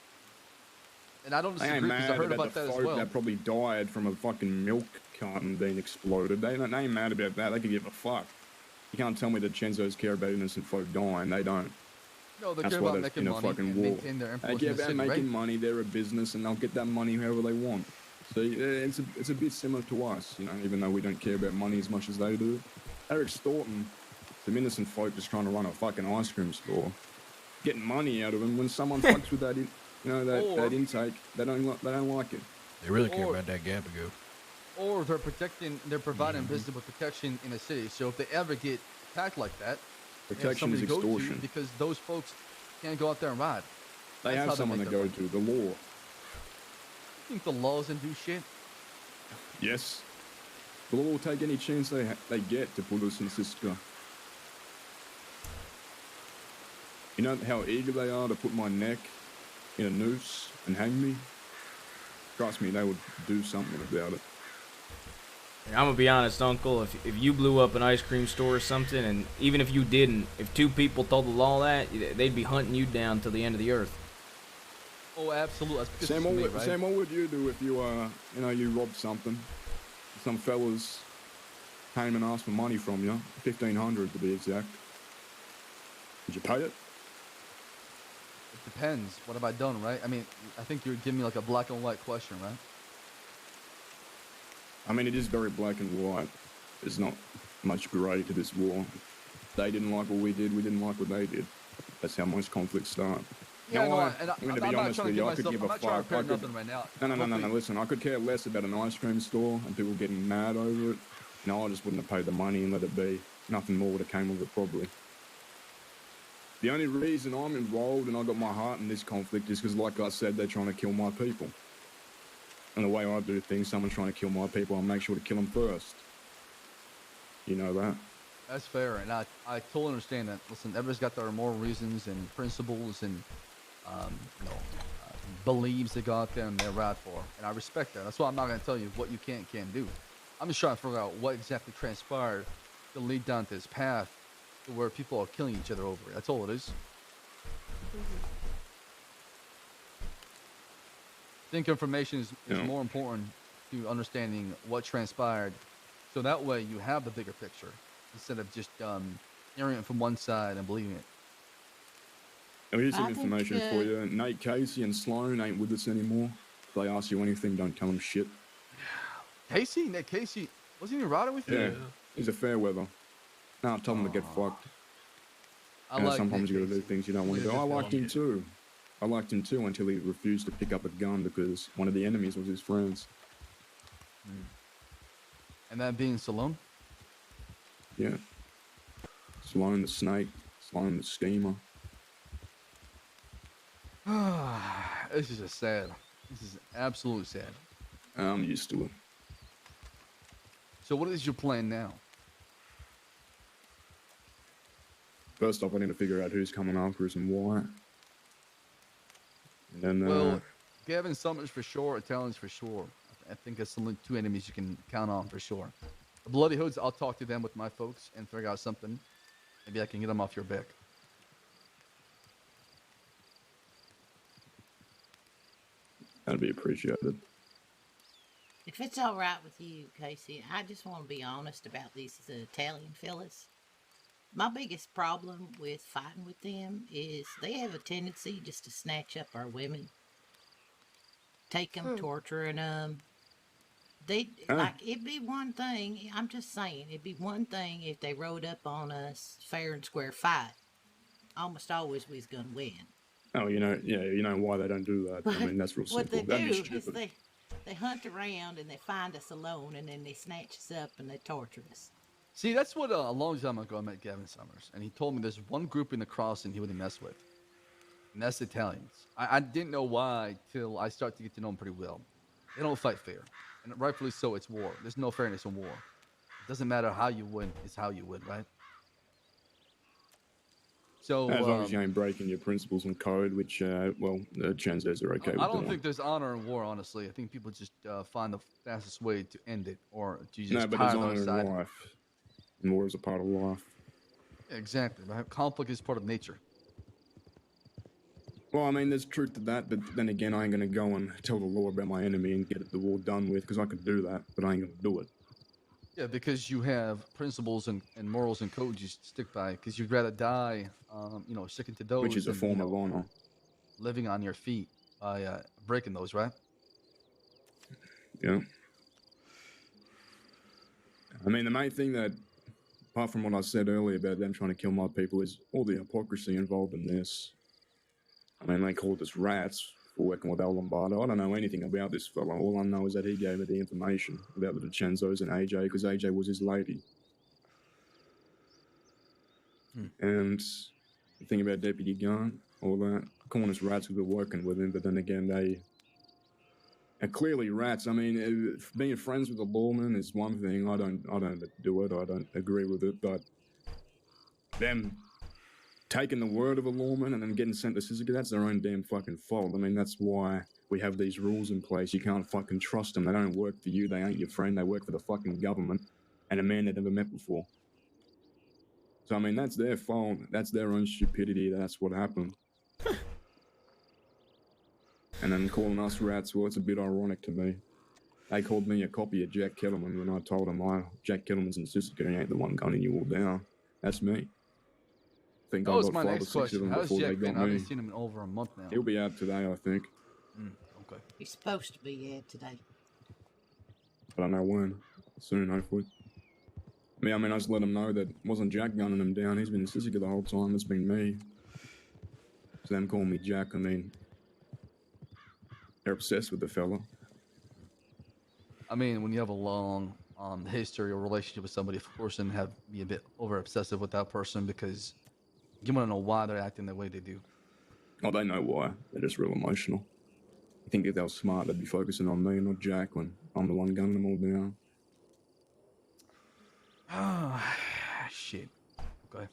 And I don't They ain't disagree because I mad heard about about the that as folk well. that probably died from a fucking milk carton being exploded. They ain't mad about that. They could give a fuck. You can't tell me the Chenzos care about innocent folk dying. They don't. No, they That's care why about there's making been a money fucking and war. maintain their They influence care in the about city, making right? money. They're a business, and they'll get that money however they want. So it's a bit similar to us, you know. Even though we don't care about money as much as they do, they're extorting some innocent folk just trying to run a fucking ice cream store, getting money out of them. When someone fucks with that, that intake, they don't like it. They really care about that Gabago. Or they're providing business with protection in the city. So if they ever get attacked like that, they have Protection is somebody to go to extortion. because those folks can't go out there and ride. They That's how have someone make to their go money. to. The law. You think the law doesn't do shit? Yes. The law will take any chance they get to put us in Cisco. You know how eager they are to put my neck in a noose and hang me? Trust me, they would do something about it. I'm gonna be honest, Uncle. If you blew up an ice cream store or something, and even if you didn't, if two people told the law that, they'd be hunting you down till the end of the earth. Oh, absolutely. That's Sam, me, what, right? Sam, what would you do if you, you robbed something? Some fellas came and asked for money from you, 1,500 to be exact. Would you pay it? It depends. What have I done, right? I mean, I think you would give me like a black and white question, right? I mean, it is very black and white. There's not much grey to this war. They didn't like what we did, we didn't like what they did. That's how most conflicts start. Yeah, Now, no, I'm and going to I'm be not honest trying with to you, give I could myself, give I'm a not trying to fuck. repair nothing right now. No, listen, I could care less about an ice cream store and people getting mad over it. No, I just wouldn't have paid the money and let it be. Nothing more would have came of it, probably. The only reason I'm involved and I got my heart in this conflict is because, like I said, they're trying to kill my people. And the way I do things, someone's trying to kill my people, I'll make sure to kill them first. You know that? That's fair, and I totally understand that. Listen, everybody's got their moral reasons and principles and beliefs they got there and they're right for, and I respect that. That's why I'm not going to tell you what you can't do. I'm just trying to figure out what exactly transpired to lead down to this path to where people are killing each other over it. That's all it is. I think information is more important to understanding what transpired, so that way you have the bigger picture instead of just hearing it from one side and believing it. Oh, here's some information for you. Nate Casey and Sloan ain't with us anymore. If they ask you anything, don't tell them shit. Nate Casey, wasn't he riding with you? Yeah, he's a fair weather. No, I told him to get fucked. Sometimes you gotta do things you don't want to do. I liked him too. I liked him too until he refused to pick up a gun because one of the enemies was his friends. And that being Sloan? Yeah. Sloan the snake, Sloan the steamer. This is just sad. This is absolutely sad. I'm used to it. So what is your plan now? First off, I need to figure out who's coming after us and why. And then, well, Gavin Summers for sure, Italians for sure. I think that's the only two enemies you can count on for sure. The Bloody Hoods, I'll talk to them with my folks and figure out something. Maybe I can get them off your back. That'd be appreciated. If it's all right with you, Casey, I just want to be honest about these Italian fellas. My biggest problem with fighting with them is they have a tendency just to snatch up our women. Take them, torturing them. It'd be one thing, I'm just saying, it'd be one thing if they rode up on us fair and square fight. Almost always we's gonna win. Oh, you know why they don't do that. I mean, that's real simple. What they That'd do be is stupid. they hunt around and they find us alone and then they snatch us up and they torture us. See, that's what a long time ago I met Gavin Summers, and he told me there's one group in the crossing he wouldn't mess with, and that's the Italians. I didn't know why till I started to get to know them pretty well. They don't fight fair, and rightfully so. It's war. There's no fairness in war. It doesn't matter how you win; it's how you win, right? So as long as you ain't breaking your principles and code, which the Chenzos are okay with. I don't think there's honor in war, honestly. I think people just find the fastest way to end it, or to just no, but tire there's the honor other in side. life. And war is a part of life. Exactly, right? Conflict is part of nature. Well, I mean, there's truth to that, but then again, I ain't gonna go and tell the law about my enemy and get the war done with, because I could do that, but I ain't gonna do it. Yeah, because you have principles and morals and codes you stick by, because you'd rather die, sticking to those. Which is a than, form of honor. Living on your feet by breaking those, right? Yeah. I mean, the main thing that, apart from what I said earlier about them trying to kill my people, is all the hypocrisy involved in this. I mean, they called us rats for working with El Lombardo. I don't know anything about this fella. All I know is that he gave me the information about the DiCenzos and AJ, because AJ was his lady. And the thing about Deputy Gunn, all that, calling us rats because we're working with him, but then again, they are clearly rats. I mean, being friends with a lawman is one thing. I don't do it. I don't agree with it. But them taking the word of a lawman and then getting sent to Suzuki, that's their own damn fucking fault. I mean, that's why we have these rules in place. You can't fucking trust them. They don't work for you. They ain't your friend. They work for the fucking government and a man they've never met before. So, I mean, that's their fault. That's their own stupidity. That's what happened. And then calling us rats, well, it's a bit ironic to me. They called me a copy of Jack Kellerman when I told them, Jack Kellerman's in Suzuki, he ain't the one gunning you all down. That's me. I think That I was got my 5 or next 6 question. of them How's before Jack they been? got I me. haven't seen him in over a month now. He'll be out today, I think. Okay. He's supposed to be out today. I don't know when. Soon, hopefully. I mean, I just let him know that it wasn't Jack gunning him down. He's been in Suzuki the whole time. It's been me. So them calling me Jack, I mean, they're obsessed with the fella. I mean, when you have a long history or relationship with somebody, of course, and be a bit over obsessive with that person because you want to know why they're acting the way they do. Oh, they know why. They're just real emotional. I think if they were smart, they'd be focusing on me, not Jack, when I'm the one gunning them all down. Oh, shit. Okay.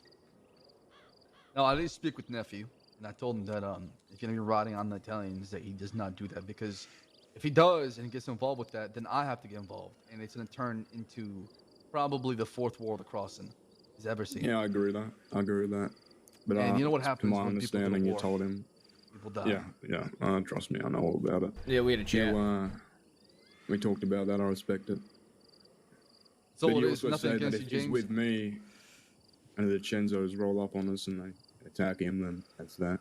No, I did speak with nephew, and I told him that if you're gonna be riding on the Italians, that he does not do that, because if he does and gets involved with that, then I have to get involved, and it's gonna turn into probably the fourth war of the crossing he's ever seen. Yeah, I agree with that. But And you know what to happens my when people go to understanding, you war? told him. People die. Yeah. Trust me, I know all about it. Yeah, we had a chat. We talked about that. I respect it. So but it you is also nothing say that against if you, he's James. with me, and the Chenzos roll up on us and they attack him, then that's that.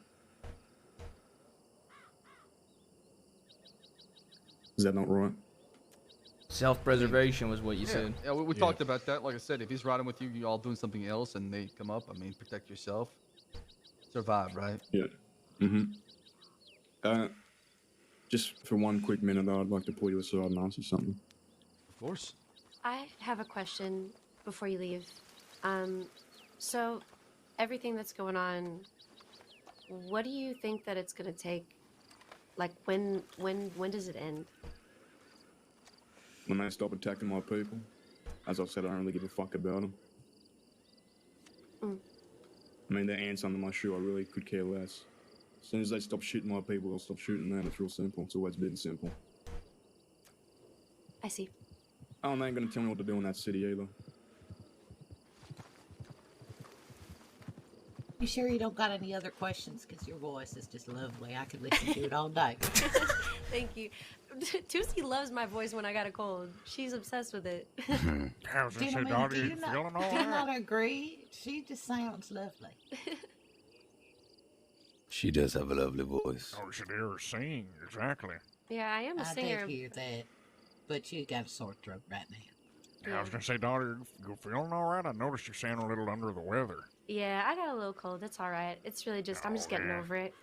Is that not right? Self-preservation was what you said. Yeah, we talked about that. Like I said, if he's riding with you, you all doing something else, and they come up, I mean, protect yourself. Survive, right? Yeah. Just for one quick minute, I'd like to pull you aside and ask you something. Of course. I have a question before you leave. So everything that's going on, what do you think that it's gonna take? Like when does it end? When they stop attacking my people, as I've said, I don't really give a fuck about them. I mean, they're ants under my shoe. I really could care less. As soon as they stop shooting my people, I'll stop shooting them. It's real simple. It's always been simple. I see. Oh, they ain't gonna tell me what to do in that city either. You sure you don't got any other questions? Because your voice is just lovely. I could listen to it all day. Thank you. Tusi loves my voice when I got a cold. She's obsessed with it. I was Do gonna you, say, know, daughter, do you you feeling not, all do you right? not agree? She just sounds lovely. She does have a lovely voice. Oh, you should hear her sing, exactly. Yeah, I am a I singer. did hear that, but you got a sore throat right now. Yeah, I was gonna say, daughter, you feeling all right? I noticed you sound a little under the weather. Yeah, I got a little cold. It's all right. It's really just, I'm just getting yeah. over it.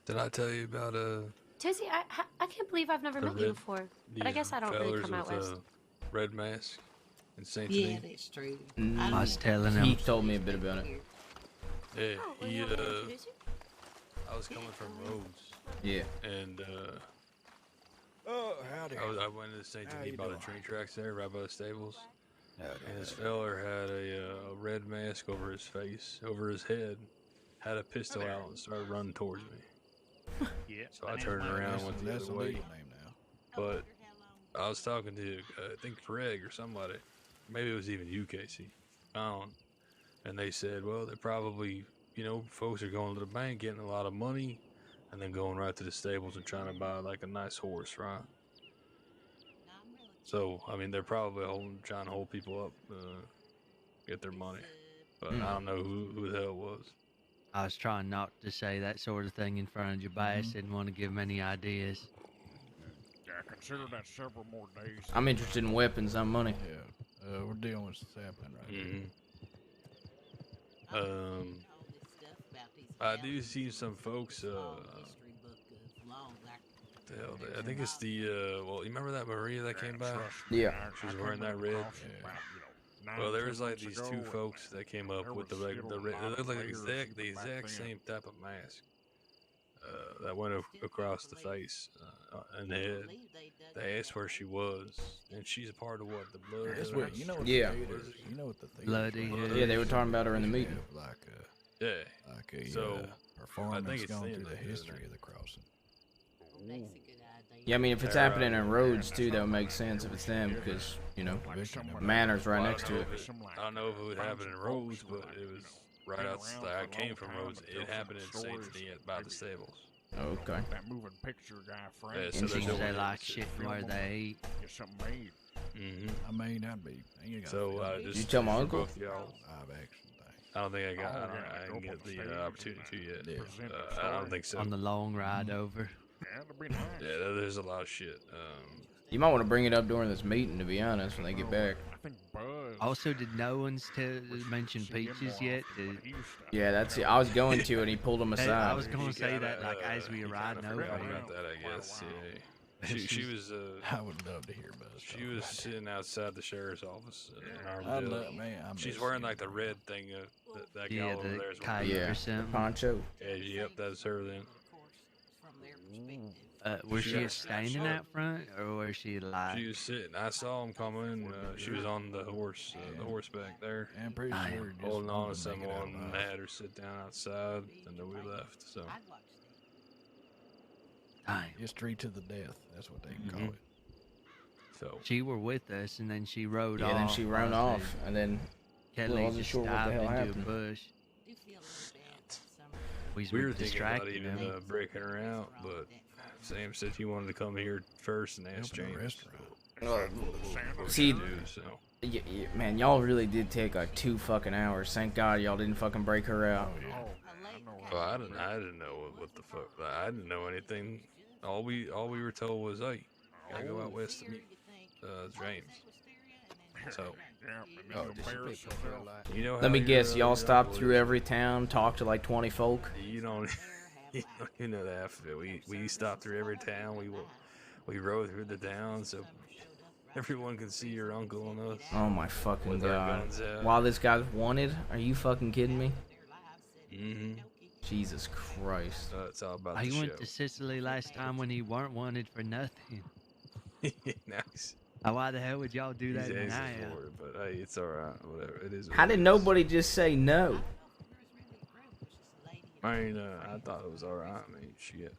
Did I tell you about Tusi, I can't believe I've never met you before. But I guess I don't really come out west. Red mask in Saint Yeah, Denis? that's true. I was telling him. He told me a bit about it. Yeah, Oh, he well, you want me to introduce you? I was coming from Rhodes. Yeah. And Oh, howdy. I went to Saint How Denis you by the doing? train tracks there, right by the stables. Howdy, And this howdy. feller had a red mask over his face, over his head, had a pistol out and started running towards me. Yeah. So I turned around and went the That's other a way. legal name now. But I was talking to, I think Craig or somebody. Maybe it was even you, Casey. And they said, well, they're probably, folks are going to the bank, getting a lot of money, and then going right to the stables and trying to buy like a nice horse, right? So, I mean, they're probably trying to hold people up, get their money. But I don't know who the hell it was. I was trying not to say that sort of thing in front of Jabaz. Didn't want to give him any ideas. Yeah, consider that several more days. I'm interested in weapons, not money. Yeah, we're dealing with sapling right I do see some folks, I think it's the, well, you remember that Maria that came by? Yeah. She was wearing that red. Well, there was like these two folks that came up with the red. It looked like the exact same type of mask that went across the face and the head. They asked where she was, and she's a part of what, the blood? That's what, you know what Yeah. the thing is. You know what the thing Bloody is. Yeah, they were talking about her in the meeting. Yeah. Like a So, performance I think it's going them through the that did history that. of the crossing. Yeah, I mean, if it's happening in Rhodes too, that would make sense if it's them, because Manor's right next to it. I don't know if it would happen in Rhodes, but it was right outside. I came from Rhodes. It happened in Saint Denis by the stables. Okay. That moving picture guy, friend. Yeah, so And they're seems they doing like it. shit where they eat. Get something made. I mean, that'd be. You got So just you tell my for uncle? both y'all, live action thing. I don't think I didn't get the opportunity to yet. I don't think so. On the long ride over. Yeah, it'd be nice. Yeah, there's a lot of shit. You might want to bring it up during this meeting, to be honest, when they get back. I think Buzz. Also, did no one's mention peaches yet? Yeah, that's it. I was going to, and he pulled him Hey, aside. I was going to say that like as we were riding over. I forgot about that, I guess. Yeah. She was. I would love to hear Buzz. She was sitting outside the sheriff's office in I Armadale. love, man. I She's miss wearing you. like the red thing. That Yeah, gal over the there is cape Yeah, or something. poncho. Yeah, yep, that's her then. Was she Yeah. standing out front, or was she like? She was sitting. I saw him coming. She was on the horseback there. I'm pretty sure just Holding on wanted to to make it out someone, alive. had her sit down outside, and then we left. So History to the death. That's what they call Mhm. it. So She were with us, and then she rode Yeah, off. then she ran while off, and then Kelly wasn't just sure what the dived hell into happened. a bush. We we were were thinking about distracting even him. breaking her out, but Sam said he wanted to come here first and ask Open a James. See, So man, y'all really did take like 2 fucking hours. Thank God y'all didn't fucking break her out. well, I didn't know what the fuck. I didn't know anything. All we were told was, hey, you gotta go out west to meet James. So you know. Let how me your, guess, y'all your stopped uncle through is. every town, talked to like 20 folk. You don't. You know the half of it. We stopped through every town. We rode through the town so everyone can see your uncle and us. Oh my fucking With our God. guns out. While this guy's wanted? Are you fucking kidding me? Mm-hmm. Jesus Christ. It's all about He the went show. to Sicily last time when he weren't wanted for nothing. Nice. Why the hell would y'all do that He's now? asking for it, but hey, it's all right. Whatever. It is. what How it did is. nobody just say no? I mean, I thought it was all right. I mean, shit.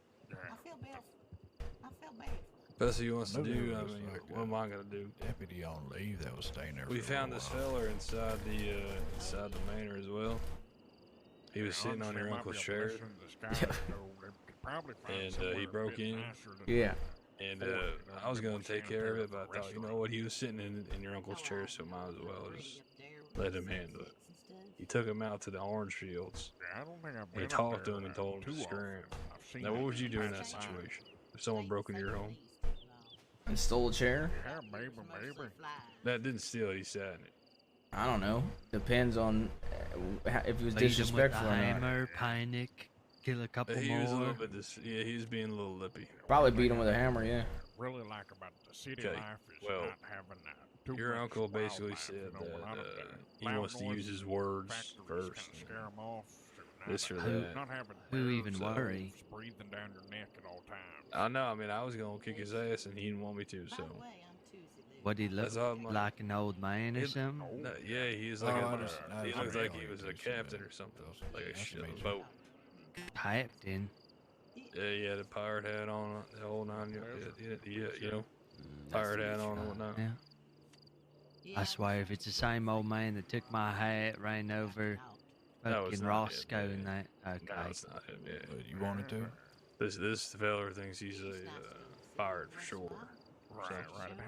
Best he wants to do. I mean, what am I gonna do? Deputy on leave that was staying there. We for a found little this while. feller inside the manor as well. He was sitting on your uncle's chair, and he broke in. Yeah. And I was gonna take care of it, but I thought, you know what? He was sitting in your uncle's chair, so might as well just let him handle it. He took him out to the orange fields. And he talked to him and told him to scram. Now, what would you do in that situation if someone broke into your home? And stole a chair? That didn't steal it. He sat in it. I don't know. Depends on if he was Lead him with the disrespectful or not. hammer, panic, kill a couple He more. was a little bit. Yeah, he was being a little lippy. Probably beat him with a hammer, yeah. Really like about the city Okay, life is well, not having too your much uncle wildlife, basically you said know, when that I'm there. he Loud wants to use noises his and words factories first. kinda scare 'em off. This or Who- that. Not having Who even nerves, worry? breathing down your neck at all times. I know. I mean, I was gonna kick his ass, and he didn't want me to. So What he look That's all I'm like an old man or something? no, yeah, he was like Oh, I a, just- I he just looked like he really was a appreciate captain that. or something, That's- like a that's ship, amazing. boat. Captain. Yeah, he had a pirate hat on, the whole nine. Yeah, you know, pirate hat on and whatnot. Yeah. I swear, if it's the same old man that took my hat, ran over No, it's fucking not Roscoe him, and that. No, Okay. it's not him. Yeah. You wanted to? This feller thinks he's a pirate for sure. Right, right. It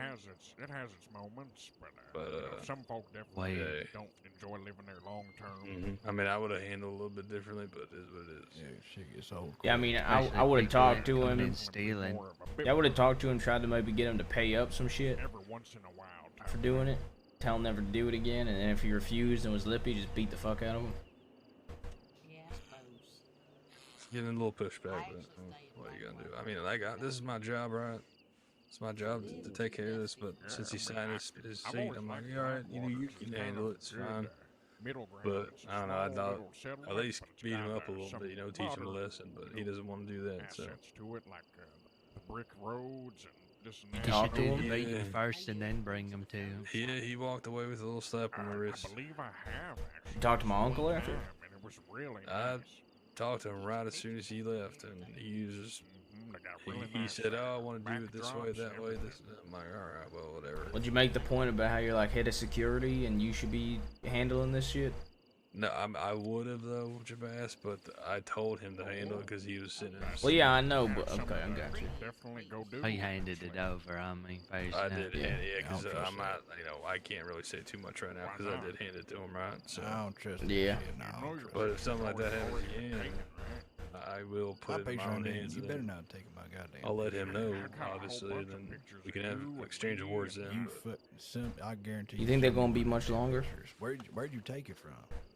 has its moments, but, But, some folk definitely yeah. don't enjoy living there long term. I mean, I would have handled it a little bit differently, but it is what it is. Yeah, shit gets old. Yeah, I mean, Especially I would have people talked that to come him. in stealing. Yeah, I would have talked to him, tried to maybe get him to pay up some shit Every once in a while. for doing it. Tell him never to do it again, and then if he refused and was lippy, just beat the fuck out of him. Getting a little pushback, but what are you gonna do? I mean, this is my job, right? It's my job to take care of this, but since he signed his seat, I'm like, all right, you can handle it, it's fine. But I don't know, I thought at least beat him up a little bit, teach him a lesson, but he doesn't want to do that, so. Assets to it, like the brick roads and this and You that. should do the Yeah. beating first and then bring him to him. Yeah, he walked away with a little slap on the wrist. I believe I have actually. You talked to my uncle after? And it was really I nice. talked to him right as soon as he left, and he was just. They got really He nice, said, "Oh, I want to do it this way, backdrops, that way, everything. this." I'm like, "All right, well, whatever." Would you make the point about how you're like head of security and you should be handling this shit? No, I would have though, Jabaz, but I told him to handle it because he was sitting in his Well, yeah, I know, but okay, I got you. Definitely go do He it. handed it over. I mean, first. I did, yeah, because I don't I'm not, I can't really say too much right now because I did hand it to him, right? So, I don't trust Yeah. that shit. No, I don't trust but if something like that happens again, I will put it in my own hands. You better not take my goddamn. I'll let him know, I got a whole obviously, bunch and of then pictures we of can have you and exchange me awards and then. I guarantee. You think they're gonna be much longer? Where'd you take it from?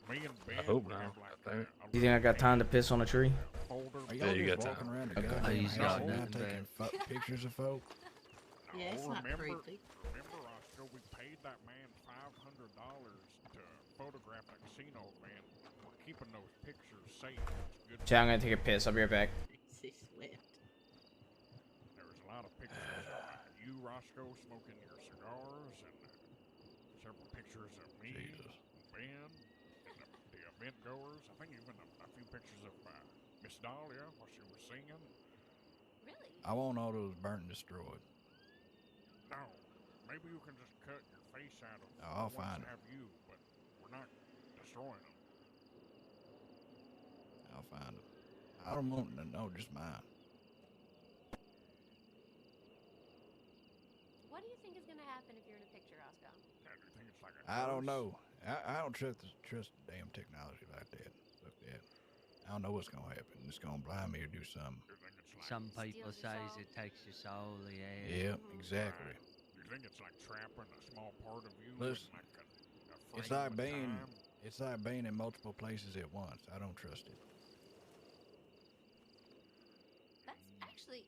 Me and Ben I hope would not. have like I think. You think I got time to piss on a tree? folder. Are Yeah, y'all you just got walking time. around the Okay. goddamn He's house got now nothing taking pictures of folk? Yeah, it's not remember, creepy. remember, Roscoe, we paid that man $500 to photograph that casino van. We're keeping those pictures safe. It's good. Chat, I'm gonna take a piss. I'll be right back. She swept. There was a lot of pictures of you, Roscoe, smoking your cigars, and several pictures of me, Ben, and the event goers. I think even a few pictures of Miss Dahlia while she was singing. Really? I want all those burnt and destroyed. No, maybe you can just cut your face out of. I'll the ones find that 'em. have you, but we're not destroying them. I'll find them. I don't want to know, just mine. What do you think is gonna happen if you're in a picture, Roscoe? I think it's like a I don't curse. know. I don't trust the damn technology like that. Look that. I don't know what's gonna happen. It's gonna blind me or do something. You think it's like, Some people Steals your says soul. it takes your soul, yeah. Yep, exactly. you think it's like trapping a small part of you Listen, in like a It's frame like of being time? it's like being in multiple places at once. I don't trust it. That's actually,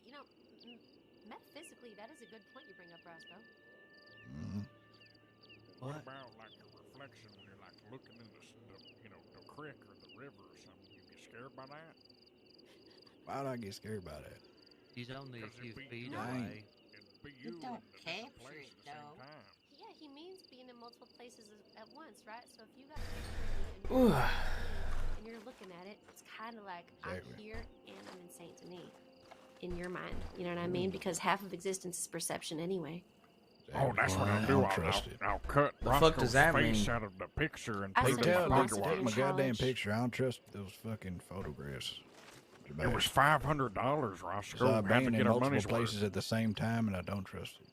metaphysically, that is a good point you bring up, Roscoe. Mm-hmm. What about like a reflection when you're like looking in the creek or the river or something? You get scared by that? Why'd I get scared by that? He's only a 'Cause few it'd be feet you. away. It'd be You you don't in a different capture place it, at the same though. time. Yeah, he means being in multiple places at once, right? So if you got a picture of me and you're looking at it, it's kind of like I'm Exactly. here and I'm in Saint Denis in your mind. You know what I mean? Because half of existence is perception anyway. Oh, that's what I I'll do. don't I'll trust it. I'll cut The fuck Roscoe's does that face mean? out of the picture and I put They it in said a tell philosophy take photograph. my in goddamn college. picture. I don't trust those fucking photographs. It was $500, Roscoe. So I've Had to been get in our multiple money's places worth. at the same time, and I don't trust it.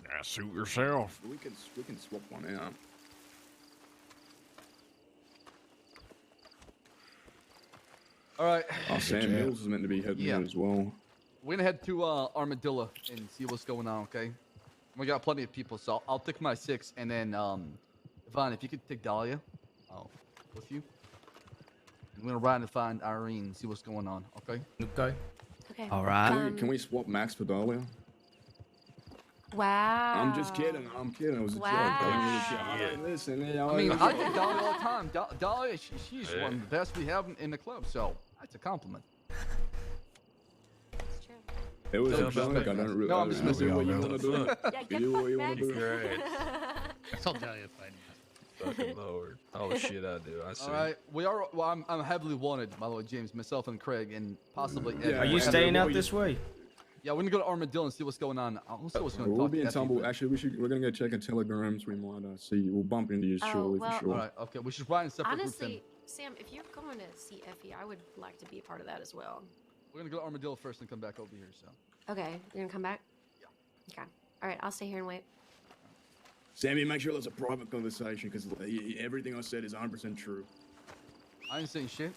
Yeah, suit yourself. We can swap one out. All right. Oh, Sam Mills is meant to be heading Yeah. there as well. We're gonna head to Armadillo and see what's going on. Okay. We got plenty of people, so I'll take my 6, and then Yvonne, if you could take Dahlia, with you. I'm gonna ride and find Irene and see what's going on. Okay. Okay. Okay. All right. Can we swap Max for Dahlia? Wow. I'm just kidding. I'm kidding. It was a joke. Wow. Listen, I mean, I take Dahlia all the time. Dahlia, she's one of the best we have in the club, so that's a compliment. It's true. It was No, a joke. I don't really. No, I'm just messing what you with want you. to do. Yeah, get You the what you fuck want to back. do. Right. I'll tell you if I Fucking Lord. All the shit I do. I see. All right, we are. Well, I'm heavily wanted, by the way, James, myself, and Craig, and possibly. Yeah, Are you staying out this way? Yeah, we're gonna go to Armadillo and see what's going on. I'll see what's going on. We'll be in Tumble. Actually, we're gonna go check a telegrams. We might see. We'll bump into you Oh, shortly well- for sure. All right. Okay. We should ride in separate groups. Honestly, Sam, if you're going to see Effie, I would like to be a part of that as well. We're gonna go to Armadillo first and come back over here. So. Okay, you're gonna come back? Yeah. Okay. All right, I'll stay here and wait. Sammy, make sure that's a private conversation because everything I said is 100% true. I ain't saying shit.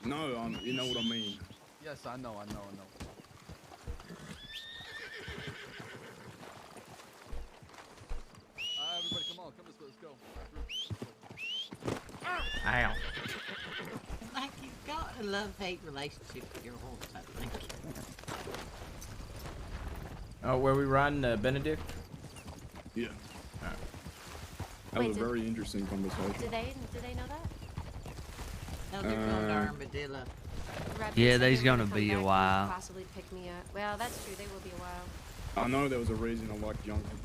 No, you know what I mean. Yes, I know. Everybody, come on, let's go. Ow. Like you've got a love-hate relationship with your whole time. Thank you. Oh, where we riding, Benedict? Yeah. That Wait, was a very interesting conversation. Do they know that? No, they're going to Armadillo. Right, Yeah, they there's said they were gonna come be a back and while. Possibly pick me up. Well, that's true. They will be a while. I know there was a reason I liked Johnathan.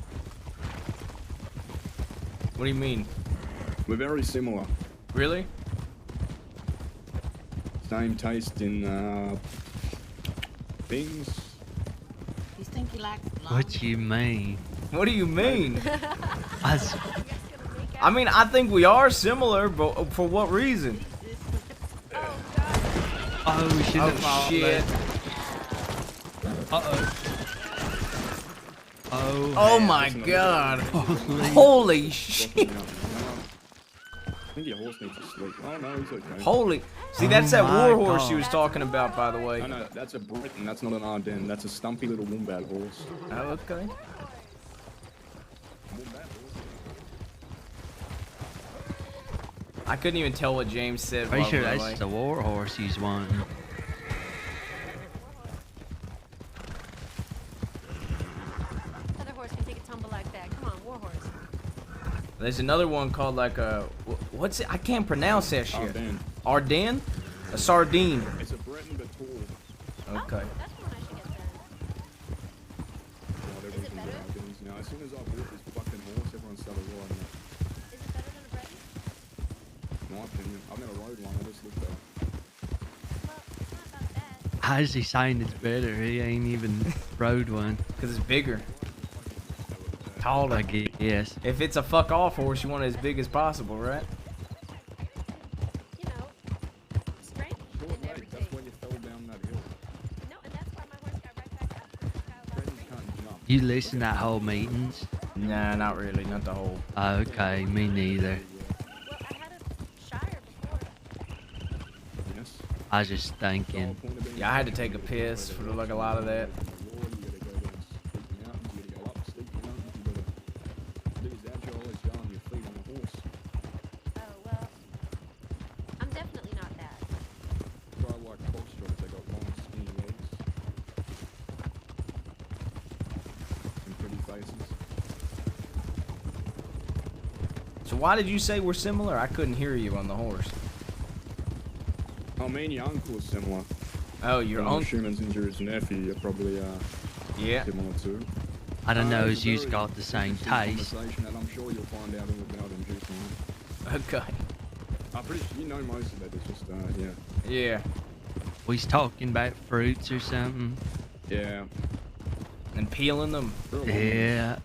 What do you mean? We're very similar. Really? Same taste in things. You think he likes blonde? What do you mean? What do you mean? I, I mean, I think we are similar, but for what reason? oh shit! Oh, shit. Uh oh. Oh my god. Holy shit. I think your horse needs to sleep. Oh no, he's okay. Holy. See, that's that war horse she was talking about, by the way. No, no, that's a Briton. That's not an Ardennes. That's a stumpy little wombat horse. Oh, okay. I couldn't even tell what James said. Pretty sure by the that's way. the war horse he's wanting. Other horse can take a tumble like that. Come on, war horse. There's another one called like a what's it? I can't pronounce that shit. Ardennes. Ardennes? A sardine. It's a Breton but tall. Okay. That's one I should get then. Not everything's Ardennes now. As soon as I bought this fucking horse, everyone started riding it. Is it better than a Breton? In my opinion, I've never rode one. I just looked at it. How's he saying it's better? He ain't even rode one. Because it's bigger. Taller. I guess. If it's a fuck off horse, you want it as big as possible, right? You know, strength and everything. That's why you fell down that hill. No, and that's why my horse got right back up. Bretons can't jump. You listen to whole meetings? Nah, not really. Not the whole. Okay, me neither. Well, I had a shire before. Yes. I was just thinking. Yeah, I had to take a piss for like a lot of that. Oh, well, I'm definitely not that. Try like foxtrots, they got long skinny legs. And pretty faces. So why did you say we're similar? I couldn't hear you on the horse. Oh, me and your uncle are similar. Oh, your I'm uncle? assuming since you're his nephew, you're probably yeah. similar too. I don't know It's as a you's very got the same interesting taste. conversation that I'm sure you'll find out all about in due time. Okay. I'm pretty sure you know most of it. It's just yeah. Yeah. We's talking about fruits or something. Yeah. And peeling them. Yeah.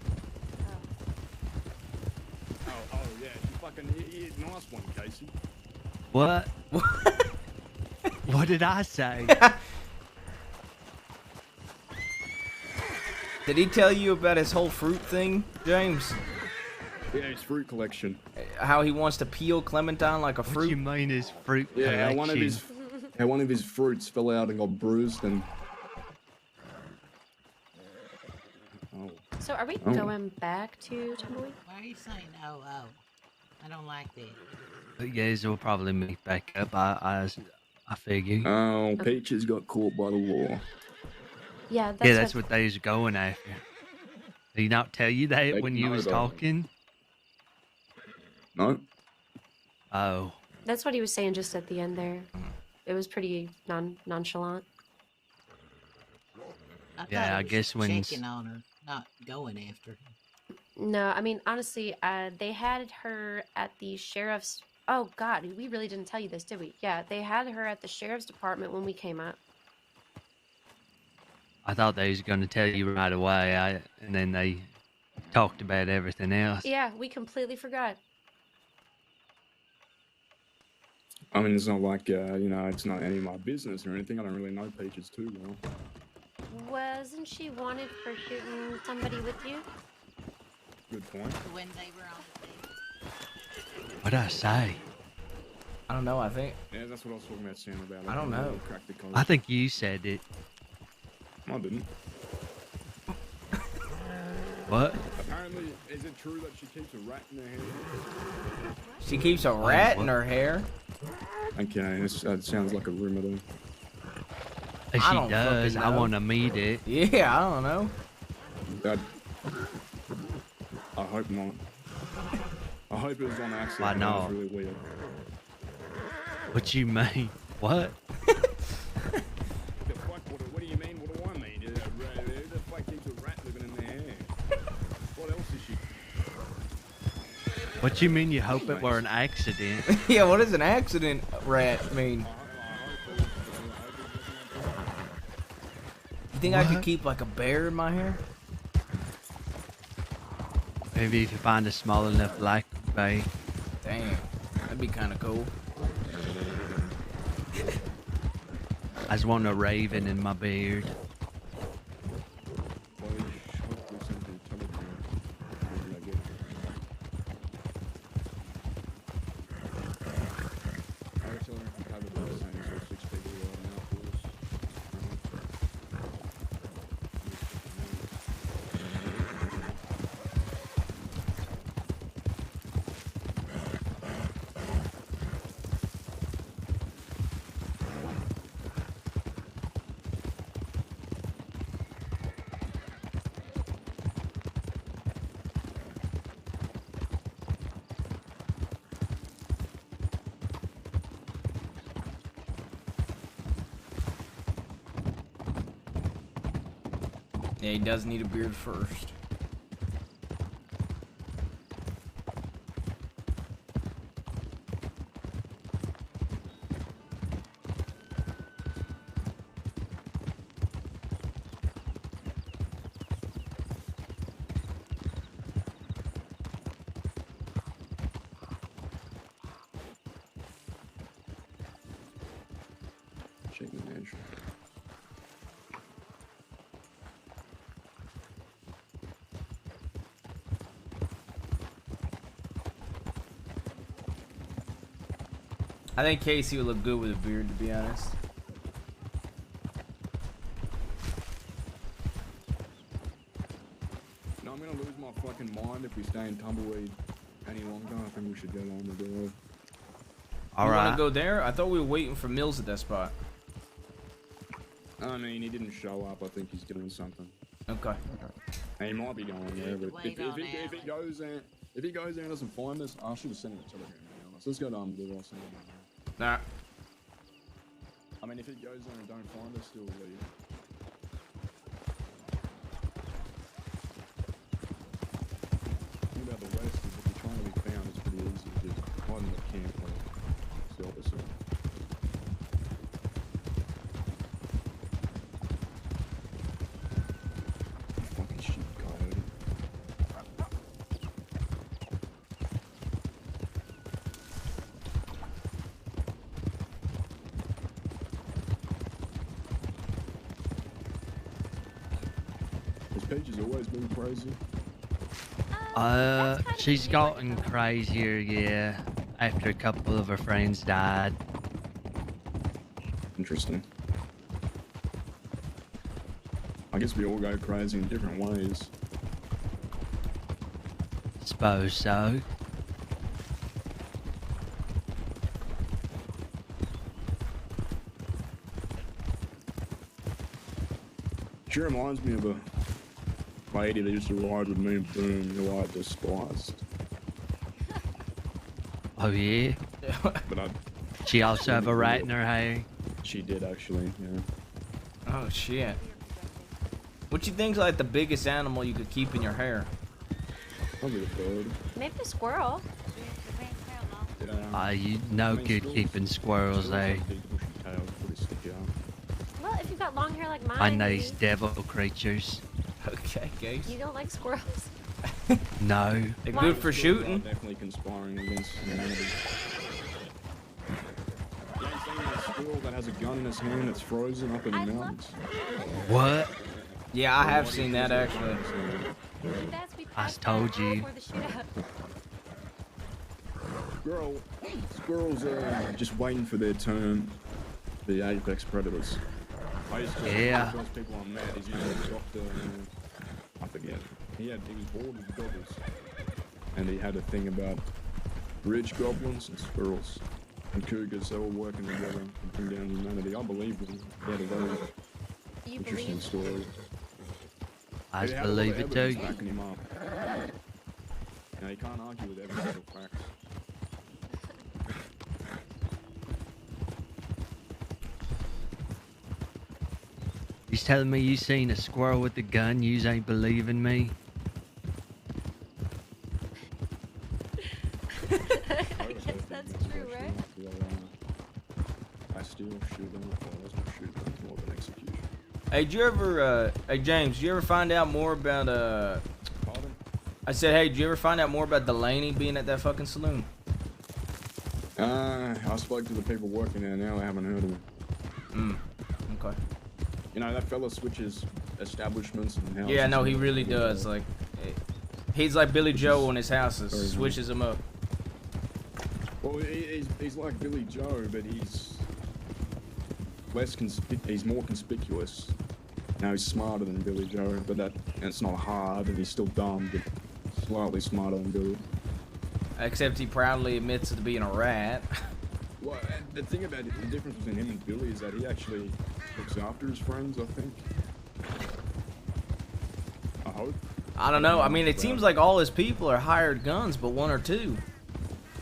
Oh yeah, you fucking nice one, Casey. What? What did I say? Did he tell you about his whole fruit thing, James? Yeah, his fruit collection. How he wants to peel clementine like a fruit? What you mean his fruit Yeah, collection? one of his fruits fell out and got bruised and. Oh. So are we Oh. going back to Tumbleweed? Why are you saying oh? I don't like that. But yes, we'll probably meet back up. I figure. Oh, Peaches got caught by the law. Yeah, That's what they was going after. Did he not tell you that They when didn't you know was that. talking? No. Oh. That's what he was saying just at the end there. It was pretty nonchalant. Yeah, I guess when checking on her, not going after her. No, I mean, honestly, they had her at the sheriff's... Oh, God, we really didn't tell you this, did we? Yeah, they had her at the sheriff's department when we came up. I thought they was going to tell you right away, and then they talked about everything else. Yeah, we completely forgot. I mean, it's not like it's not any of my business or anything. I don't really know Peaches too well. Wasn't she wanted for shooting somebody with you? Good point. When they were on the thing. What'd I say? I don't know, I think. Yeah, that's what I was talking about Sam about. I don't know. Crack the code. I think you said it. I didn't. What? Apparently, is it true that she keeps a rat in her hair? She keeps a rat in her hair? Okay, that sounds like a rumor then. If I she don't does, fucking I know. want to meet it. Yeah, I don't know. I hope not. I hope it was on accident. Why That not? was really weird. What you mean? What? What do you mean? What do I mean? Who the fuck keeps a rat living in their hair? What else is she? What you mean you hope it were an accident? Yeah, what does an accident rat mean? You think I could What? keep like a bear in my hair? Maybe if you find a small enough black bay. Damn, that'd be kind of cool. I just want a raven in my beard. Well, hopefully something Yeah, he does need a beard first. Check the mansion. I think Casey would look good with a beard, to be honest. No, I'm gonna lose my fucking mind if we stay in Tumbleweed any longer. I think we should go on the door. You wanna go there? I thought we were waiting for Mills at that spot. I mean, he didn't show up. I think he's doing something. Okay. He might be going there, but Wait if on he goes there, and doesn't find us, I should have sent him a telegram. To be honest. Let's go down the door. Nah. I mean, if he goes there and don't find us, still leave. The thing about the West is if you're trying to be found, it's pretty easy to just hide in the camp or it's the opposite. Fucking shit, coyote. This page has always been crazy. She's gotten crazier, yeah, after a couple of her friends died. Interesting. I guess we all go crazy in different ways. Suppose so. Sure reminds me of a lady that used to ride with me and Boom, who I despised. Oh yeah? But She also have a rat in her hair? She did actually, yeah. Oh shit. What you think's like the biggest animal you could keep in your hair? Probably a bird. Maybe a squirrel. You no good keeping squirrels there. Well, if you've got long hair like mine. On these devil creatures. Okay, guys. You don't like squirrels? No. They're good for shooting. Definitely conspiring against humanity. You ain't seen that squirrel that has a gun in his hand that's frozen up in the mountains? What? Yeah, I have seen that actually. I told you. Squirrels are just waiting for their turn. The apex predators. I used to, Yeah. The first people I met is usually a doctor. I forget. He was bored with goblins, and he had a thing about bridge goblins and squirrels and cougars. They were working together to bring down humanity. I believe him. He had a very interesting story. I He had a lot of believe it evidence too. backing him up. Now you can't argue with every single fact. He's telling me you seen a squirrel with a gun, yous ain't believing me? I guess that's true, right? I still shoot them. I wasn't shooting them, more of an execution. Hey, did you ever, hey James, did you ever find out more about, Pardon? I said, hey, did you ever find out more about Delaney being at that fucking saloon? I spoke to the people working there now. I haven't heard of them. Okay. You know, that fella switches establishments and houses. Yeah, no, he really does. Like, he's like Billy Joe on his houses, switches them up. Well, he's like Billy Joe, but he's he's more conspicuous. Now he's smarter than Billy Joe, but and it's not hard, and he's still dumb, but slightly smarter than Billy. Except he proudly admits to being a rat. Well, the thing about it, the difference between him and Billy is that he actually looks after his friends, I think. I hope. I don't know. I mean, it seems like all his people are hired guns, but one or two.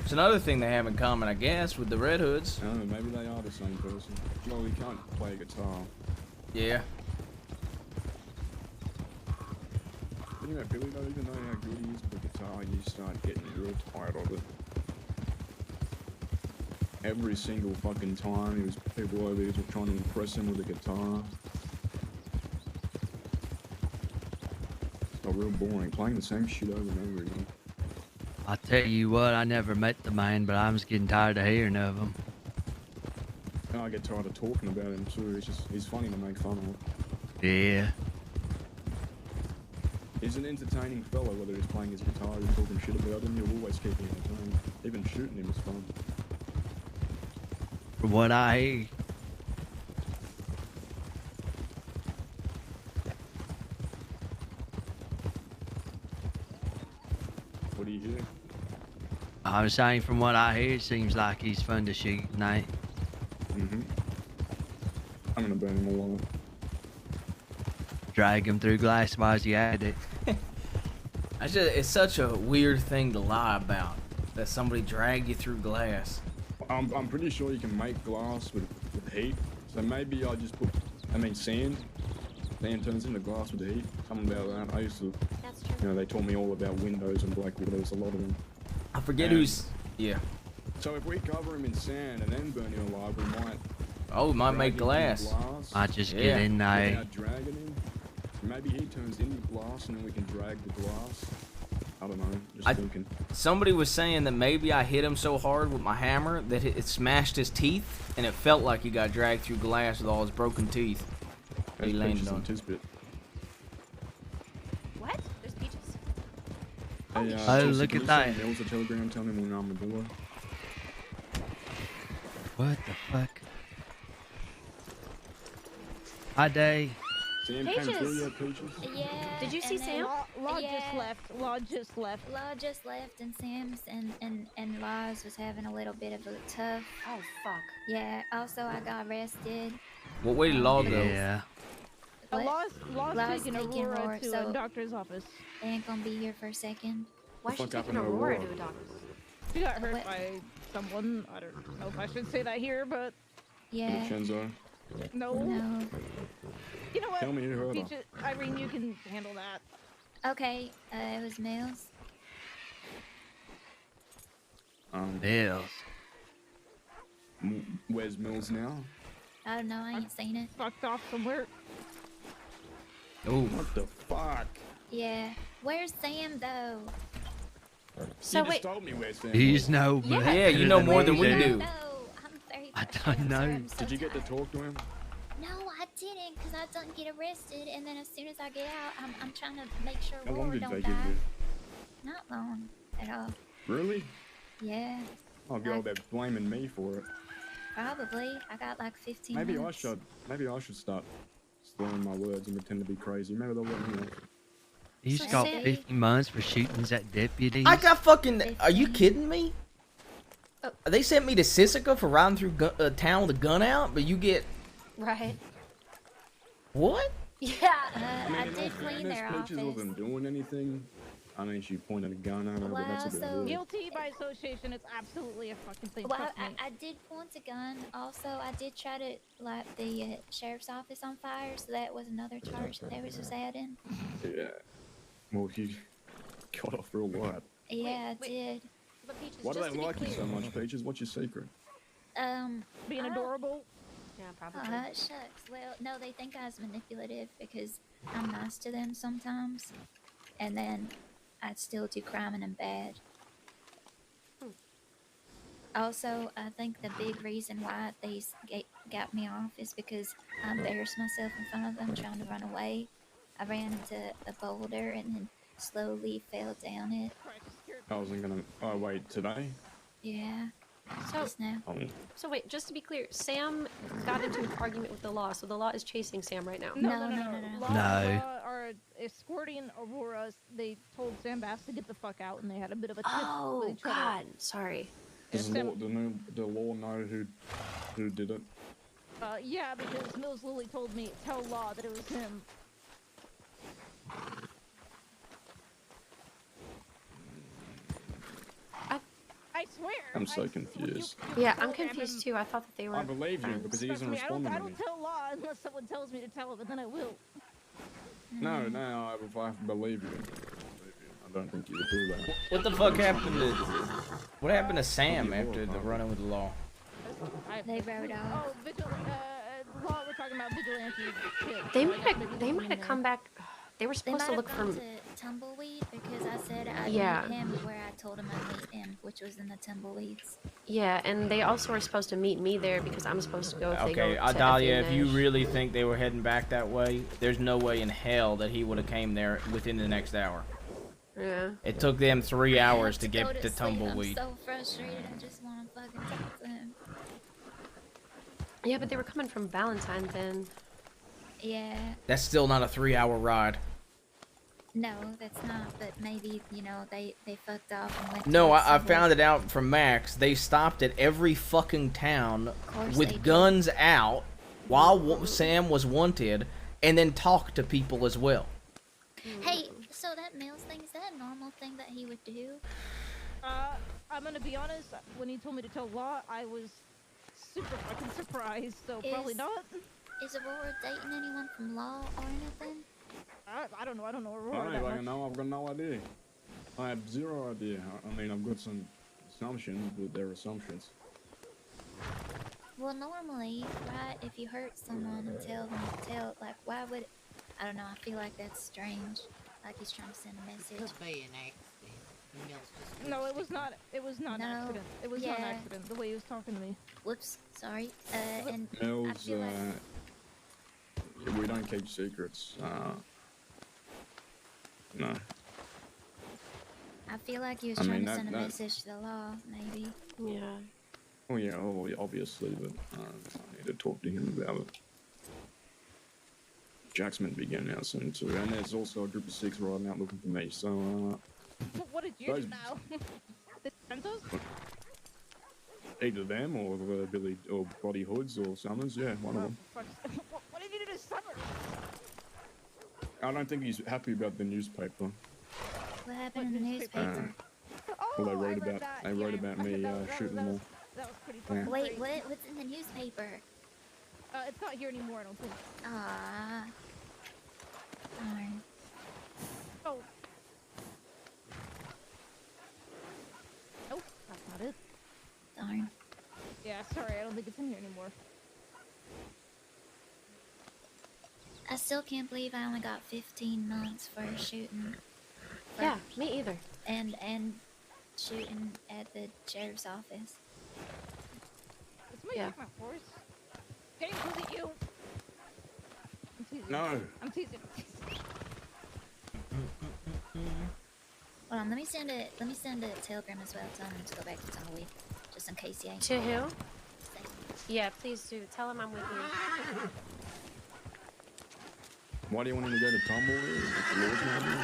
It's another thing they have in common, I guess, with the Red Hoods. I don't know, maybe they are the same person. Well, he can't play guitar. Yeah. thing about Billy though, even though how good he is with the guitar, you start getting real tired of it. Every single fucking time, people over here were trying to impress him with the guitar. It's got real boring, playing the same shit over and over again. I tell you what, I never met the man, but I'm just getting tired of hearing of him. And I get tired of talking about him too. He's funny to make fun of. Yeah. He's an entertaining fellow, whether he's playing his guitar or talking shit about him, he'll always keep me entertained. Even shooting him is fun. From what I hear. What do you hear? I was saying, from what I hear, it seems like he's fun to shoot tonight. Mm-hmm. I'm gonna burn him alive. Drag him through glass while he at it. It's such a weird thing to lie about, that somebody dragged you through glass. I'm pretty sure you can make glass with heat. So maybe I just put, sand. Sand turns into glass with heat. Something about that. I used to, they taught me all about windows and Blackwater. There's a lot of them. I forget who's, yeah. So if we cover him in sand and then burn him alive, we might. Oh, we might make glass. Might just get in there. Without dragging him. Maybe he turns into glass and then we can drag the glass. I don't know, just thinking. Somebody was saying that maybe I hit him so hard with my hammer that it smashed his teeth, and it felt like he got dragged through glass with all his broken teeth. He landed on Tisbit. What? There's peaches. Hey, oh, look at that. Mills a telegram telling him we're on the door. What the fuck? Hi, Day. Sam Peaches. came through yet, Peaches? Yeah. Did you see and then Sam? Law Yeah. just left. Law just left. Law just left, and Sam's and Laws was having a little bit of a tough. Oh fuck. Yeah. Also, I got arrested. What way did Law go? Yeah. What? Law's taking Aurora to so a doctor's office. they ain't gonna be here for a second. Why is she fuck taking happened to Aurora Aurora? to a doctor's? She got hurt What? by someone. I don't know if I should say that here, but Yeah. Vincenzo. no. No. You know what? Tell me who hurt her. Peaches, Irene, you can handle that. Okay. It was Mills. Bills. Where's Mills now? I don't know. I ain't seen it. Fucked off somewhere. Oh, what the fuck? Yeah. Where's Sam though? So You wait. just told me where Sam He's was. no. yeah, you know more than we do. No, I'm very. I sorry, don't I'm know. sorry, I'm so Did you get to tired. talk to him? No, I didn't, cause I didn't get arrested, and then as soon as I get out, I'm trying to make sure How long Laura did don't they die. give you? Not long at all. Really? Yeah, Oh god, they're blaming me for it. probably. I got like 15 Maybe I minutes. should. Maybe I should start slurring my words and pretend to be crazy. Maybe they'll let me off. He's So got say- 50 months for shootings at deputies. I got fucking. Are you kidding me? Oh. They sent me to Sisika for riding through town with a gun out, but you get Right. what? Yeah. I in all did clean fairness, their Peaches office. wasn't doing anything. I mean, she pointed a gun at her, but that's Well, about so- it. Guilty by association. It's absolutely a fucking thing. Well, Trust me. I did point a gun. Also, I did try to light the sheriff's office on fire, so that was another charge that they was just adding. Yeah. Well, you got off real light. Yeah, Wait. I did. But Peaches, Why do just they to be like you clear. so much, Peaches? What's your secret? Being I don't- adorable. Yeah, probably. Shucks. Well, no, they think I was manipulative because I'm nice to them sometimes, and then I'd still do crime and I'm bad. Also, I think the big reason why they got me off is because I embarrassed myself in front of them trying to run away. I ran into a boulder and then slowly fell down it. I wasn't gonna. Oh wait, today? Yeah. So, Just now. Oh. so wait, just to be clear, Sam got into an argument with the law, so the law is chasing Sam right now. No. Law, No. are escorting Aurora. They told Sam Bass to get the fuck out, and they had a bit of a tiff with Oh each other. God, sorry. Does Sam- the law know who did it? Yeah, because Mills Lily told me tell Law that it was him. I swear. I'm so confused. Yeah, I'm confused too. I thought that they were. I believe you because he Trust isn't me, I responding to me. don't tell Law unless someone tells me to tell him, and then I will. No, I believe you. I don't think you would do that. What the fuck happened to? What happened to Sam after the run-in with the law? They rode off. Oh, law, we're talking about vigilante shit. They might have come back. They were They supposed might to have look gone for. to Tumbleweed because I said I'd Yeah. meet him where I told him I'd meet him, which was in the Tumbleweeds. Yeah, and they also were supposed to meet me there because I'm supposed to go if they go Okay, to Adalia, if you FNA. really think they were heading back that way, there's no way in hell that he would have came there within the next hour. Yeah. It took them 3 hours to Go get to sleep. Tumbleweed. I'm so frustrated. I just want to fucking talk to him. Yeah, but they were coming from Valentine then. Yeah. That's still not a 3-hour ride. No, that's not. But maybe, you know, they fucked off and went. No, towards I Tumbleweed. found it out from Max. They stopped at every fucking town course they with did. guns out while Sam was wanted, and then talked to people as well. Hey, so that Mills thing, is that a normal thing that he would do? I'm gonna be honest. When he told me to tell Law, I was super fucking surprised. So probably not. Is Aurora dating anyone from Law or anything? I don't know. I don't know I Aurora don't that even much. know. I've got no idea. I have zero idea. I mean, I've got some assumptions, but they're assumptions. Well, normally, right, if you hurt someone and tell, like, why would, I don't know, I feel like that's strange. Like he's trying to send a message. Could be an accident. The Mills just No, it was not. It was not an No, accident. It was not an yeah. accident. The way he was talking to me. Whoops, sorry. And I Mills, feel like, yeah, we don't keep secrets. No. I feel like he was I trying mean, to that- send a that- message to the Law, maybe. Yeah. Oh yeah, obviously, but I need to talk to him about it. Jack's meant to be getting out soon too, and there's also a group of 6 riding out looking for me. So, What did you Those- do now? The Santos? either them or Billy or Body Hoods or Summers, yeah, one of them. What did you do this summer? I don't think he's happy about the newspaper. What happened in the newspaper? Well, they wrote about me shooting them all. That was pretty Yeah. fucking Wait, great. what's in the newspaper? It's not here anymore, I don't think. Ah. Darn. Oh. Nope, that's not it. Darn. Yeah, sorry, I don't think it's in here anymore. I still can't believe I only got 15 months for shooting. Yeah, me either. And shooting at the sheriff's office. It's me, Yeah. my horse. James, was it you? I'm teasing. No. I'm teasing. Hold on, let me send a telegram as well telling him to go back to Tumbleweed. Just in case he ain't. To who? Yeah, please do. Tell him I'm with you. Why do you want him to go to Tumbleweed? Yours, maybe?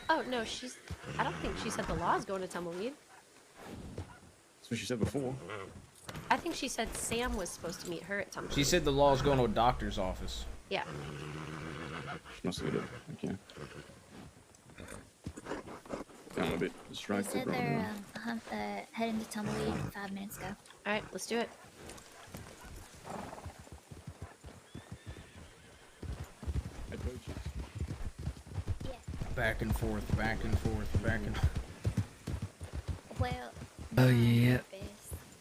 Oh no, I don't think she said the law's going to Tumbleweed. That's what she said before. I think she said Sam was supposed to meet her at Tumbleweed. She said the law's going to a doctor's office. Yeah. Must have it. Okay. I'm a bit They distracted said right they're now. heading to Tumbleweed 5 minutes ago. All right, let's do it. Hey, Pooch. Back and forth, back and forth, back and. Well. Oh yeah.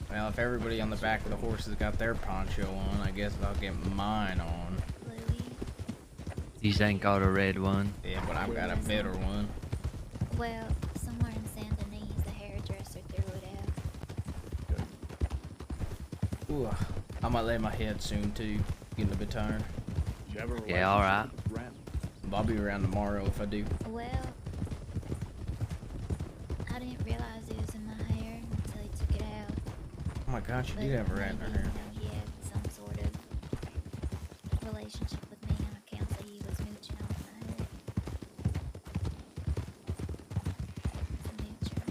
Well, if everybody on the back of the horses got their poncho on, I guess I'll get mine on. These ain't got a red one. Yeah, but I've got a better one. Well, somewhere in Saint Denis, the hairdresser threw it out. Ooh, I might lay my head soon too. Getting a bit tired. Yeah, all right. I'll be around tomorrow if I do. Well, I didn't realize it was in my hair until he took it out. Oh my gosh, you did have a rat in her hair. You know, he had some sort of relationship with me on account that he was mooching off my hair. It's a moocher.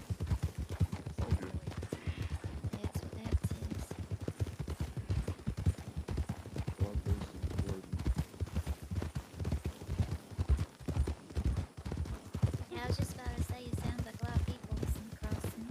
That's what that is. Yeah, I was just about to say, it sounds like a lot of people listening crossing.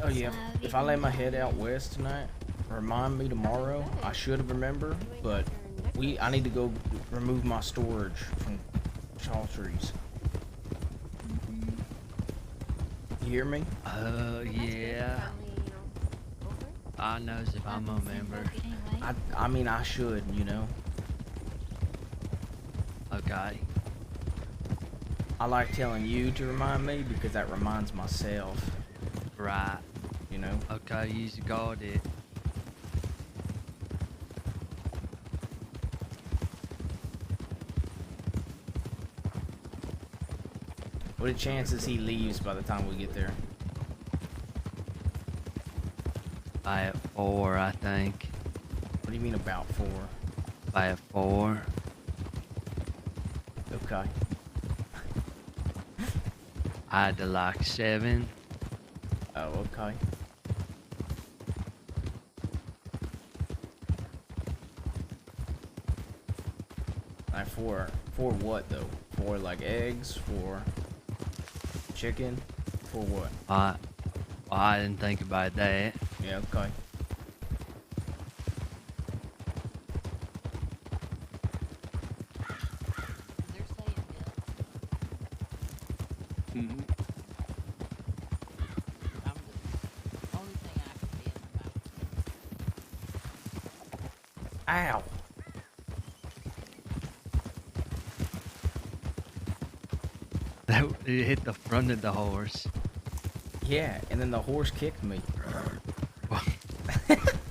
Oh yeah. So, If I lay my head out west tonight, remind me tomorrow. I should have remembered, but I need to go remove my storage from tall trees. You hear me? Yeah. I knows if I'm a member. I mean, I should, you know. Okay. I like telling you to remind me because that reminds myself. Right. You know? Okay, you got it. What are the chances he leaves by the time we get there? By at 4, I think. What do you mean about 4? By at 4. Okay. I had to like 7. Oh, okay. Like for what though? For like eggs? For chicken? For what? I didn't think about that. Yeah, okay. Mm-hmm. Ow. It hit the front of the horse. Yeah, and then the horse kicked me.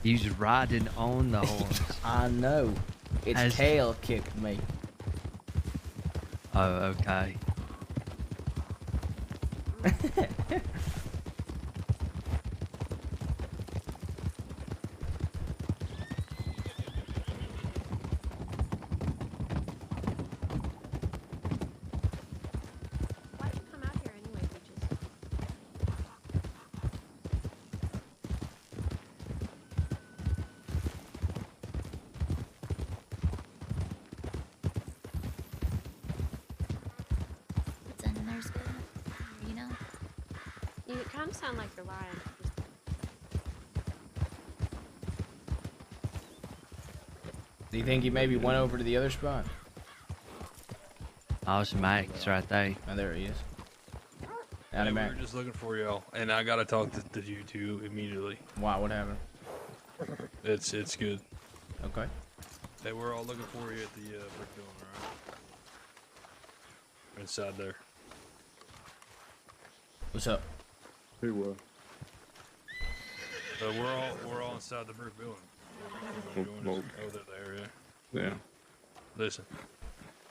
He was riding on the horse. I know. Its tail kicked me. Oh, okay. Why'd you come out here anyway, Peaches? Dinner's good. You know? You kind of sound like you're lying. Do you think he maybe went over to the other spot? Oh, it's Max right there. Oh, there he is. Hey, we were just looking for y'all, and I gotta talk to you two immediately. Wow, what happened? It's good. Okay. Hey, we're all looking for you at the brick building, alright? Inside there. What's up? Who were? We're all inside the brick building. Well, They're there, yeah. yeah. Listen.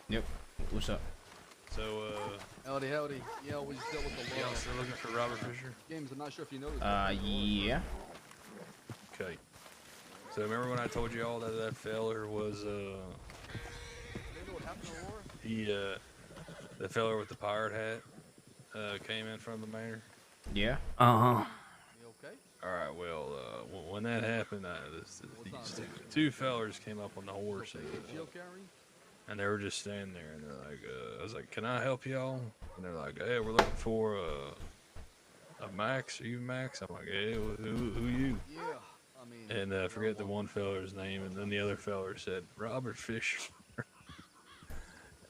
Yep. What's up? So, Howdy. Yeah, we just dealt with the law. y'all still looking for Robert Fisher? James, I'm not sure if you noticed. Yeah. Okay. So remember when I told you all that feller was, the feller with the pirate hat, came in from the mayor? Yeah. Uh-huh. Alright, well, when that happened, these two fellers came up on the horse, and they were just standing there, and they're like, I was like, can I help y'all? And they're like, hey, we're looking for a Max. Are you Max? I'm like, hey, who you? Yeah, I mean. And I forget the one feller's name, and then the other feller said, Robert Fisher.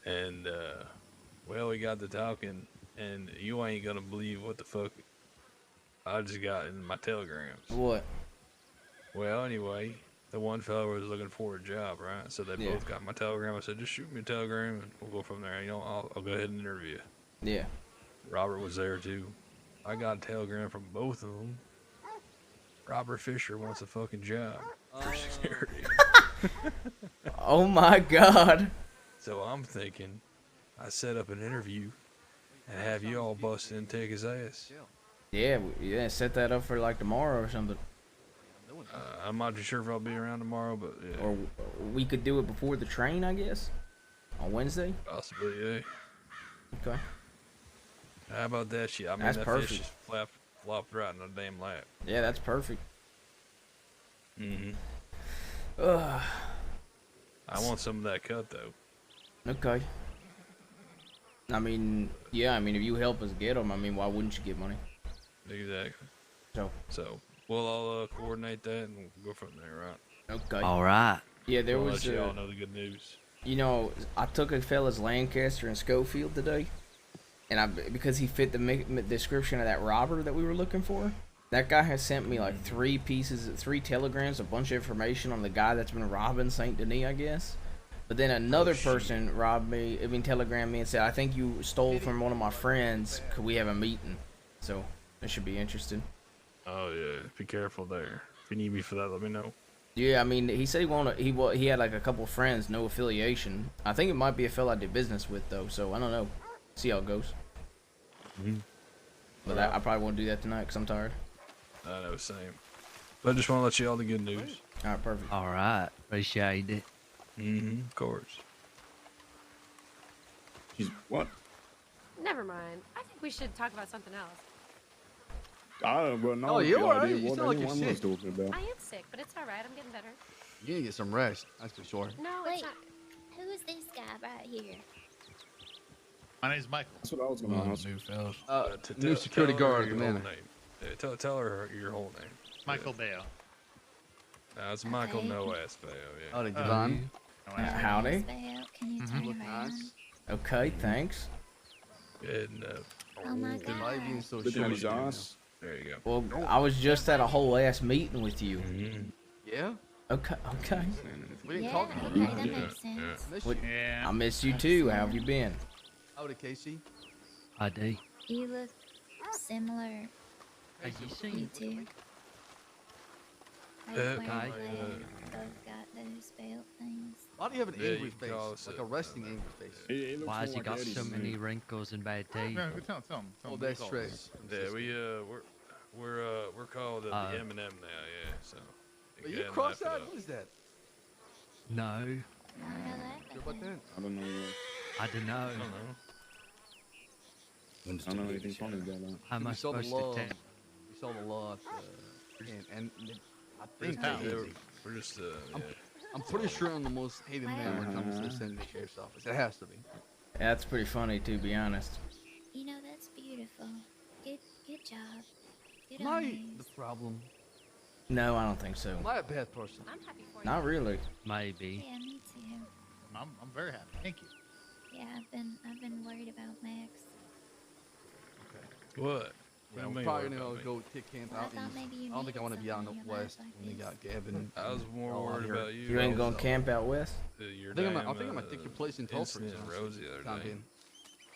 And, well, we got to talking, and you ain't gonna believe what the fuck I just got in my telegrams. What? Well, anyway, the one fella was looking for a job, right? So they both got my telegram. I said, just shoot me a telegram, and we'll go from there. You know, I'll go ahead and interview you. Yeah. Robert was there, too. I got a telegram from both of them. Robert Fisher wants a fucking job for security. Oh, my God. So I'm thinking I set up an interview and have you all bust in and take his ass. Yeah, set that up for like tomorrow or something. I'm not too sure if I'll be around tomorrow, but yeah. Or we could do it before the train, I guess. On Wednesday. Possibly, yeah. Okay. How about that shit? I mean, That's that perfect. fish just flopped right in the damn lap. Yeah, that's perfect. Mm-hmm. Ugh. I want some of that cut, though. Okay. I mean, yeah, I mean, if you help us get them, I mean, why wouldn't you get money? Exactly. So we'll all coordinate that and we'll go from there, right? Okay. All right. Yeah, there I'll was. let you all know the good news. You know, I took a fella's Lancaster and Schofield today, and because he fit the description of that robber that we were looking for. That guy has sent me like 3 telegrams, a bunch of information on the guy that's been robbing Saint Denis, I guess. But then another person telegrammed me and said, I think you stole from one of my friends. Could we have a meeting? So that should be interesting. Oh yeah, be careful there. If you need me for that, let me know. Yeah, I mean, he said he had like a couple friends, no affiliation. I think it might be a fella I did business with though, so I don't know. See how it goes. But I probably won't do that tonight because I'm tired. I know, same. But I just want to let you all the good news. All right, perfect. All right, appreciate it. Of course. What? Never mind. I think we should talk about something else. I don't well, no Oh, you all right? idea You what sound like anyone you're was sick. talking about. I am sick, but it's all right. I'm getting better. You need to get some rest. That's for sure. No, Wait, it's not. who is this guy right here? My name's Michael. That's what I was going to ask. New fellas. New security tell her guard, your man. whole name. Yeah, tell her your whole name. Michael Bale. It's Michael Okay. No Aspeo, yeah. Howdy, Devon. Howdy. Bale, can you turn around? Okay, thanks. And, Oh my Why are you being so Look at short? his ass. there you go. Well, I was just at a whole ass meeting with you. Yeah? Okay. We didn't Yeah, talk about okay, it. that makes sense. Miss What- you. Yeah. I miss you too. How have you been? Howdy, Casey. I do. You look similar. Have you You seen? two. Both Okay. wearing red, both got those belt things. Why do you have an Yeah, angry you can call face? us Like a- a resting angry face. He looks Why has more he like got Eddie so to many me. wrinkles and bad teeth? No, tell him. Oh, that's stress. Yeah, we're called the M&M now, yeah. So. Are you can laugh cross-eyed? it up. What is that? No, I don't know that. Hear about that? I don't know. I don't know. I don't know. I don't know anything funny about that. How am I We saw the supposed law. to tell? We saw the law. And I think We're just I'm- I'm pretty sure I'm the most hated man when it comes to the San Diego Sheriff's Office. It has to be. That's pretty funny, to be honest. You know, that's beautiful. Good job. Good Am on I you. the problem? No, I don't think so. Am I a bad person? I'm happy for you. Not really. Maybe. Yeah, me too. I'm very happy. Thank you. Yeah, I've been worried about Max. What? Yeah, What do you we're mean, probably what gonna about go take camp Well, I out thought east. maybe you I don't think I needed want to be out in the something in your life west like when we this. got Gavin. I was more all out worried here. about you. You ain't gonna also. camp out west? Your I think damn, I might take your place in Tall Trees. incident in honestly. Rosie the other Time day. being.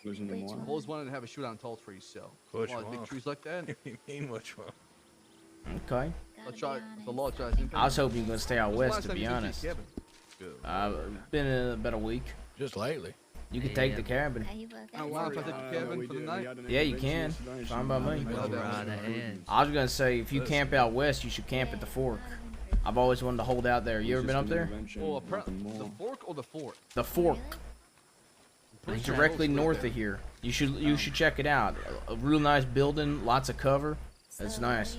Losing the Which water. I've always wanted to have a shootout in Tall Trees, so Which a lot of big one? trees like that. What do you mean, which one? Okay. Let's try the law tries impact. I was hoping you were gonna stay out When's the west, last to time be you did honest. Kevin? Been in about a week. Just lately. You can take the cabin. Hey, look, I want if I take the cabin for the night. Yeah, you can. Fine by me. Go right ahead. I was gonna say, if you camp out west, you should camp at the Fork. I've always wanted to hold out there. You ever been up there? Oh, the fork or the fort? The Fork. Pretty It's sure directly most live north there. of here. You should check it out. A real nice building, lots of cover. It's nice.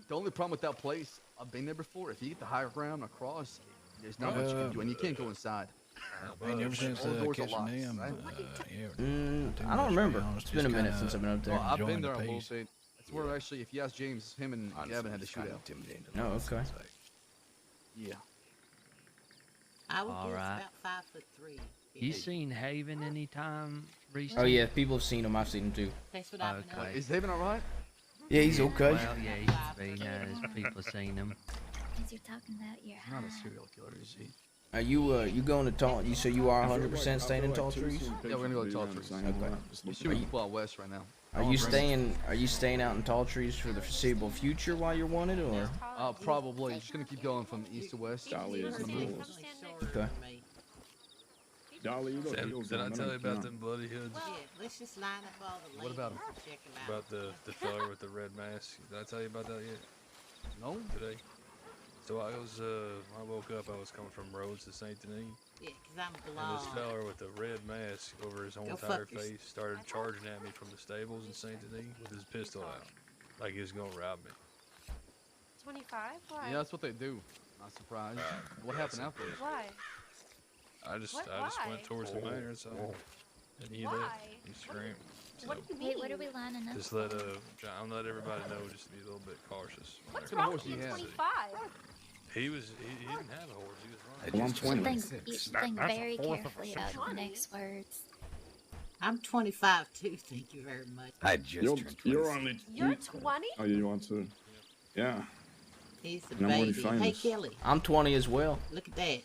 The only problem with that place, I've been there before. If you get the higher ground across, there's not much you can do, and you can't go inside. Man, ever since all the doors are kitchen locked, them, right? I don't remember. It's been a minute since I've been up there. Well, I've been enjoying there the a little peace. bit. That's where actually, if you ask James, him and Gavin had the shootout. Oh, okay. Yeah. I would All guess right. about 5'3". You seen Haven anytime recently? Oh yeah, people have seen him. I've seen him too. That's what I've been Okay. Is Haven alright? Yeah, he's okay. Well, yeah, he's been people seen him. Because you're talking about your Not a high. serial killer, is he? Are you going to Tall? You say you are 100% staying in Tall Trees? Yeah, we're gonna go to Tall Trees. We're shooting people out west right now. Are you staying out in Tall Trees for the foreseeable future while you're wanted, or? Probably. Just gonna keep going from east to west. Dolly is the move. Okay. Dolly, you got heels Did I on, tell you don't about count. them bloody hoods? Yeah, let's just line up all the What about him? ladies and check 'em out. About the fella with the red mask? Did I tell you about that yet? No? Today? So I was, when I woke up, I was coming from Rhodes to Saint Denis. Yeah, 'cause I'm And this blonde. fella with the red mask over his whole Go entire fuck yourself. face started charging at me from the stables in Saint Denis with his pistol out. Like he was gonna rob me. 25? Why? Yeah, that's what they do. Not surprised. What happened afterwards? Why? I just What? went Why? towards the manor, so And he screamed. What do you mean? Wait, what are we lining up? Just let John let everybody know. Just to be a little bit cautious. What's Whenever- wrong with you? 25. He didn't have a horse. He was running. Well, I'm You should 26. think That's a very fourth of a carefully about century. the next words. I'm 25 too. Thank you very much. I just You're, turned 26. you're only. You're 20? Oh, you want to? Yeah. He's a And I'm already baby. Hey, famous. Kelly, I'm 20 as well. look at that.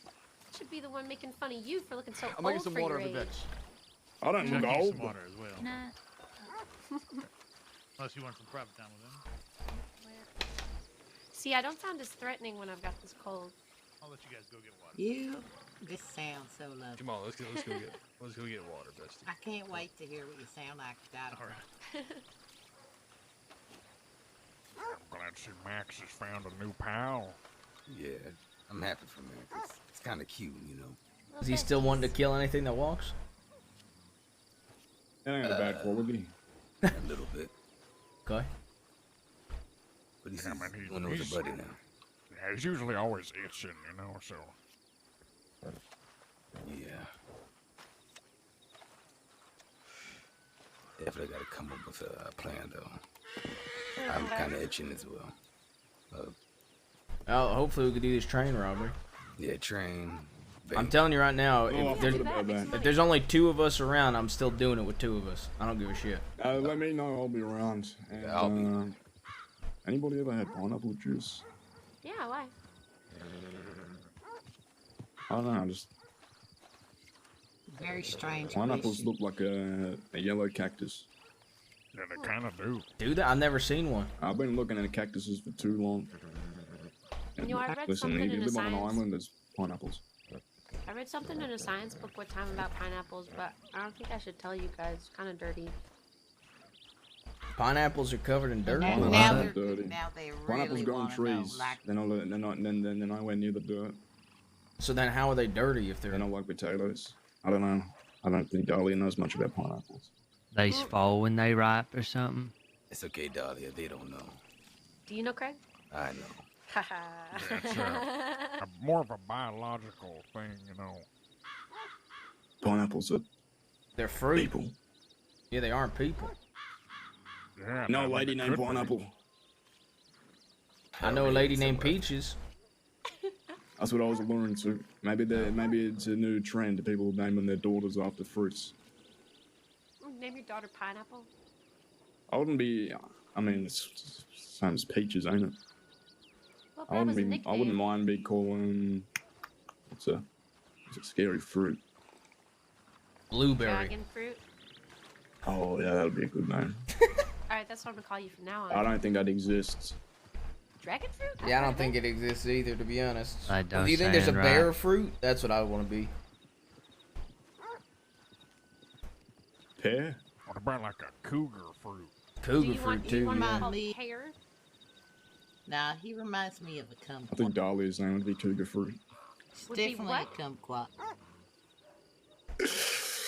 Should be the one making fun of you for looking so I'm making old some for water your in the age. back. I don't Check look you old. some water as well. Nah. Unless you want some private time with him. See, I don't sound as threatening when I've got this cold. I'll let you guys go get water. You just sound so lovely. Come on, let's go get water, bestie. I can't wait to hear what you sound like. All right. I'm glad to see Max has found a new pal. Yeah, I'm happy for Max. It's kind of cute, you know. Is he still wanting to kill anything that walks? That ain't a bad quality. A little bit. Okay. But he's Yeah, man, doing it with a buddy now. Yeah, he's usually always itching, you know, so. Yeah. Definitely got to come up with a plan, though. I'm kind of itching as well. Oh, hopefully we could do this train robbery. Yeah, train. I'm telling you right now, Oh, I if, there's, forgot about that. if there's only 2 of us around, I'm still doing it with 2 of us. I don't give a shit. Let me know. I'll be around. And, Yeah, I'll be. Anybody ever had pineapple juice? Yeah, why? I don't know. Just Very strange. pineapples question. look like a yellow cactus. Yeah, they kind of do. Do that? I've never seen one. I've been looking at cactuses for too long. You know, I read Listen, something if you in a live on an science. island, there's pineapples. I read something in a science book one time about pineapples, but I don't think I should tell you guys. It's kind of dirty. Pineapples are covered in dirt. Now, Well, now that's they're, dirty. now they Pineapples really grow on want to know, trees. like, They're nowhere near the dirt. So then how are they dirty if They're they're... not like potatoes. I don't know. I don't think Dahlia knows much about pineapples. They fall when they ripe or something. It's okay, Dahlia. They don't know. Do you know, Craig? I know. Yeah, it's more of a biological thing, you know. Pineapples are They're fruit. people. Yeah, they aren't people. Yeah, No man, lady they named could be. Pineapple. I know a lady named Peaches. That's what I was alluding to. Maybe it's a new trend. People naming their daughters after fruits. Name your daughter Pineapple. I wouldn't be. I mean, it's same as peaches, ain't it? Well, I that was wouldn't a be. I wouldn't nickname. mind be calling. It's a scary fruit. Blueberry. Dragon fruit. Oh yeah, that'd be a good name. Alright, that's what I'm gonna call you from now on. I don't think that exists. Dragon fruit? Yeah, I don't think it exists either, to be honest. That don't Do you think there's a sound bear right. fruit? That's what I want to be. Pear? What about like a cougar fruit? Cougar Do you fruit want, too. you want Yeah. to call Me. pear? nah, he reminds me of a kumquat. I think Dahlia's name would be cougar fruit. It's Would be definitely what? a kumquat.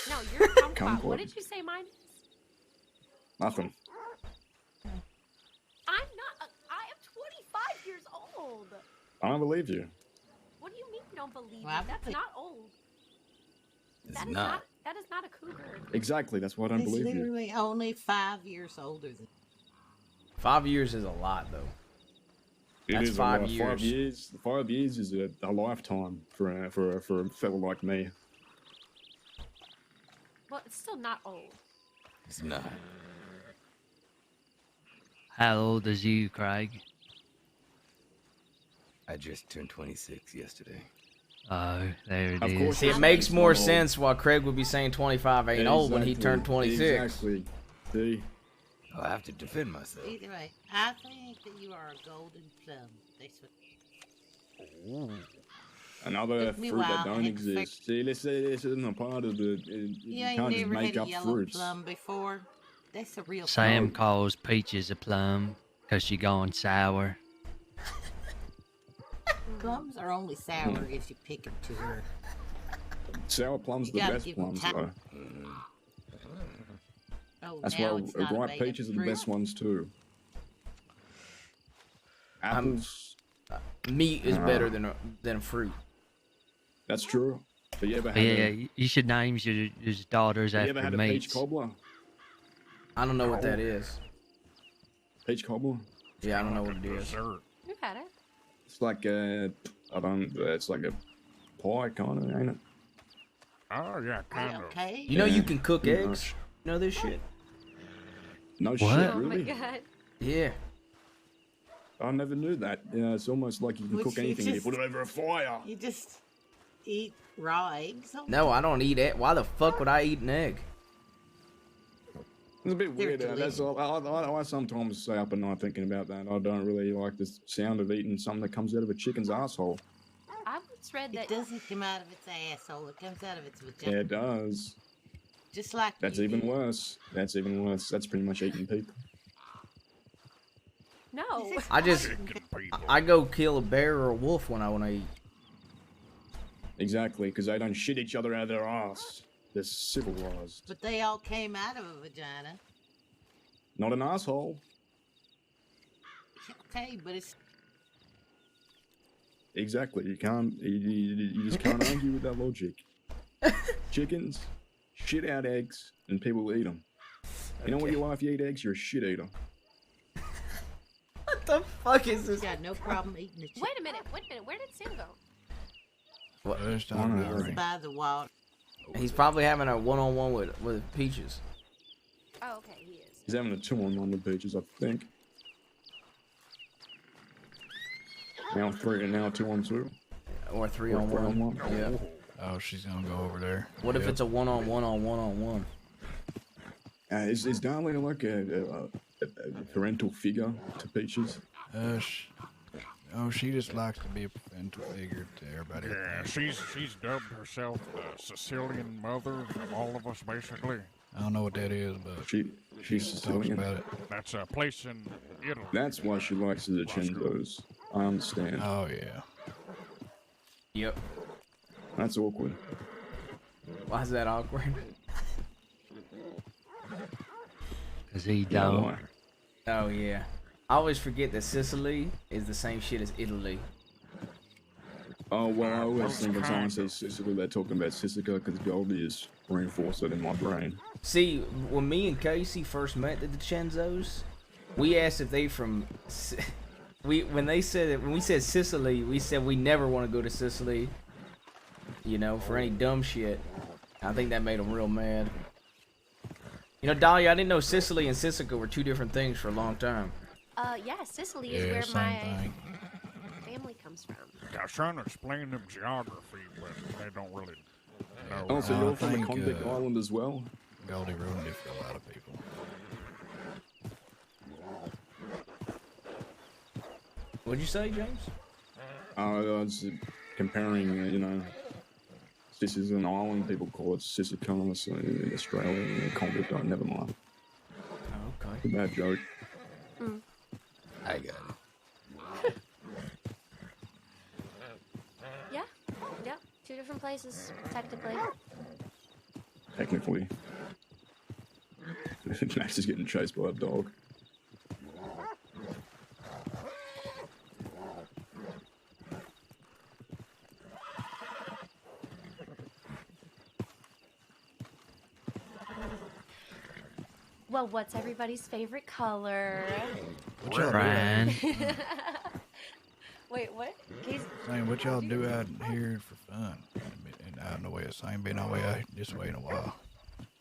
No, you're a kumquat. Kumquat. What did you say mine is? Nothing. I'm not. I am 25 years old. I don't believe you. What do you mean you don't believe Well, I me? That's believe- not old. It's That is not. That is not a cougar. Exactly. That's why I don't He's believe you. literally only 5 years older than 5 years is a lot, though. It That's is 5 a lot. years. 5 years. 5 years is a lifetime for a fellow like me. Well, it's still not old. It's not. How old is you, Craig? I just turned 26 yesterday. Oh, there it Of is. course See, it it's makes not more old. sense why Craig would be saying 25 ain't old when he turned 26. Exactly. See? Oh, I have to defend myself. either way. I think that you are a golden plum. That's what. Another Took me a fruit while, that I don't had to figure- exist. See, this isn't a part of the. You You ain't can't just never make had a up yellow fruits. plum before. That's a real Sam plum. calls Peaches a plum because she gone sour. Plums are only sour if you pick them too early. Sour plums You are the gotta best give 'em plums, time. though. Oh, That's now why it's not a ripe bag of peaches are the fruit. best ones too. Apples. Meat is better than fruit. That's true. But you ever But had yeah, a, you should name your daughters you after ever had a peach mates. cobbler? I don't know what that is. Peach cobbler? Yeah, I don't know what it is. You've had it. It's like a, it's like a pie kind of, ain't it? Oh, yeah, kind of. Okay. You know you Yeah, can cook pretty eggs? much. You know this shit? No What? shit, Oh my really? god. Yeah. I never knew that. Yeah, it's almost like you can Would cook you anything and you just- put it over a fire. You just eat raw eggs? No, I don't eat it. Why the fuck would I eat an egg? It's a bit They're weird. That's all. I sometimes stay up at night thinking about that. I don't really like the sound of eating something that comes out of a chicken's asshole. I once read that. It doesn't come out of its asshole. It comes out of its Yeah, vagina. it does. Just like That's you even do. worse. That's even worse. That's pretty much eating people. No. I just, I go kill a bear or a wolf when I want to eat. Exactly, because they don't shit each other out of their ass. They're civilized. But they all came out of a vagina. Not an asshole. Okay, but it's Exactly. You can't. You just can't argue with that logic. Chickens shit out eggs, and people eat them. You know what you are if you eat eggs? You're a shit eater. What the fuck is this? got no problem eating the chicken. Wait a minute. Where did Sam go? What? There's not an hour. By the water. He's probably having a one-on-one with Peaches. Oh, okay, he is. He's having a 2-on-1 with Peaches, I think. Now 2-on-2. Or 3-on-1. Yeah. Oh, she's gonna go over there. What if Yep. it's a one-on-one? Is Darling like a parental figure to Peaches? She just likes to be a parental figure to everybody. Yeah, she's dubbed herself the Sicilian mother of all of us, basically. I don't know what that is, but she's talks Sicilian. about it. That's a place in Italy. That's why she likes the Cenzos. I understand. Oh yeah. Yep. That's awkward. Why is that awkward? Cause he Yeah, don't. why? Oh yeah. I always forget that Sicily is the same shit as Italy. Oh, well, I always think when someone says Sicily, they're talking about Sisika because Goldie has reinforced it in my brain. See, when me and Casey first met the DiCenzos, we asked if they from... when we said Sicily, we said we never want to go to Sicily, you know, for any dumb shit. I think that made them real mad. You know, Dahlia, I didn't know Sicily and Sisika were two different things for a long time. Yeah, Sicily Yeah, is where same my thing. family comes from. I was trying to explain them geography, but they don't really know. Oh, so you're from a think, convict island as well? Goldie ruined it for a lot of people. What'd you say, James? I was comparing, you know, this is an island, people call it Sisika, so in Australia, and convict island, never mind. Oh, okay. It's a bad joke. I got it. Yeah, yep, two different places, technically. Technically. Max is getting chased by a dog. Well, what's everybody's favorite color? Brian. Wait, what? Saying what y'all do out here for fun? And out in the west, I ain't been all the way out this way in a while.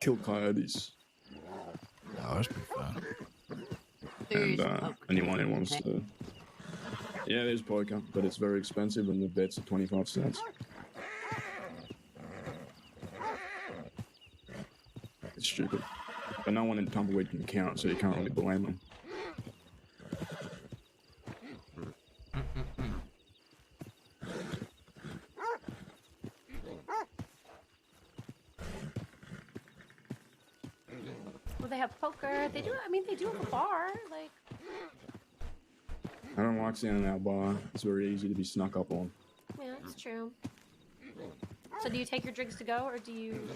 Kill coyotes. Oh, it's pretty fun. And anyone who wants to... Yeah, there's poker, but it's very expensive and the bets are 25 cents. It's stupid. But no one in Tumbleweed can count, so you can't really blame them. Well, they have poker. They do. I mean, they do have a bar. Like, I don't like standing out bar. It's very easy to be snuck up on. yeah, it's true. So, do you take your drinks to go, or do you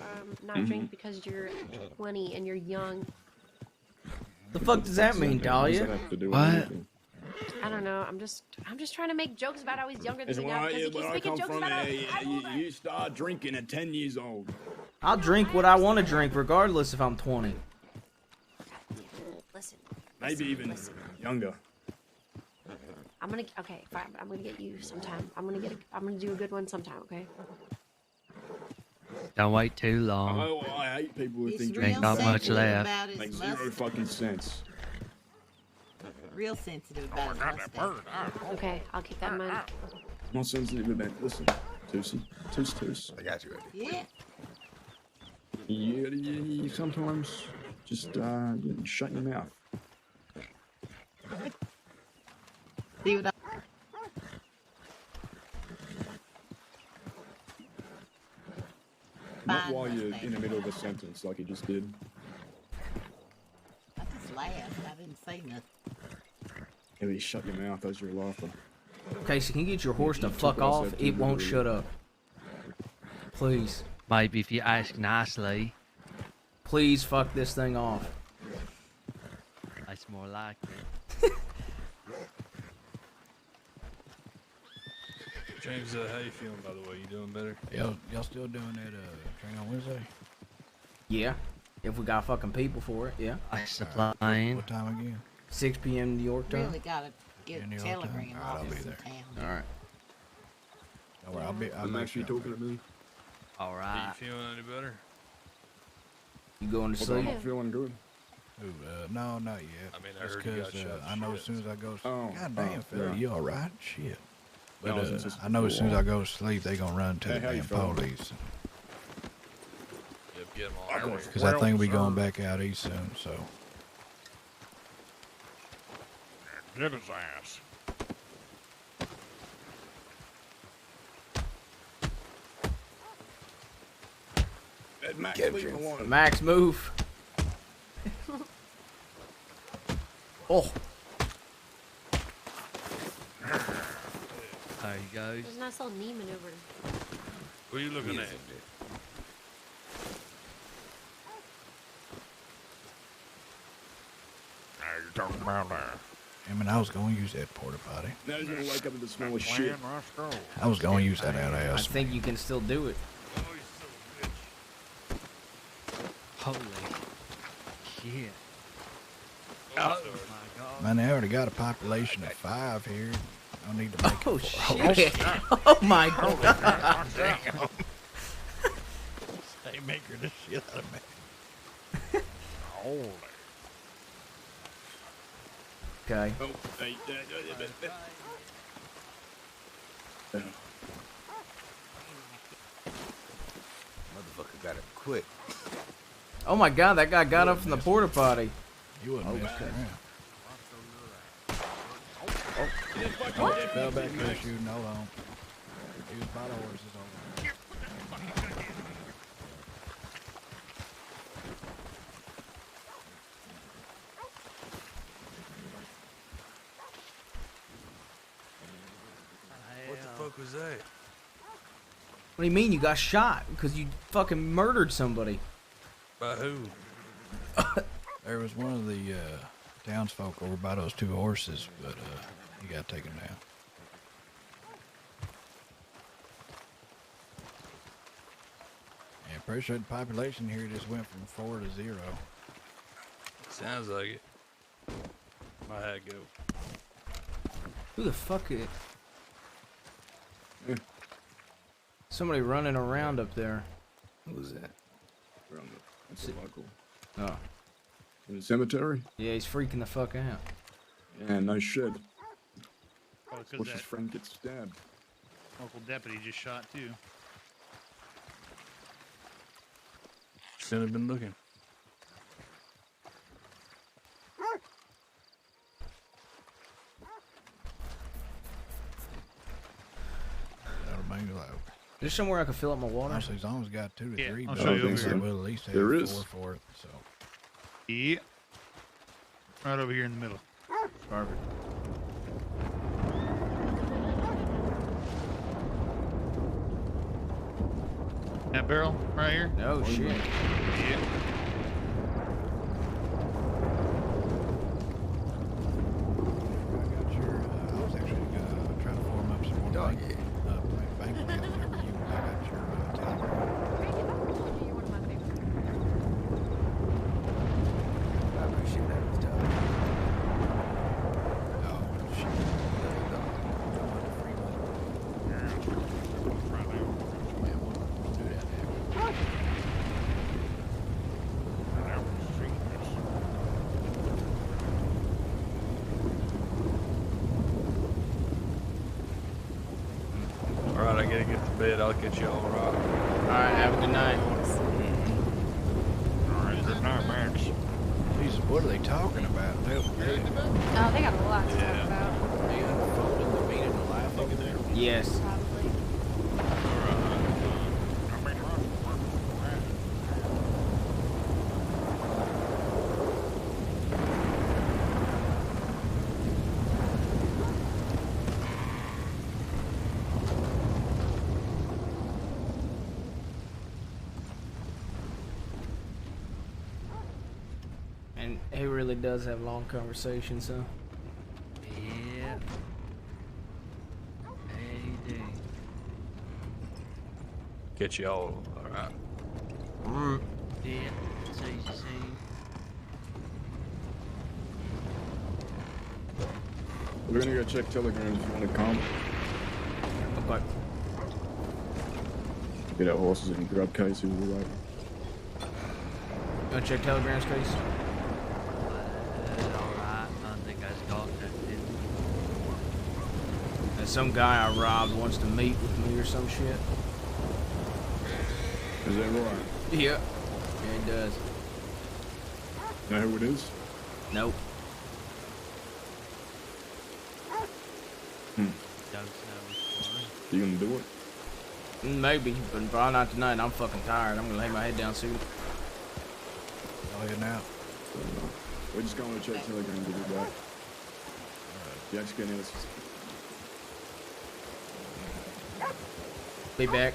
not Mhm. drink because you're 20 and you're young? The fuck does that mean, What does Dahlia? that have to do with What? anything? I don't know. I'm just trying to make jokes about how he's younger than It's me now because he keeps making jokes about how I'm older. you start drinking at 10 years old. I'll drink what I want to drink, regardless if I'm 20. Listen. Maybe even younger. Okay, fine. I'm gonna get you sometime. I'm gonna do a good one sometime. Okay. Don't wait too long. Oh, I hate people who think Ain't not much left. Makes zero fucking sense. Real sensitive about his mustache. Okay, I'll keep that in mind. Not sensitive about. Listen, Tootsie. Toos. I got you ready. Yeah. You sometimes just shut your mouth. See what Not while you're in the middle of a sentence like you just did. I just laughed. I didn't say nothing. Yeah, you shut your mouth as you're laughing. Casey, can you get your horse to fuck off? It won't shut up. Please. Maybe if you ask nicely. Please fuck this thing off. That's more like it. James, how you feeling, by the way? You doing better? Y'all still doing that train on Wednesday? Yeah. If we got fucking people for it, yeah. I supplying. What time again? 6 p.m. New York time. Really gotta get a telegram I'll off be this there. town. Alright. Don't worry, I'm actually talking to me. Alright. Are you feeling any better? You going to I'm sleep? not feeling good. Ooh, no, not yet. I mean, I Just heard you got 'cause, shot I know as soon as I go. God damn, fella, yeah. you all right? Shit. But No, it's just I know as soon as I go to sleep, they gonna run to Hey, the how you damn feeling? police. Yep, get him all. Because I think we going back out east soon. So Get his ass. Max, Get him, leave him James. alone. Max, move. Oh. There he goes. There's a nice little knee maneuver. What are you looking at? You talking about that? I mean, I was gonna use that porta potty. Now he's gonna wake up with the smell of shit. Let's go. I was gonna use that I ass. think you can still do it. Holy shit. Oh, my god. Man, they already got a population of 5 here. No need to make Oh it 4. shit. Oh my god. They make her the shit out of me. Holy. Okay. Oh, hey, Motherfucker got it quick. Oh my god, that guy got up from the porta potty. You wouldn't mess around. What? Fell back there shooting. Hold on. He was by the horses over. what the fuck was that? What do you mean you got shot? Because you fucking murdered somebody. By who? There was one of the townsfolk over by those 2 horses, but he got taken down. Yeah, pretty sure the population here just went from 4 to 0. Sounds like it. My hat go. Who the fuck is... Somebody running around up there. What was that? That's a local. Oh. In the cemetery? Yeah, he's freaking the fuck out. Yeah, no shit. Oh, because Watch his that friend get stabbed. local deputy just shot too. Shouldn't have been looking. That'll bang it out. There's somewhere I can fill up my water. Honestly, as long as it's got 2 to 3 I'll bucks, show you over here. we'll at least have There 4 is. for it. So. Yeah. Right over here in the middle. Perfect. That barrel right here. Oh shit. Yeah. I got your bit. I'll get you all right. Alright, have a good night. Alright, good night, Max. Jesus, what are they talking about? Oh, they got a lot to talk about. They unfolding the meaning of life over there. Yes. Probably. And he really does have long conversations, huh? Yeah. They do. Get you all right. Yeah. See you soon. We're gonna go check telegrams if you want to come. Okay. Get our horses and grab Casey. We'll wait. Gonna check telegrams, Case? Alright. I don't think I got nothing. Some guy I robbed wants to meet with me or some shit. Is that right? Yeah. Yeah, it does. Know who it is? Nope. Hmm. Don't know. You gonna do it? Maybe, but probably not tonight. I'm fucking tired. I'm gonna lay my head down soon. Go ahead now. We're just going to check telegrams to be back. Jack's getting us. Be back.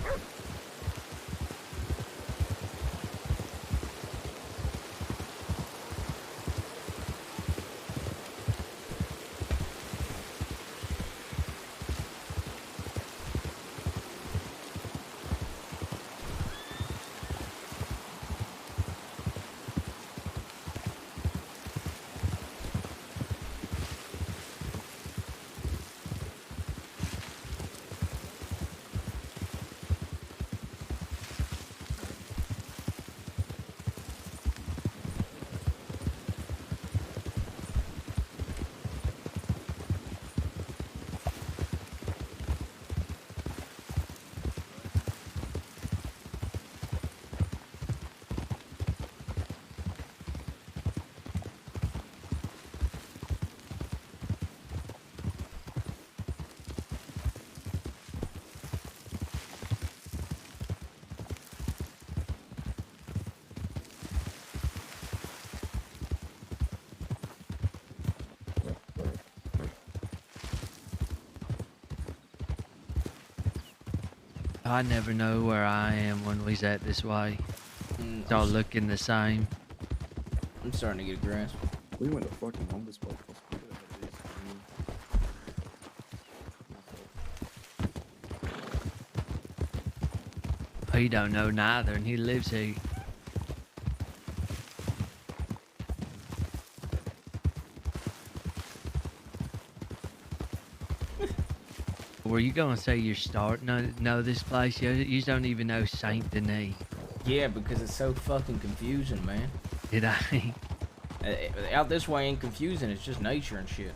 I never know where I am when we's at this way. It's all looking the same. I'm starting to get a grasp. We went to fucking home this place. He don't know neither, and he lives here. Were you gonna say you're starting to know this place? You don't even know Saint Denis. Yeah, because it's so fucking confusing, man. Did I? Out this way ain't confusing. It's just nature and shit.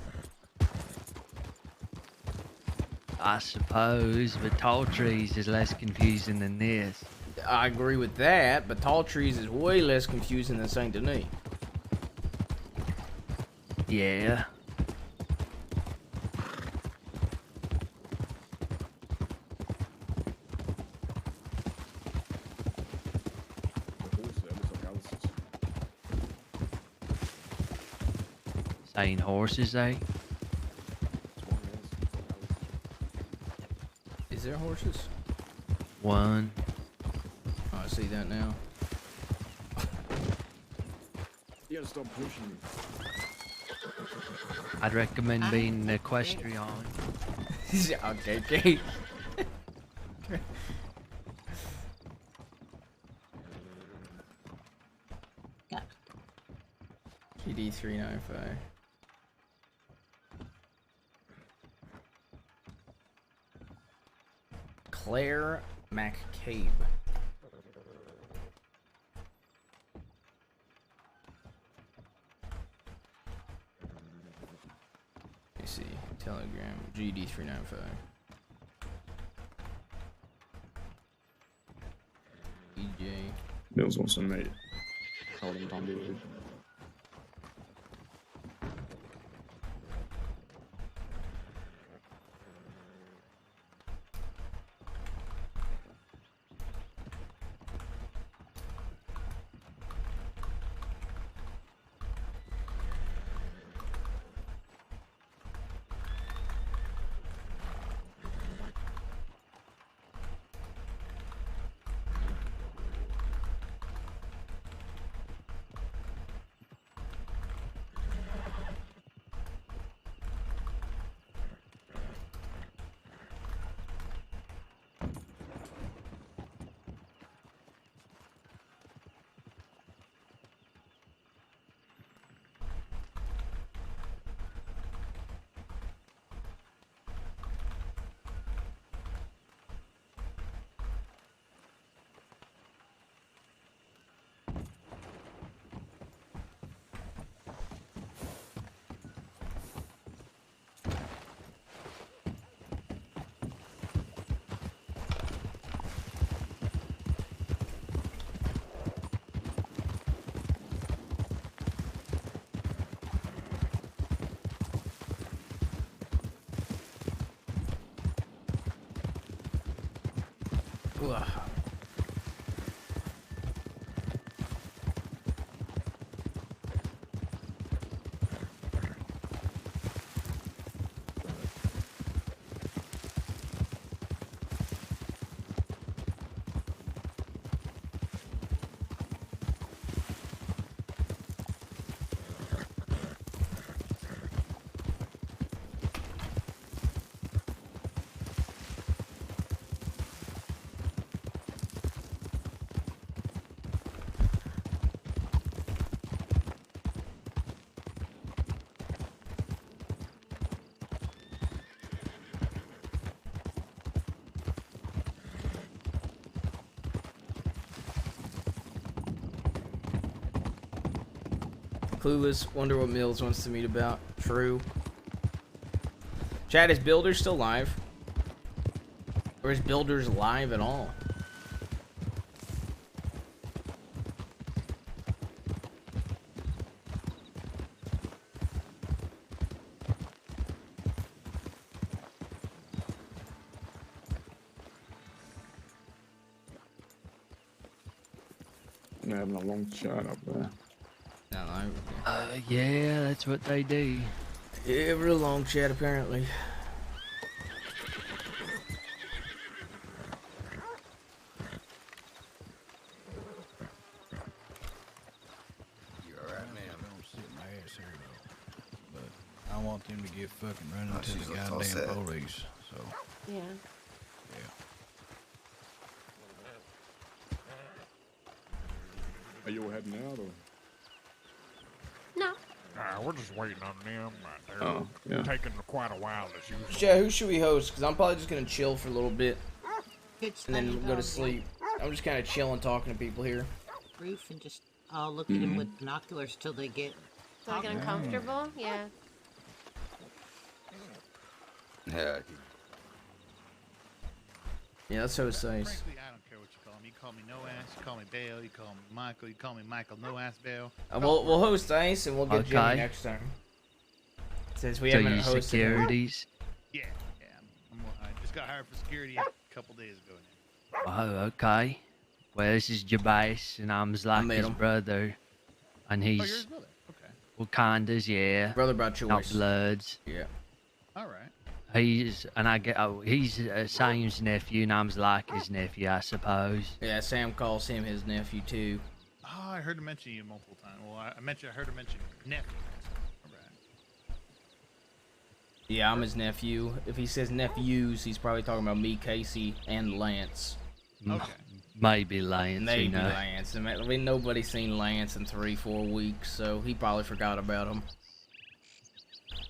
I suppose, but tall trees is less confusing than this. I agree with that, but Tall Trees is way less confusing than Saint Denis. Yeah. Saying horses, eh? Is there horses? One. Oh, I see that now. You gotta stop pushing me. I'd recommend being an equestrian. Okay, okay. GD 395. Claire McCabe. Let me see. Telegram GD 395. Mills wants to meet. Told him tumbleweed. Ugh. Clueless, wonder what Mills wants to meet about. True. Chad, is Builders still live? Or is Builders live at all? They're having a long chat up there. Yeah, that's what they do. Yeah, real long chat apparently. You're alright, man. I don't sit my ass here though. But I want them to get fucking running to the goddamn police. So Yeah. yeah. Are you heading out or? No. We're just waiting on them. They're Oh, yeah. taking quite a while as usual. Chad, who should we host? Because I'm probably just going to chill for a little bit. Good And then study, go to dog. sleep. I'm just kind of chilling, talking to people here. Roof and just all look at him with binoculars till they get. So I get uncomfortable? Yeah. Yeah. Yeah, that's how it's nice. Frankly, I don't care what you call me. You call me No Ass, you call me Bale, you call me Michael, you call me Michael No Ass Bale. We'll host Ice and we'll get Jimmy Okay. next time. Since we So haven't you hosted him. securities? Yeah. I just got hired for security a couple days ago now. Oh, okay. Well, this is Jabais, and I'm like met his him. brother. And you're he's his brother? Okay. Wakanda's, yeah. Brother by choice. Not Bloods. Yeah. All right. He's Sam's nephew, and I'm like his nephew, I suppose. Yeah, Sam calls him his nephew too. Oh, I heard him mention you multiple times. Well, I heard him mention nephew. All right. Yeah, I'm his nephew. If he says nephews, he's probably talking about me, Casey, and Lance. Okay. Maybe Lance, Maybe you know. Lance. I mean, nobody's seen Lance in 3-4 weeks, so he probably forgot about him.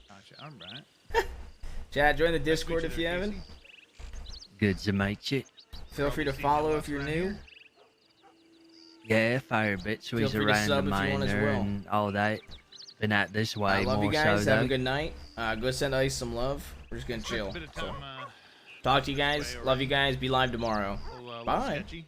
Gotcha. All right. Chad, join the Discord if you haven't. Good to meet you. Feel free to follow if you're new. Yeah, fair bit. So Feel he's free to around sub the if you want as miner well. and all that. Been out this way I love more you guys. so Have though. a good night. Go send Ice some love. We're just gonna chill. Bit of So. time, Talk to you guys. Love you guys. Be live tomorrow. little Bye. sketchy.